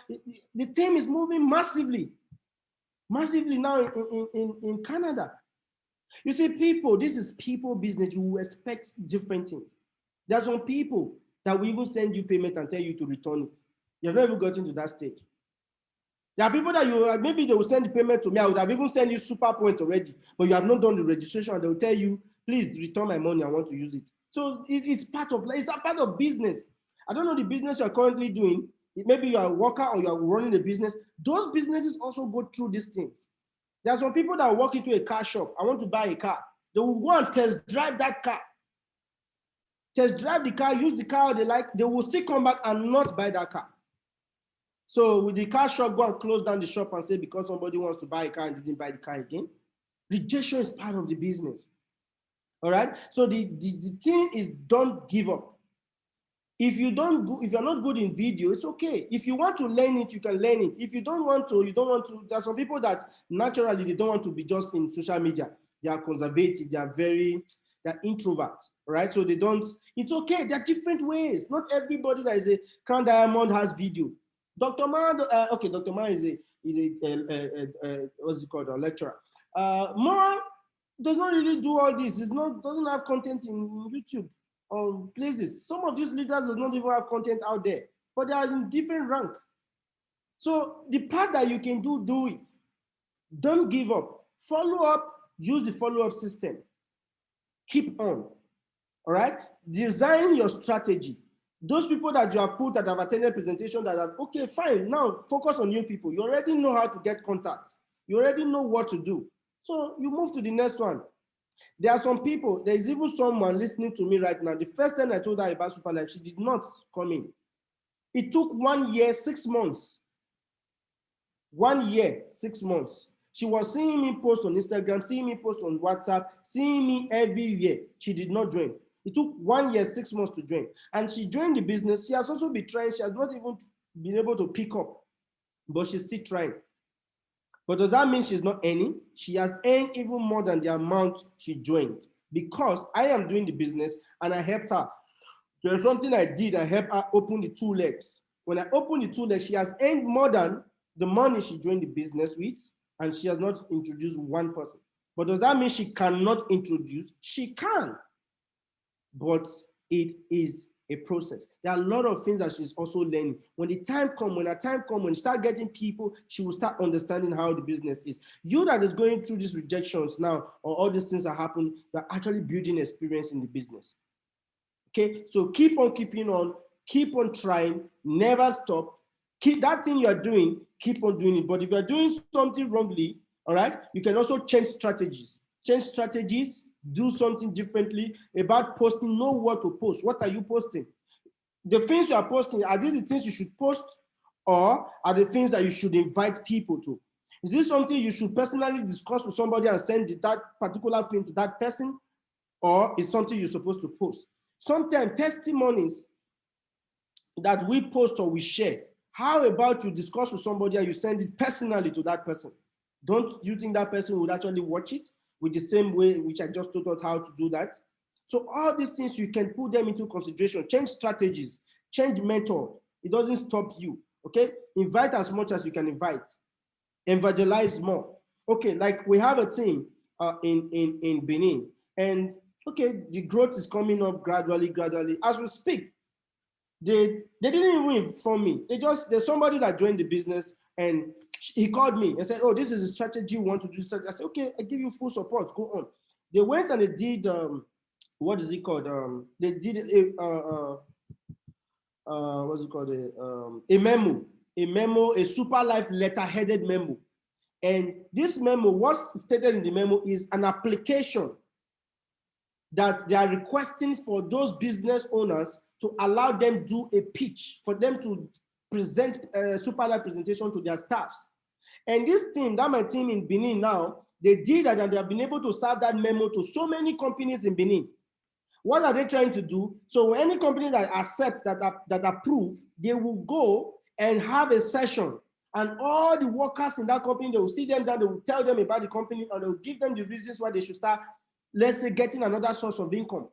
the team is moving massively now in Canada. You see, people, this is people business. You will expect different things. There are some people that will even send you payment and tell you to return it. You have not even gotten to that stage. There are people that maybe they will send the payment to me. I would have even sent you super point already, but you have not done the registration, and they will tell you, please return my money, I want to use it. So it's part of business. I don't know the business you're currently doing. Maybe you are a worker or you are running a business. Those businesses also go through these things. There are some people that walk into a car shop. I want to buy a car. They will go and test drive that car. Test drive the car, use the car they like. They will still come back and not buy that car. So with the car shop, go and close down the shop and say because somebody wants to buy a car and didn't buy the car again. Rejection is part of the business. All right. So the thing is, don't give up. If you're not good in video, it's okay. If you want to learn it, you can learn it. If you don't want to, There are some people that naturally they don't want to be just in social media. They are conservative. They are introverts, right? So they don't. It's okay. There are different ways. Not everybody that is a Crown Diamond has video. Dr. Man, Dr. Man is a what's it called, a lecturer. More does not really do all this. Doesn't have content in YouTube. Places. Some of these leaders does not even have content out there, but they are in different rank. So the part that you can do it. Don't give up. Follow up. Use the follow-up system. Keep on. All right. Design your strategy. Those people that you have put that have attended presentation that have, okay, fine. Now focus on new people. You already know how to get contacts. You already know what to do. So you move to the next one. There are some people, there is even someone listening to me right now. The first time I told her about Superlife, she did not come in. It took 1 year, 6 months. 1 year, 6 months. She was seeing me post on Instagram, seeing me post on WhatsApp, seeing me every year. She did not join. It took 1 year, 6 months to join. And she joined the business. She has also been trying. She has not even been able to pick up, but she's still trying. But does that mean she's not earning? She has earned even more than the amount she joined because I am doing the business and I helped her. There's something I did. I helped her open the 2 legs. When I opened the 2 legs, she has earned more than the money she joined the business with, and she has not introduced one person. But does that mean she cannot introduce? She can. But it is a process. There are a lot of things that she's also learning. When the time comes, when you start getting people, she will start understanding how the business is. You that is going through these rejections now, or all these things are happening, you're actually building experience in the business. Okay, so keep on keeping on, keep on trying, never stop. Keep that thing you're doing, keep on doing it. But if you're doing something wrongly, all right, you can also change strategies. Change strategies, do something differently about posting. Know what to post. What are you posting? The things you are posting, are these the things you should post, or are the things that you should invite people to? Is this something you should personally discuss with somebody and send that particular thing to that person, or is something you're supposed to post? Sometimes testimonies that we post or we share, how about you discuss with somebody and you send it personally to that person? Don't you think that person would actually watch it with the same way which I just taught us how to do that? So all these things, you can put them into consideration. Change strategies, change method. It doesn't stop you, okay? Invite as much as you can invite. Evangelize more. Okay, like we have a team in Benin, and okay, the growth is coming up gradually. As we speak, they didn't even inform me. There's somebody that joined the business, and he called me and said, oh, this is a strategy we want to do. I said, okay, I give you full support, go on. They went and they did, what is it called? They did what's it called? A memo, a super life letter-headed memo. And this memo, what's stated in the memo is an application that they are requesting for those business owners to allow them do a pitch, for them to present a super life presentation to their staffs. And this team, my team in Benin now, they did that, and they have been able to serve that memo to so many companies in Benin. What are they trying to do? So any company that accepts, that approve, they will go and have a session, and all the workers in that company, they will see them down, they will tell them about the company, and they will give them the reasons why they should start, let's say, getting another source of income.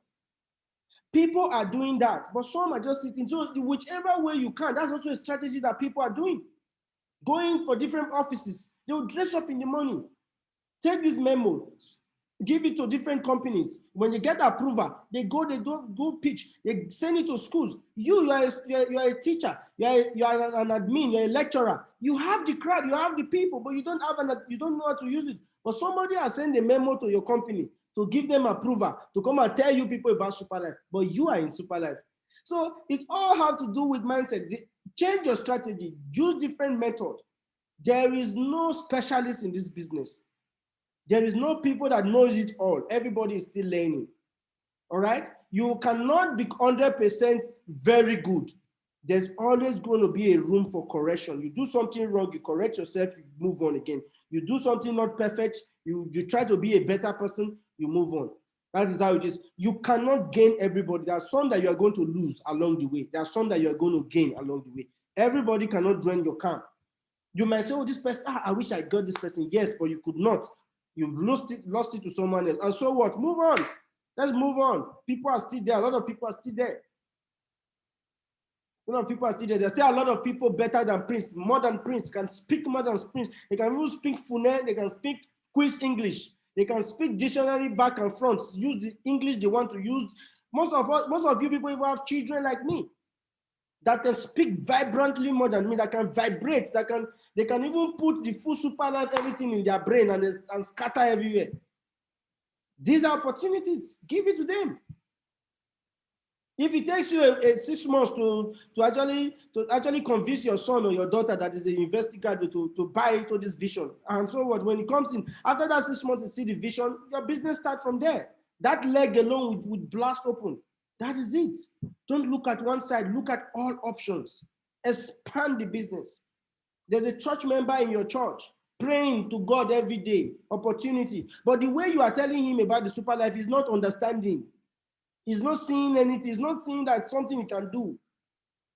People are doing that, but some are just sitting. So whichever way you can, that's also a strategy that people are doing. Going for different offices, they will dress up in the morning, take this memo, give it to different companies. When they get approval, they go pitch, they send it to schools. You are a teacher, you are an admin, you're a lecturer. You have the crowd, you have the people, but you don't know how to use it. But somebody has sent a memo to your company to give them approval to come and tell you people about super life, but you are in super life. So it all have to do with mindset. Change your strategy, use different methods. There is no specialist in this business. There is no people that knows it all. Everybody is still learning. All right? You cannot be 100% very good. There's always going to be a room for correction. You do something wrong, you correct yourself, you move on again. You do something not perfect, you try to be a better person, you move on. That is how it is. You cannot gain everybody. There are some that you are going to lose along the way. There are some that you are going to gain along the way. Everybody cannot join your camp. You might say, oh, this person, I wish I got this person. Yes, but you could not. You lost it to someone else. And so what? Move on. Let's move on. People are still there. A lot of people are still there. A lot of people are still there. There's still a lot of people better than Prince, more than Prince, can speak more than Prince. They can even speak Fune, they can speak quiz English. They can speak dictionary back and front, use the English they want to use. Most of you people even have children like me that can speak vibrantly more than me, that can vibrate, they can even put the full super life everything in their brain and scatter everywhere. These are opportunities. Give it to them. If it takes you 6 months to actually convince your son or your daughter that is a university graduate to buy into this vision, and so what, when it comes in, after that 6 months to see the vision, your business starts from there. That leg alone would blast open. That is it. Don't look at one side, look at all options. Expand the business. There's a church member in your church praying to God every day, opportunity. But the way you are telling him about the super life is not understanding. He's not seeing anything. He's not seeing that it's something he can do.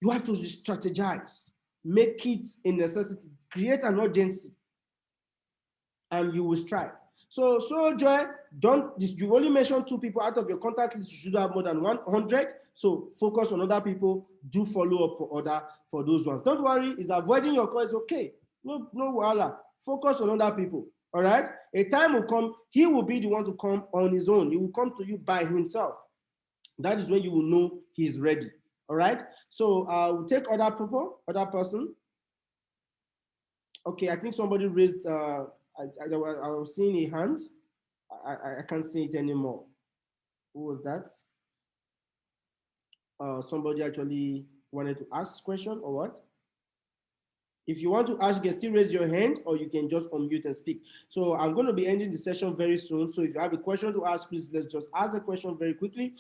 You have to strategize. Make it a necessity. Create an urgency. And you will strive. So Joy, you only mentioned 2 people out of your contact list. You should have more than 100. So focus on other people. Do follow up for those ones. Don't worry. It's avoiding your call. It's okay. No wala. Focus on other people. All right. A time will come. He will be the one to come on his own. He will come to you by himself. That is when you will know he's ready. All right. So we'll take other people, other person. Okay, I think somebody raised. I was seeing a hand. I can't see it anymore. Who was that? Somebody actually wanted to ask question or what? If you want to ask, you can still raise your hand or you can just unmute and speak. So I'm going to be ending the session very soon. So if you have a question to ask, please let's just ask the question very quickly,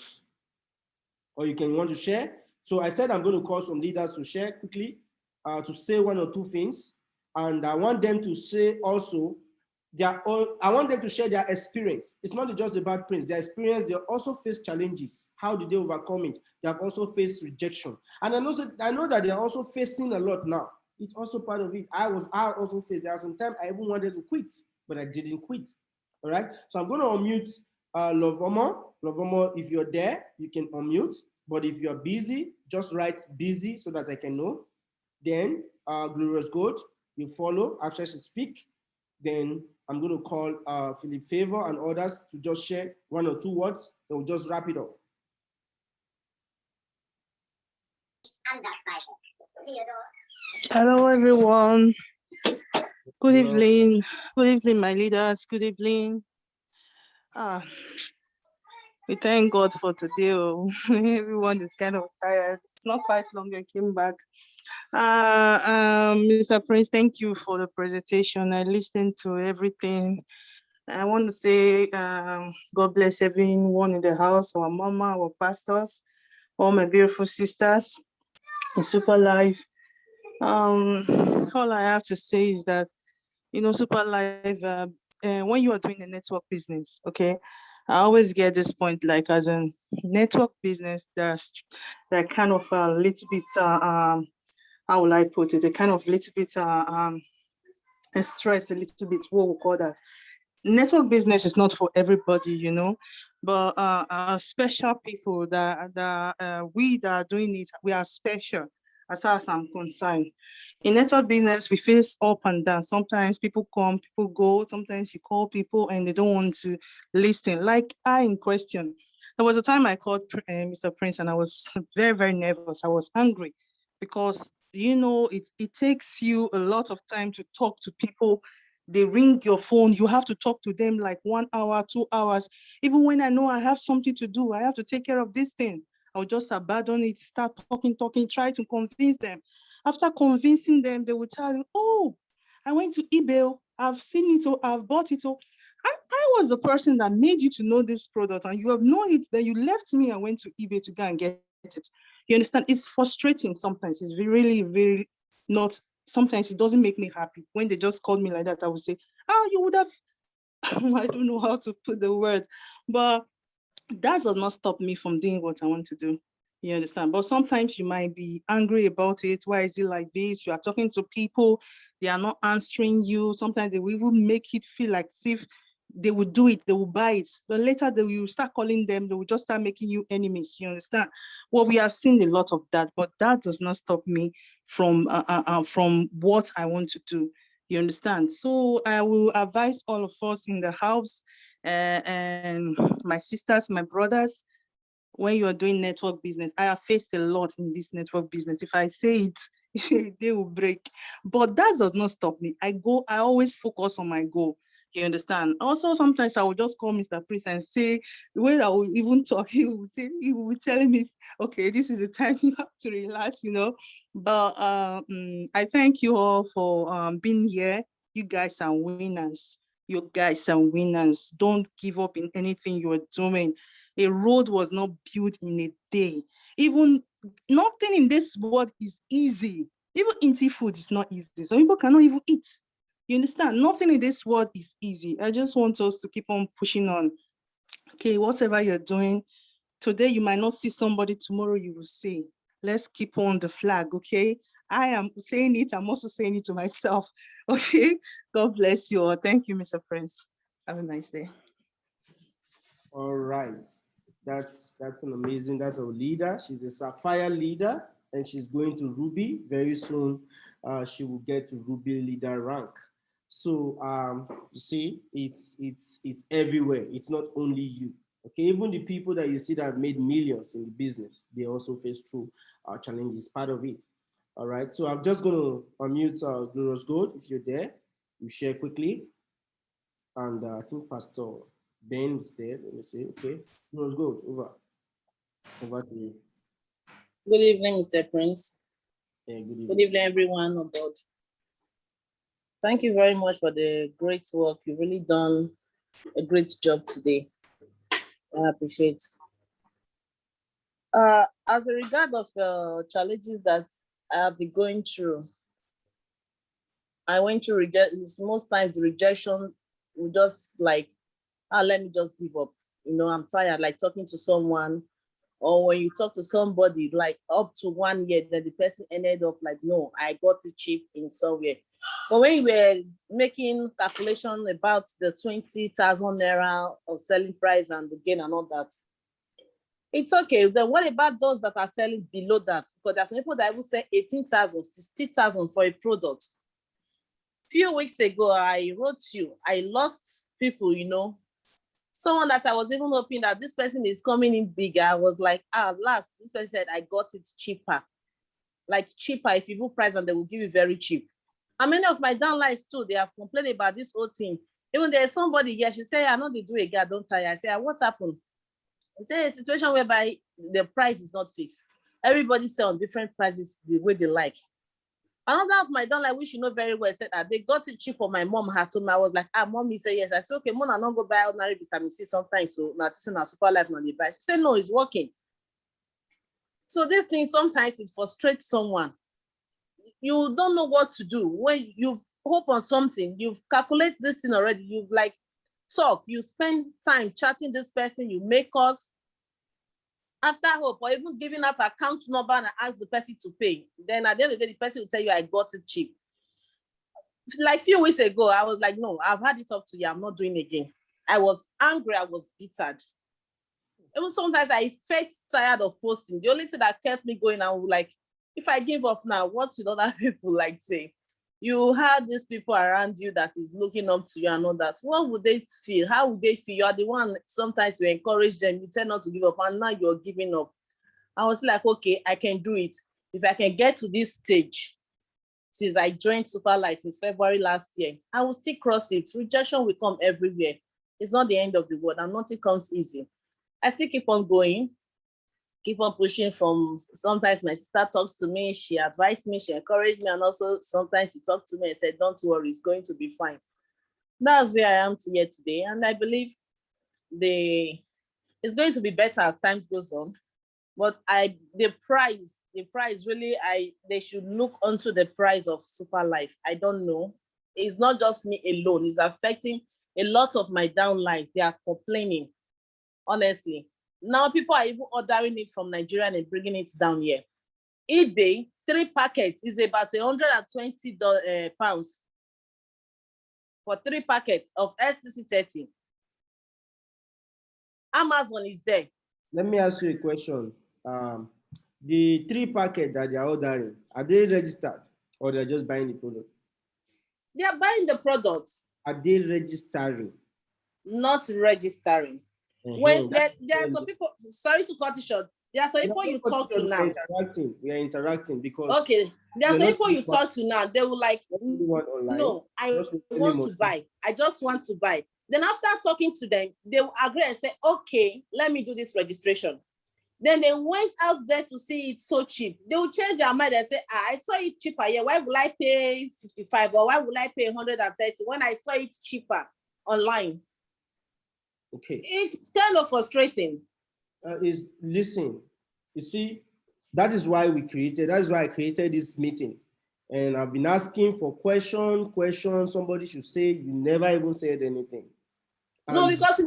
or you can want to share. So I said I'm going to call some leaders to share quickly, to say one or two things. And I want them to say also I want them to share their experience. It's not just about Prince, their experience. They also face challenges. How did they overcome it? They have also faced rejection. And I know that they are also facing a lot now. It's also part of it. I also faced, there are some time I even wanted to quit, but I didn't quit. All right. So I'm going to unmute Lovomo. Lovomo, if you're there, you can unmute. But if you're busy, just write busy so that I can know. Then Glorious God, you follow after she speak. Then I'm going to call Philip Favor and others to just share one or two words. Then we'll just wrap it up. Hello, everyone. Good evening. Good evening, my leaders. Good evening. We thank God for today. Everyone is kind of tired. It's not quite long I came back. Mr. Prince, thank you for the presentation. I listened to everything. I want to say God bless everyone in the house, our mama, our pastors, all my beautiful sisters in Super Life. All I have to say is that, Super Life, when you are doing a network business, okay, I always get this point, like as a network business, there's kind of a little bit, how will I put it, a kind of little bit stress, a little bit, what we call that. Network business is not for everybody, but special people that we that are doing it, we are special as far as I'm concerned. In network business, we face up and down. Sometimes people come, people go. Sometimes you call people and they don't want to listen. Like I in question, there was a time I called Mr. Prince and I was very, very nervous. I was angry because, it takes you a lot of time to talk to people. They ring your phone, you have to talk to them like 1 hour, 2 hours. Even when I know I have something to do, I have to take care of this thing, I'll just abandon it, start talking, try to convince them. After convincing them, they will tell you, oh, I went to eBay, I've seen it, I've bought it. I was the person that made you to know this product and you have known it, then you left me and went to eBay to go and get it. You understand? It's frustrating sometimes. It's really, really not. Sometimes it doesn't make me happy. When they just called me like that, I would say, oh, you would have, I don't know how to put the word, but that does not stop me from doing what I want to do. You understand? But sometimes you might be angry about it. Why is it like this? You are talking to people, they are not answering you. Sometimes they will even make it feel like as if they will do it, they will buy it. But later they will start calling them, they will just start making you enemies. You understand? Well, we have seen a lot of that, but that does not stop me from what I want to do. You understand? So I will advise all of us in the house and my sisters, my brothers, when you are doing network business. I have faced a lot in this network business. If I say it, they will break. But that does not stop me. I always focus on my goal. You understand? Also, sometimes I will just call Mr. Prince and say, when I will even talk, he will be telling me, okay, this is the time you have to relax, But I thank you all for being here. You guys are winners. You guys are winners. Don't give up in anything you are doing. A road was not built in a day. Even nothing in this world is easy. Even eating food is not easy. Some people cannot even eat. You understand? Nothing in this world is easy. I just want us to keep on pushing on. Okay, whatever you're doing, today you might not see somebody, tomorrow you will see. Let's keep on the flag, okay? I am saying it, I'm also saying it to myself, okay? God bless you all. Thank you, Mr. Prince. Have a nice day. All right. That's an amazing, that's our leader. She's a Sapphire leader and she's going to Ruby very soon. She will get to Ruby leader rank. So you see, it's everywhere. It's not only you. Okay, even the people that you see that have made millions in the business, they also face through challenges, part of it. All right, so I'm just going to unmute Glorious Gold. If you're there, you share quickly. And I think Pastor Ben is there. Let me see. Okay, Glorious Gold, over to you. Good evening, Mr. Prince. Yeah, good evening. Good evening, everyone on board. Thank you very much for the great work. You've really done a great job today. I appreciate. As a regard of challenges that I have been going through, I went through most times the rejection will just like, let me just give up. You know, I'm tired, like talking to someone, or when you talk to somebody like up to 1 year, then the person ended up like, no, I got it cheap in somewhere. But when you were making calculation about the 20,000 naira of selling price and the gain and all that, it's okay. Then what about those that are selling below that? Because there's some people that will say 18,000, 60,000 for a product. Few weeks ago, I wrote you, I lost people, you know, someone that I was even hoping that this person is coming in bigger. I was like, last, this person said, I got it cheaper. Like cheaper, if you put price and they will give you very cheap. And many of my downlines too, they have complained about this whole thing. Even there's somebody here, she said, I know they do a guy, don't tire. I say, what happened? I say a situation whereby the price is not fixed. Everybody sell on different prices the way they like. Another of my downline, which you know very well, said that they got it cheap for my mom. Had told me, I was like, mommy said yes. I said, okay, mom, I not go buy ordinary vitamin C sometimes. So now this is a super life on the buy. She said, no, it's working. So this thing sometimes it frustrates someone. You don't know what to do when you hope on something. You've calculated this thing already. You've like talk. You spend time chatting this person. You make us. After hope, or even giving out account number and ask the person to pay. Then at the end of the day, the person will tell you, I got it cheap. Like a few weeks ago, I was like, no, I've had it up to you. I'm not doing it again. I was angry. I was bitter. Even sometimes I felt tired of posting. The only thing that kept me going, I was like, if I give up now, what will other people like say? You had these people around you that is looking up to you and all that. What would they feel? How would they feel? You are the one, sometimes you encourage them, you tell not to give up, and now you're giving up. I was like, okay, I can do it. If I can get to this stage, since I joined Superlife since February last year, I will still cross it. Rejection will come everywhere. It's not the end of the world, and nothing comes easy. I still keep on going. Keep on pushing. From sometimes my sister talks to me, she advised me, she encouraged me, and also sometimes she talked to me and said, don't worry, it's going to be fine. That's where I am here today, and I believe it's going to be better as time goes on. But the price really, they should look onto the price of Superlife. I don't know. It's not just me alone. It's affecting a lot of my downlines. They are complaining, honestly. Now people are even ordering it from Nigeria and bringing it down here. eBay, 3 packets is about £120 pounds for 3 packets of STC30. Amazon is there. Let me ask you a question. The 3 packets that they are ordering, are they registered or they're just buying the product? They are buying the product. Are they registering? Not registering. When there are some people, sorry to cut it short, there are some people you talk to now. We are interacting because okay, there are some people you talk to now, they will like, no, I want to buy. I just want to buy. Then after talking to them, they will agree and say, okay, let me do this registration. Then they went out there to see it so cheap. They will change their mind and say, I saw it cheaper here. Why will I pay 55 or why will I pay 130 when I saw it cheaper online? Okay. It's kind of frustrating. Listen, you see, that is why I created this meeting. And I've been asking for questions. Somebody should say, you never even said anything. No, because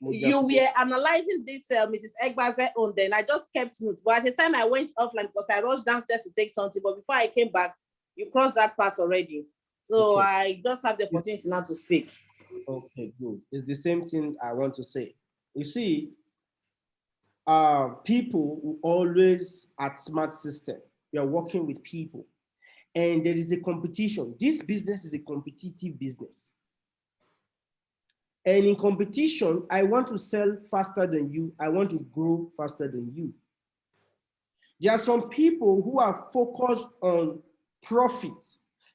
you were analyzing this Mrs. Egbaze own, then I just kept mute. But at the time I went offline because I rushed downstairs to take something. But before I came back, you crossed that part already. So okay. I just have the opportunity now to speak. Okay, good. It's the same thing I want to say. You see, people who always at Smart System, we are working with people. And there is a competition. This business is a competitive business. And in competition, I want to sell faster than you. I want to grow faster than you. There are some people who are focused on profit.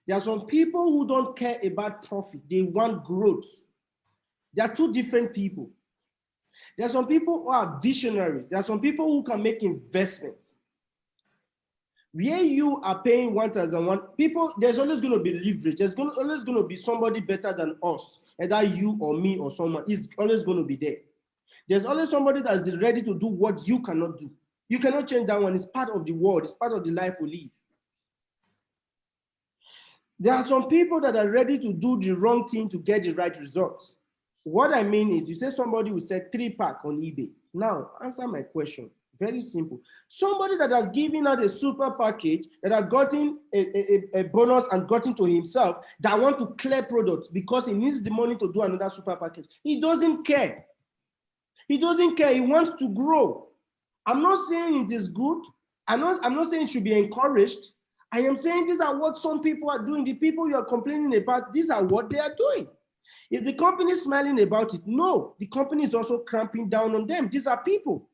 There are some people who don't care about profit. They want growth. There are two different people. There are some people who are visionaries. There are some people who can make investments. Where you are paying 1,001 people, there's always going to be leverage. There's always going to be somebody better than us, either you or me or someone. Is always going to be there. There's always somebody that's ready to do what you cannot do. You cannot change that one. It's part of the world. It's part of the life we live. There are some people that are ready to do the wrong thing to get the right results. What I mean is, you say somebody will sell 3-pack on eBay. Now, answer my question. Very simple. Somebody that has given out a super package, that has gotten a bonus and gotten to himself, that want to clear products because he needs the money to do another super package. He doesn't care. He doesn't care. He wants to grow. I'm not saying it is good. I'm not saying it should be encouraged. I am saying these are what some people are doing. The people you are complaining about, these are what they are doing. Is the company smiling about it? No. The company is also cramping down on them. These are people.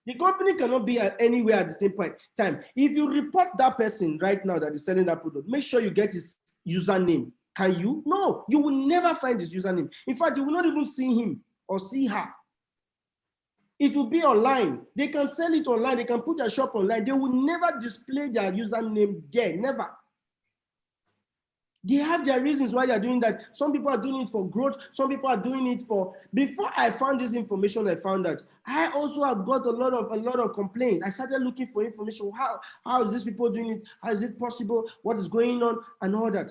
The company cannot be anywhere at the same time. If you report that person right now that is selling that product, make sure you get his username. Can you? No, you will never find his username. In fact, you will not even see him or see her. It will be online. They can sell it online. They can put their shop online. They will never display their username there. Never. They have their reasons why they are doing that. Some people are doing it for growth. Some people are doing it for. Before I found this information, I found that I also have got a lot of complaints. I started looking for information. How is this people doing it? How is it possible? What is going on and all that?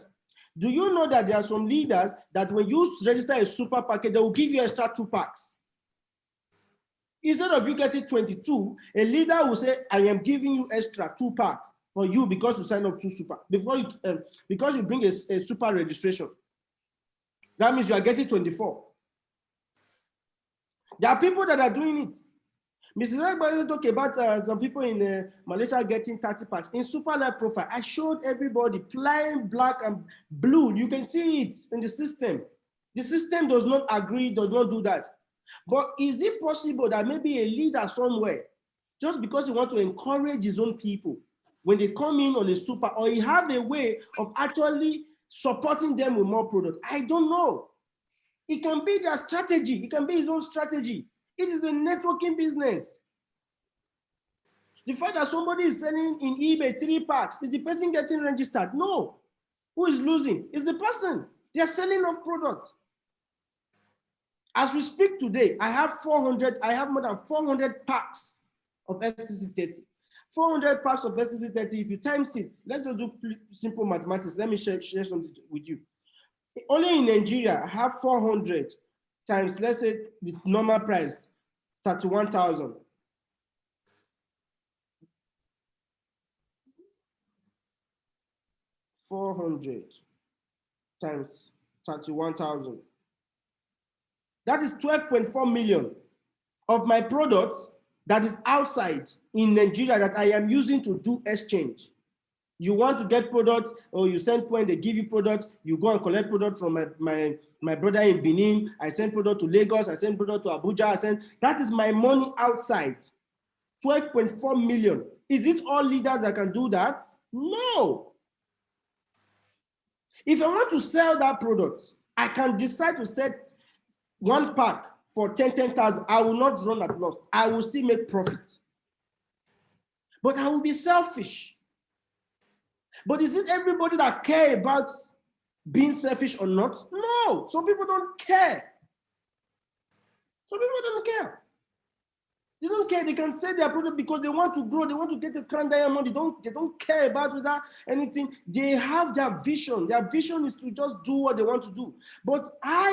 Do you know that there are some leaders that when you register a super package, they will give you extra 2 packs? Instead of you getting 22, a leader will say, I am giving you extra 2 pack for you because you sign up to super. Because you bring a super registration. That means you are getting 24. There are people that are doing it. Mrs. Egba talk about some people in Malaysia getting 30 packs. In Superlife profile, I showed everybody plain black and blue. You can see it in the system. The system does not agree, does not do that. But is it possible that maybe a leader somewhere, just because he wants to encourage his own people, when they come in on a super, or he have a way of actually supporting them with more product? I don't know. It can be their strategy. It can be his own strategy. It is a networking business. The fact that somebody is selling in eBay 3 packs, is the person getting registered? No. Who is losing? It's the person. They are selling off products. As we speak today, I have more than 400 packs of STC30. 400 packs of STC30, if you times it, let's just do simple mathematics. Let me share something with you. Only in Nigeria, I have 400 times, let's say the normal price, 31,000. 400 times 31,000. That is 12.4 million of my products that is outside in Nigeria that I am using to do exchange. You want to get products, or you send point, they give you products, you go and collect products from my brother in Benin, I send product to Lagos, I send product to Abuja, that is my money outside. 12.4 million. Is it all leaders that can do that? No. If I want to sell that product, I can decide to set 1 pack for 10,000. I will not run at loss. I will still make profit. But I will be selfish. But is it everybody that care about being selfish or not? No. Some people don't care. Some people don't care. They don't care. They can sell their product because they want to grow. They want to get a crown diamond. They don't care about without anything. They have their vision. Their vision is to just do what they want to do. But I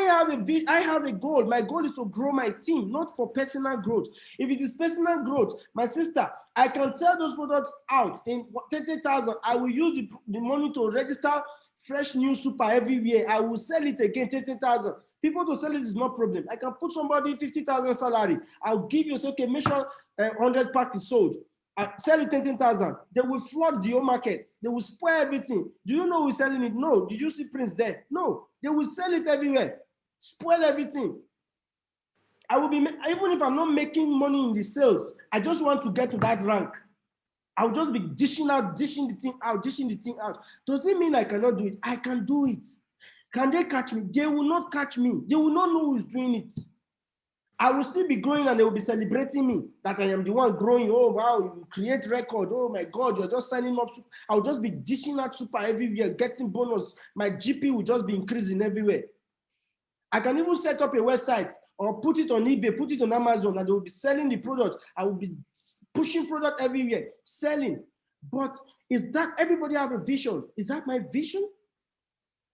have a goal. My goal is to grow my team, not for personal growth. If it is personal growth, my sister, I can sell those products out in 30,000. I will use the money to register fresh new super everywhere. I will sell it again, 30,000. People to sell it is no problem. I can put somebody 50,000 salary. I'll give you, say, okay, make sure 100 pack is sold. I sell it 10,000. They will flood the whole market. They will spoil everything. Do you know we're selling it? No. Did you see prints there? No. They will sell it everywhere. spoil everything. I will be, even if I'm not making money in the sales, I just want to get to that rank. I'll just be dishing the thing out. Does it mean I cannot do it? I can do it. Can they catch me? They will not catch me. They will not know who is doing it. I will still be growing and they will be celebrating me that I am the one growing. Oh, wow, you create record. Oh my God, you're just signing up. I'll just be dishing out super everywhere, getting bonus. My GP will just be increasing everywhere. I can even set up a website or put it on eBay, put it on Amazon, and they will be selling the product. I will be pushing product everywhere, selling. But is that everybody have a vision? Is that my vision?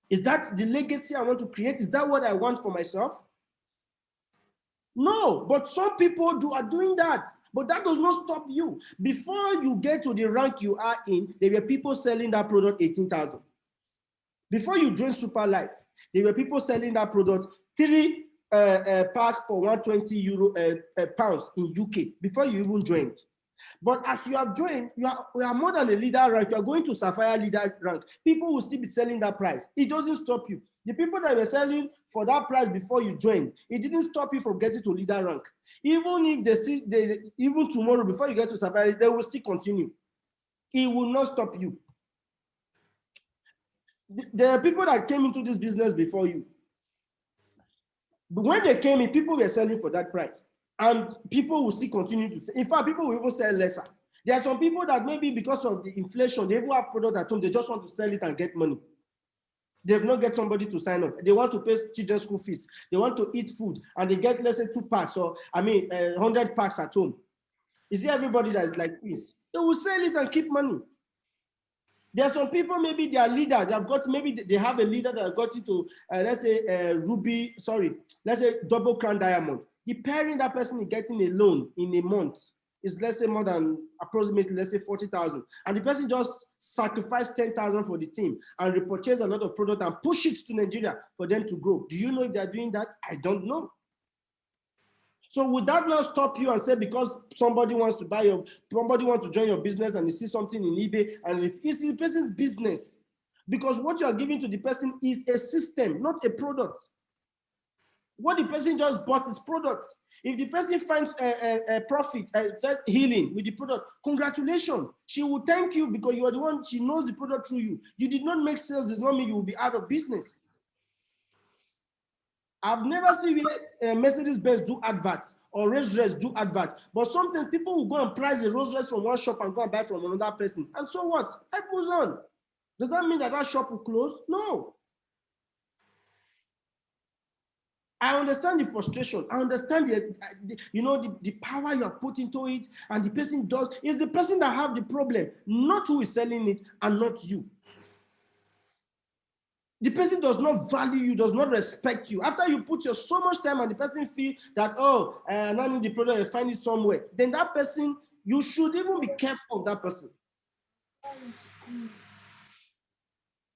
Is that the legacy I want to create? Is that what I want for myself? No, but some people are doing that. But that does not stop you. Before you get to the rank you are in, there were people selling that product 18,000. Before you join Superlife, there were people selling that product 3 pack for 120 pounds in UK before you even joined. But as you have joined, you are more than a leader rank. You are going to Sapphire leader rank. People will still be selling that price. It doesn't stop you. The people that were selling for that price before you joined, it didn't stop you from getting to leader rank. Even if even tomorrow before you get to Sapphire, they will still continue. It will not stop you. There are people that came into this business before you. But when they came in, people were selling for that price. And people will still continue to sell. In fact, people will even sell lesser. There are some people that maybe because of the inflation, they even have product at home, they just want to sell it and get money. They have not get somebody to sign up. They want to pay children's school fees. They want to eat food, and they get, let's say, 2 packs or 100 packs at home. Is it everybody that is like this? They will sell it and keep money. There are some people, maybe they are leader. They have got, maybe they have a leader that got into, let's say, let's say double crown diamond. The pairing that person is getting a loan in a month is, let's say, more than approximately, let's say, 40,000. And the person just sacrificed 10,000 for the team and repurchase a lot of product and push it to Nigeria for them to grow. Do you know if they're doing that? I don't know. So would that not stop you and say, because somebody wants to somebody wants to join your business and you see something in eBay, and if it's the person's business, because what you are giving to the person is a system, not a product. What the person just bought is product. If the person finds a profit, healing with the product, congratulations. She will thank you because you are the one, she knows the product through you. You did not make sales, does not mean you will be out of business. I've never seen Mercedes-Benz do adverts or Rolls-Royce do adverts, but sometimes people will go and price a Rolls-Royce from one shop and go and buy from another person. And so what? Life goes on. Does that mean that shop will close? No. I understand the frustration. I understand the power you are put into it, and the person does. It's the person that have the problem, not who is selling it, and not you. The person does not value you, does not respect you. After you put your so much time and the person feel that, oh, I need the product and find it somewhere, then that person, you should even be careful of that person.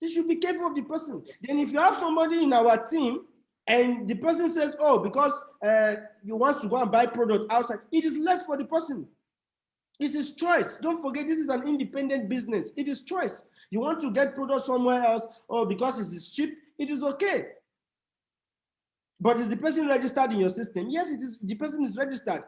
They should be careful of the person. Then if you have somebody in our team and the person says, oh, because you want to go and buy product outside, it is left for the person. It is choice. Don't forget, this is an independent business. It is choice. You want to get product somewhere else, or because it is cheap, it is okay. But is the person registered in your system? Yes, it is. The person is registered.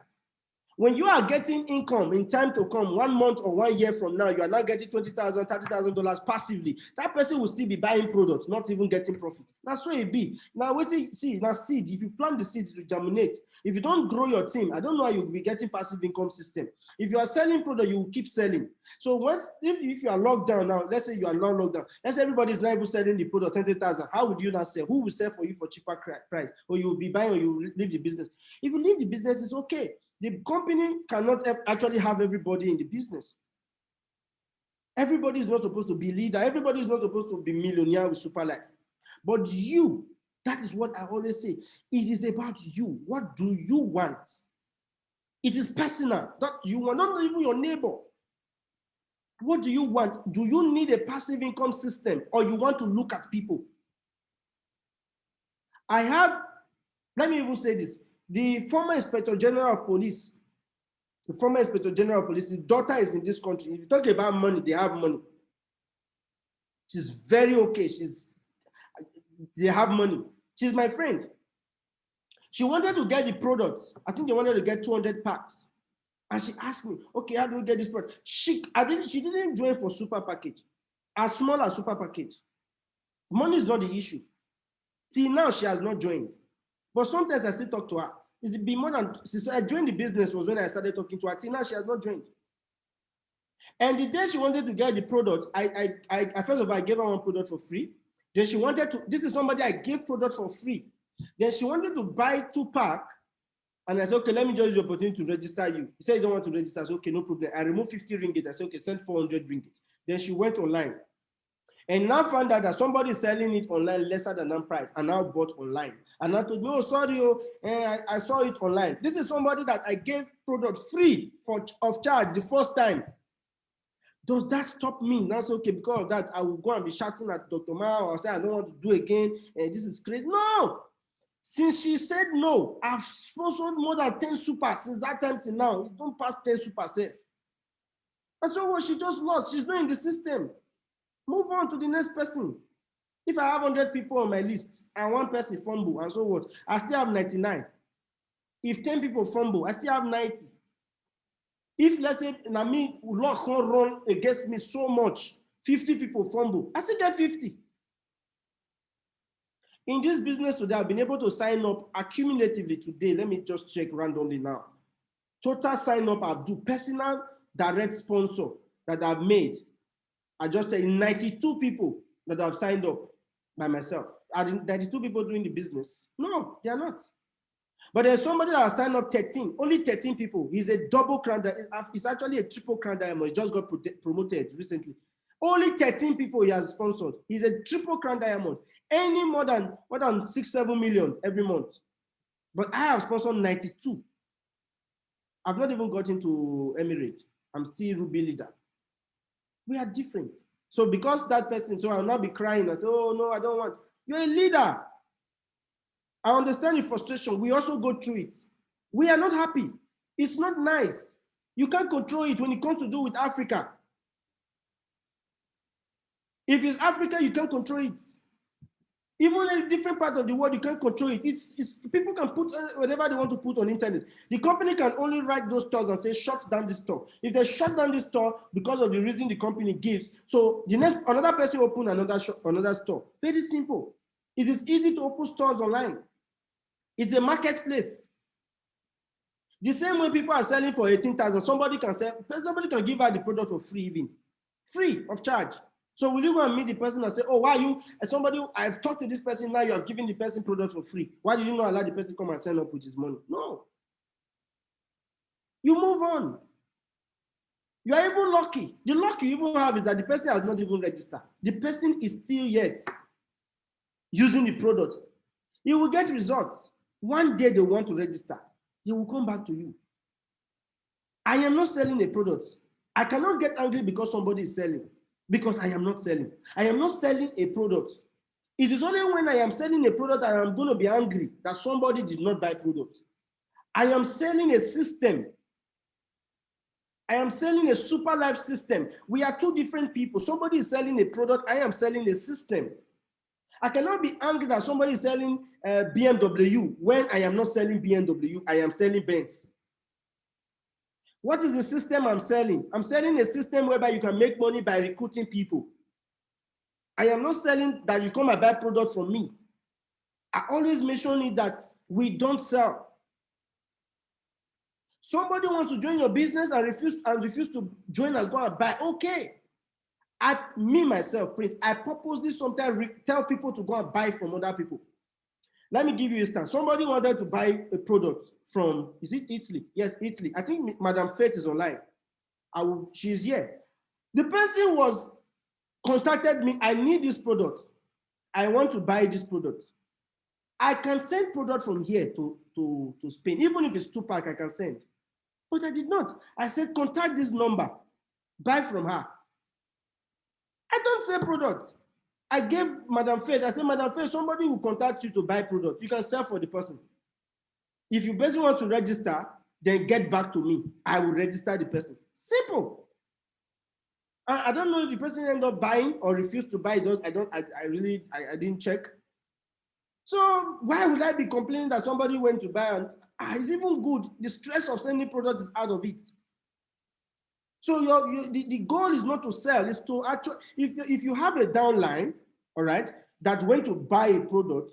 When you are getting income in time to come, 1 month or 1 year from now, you are now getting $20,000, $30,000 passively. That person will still be buying products, not even getting profit. That's so it be. Now, waiting, see, now seed, if you plant the seeds to germinate, if you don't grow your team, I don't know how you'll be getting passive income system. If you are selling product, you will keep selling. So if you are locked down now, let's say you are not locked down, let's say everybody is now able selling the product 20,000, how would you not sell? Who will sell for you for cheaper price? Or you will be buying, or you will leave the business. If you leave the business, it's okay. The company cannot actually have everybody in the business. Everybody is not supposed to be leader. Everybody is not supposed to be millionaire with Superlife. But you, that is what I always say. It is about you. What do you want? It is personal. That you want, not even your neighbor. What do you want? Do you need a passive income system, or you want to look at people? Let me even say this. The former Inspector General of Police, his daughter is in this country. If you talk about money, they have money. She's very okay. They have money. She's my friend. She wanted to get the products. I think they wanted to get 200 packs. And she asked me, okay, how do we get this product? She didn't join for super package, as small as super package. Money is not the issue. Till now, she has not joined. But sometimes I still talk to her. It's been more than, since I joined the business was when I started talking to her. Till now, she has not joined. And the day she wanted to get the product, I first of all, I gave her one product for free. Then she wanted to, this is somebody I gave product for free. Then she wanted to buy 2-pack. And I said, okay, let me just use the opportunity to register you. He said, you don't want to register. I said, okay, no problem. I removed 50 ringgit. I said, okay, send 400 ringgit. Then she went online. And now found out that somebody is selling it online lesser than that price, and now bought online. And I told me, oh, sorry, I saw it online. This is somebody that I gave product free of charge the first time. Does that stop me? Now say, okay, because of that, I will go and be shouting at Dr. Mao or say, I don't want to do again. And this is crazy. No. Since she said no, I've sponsored more than 10 super since that time till now. It don't pass 10 super safe. And so what she just lost, she's not in the system. Move on to the next person. If I have 100 people on my list and one person fumble, and so what? I still have 99. If 10 people fumble, I still have 90. If, let's say, Nami luck run against me so much, 50 people fumble, I still get 50. In this business today, I've been able to sign up accumulatively today. Let me just check randomly now. Total sign up I've do personal direct sponsor that I've made. I just said 92 people that I've signed up by myself. Are 92 people doing the business? No, they are not. But there's somebody that has signed up 13, only 13 people. He's a double crown. It's actually a triple crown diamond. He just got promoted recently. Only 13 people he has sponsored. He's a triple crown diamond. Any more than 6-7 million every month. But I have sponsored 92. I've not even gotten to Emirates. I'm still Ruby leader. We are different. So because that person, so I'll not be crying and say, oh no, I don't want. You're a leader. I understand your frustration. We also go through it. We are not happy. It's not nice. You can't control it when it comes to do with Africa. If it's Africa, you can't control it. Even in a different part of the world, you can't control it. It's people can put whatever they want to put on internet. The company can only write those stores and say, shut down this store. If they shut down this store because of the reason the company gives, so another person open another store. Very simple. It is easy to open stores online. It's a marketplace. The same way people are selling for 18,000, somebody can give out the product for free, even free of charge. So will you go and meet the person and say, oh, why you, as somebody, I've talked to this person, now you have given the person product for free. Why did you not allow the person come and sign up with his money? No. You move on. You are even lucky. The luck you even have is that the person has not even registered. The person is still yet using the product. You will get results. One day they want to register. They will come back to you. I am not selling a product. I cannot get angry because somebody is selling. Because I am not selling. I am not selling a product. It is only when I am selling a product that I am going to be angry that somebody did not buy product. I am selling a system. I am selling a super life system. We are two different people. Somebody is selling a product. I am selling a system. I cannot be angry that somebody is selling BMW when I am not selling BMW. I am selling Benz. What is the system I'm selling? I'm selling a system whereby you can make money by recruiting people. I am not selling that you come and buy product from me. I always mention it that we don't sell. Somebody wants to join your business and refuse to join and go and buy. Okay. Myself, Prince, I purposely sometimes tell people to go and buy from other people. Let me give you a instance. Somebody wanted to buy a product from, is it Italy? Yes, Italy. I think Madam Faith is online. She's here. The person contacted me. I need this product. I want to buy this product. I can send product from here to Spain. Even if it's 2-pack, I can send. But I did not. I said, contact this number. Buy from her. I don't sell product. I gave Madam Faith, I said, Madam Faith, somebody will contact you to buy product. You can sell for the person. If you basically want to register, then get back to me. I will register the person. Simple. I don't know if the person ended up buying or refused to buy those. I didn't check. So why would I be complaining that somebody went to buy and it's even good. The stress of sending product is out of it. So the goal is not to sell, it's to actually, if you have a downline, all right, that went to buy a product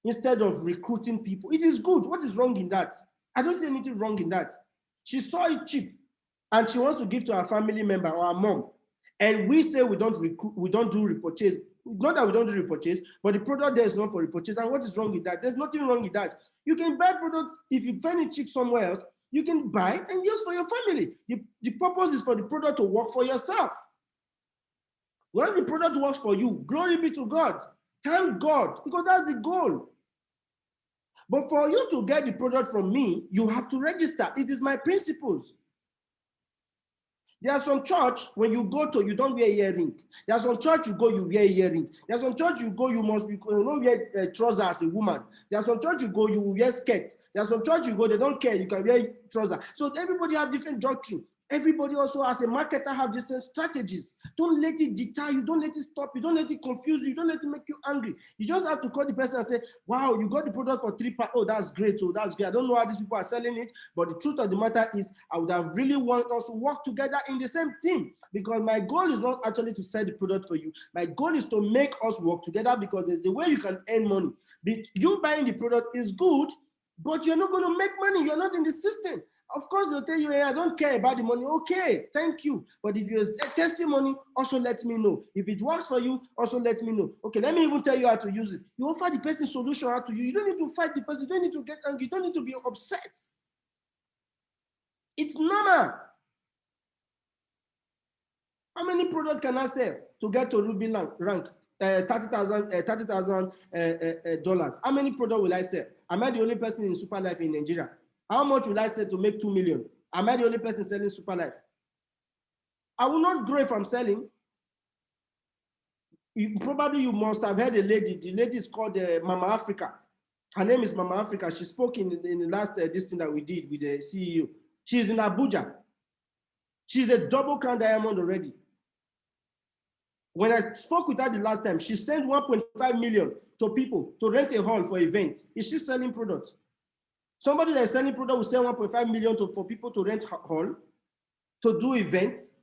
instead of recruiting people, it is good. What is wrong in that? I don't see anything wrong in that. She saw it cheap and she wants to give to her family member or her mom. And we say we don't recruit, we don't do repurchase. Not that we don't do repurchase, but the product there is not for repurchase. And what is wrong with that? There's nothing wrong with that. You can buy products, if you find it cheap somewhere else, you can buy and use for your family. The purpose is for the product to work for yourself. When the product works for you, glory be to God. Thank God, because that's the goal. But for you to get the product from me, you have to register. It is my principles. There are some church, when you go to, you don't wear earring. There are some church you go, you wear earring. There are some church you go, you must be, you don't wear trousers as a woman. There are some church you go, you wear skirts. There are some church you go, they don't care, you can wear trousers. So everybody have different doctrine. Everybody also, as a marketer, have different strategies. Don't let it deter you. Don't let it stop you. Don't let it confuse you. Don't let it make you angry. You just have to call the person and say, wow, you got the product for £3. Oh, that's great. Oh, that's great. I don't know how these people are selling it, but the truth of the matter is I would have really want us to work together in the same team, because my goal is not actually to sell the product for you. My goal is to make us work together, because there's a way you can earn money. You buying the product is good, but you're not going to make money. You're not in the system. Of course, they'll tell you, hey, I don't care about the money. Okay, thank you. But if you're testing money, also let me know. If it works for you, also let me know. Okay, let me even tell you how to use it. You offer the person solution how to use. You don't need to fight the person. You don't need to get angry. You don't need to be upset. It's normal. How many products can I sell to get to Ruby rank? $30,000. How many products will I sell? Am I the only person in superlife in Nigeria? How much will I sell to make 2 million? Am I the only person selling superlife? I will not grow if I'm selling. Probably you must have heard a lady. The lady is called Mama Africa. Her name is Mama Africa. She spoke in the last this thing that we did with the CEO. She's in Abuja. She's a double crown diamond already. When I spoke with her the last time, she sent 1.5 million to people to rent a hall for events. Is she selling products? Somebody that is selling product will sell 1.5 million for people to rent hall, to do events.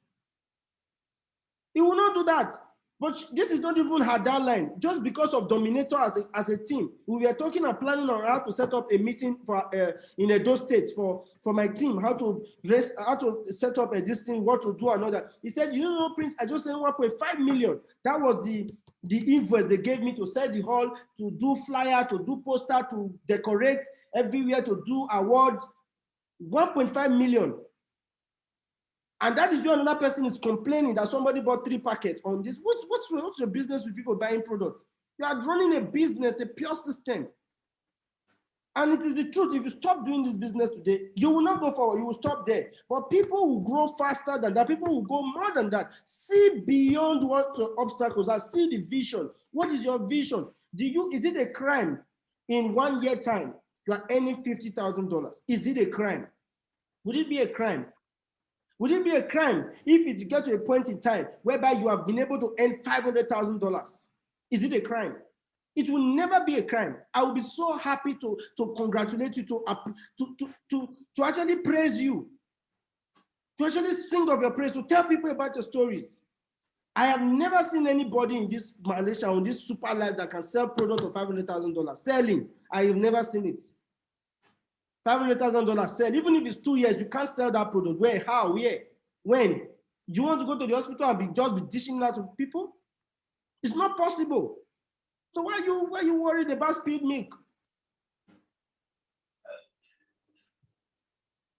He will not do that. But this is not even her downline. Just because of Dominator as a team, we were talking and planning on how to set up a meeting for in Edo State for my team, how to set up this thing, what to do, another. He said, you know, Prince, I just sent 1.5 million. That was the invoice they gave me to sell the hall, to do flyer, to do poster, to decorate everywhere, to do awards. 1.5 million. And that is why another person is complaining that somebody bought 3 packets on this. What's your business with people buying products? You are running a business, a pure system. And it is the truth. If you stop doing this business today, you will not go forward. You will stop there. But people will grow faster than that. People will go more than that. See beyond what the obstacles are. See the vision. What is your vision? Is it a crime in 1 year time you are earning $50,000? Is it a crime? Would it be a crime? Would it be a crime if it get to a point in time whereby you have been able to earn $500,000? Is it a crime? It will never be a crime. I will be so happy to congratulate you, to actually praise you, to actually sing of your praise, to tell people about your stories. I have never seen anybody in this Malaysia, on this super life, that can sell product of $500,000. Selling, I have never seen it. $500,000 sell, even if it's 2 years, you can't sell that product. Where, how, where, when? Do you want to go to the hospital and just be dishing out to people? It's not possible. So why are you worried about spilled milk?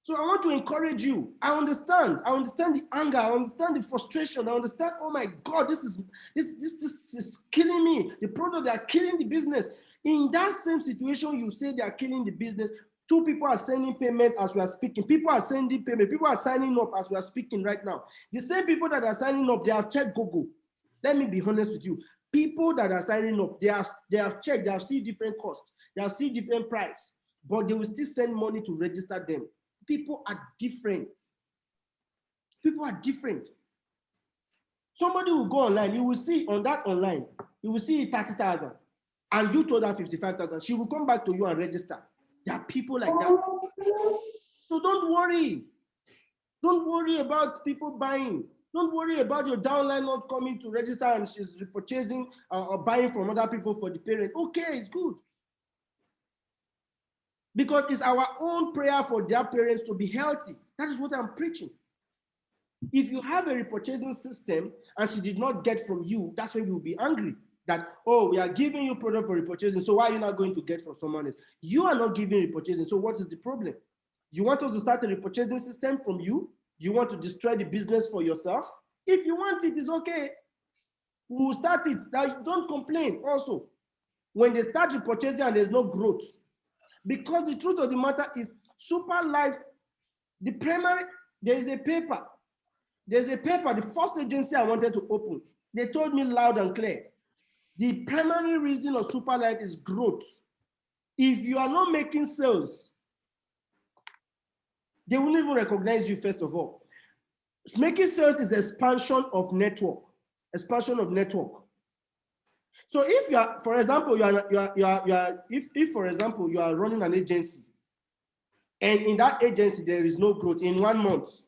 So I want to encourage you. I understand the anger, I understand the frustration, I understand, oh my God, this is killing me. The product, they are killing the business. In that same situation, you say they are killing the business. 2 people are sending payment as we are speaking. People are sending payment. People are signing up as we are speaking right now. The same people that are signing up, they have checked Google. Let me be honest with you. People that are signing up, they have checked, they have seen different costs, they have seen different price, but they will still send money to register them. People are different. People are different. Somebody will go online, you will see on that online, you will see 30,000. and you told her 55,000, she will come back to you and register. There are people like that. So don't worry. Don't worry about people buying. Don't worry about your downline not coming to register and she's repurchasing or buying from other people for the parent. Okay, it's good. Because it's our own prayer for their parents to be healthy. That is what I'm preaching. If you have a repurchasing system and she did not get from you, that's when you'll be angry. That, oh, we are giving you product for repurchasing, so why are you not going to get from someone else? You are not giving repurchasing, so what is the problem? You want us to start a repurchasing system from you? Do you want to destroy the business for yourself? If you want it, it's okay. We will start it. Now, don't complain also. When they start repurchasing and there's no growth, because the truth of the matter is, superlife, the primary, there's a paper. There's a paper, the first agency I wanted to open. They told me loud and clear. The primary reason of superlife is growth. If you are not making sales, they won't even recognize you, first of all. Making sales is expansion of network. Expansion of network. So if you are, for example, if for example, you are running an agency, and in that agency there is no growth in 1 month,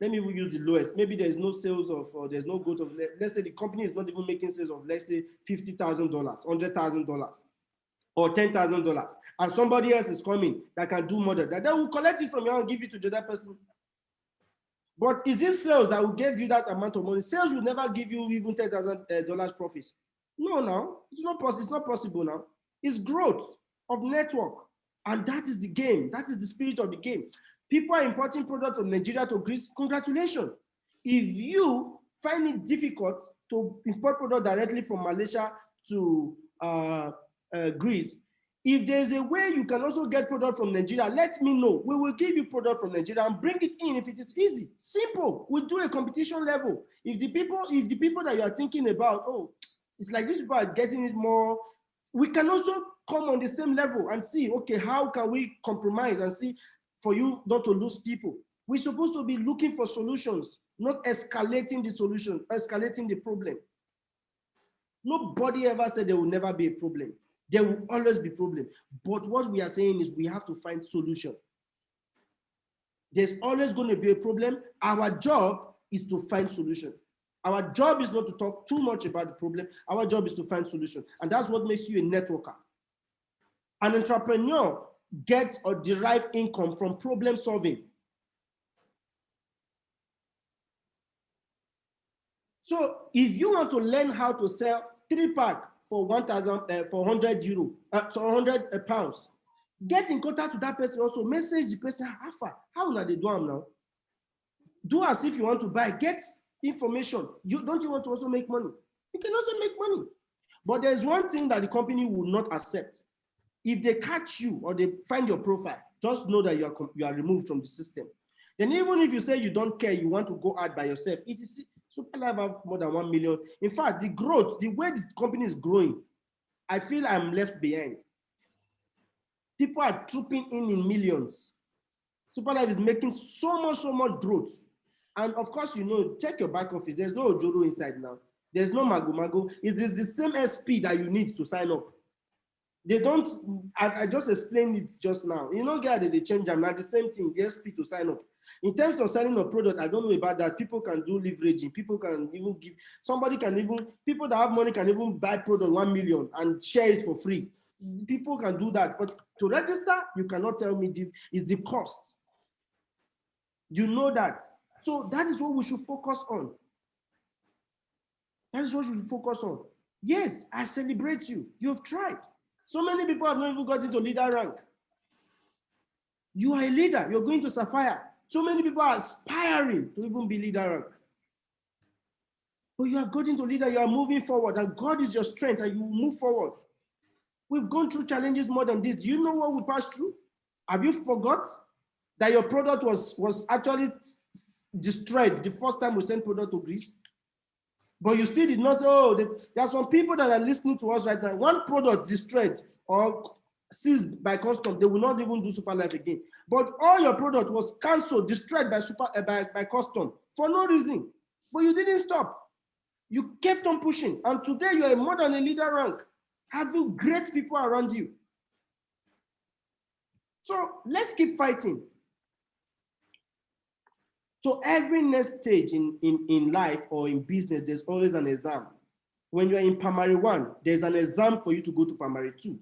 let me even use the lowest. Maybe there is no sales of, or there's no growth of, let's say the company is not even making sales of, let's say $50,000, $100,000, or $10,000, and somebody else is coming that can do more than that. They will collect it from you and give it to the other person. But is it sales that will give you that amount of money? Sales will never give you even $10,000 profits. No, it's not possible. It's not possible now. It's growth of network, and that is the game. That is the spirit of the game. People are importing products from Nigeria to Greece. Congratulations. If you find it difficult to import products directly from Malaysia to Greece, if there's a way you can also get product from Nigeria, let me know. We will give you product from Nigeria and bring it in if it is easy. Simple. We'll do a competition level. If the people that you are thinking about, oh, it's like these people are getting it more, we can also come on the same level and see, okay, how can we compromise and see for you not to lose people. We're supposed to be looking for solutions, not escalating the solution, escalating the problem. Nobody ever said there will never be a problem. There will always be a problem. But what we are saying is we have to find solution. There's always going to be a problem. Our job is to find solution. Our job is not to talk too much about the problem. Our job is to find solution. And that's what makes you a networker. An entrepreneur gets or derives income from problem solving. So if you want to learn how to sell 3-pack for 100 euro, so 100 pounds, get in contact with that person also. Message the person, how will they do them now? Do as if you want to buy, get information. Don't you want to also make money? You can also make money. But there's one thing that the company will not accept. If they catch you or they find your profile, just know that you are removed from the system. Then even if you say you don't care, you want to go out by yourself, it is superlife have more than 1 million. In fact, the growth, the way this company is growing, I feel I'm left behind. People are trooping in millions. Superlife is making so much growth. And of course, you know, check your back office. There's no Ojoro inside now. There's no Mago. It's the same SP that you need to sign up. They don't, I just explained it just now. You know, guys, they change them. Now the same thing, the SP to sign up. In terms of selling a product, I don't know about that. People can do leveraging. People can even give, people that have money can even buy product 1 million and share it for free. People can do that. But to register, you cannot tell me this is the cost. You know that. So that is what we should focus on. That is what we should focus on. Yes, I celebrate you. You've tried. So many people have not even got into leader rank. You are a leader. You're going to Sapphire. So many people are aspiring to even be leader rank. But you have got into leader. You are moving forward, and God is your strength, and you move forward. We've gone through challenges more than this. Do you know what we passed through? Have you forgot that your product was actually destroyed the first time we sent product to Greece? But you still did not say, oh, there are some people that are listening to us right now. One product destroyed or seized by custom, they will not even do Superlife again. But all your product was cancelled, destroyed by custom for no reason. But you didn't stop. You kept on pushing. And today you are more than a leader rank. having great people around you. So let's keep fighting. So every next stage in life or in business, there's always an exam. When you're in primary 1, there's an exam for you to go to primary 2.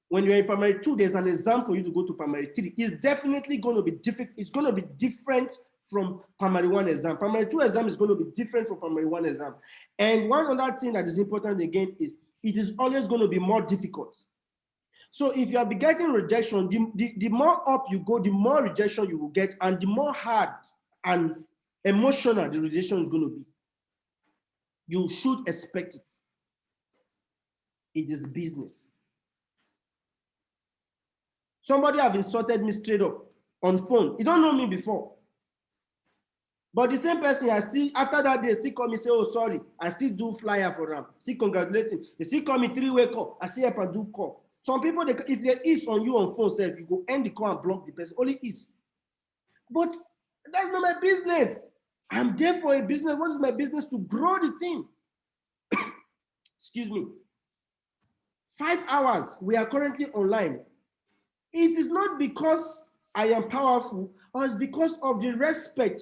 When you're in primary 2, there's an exam for you to go to primary 3. It's definitely going to be different. It's going to be different from primary 1 exam. Primary 2 exam is going to be different from primary 1 exam. And one other thing that is important again is it is always going to be more difficult. So if you are getting rejection, the more up you go, the more rejection you will get, and the more hard and emotional the rejection is going to be. You should expect it. It is business. Somebody have insulted me straight up on phone. He don't know me before. But the same person, I still, after that day, still call me, say, oh, sorry. I still do flyer for them. Still congratulating. They still call me 3-way call. I still help and do call. Some people, if there is on you on phone, self, you go end the call and block the person. Only is. But that's not my business. I'm there for a business. What is my business? To grow the team. Excuse me. 5 hours. We are currently online. It is not because I am powerful, or it's because of the respect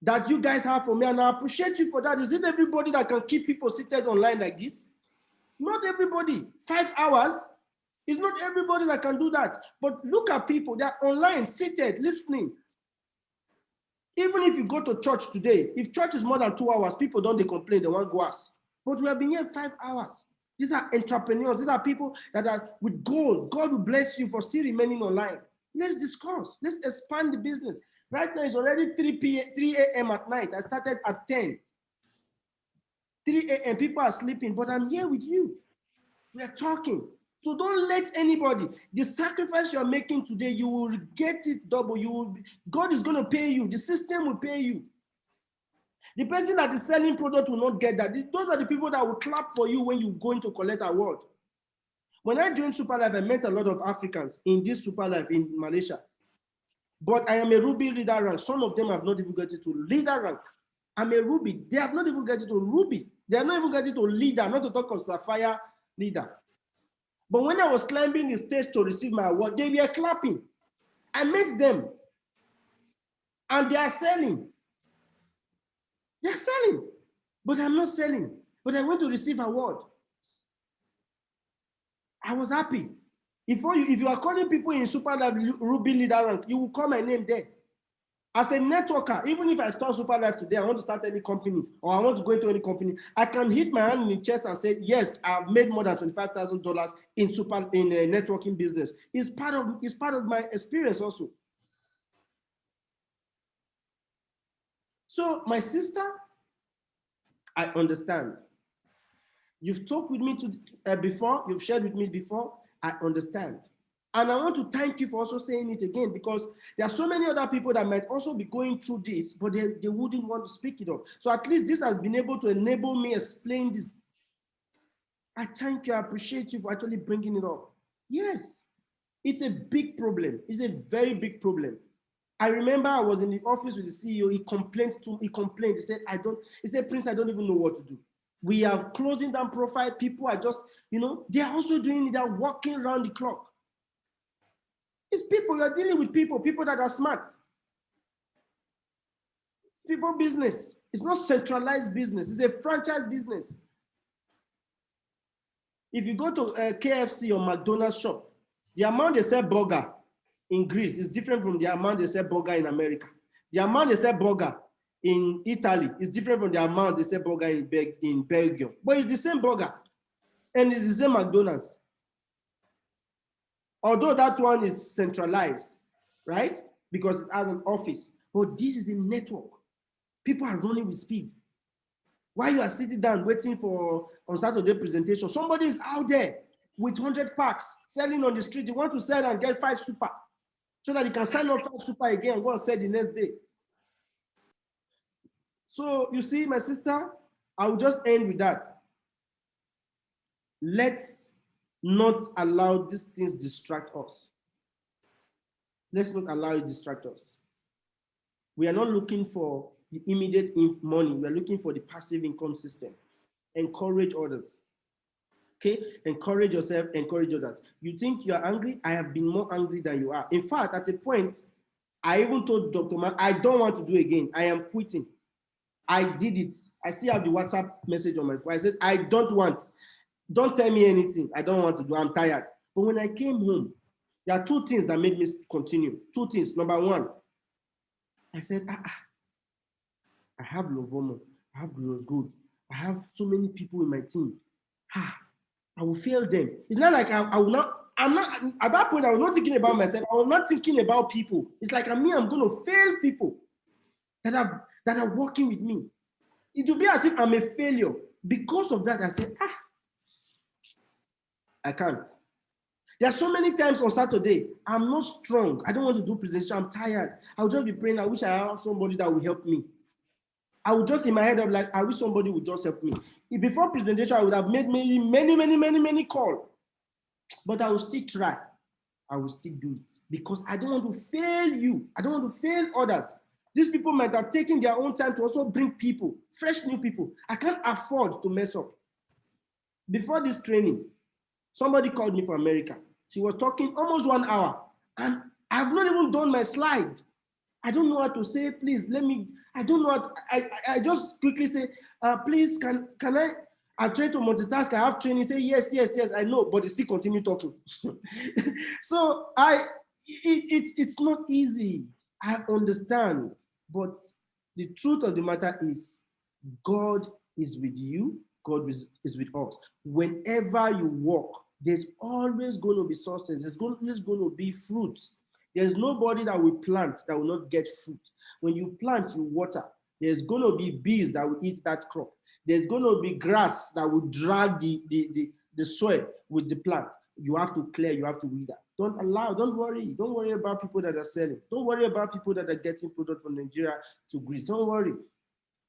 that you guys have for me, and I appreciate you for that. Is it everybody that can keep people seated online like this? Not everybody. 5 hours is not everybody that can do that. But look at people, they're online, seated, listening. Even if you go to church today, if church is more than 2 hours, people don't complain, they want go ask. But we have been here 5 hours. These are entrepreneurs. These are people that are with goals. God will bless you for still remaining online. Let's discuss. Let's expand the business. Right now, it's already 3 a.m. at night. I started at 10. 3 a.m. People are sleeping, but I'm here with you. We are talking. So don't let anybody, the sacrifice you're making today, you will get it double. God is going to pay you. The system will pay you. The person that is selling product will not get that. Those are the people that will clap for you when you go into collect award. When I joined Superlife, I met a lot of Africans in this Superlife in Malaysia. But I am a Ruby leader rank. Some of them have not even gotten to leader rank. I'm a Ruby. They have not even gotten to Ruby. They are not even getting to leader, not to talk of Sapphire leader. But when I was climbing the stage to receive my award, they were clapping. I met them. And they are selling. They are selling. But I'm not selling. But I went to receive an award. I was happy. If you are calling people in Superlife Ruby leader rank, you will call my name there. As a networker, even if I start Superlife today, I want to start any company or I want to go into any company, I can hit my hand in the chest and say, yes, I've made more than $25,000 in a networking business. It's part of my experience also. So my sister, I understand. You've talked with me before, you've shared with me before, I understand. And I want to thank you for also saying it again, because there are so many other people that might also be going through this, but they wouldn't want to speak it up. So at least this has been able to enable me explain this. I thank you, I appreciate you for actually bringing it up. Yes, it's a big problem. It's a very big problem. I remember I was in the office with the CEO, he complained, he said, Prince, I don't even know what to do. We are closing down profile, people are just, they are also doing it, they're working around the clock. It's people, you're dealing with people that are smart. It's people business. It's not centralized business. It's a franchise business. If you go to a KFC or McDonald's shop, the amount they sell burger in Greece is different from the amount they sell burger in America. The amount they sell burger in Italy is different from the amount they sell burger in Belgium. But it's the same burger. And it's the same McDonald's. Although that one is centralized, right? Because it has an office. But this is a network. People are running with speed. While you are sitting down waiting for on Saturday presentation, somebody is out there with 100 packs selling on the street. You want to sell and get 5 super so that you can sign up 5 super again and go and sell the next day. So you see, my sister, I will just end with that. Let's not allow these things distract us. Let's not allow it distract us. We are not looking for the immediate money. We are looking for the passive income system. Encourage others. Okay, encourage yourself, encourage others. You think you are angry? I have been more angry than you are. In fact, at a point, I even told Dr. Man, I don't want to do it again. I am quitting. I did it. I still have the WhatsApp message on my phone. I said, I don't want. Don't tell me anything. I don't want to do. I'm tired. But when I came home, there are two things that made me continue. Two things. Number one, I said, I have Lovomo. I have Gross Good. I have so many people in my team. I will fail them. It's not like I will not. I'm not at that point. I was not thinking about myself. I was not thinking about people. It's like I'm going to fail people that are working with me. It will be as if I'm a failure. Because of that, I said, I can't. There are so many times on Saturday, I'm not strong. I don't want to do presentation. I'm tired. I'll just be praying. I wish I have somebody that will help me. I would just in my head, I'm like, I wish somebody would just help me. Before presentation, I would have made many calls. But I will still try. I will still do it because I don't want to fail you. I don't want to fail others. These people might have taken their own time to also bring people, fresh new people. I can't afford to mess up. Before this training, somebody called me from America. She was talking almost 1 hour and I've not even done my slide. I don't know what to say. Please let me. I don't know what. I just quickly say, please, can I try to multitask. I have training. Say yes. I know, but they still continue talking. So it's not easy. I understand, but the truth of the matter is, God is with you. God is with us. Whenever you walk, there's always going to be sources. There's always going to be fruit. There's nobody that will plant that will not get fruit. When you plant, you water. There's going to be bees that will eat that crop. There's going to be grass that will drag the soil with the plant. You have to clear, you have to weed that. Don't worry about people that are selling. Don't worry about people that are getting product from Nigeria to Greece. Don't worry.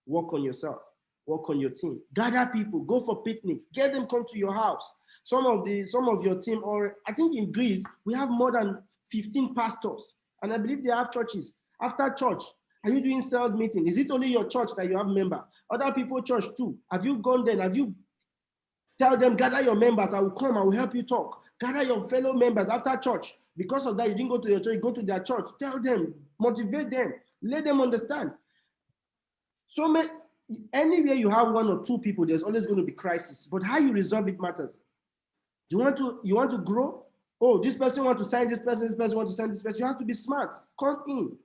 Work on yourself. Work on your team. Gather people. Go for picnic. Get them come to your house. Some of your team, or I think in Greece, we have more than 15 pastors. And I believe they have churches. After church, are you doing sales meeting? Is it only your church that you have member? Other people church too. Have you gone there? Have you tell them, gather your members, I will come, I will help you talk. Gather your fellow members after church. Because of that, you didn't go to your church, go to their church. Tell them, motivate them, let them understand. So anywhere you have one or two people, there's always going to be crisis. But how you resolve it matters. You want to grow? Oh, this person wants to sign this person wants to sign this person. You have to be smart. Come in.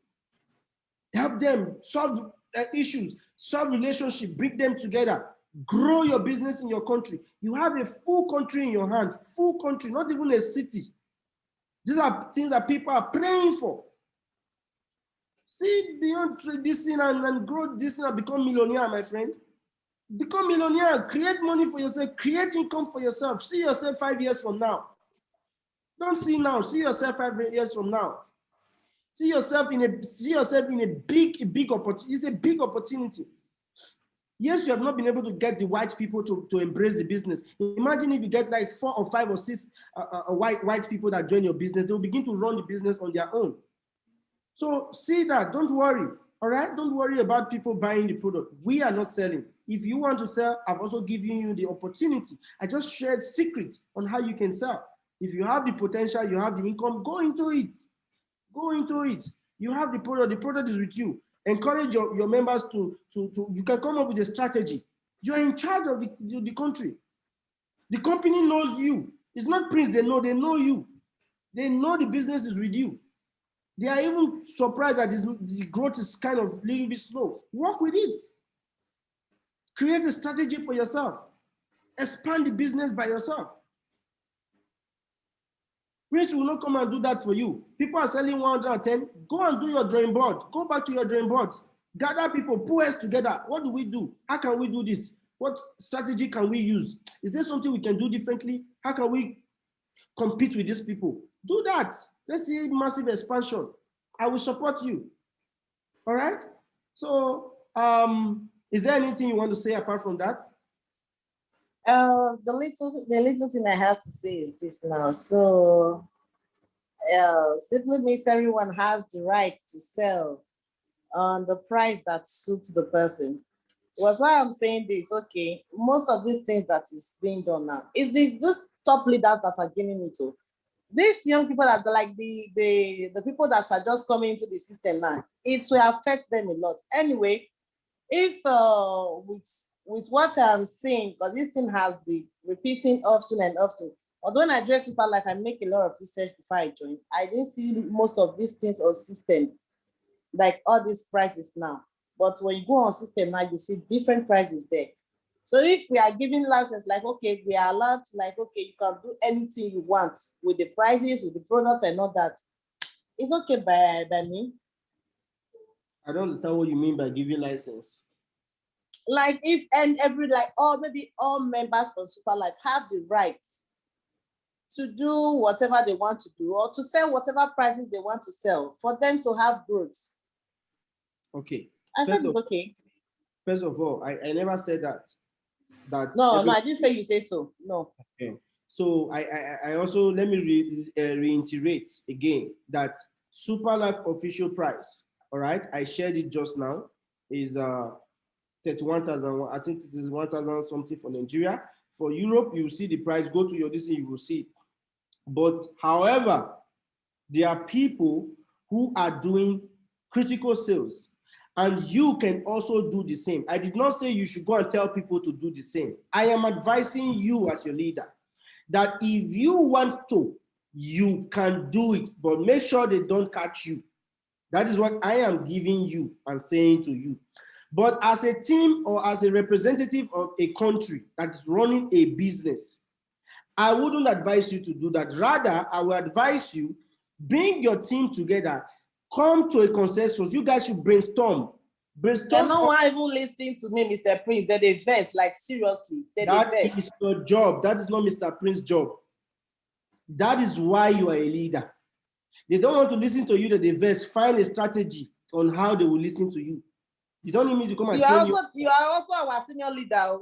Help them solve issues, solve relationships, bring them together. Grow your business in your country. You have a full country in your hand, full country, not even a city. These are things that people are praying for. See beyond this thing and grow this thing and become millionaire, my friend. Become millionaire, create money for yourself, create income for yourself. See yourself 5 years from now. Don't see now, see yourself 5 years from now. See yourself in a big opportunity. It's a big opportunity. Yes, you have not been able to get the white people to embrace the business. Imagine if you get like 4 or 5 or 6 white people that join your business, they'll begin to run the business on their own. So see that, don't worry, all right? Don't worry about people buying the product. We are not selling. If you want to sell, I've also given you the opportunity. I just shared secrets on how you can sell. If you have the potential, you have the income, go into it. Go into it. You have the product is with you. Encourage your members to you can come up with a strategy. You're in charge of the country. The company knows you. It's not Prince, they know you. They know the business is with you. They are even surprised that the growth is kind of a little bit slow. Work with it. Create a strategy for yourself. Expand the business by yourself. Prince will not come and do that for you. People are selling 110. Go and do your drawing board. Go back to your drawing board. Gather people, pull us together. What do we do? How can we do this? What strategy can we use? Is there something we can do differently? How can we compete with these people? Do that. Let's see massive expansion. I will support you. All right? So, is there anything you want to say apart from that? The little thing I have to say is this now. So simply means everyone has the right to sell on the price that suits the person. Was why I'm saying this. Okay, most of these things that is being done now is this top leaders that are getting into. These young people that are like the people that are just coming into the system now, it will affect them a lot. Anyway, if with what I'm saying, because this thing has been repeating often and often. Although when I joined Super Life, I make a lot of research before I joined. I didn't see most of these things on system, like all these prices now. But when you go on system now, you see different prices there. So if we are giving license, like, okay, we are allowed to, like, okay, you can do anything you want with the prices, with the products and all that. It's okay by me. I don't understand what you mean by giving license. Like if and every, like, or maybe all members of Super Life have the right to do whatever they want to do or to sell whatever prices they want to sell for them to have growth. Okay. I said it's okay. First of all, I never said that. No, I didn't say you say so. No. Okay. So I also, let me reiterate again that Super Life official price, all right, I shared it just now, is 31,000. I think this is 1,000 something for Nigeria. For Europe, you see the price. Go to your this, you will see. But however, there are people who are doing critical sales, and you can also do the same. I did not say you should go and tell people to do the same. I am advising you as your leader that if you want to, you can do it, but make sure they don't catch you. That is what I am giving you and saying to you. But as a team or as a representative of a country that is running a business, I wouldn't advise you to do that. Rather, I will advise you, bring your team together, come to a consensus. You guys should brainstorm. They're not even listening to me, Mr. Prince. They're the best, like seriously. That is your job. That is not Mr. Prince's job. That is why you are a leader. They don't want to listen to you, that they best find a strategy on how they will listen to you. You don't need me to come and tell you. You are also our senior leader.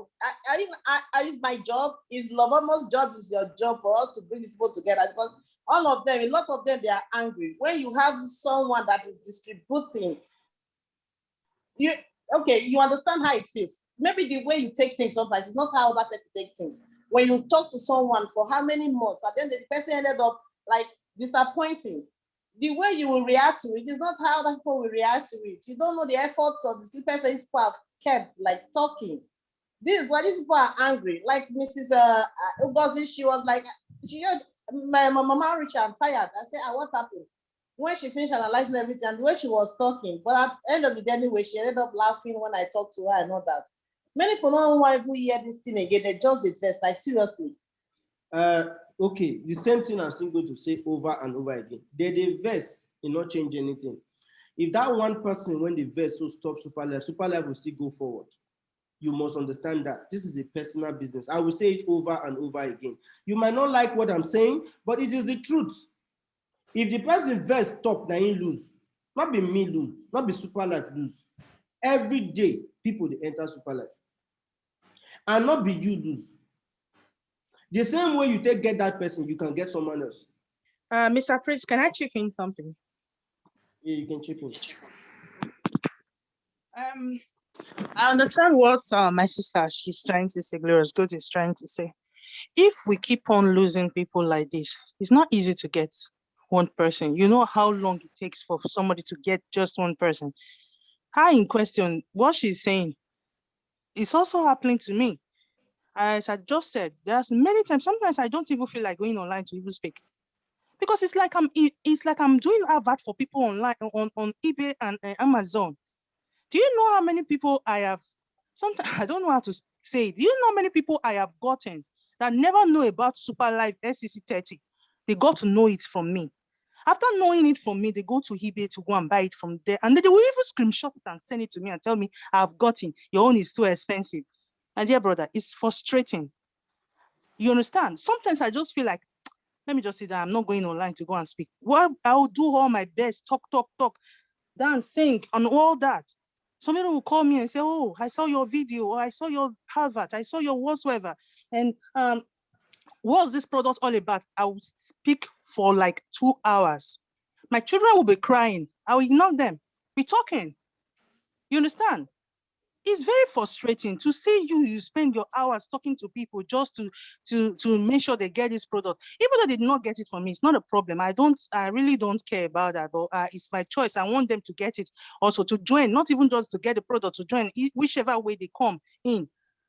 Is my job, is Lobomo's job, is your job for us to bring these people together, because all of them, a lot of them, they are angry. When you have someone that is distributing, you understand how it feels. Maybe the way you take things sometimes is not how that person takes things. When you talk to someone for how many months, and then the person ended up like disappointing. The way you will react to it is not how other people will react to it. You don't know the efforts of the sleepers that people have kept, like talking. This is why these people are angry. Like Mrs. Ugozi, she was like, my mama Richard, I'm tired. I said, what happened? When she finished analyzing everything and the way she was talking, but at the end of the day, anyway, she ended up laughing when I talked to her and all that. Many people don't want to hear this thing again. They just the first, like seriously. Okay, the same thing I'm still going to say over and over again. The verse will not change anything. If that one person, when the verse so stop Super Life will still go forward. You must understand that this is a personal business. I will say it over and over again. You might not like what I'm saying, but it is the truth. If the person verse stop, now he lose. Not be me lose, not be Super Life lose. Every day, people they enter Super Life. And not be you lose. The same way you get that person, you can get someone else. Mr. Prince, can I chip in something? Yeah, you can chip in. I understand what my sister, she's trying to say, Glorious Good is trying to say. If we keep on losing people like this, it's not easy to get one person. You know how long it takes for somebody to get just one person. Her in question, what she's saying, it's also happening to me. As I just said, there's many times, sometimes I don't even feel like going online to even speak. Because it's like I'm doing advert for people online on eBay and Amazon. Do you know how many people I have? Sometimes I don't know how to say it. Do you know how many people I have gotten that never know about Super Life SCC 30? They got to know it from me. After knowing it from me, they go to eBay to go and buy it from there, and they will even screenshot it and send it to me and tell me I've gotten your own is too expensive. My dear brother, it's frustrating. You understand? Sometimes I just feel like, let me just say that I'm not going online to go and speak. Well, I'll do all my best, talk, dance, sing, and all that. Somebody will call me and say, oh, I saw your video, or I saw your advert, I saw your whatsoever. And what's this product all about? I will speak for like 2 hours. My children will be crying. I will ignore them. Be talking. You understand? it's very frustrating to see you spend your hours talking to people just to make sure they get this product. Even though they did not get it from me, it's not a problem. I really don't care about that, but it's my choice. I want them to get it also, to join, not even just to get the product, to join whichever way they come in.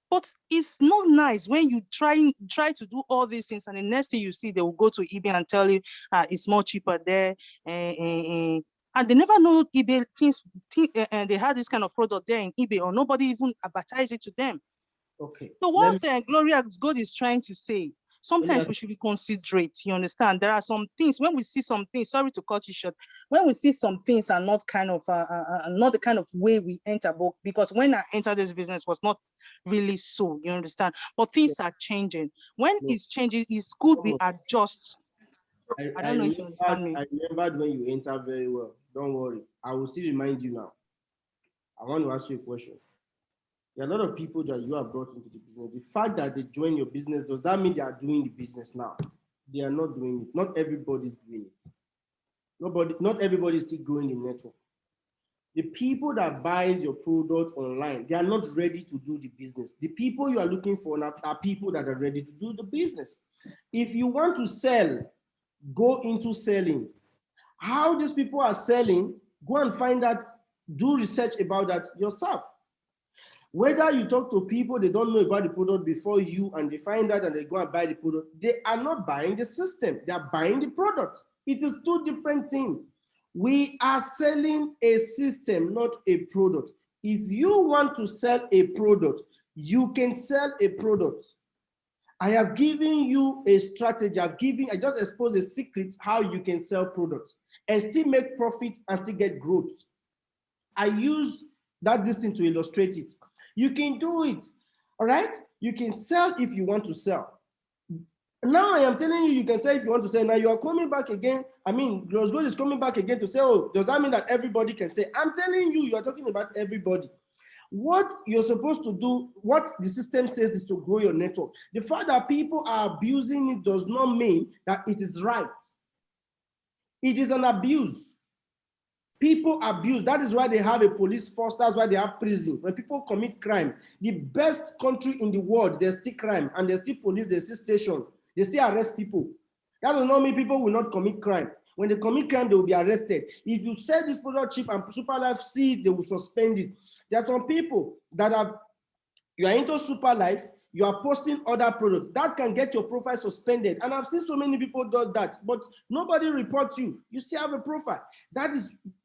But it's not nice when you try to do all these things, and the next thing you see, they will go to eBay and tell you it's more cheaper there. And they never know eBay they had this kind of product there in eBay, or nobody even advertised it to them. Okay. So what Gloria God is trying to say, sometimes we should be considerate. You understand? There are some things, when we see some things, sorry to cut you short, when we see some things are not kind of not the kind of way we enter, because when I entered this business was not really so, you understand? But things are changing. When it's changing, it's good we adjust. I don't know if you understand me. I remembered when you entered very well. Don't worry. I will still remind you now. I want to ask you a question. There are a lot of people that you have brought into the business. The fact that they join your business, does that mean they are doing the business now? They are not doing it. Not everybody is doing it. Not everybody is still growing the network. The people that buys your product online, they are not ready to do the business. The people you are looking for are people that are ready to do the business. If you want to sell, go into selling. How these people are selling, go and find out, do research about that yourself. Whether you talk to people, they don't know about the product before you, and they find out and they go and buy the product, they are not buying the system, they are buying the product. It is two different things. We are selling a system, not a product. If you want to sell a product, you can sell a product. I have given you a strategy. I just exposed a secret how you can sell products and still make profit and still get growth. I use that thing to illustrate it. You can do it, all right? You can sell if you want to sell. Now I am telling you, you can sell if you want to sell. Now you are coming back again. I mean, Rosgold is coming back again to say, oh, does that mean that everybody can say? I'm telling you, you are talking about everybody. What you're supposed to do, what the system says is to grow your network. The fact that people are abusing it does not mean that it is right. It is an abuse. People abuse. That is why they have a police force. That's why they have prison. When people commit crime, the best country in the world, there's still crime, and there's still police, there's still station. They still arrest people. That does not mean people will not commit crime. When they commit crime, they will be arrested. If you sell this product cheap and Superlife sees, they will suspend it. There are some people that you are into Superlife, you are posting other products. That can get your profile suspended. And I've seen so many people do that, but nobody reports you. You still have a profile.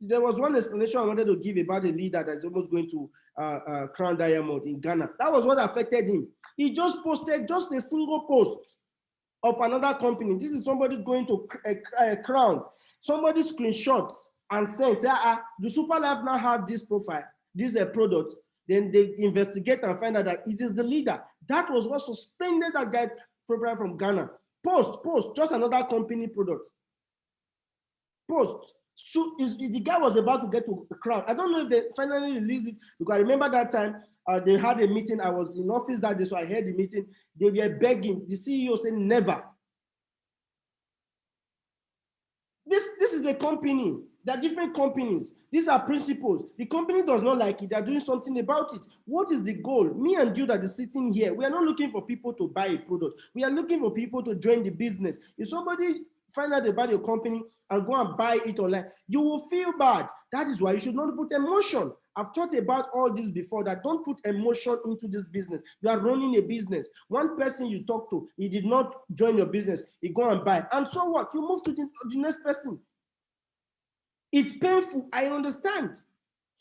There was one explanation I wanted to give about a leader that's almost going to Crown Diamond in Ghana. That was what affected him. He just posted just a single post of another company. This is somebody's going to Crown. Somebody screenshots and sends, do Superlife now have this profile, this product? Then they investigate and find out that it is the leader. That was what suspended that guy profile from Ghana. Post, just another company product. Post. So the guy was about to get to the Crown. I don't know if they finally released it, because I remember that time they had a meeting. I was in office that day, so I heard the meeting. They were begging. The CEO said, never. This is a company. There are different companies. These are principles. The company does not like it. They are doing something about it. What is the goal? Me and you that is sitting here, we are not looking for people to buy a product. We are looking for people to join the business. If somebody find out about your company and go and buy it online, you will feel bad. That is why you should not put emotion. I've thought about all this before, that don't put emotion into this business. You are running a business. One person you talk to, he did not join your business. He go and buy. And so what? You move to the next person. It's painful, I understand.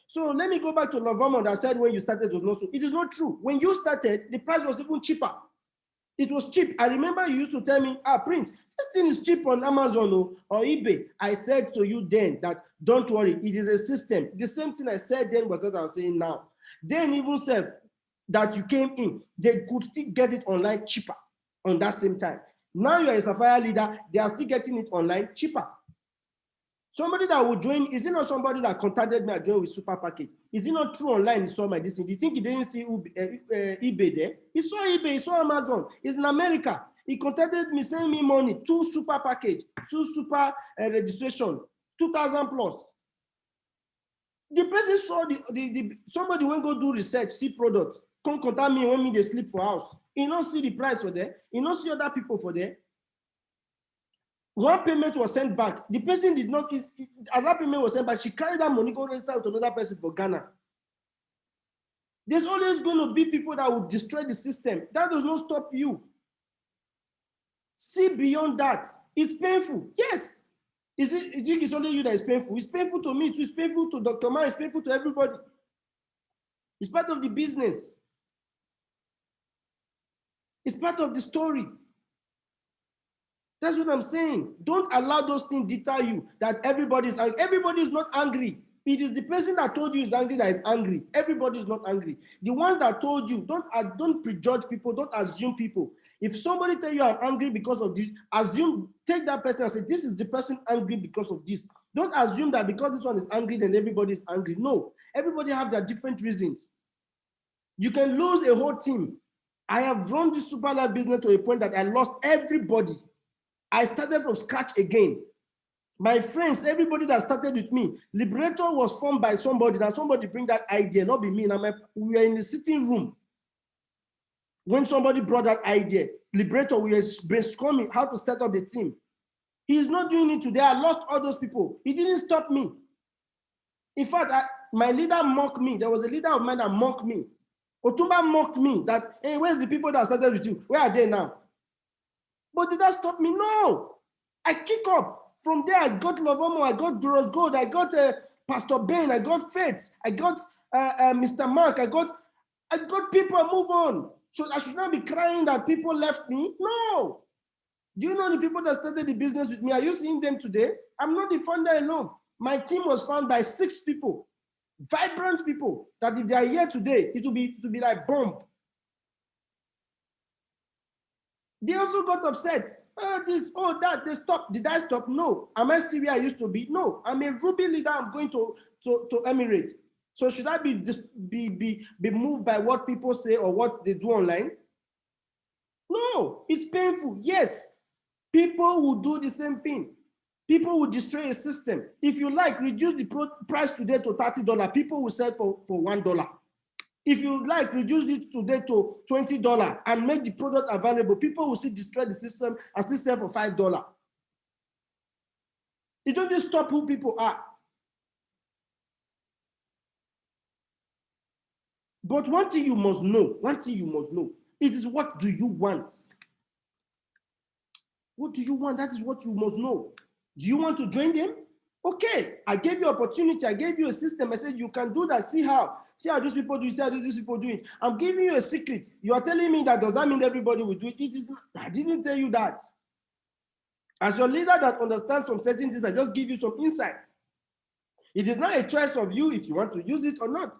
So let me go back to November that said when you started it was not so. It is not true. When you started, the price was even cheaper. It was cheap. I remember you used to tell me, Prince, this thing is cheap on Amazon or eBay. I said to you then that don't worry, it is a system. The same thing I said then was what I'm saying now. Then even said that you came in, they could still get it online cheaper on that same time. Now you're a Sapphire leader, they are still getting it online cheaper. Somebody that will join, is it not somebody that contacted me and joined with Super Package? Is it not true online? He saw my this thing. Do you think he didn't see eBay there? He saw eBay, he saw Amazon. He's in America. He contacted me, send me money, 2 Super Package, 2 Super registration, 2,000 plus. The person saw somebody when go do research, see product, come contact me when me they sleep for house. You don't see the price for there. You don't see other people for there. One payment was sent back. The person did not, as that payment was sent back, she carried that money, go register with another person for Ghana. There's always going to be people that will destroy the system. That does not stop you. See beyond that. It's painful. Yes. You think it's only you that is painful? It's painful to me too. It's painful to Dr. Man. It's painful to everybody. It's part of the business. It's part of the story. That's what I'm saying. Don't allow those things deter you that everybody is angry. Everybody is not angry. It is the person that told you is angry that is angry. Everybody is not angry. The ones that told you, don't prejudge people, don't assume people. If somebody tell you I'm angry because of this, take that person and say, this is the person angry because of this. Don't assume that because this one is angry, then everybody is angry. No, everybody have their different reasons. You can lose a whole team. I have run this superlife business to a point that I lost everybody. I started from scratch again. My friends, everybody that started with me, Liberator was formed by somebody, that somebody bring that idea, not be me. We were in the sitting room. When somebody brought that idea, Liberator, we were brainstorming how to set up the team. He is not doing it today. I lost all those people. He didn't stop me. In fact, my leader mocked me. There was a leader of mine that mocked me. Otumba mocked me that, hey, where's the people that started with you? Where are they now? But did that stop me? No. I kick up. From there, I got Lovomo, I got Duros Gold, I got Pastor Ben, I got Fates, I got Mr. Mark, I got people, move on. So I should not be crying that people left me. No. Do you know the people that started the business with me? Are you seeing them today? I'm not the founder alone. My team was founded by 6 people, vibrant people, that if they are here today, it will be like bomb. They also got upset. That, they stopped. Did I stop? No. Am I still where I used to be? No. I'm a Ruby leader. I'm going to Emirate. So should I be moved by what people say or what they do online? No. It's painful. Yes. People will do the same thing. People will destroy a system. If you like, reduce the price today to $30. People will sell for $1. If you like, reduce it today to $20 and make the product available, people will still destroy the system and still sell for $5. It don't just stop who people are. But one thing you must know, it is what do you want? What do you want? That is what you must know. Do you want to join them? Okay, I gave you opportunity. I gave you a system. I said you can do that. See how these people do it. See how these people do it. I'm giving you a secret. You are telling me that does that mean everybody will do it? It is not. I didn't tell you that. As your leader that understands some certain things, I just give you some insight. It is not a choice of you if you want to use it or not.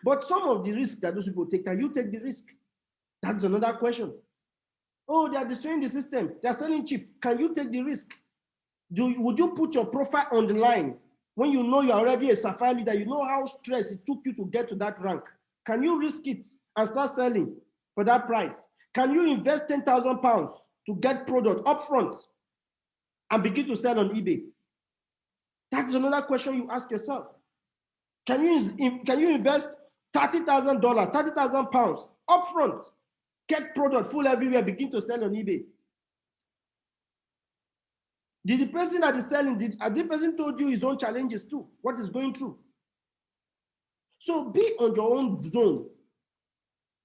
But some of the risks that those people take, can you take the risk? That's another question. Oh, they are destroying the system. They are selling cheap. Can you take the risk? Would you put your profile on the line when you know you're already a Sapphire leader? You know how stress it took you to get to that rank. Can you risk it and start selling for that price? Can you invest 10,000 pounds to get product upfront and begin to sell on eBay? That's another question you ask yourself. Can you invest $30,000, 30,000 pounds upfront, get product full everywhere, begin to sell on eBay? Did the person that is selling, the person told you his own challenges too, what is going through? So be on your own zone.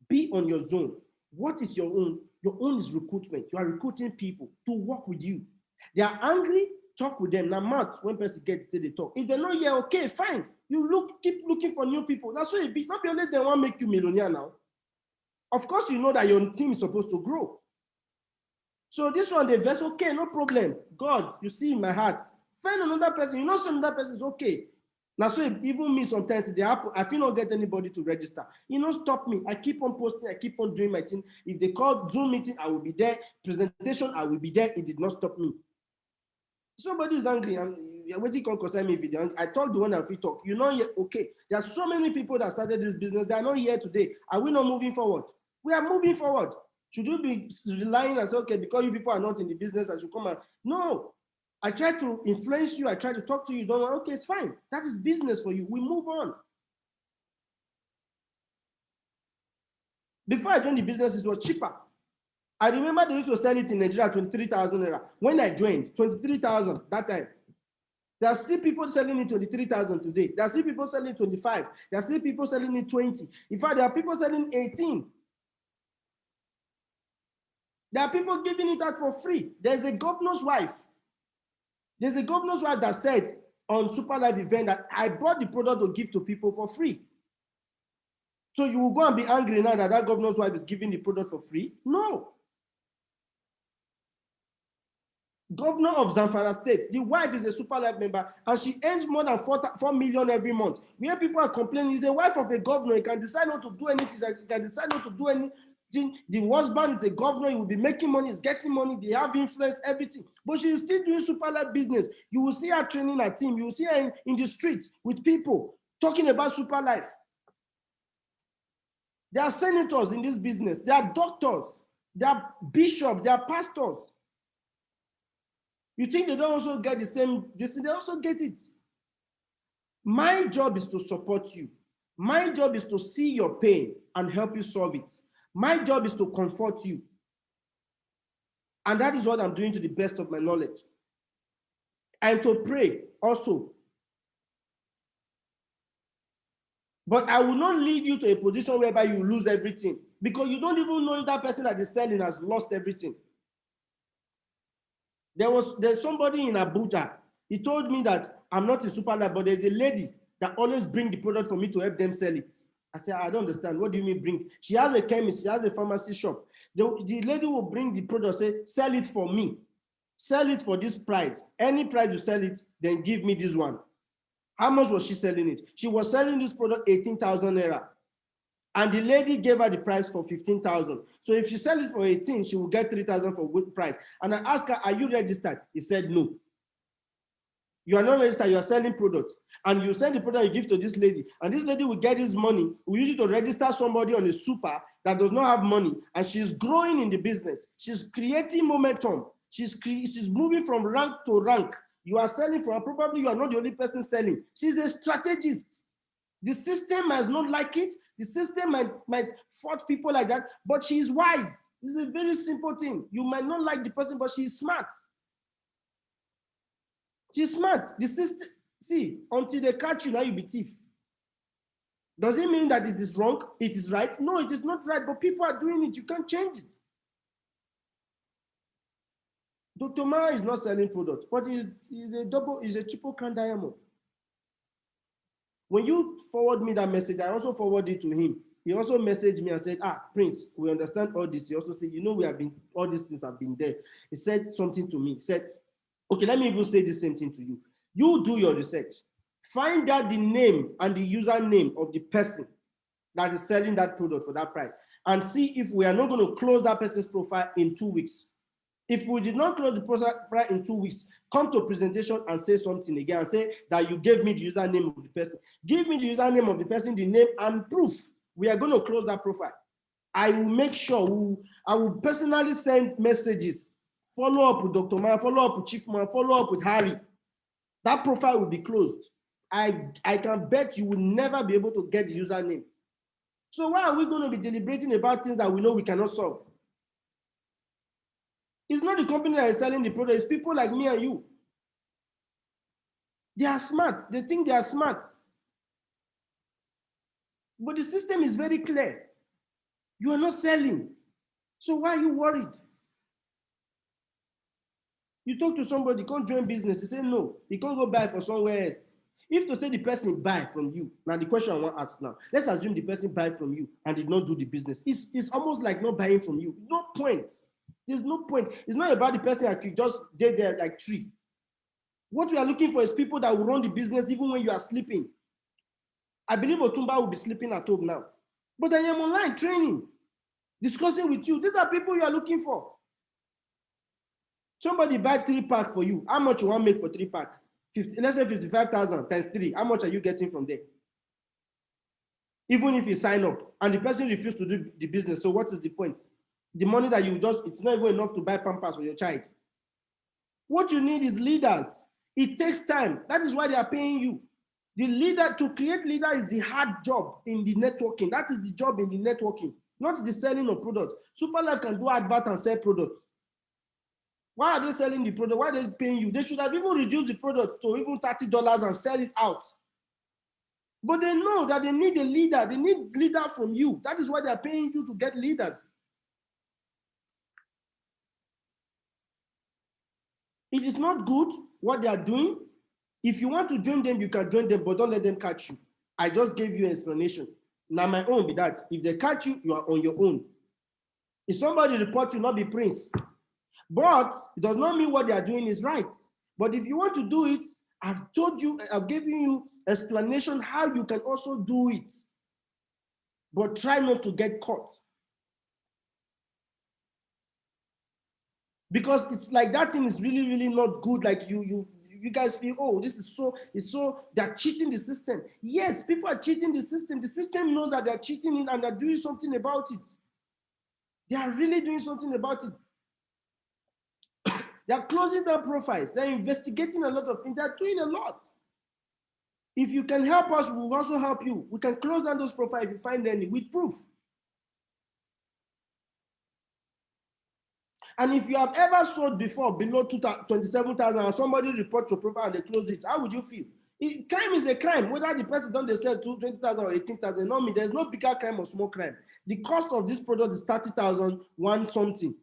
Be on your zone. What is your own? Your own is recruitment. You are recruiting people to work with you. They are angry, talk with them. Now, Matt, when person gets to the talk, if they're not here, okay, fine. You keep looking for new people. That's so it be. Not be only they want to make you millionaire now. Of course, you know that your team is supposed to grow. So this one, they verse, okay, no problem. God, you see in my heart. Find another person. You know, some other person is okay. Now, so even me sometimes, I feel not get anybody to register. You know, stop me. I keep on posting. I keep on doing my thing. If they call Zoom meeting, I will be there. Presentation, I will be there. It did not stop me. Somebody is angry and you're waiting to concern me if you're angry. I told the one that we talk. You know, okay. There are so many people that started this business. They are not here today. Are we not moving forward? We are moving forward. Should you be relying and say, okay, because you people are not in the business, I should come out? No. I try to influence you. I try to talk to you. You don't want, okay, it's fine. That is business for you. We move on. Before I joined the business, it was cheaper. I remember they used to sell it in Nigeria, 23,000 naira. When I joined, 23,000 that time. There are still people selling it 23,000 today. There are still people selling 25. There are still people selling it 20. In fact, there are people selling 18. There are people giving it out for free. There's a governor's wife. There's a governor's wife that said on Superlife event that I bought the product to give to people for free. So you will go and be angry now that that governor's wife is giving the product for free? No. Governor of Zamfara State, the wife is a Superlife member and she earns more than 4 million every month. Where people are complaining, is the wife of a governor. He can decide not to do anything. He can decide not to do anything. The husband is a governor. He will be making money. He's getting money. They have influence, everything. But she is still doing Superlife business. You will see her training her team. You will see her in the streets with people talking about Superlife. There are senators in this business. There are doctors. There are bishops. There are pastors. You think they don't also get the same? They also get it. My job is to support you. My job is to see your pain and help you solve it. My job is to comfort you. And that is what I'm doing to the best of my knowledge. And to pray also. But I will not lead you to a position whereby you lose everything, because you don't even know if that person that is selling has lost everything. There's somebody in Abuja. He told me that I'm not a Superlife, but there's a lady that always bring the product for me to help them sell it. I said, I don't understand. What do you mean bring? She has a chemist. She has a pharmacy shop. The lady will bring the product, say, sell it for me. Sell it for this price. Any price you sell it, then give me this one. How much was she selling it? She was selling this product 18,000 naira. And the lady gave her the price for 15,000. So if she sells it for 18, she will get 3,000 for good price. And I asked her, are you registered? He said, no. You are not registered, you are selling products. And you send the product you give to this lady. And this lady will get this money. We use it to register somebody on a super that does not have money. And she's growing in the business. She's creating momentum. She's moving from rank to rank. You are selling for her. Probably you are not the only person selling. She's a strategist. The system might not like it. The system might fault people like that, but she is wise. This is a very simple thing. You might not like the person, but she's smart. She's smart. The system, see, until they catch you, now you be thief. Does it mean that it is wrong? It is right? No, it is not right, but people are doing it. You can't change it. Dr. Ma is not selling products, but he's a triple crown diamond. When you forward me that message, I also forwarded it to him. He also messaged me and said, Prince, we understand all this. He also said, all these things have been there. He said something to me. He said, okay, let me even say the same thing to you. You do your research. Find out the name and the username of the person that is selling that product for that price, and see if we are not going to close that person's profile in 2 weeks. If we did not close the profile in 2 weeks, come to presentation and say something again and say that you gave me the username of the person. Give me the username of the person, the name, and proof. We are going to close that profile. I will make sure, I will personally send messages, follow up with Dr. Man, follow up with Chief Man, follow up with Harry. That profile will be closed. I can bet you will never be able to get the username. So why are we going to be deliberating about things that we know we cannot solve? It's not the company that is selling the product, it's people like me and you. They are smart. They think they are smart. But the system is very clear. You are not selling. So why are you worried? You talk to somebody, can't join business. He say no, he can't go buy for somewhere else. If to say the person buy from you, now the question I want to ask now, let's assume the person buy from you and did not do the business. It's almost like not buying from you. No point. There's no point. It's not about the person that you just did there like tree. What we are looking for is people that will run the business even when you are sleeping. I believe Otumba will be sleeping at home now. But I am online training, discussing with you. These are people you are looking for. Somebody buy 3-pack for you. How much you want to make for 3-pack? Let's say 55,000 times 3. How much are you getting from there? Even if you sign up and the person refuses to do the business, so what is the point? The money that you just, it's not even enough to buy Pampers for your child. What you need is leaders. It takes time. That is why they are paying you. The leader, to create leader is the hard job in the networking. That is the job in the networking, not the selling of products. Superlife can do advert and sell products. Why are they selling the product? Why are they paying you? They should have even reduced the product to even $30 and sell it out. But they know that they need a leader. They need leader from you. That is why they are paying you to get leaders. It is not good what they are doing. If you want to join them, you can join them, but don't let them catch you. I just gave you an explanation. Now my own be that if they catch you, you are on your own. If somebody reports you, not be prince. But it does not mean what they are doing is right. But if you want to do it, I've told you, I've given you explanation how you can also do it. But try not to get caught. Because it's like that thing is really, really not good. Like you guys feel, oh, this is so, they're cheating the system. Yes, people are cheating the system. The system knows that they're cheating it and they're doing something about it. They are really doing something about it. They're closing down profiles. They're investigating a lot of things. They're doing a lot. If you can help us, we'll also help you. We can close down those profiles if you find any with proof. And if you have ever sold before below 27,000 and somebody reports your profile and they close it, how would you feel? Crime is a crime. Whether the person don't they sell 20,000 or 18,000, no, me, there's no bigger crime or small crime. The cost of this product is 30,000, one something.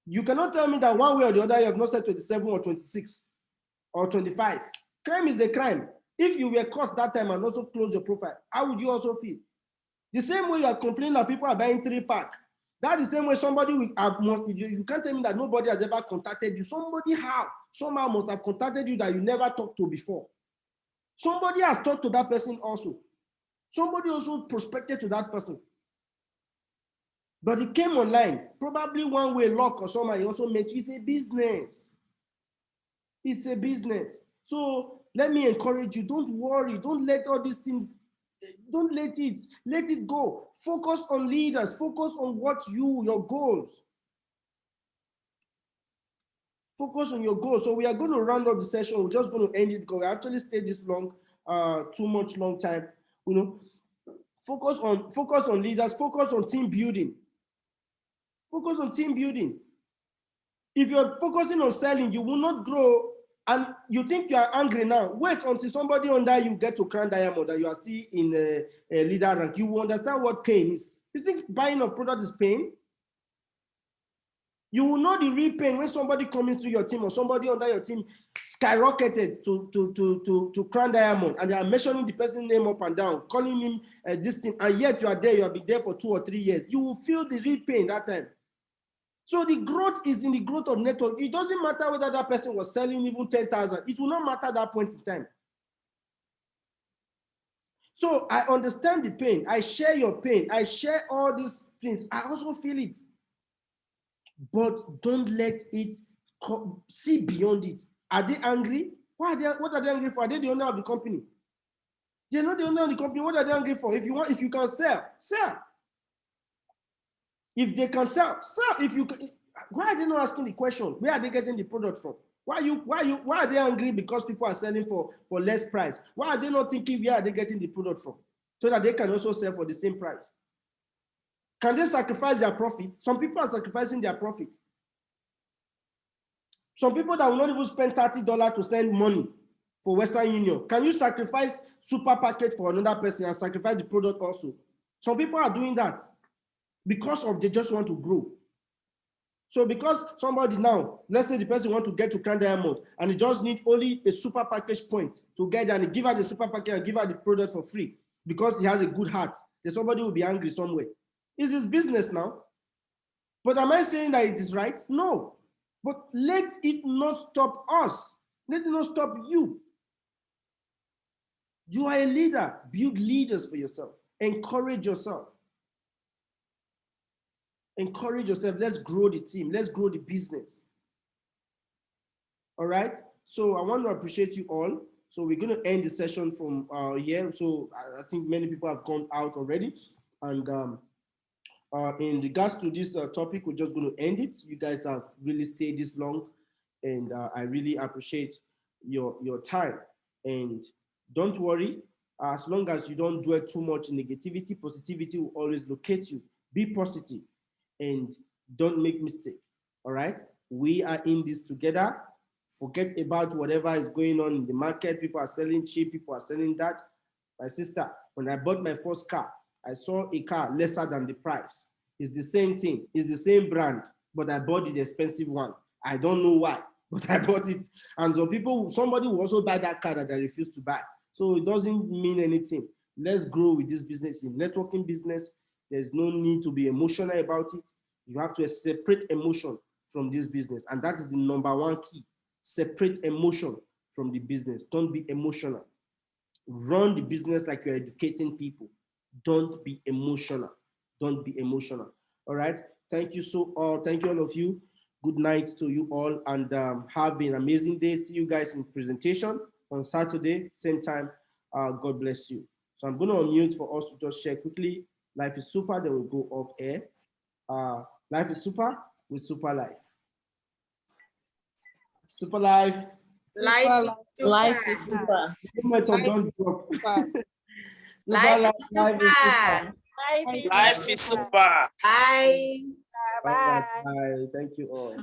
You cannot tell me that one way or the other you have not said 27 or 26 or 25. Crime is a crime. If you were caught that time and also close your profile, how would you also feel? The same way you are complaining that people are buying 3-pack. That's the same way somebody will you can't tell me that nobody has ever contacted you. Somebody somehow must have contacted you that you never talked to before. Somebody has talked to that person also. Somebody also prospected to that person. But it came online, probably one way luck or somebody also meant it's a business. It's a business. So let me encourage you, don't worry, don't let all these things, don't let it go. Focus on leaders, focus on your goals. Focus on your goals. So we are going to round up the session. We're just going to end it because we actually stayed this long, long time. You know, focus on leaders, focus on team building. Focus on team building. If you're focusing on selling, you will not grow. And you think you are angry now. Wait until somebody under you get to crown diamond and you are still in a leader rank. You will understand what pain is. You think buying a product is pain? You will know the real pain when somebody comes into your team or somebody under your team skyrocketed to crown diamond and they are mentioning the person's name up and down, calling him this thing, and yet you are there, you have been there for 2 or 3 years. You will feel the real pain that time. So the growth is in the growth of network. It doesn't matter whether that person was selling even 10,000. It will not matter at that point in time. So I understand the pain. I share your pain. I share all these things. I also feel it. But don't let it see beyond it. Are they angry? What are they angry for? Are they the owner of the company? They're not the owner of the company. What are they angry for? If you can sell, sell. If they can sell, if you can, why are they not asking the question? Where are they getting the product from? Why are they angry because people are selling for less price? Why are they not thinking where are they getting the product from? So that they can also sell for the same price. Can they sacrifice their profit? Some people are sacrificing their profit. Some people that will not even spend $30 to send money for Western Union. Can you sacrifice super package for another person and sacrifice the product also? Some people are doing that. Because they just want to grow. So because somebody now, let's say the person want to get to crown diamond and he just need only a super package point to get there and give her the super package and give her the product for free because he has a good heart, then somebody will be angry somewhere. It's his business now. But am I saying that it is right? No. But let it not stop us. Let it not stop you. You are a leader. Build leaders for yourself. Encourage yourself. Encourage yourself. Let's grow the team. Let's grow the business. All right. So I want to appreciate you all. So we're going to end the session from here. So I think many people have gone out already. And in regards to this topic, we're just going to end it. You guys have really stayed this long. And I really appreciate your time. And don't worry, as long as you don't dwell too much in negativity, positivity will always locate you. Be positive and don't make mistake. All right, we are in this together. Forget about whatever is going on in the market. People are selling cheap, people are selling that. My sister, when I bought my first car, I saw a car lesser than the price. It's the same thing, it's the same brand, but I bought the expensive one. I don't know why, but I bought it. And so somebody will also buy that car that I refuse to buy. So it doesn't mean anything. Let's grow with this business. In networking business, there's no need to be emotional about it. You have to separate emotion from this business. And that is the number one key. Separate emotion from the business. Don't be emotional. Run the business like you're educating people. Don't be emotional. Don't be emotional. All right. Thank you thank you all of you. Good night to you all, and have an amazing day. See you guys in presentation on Saturday, same time. God bless you. So I'm going to unmute for us to just share quickly. Life is super, then we'll go off air. Life is super with super life. Super life. Life is super. Don't drop. Life is Life is super. Life is super. Bye. Bye. Thank you all.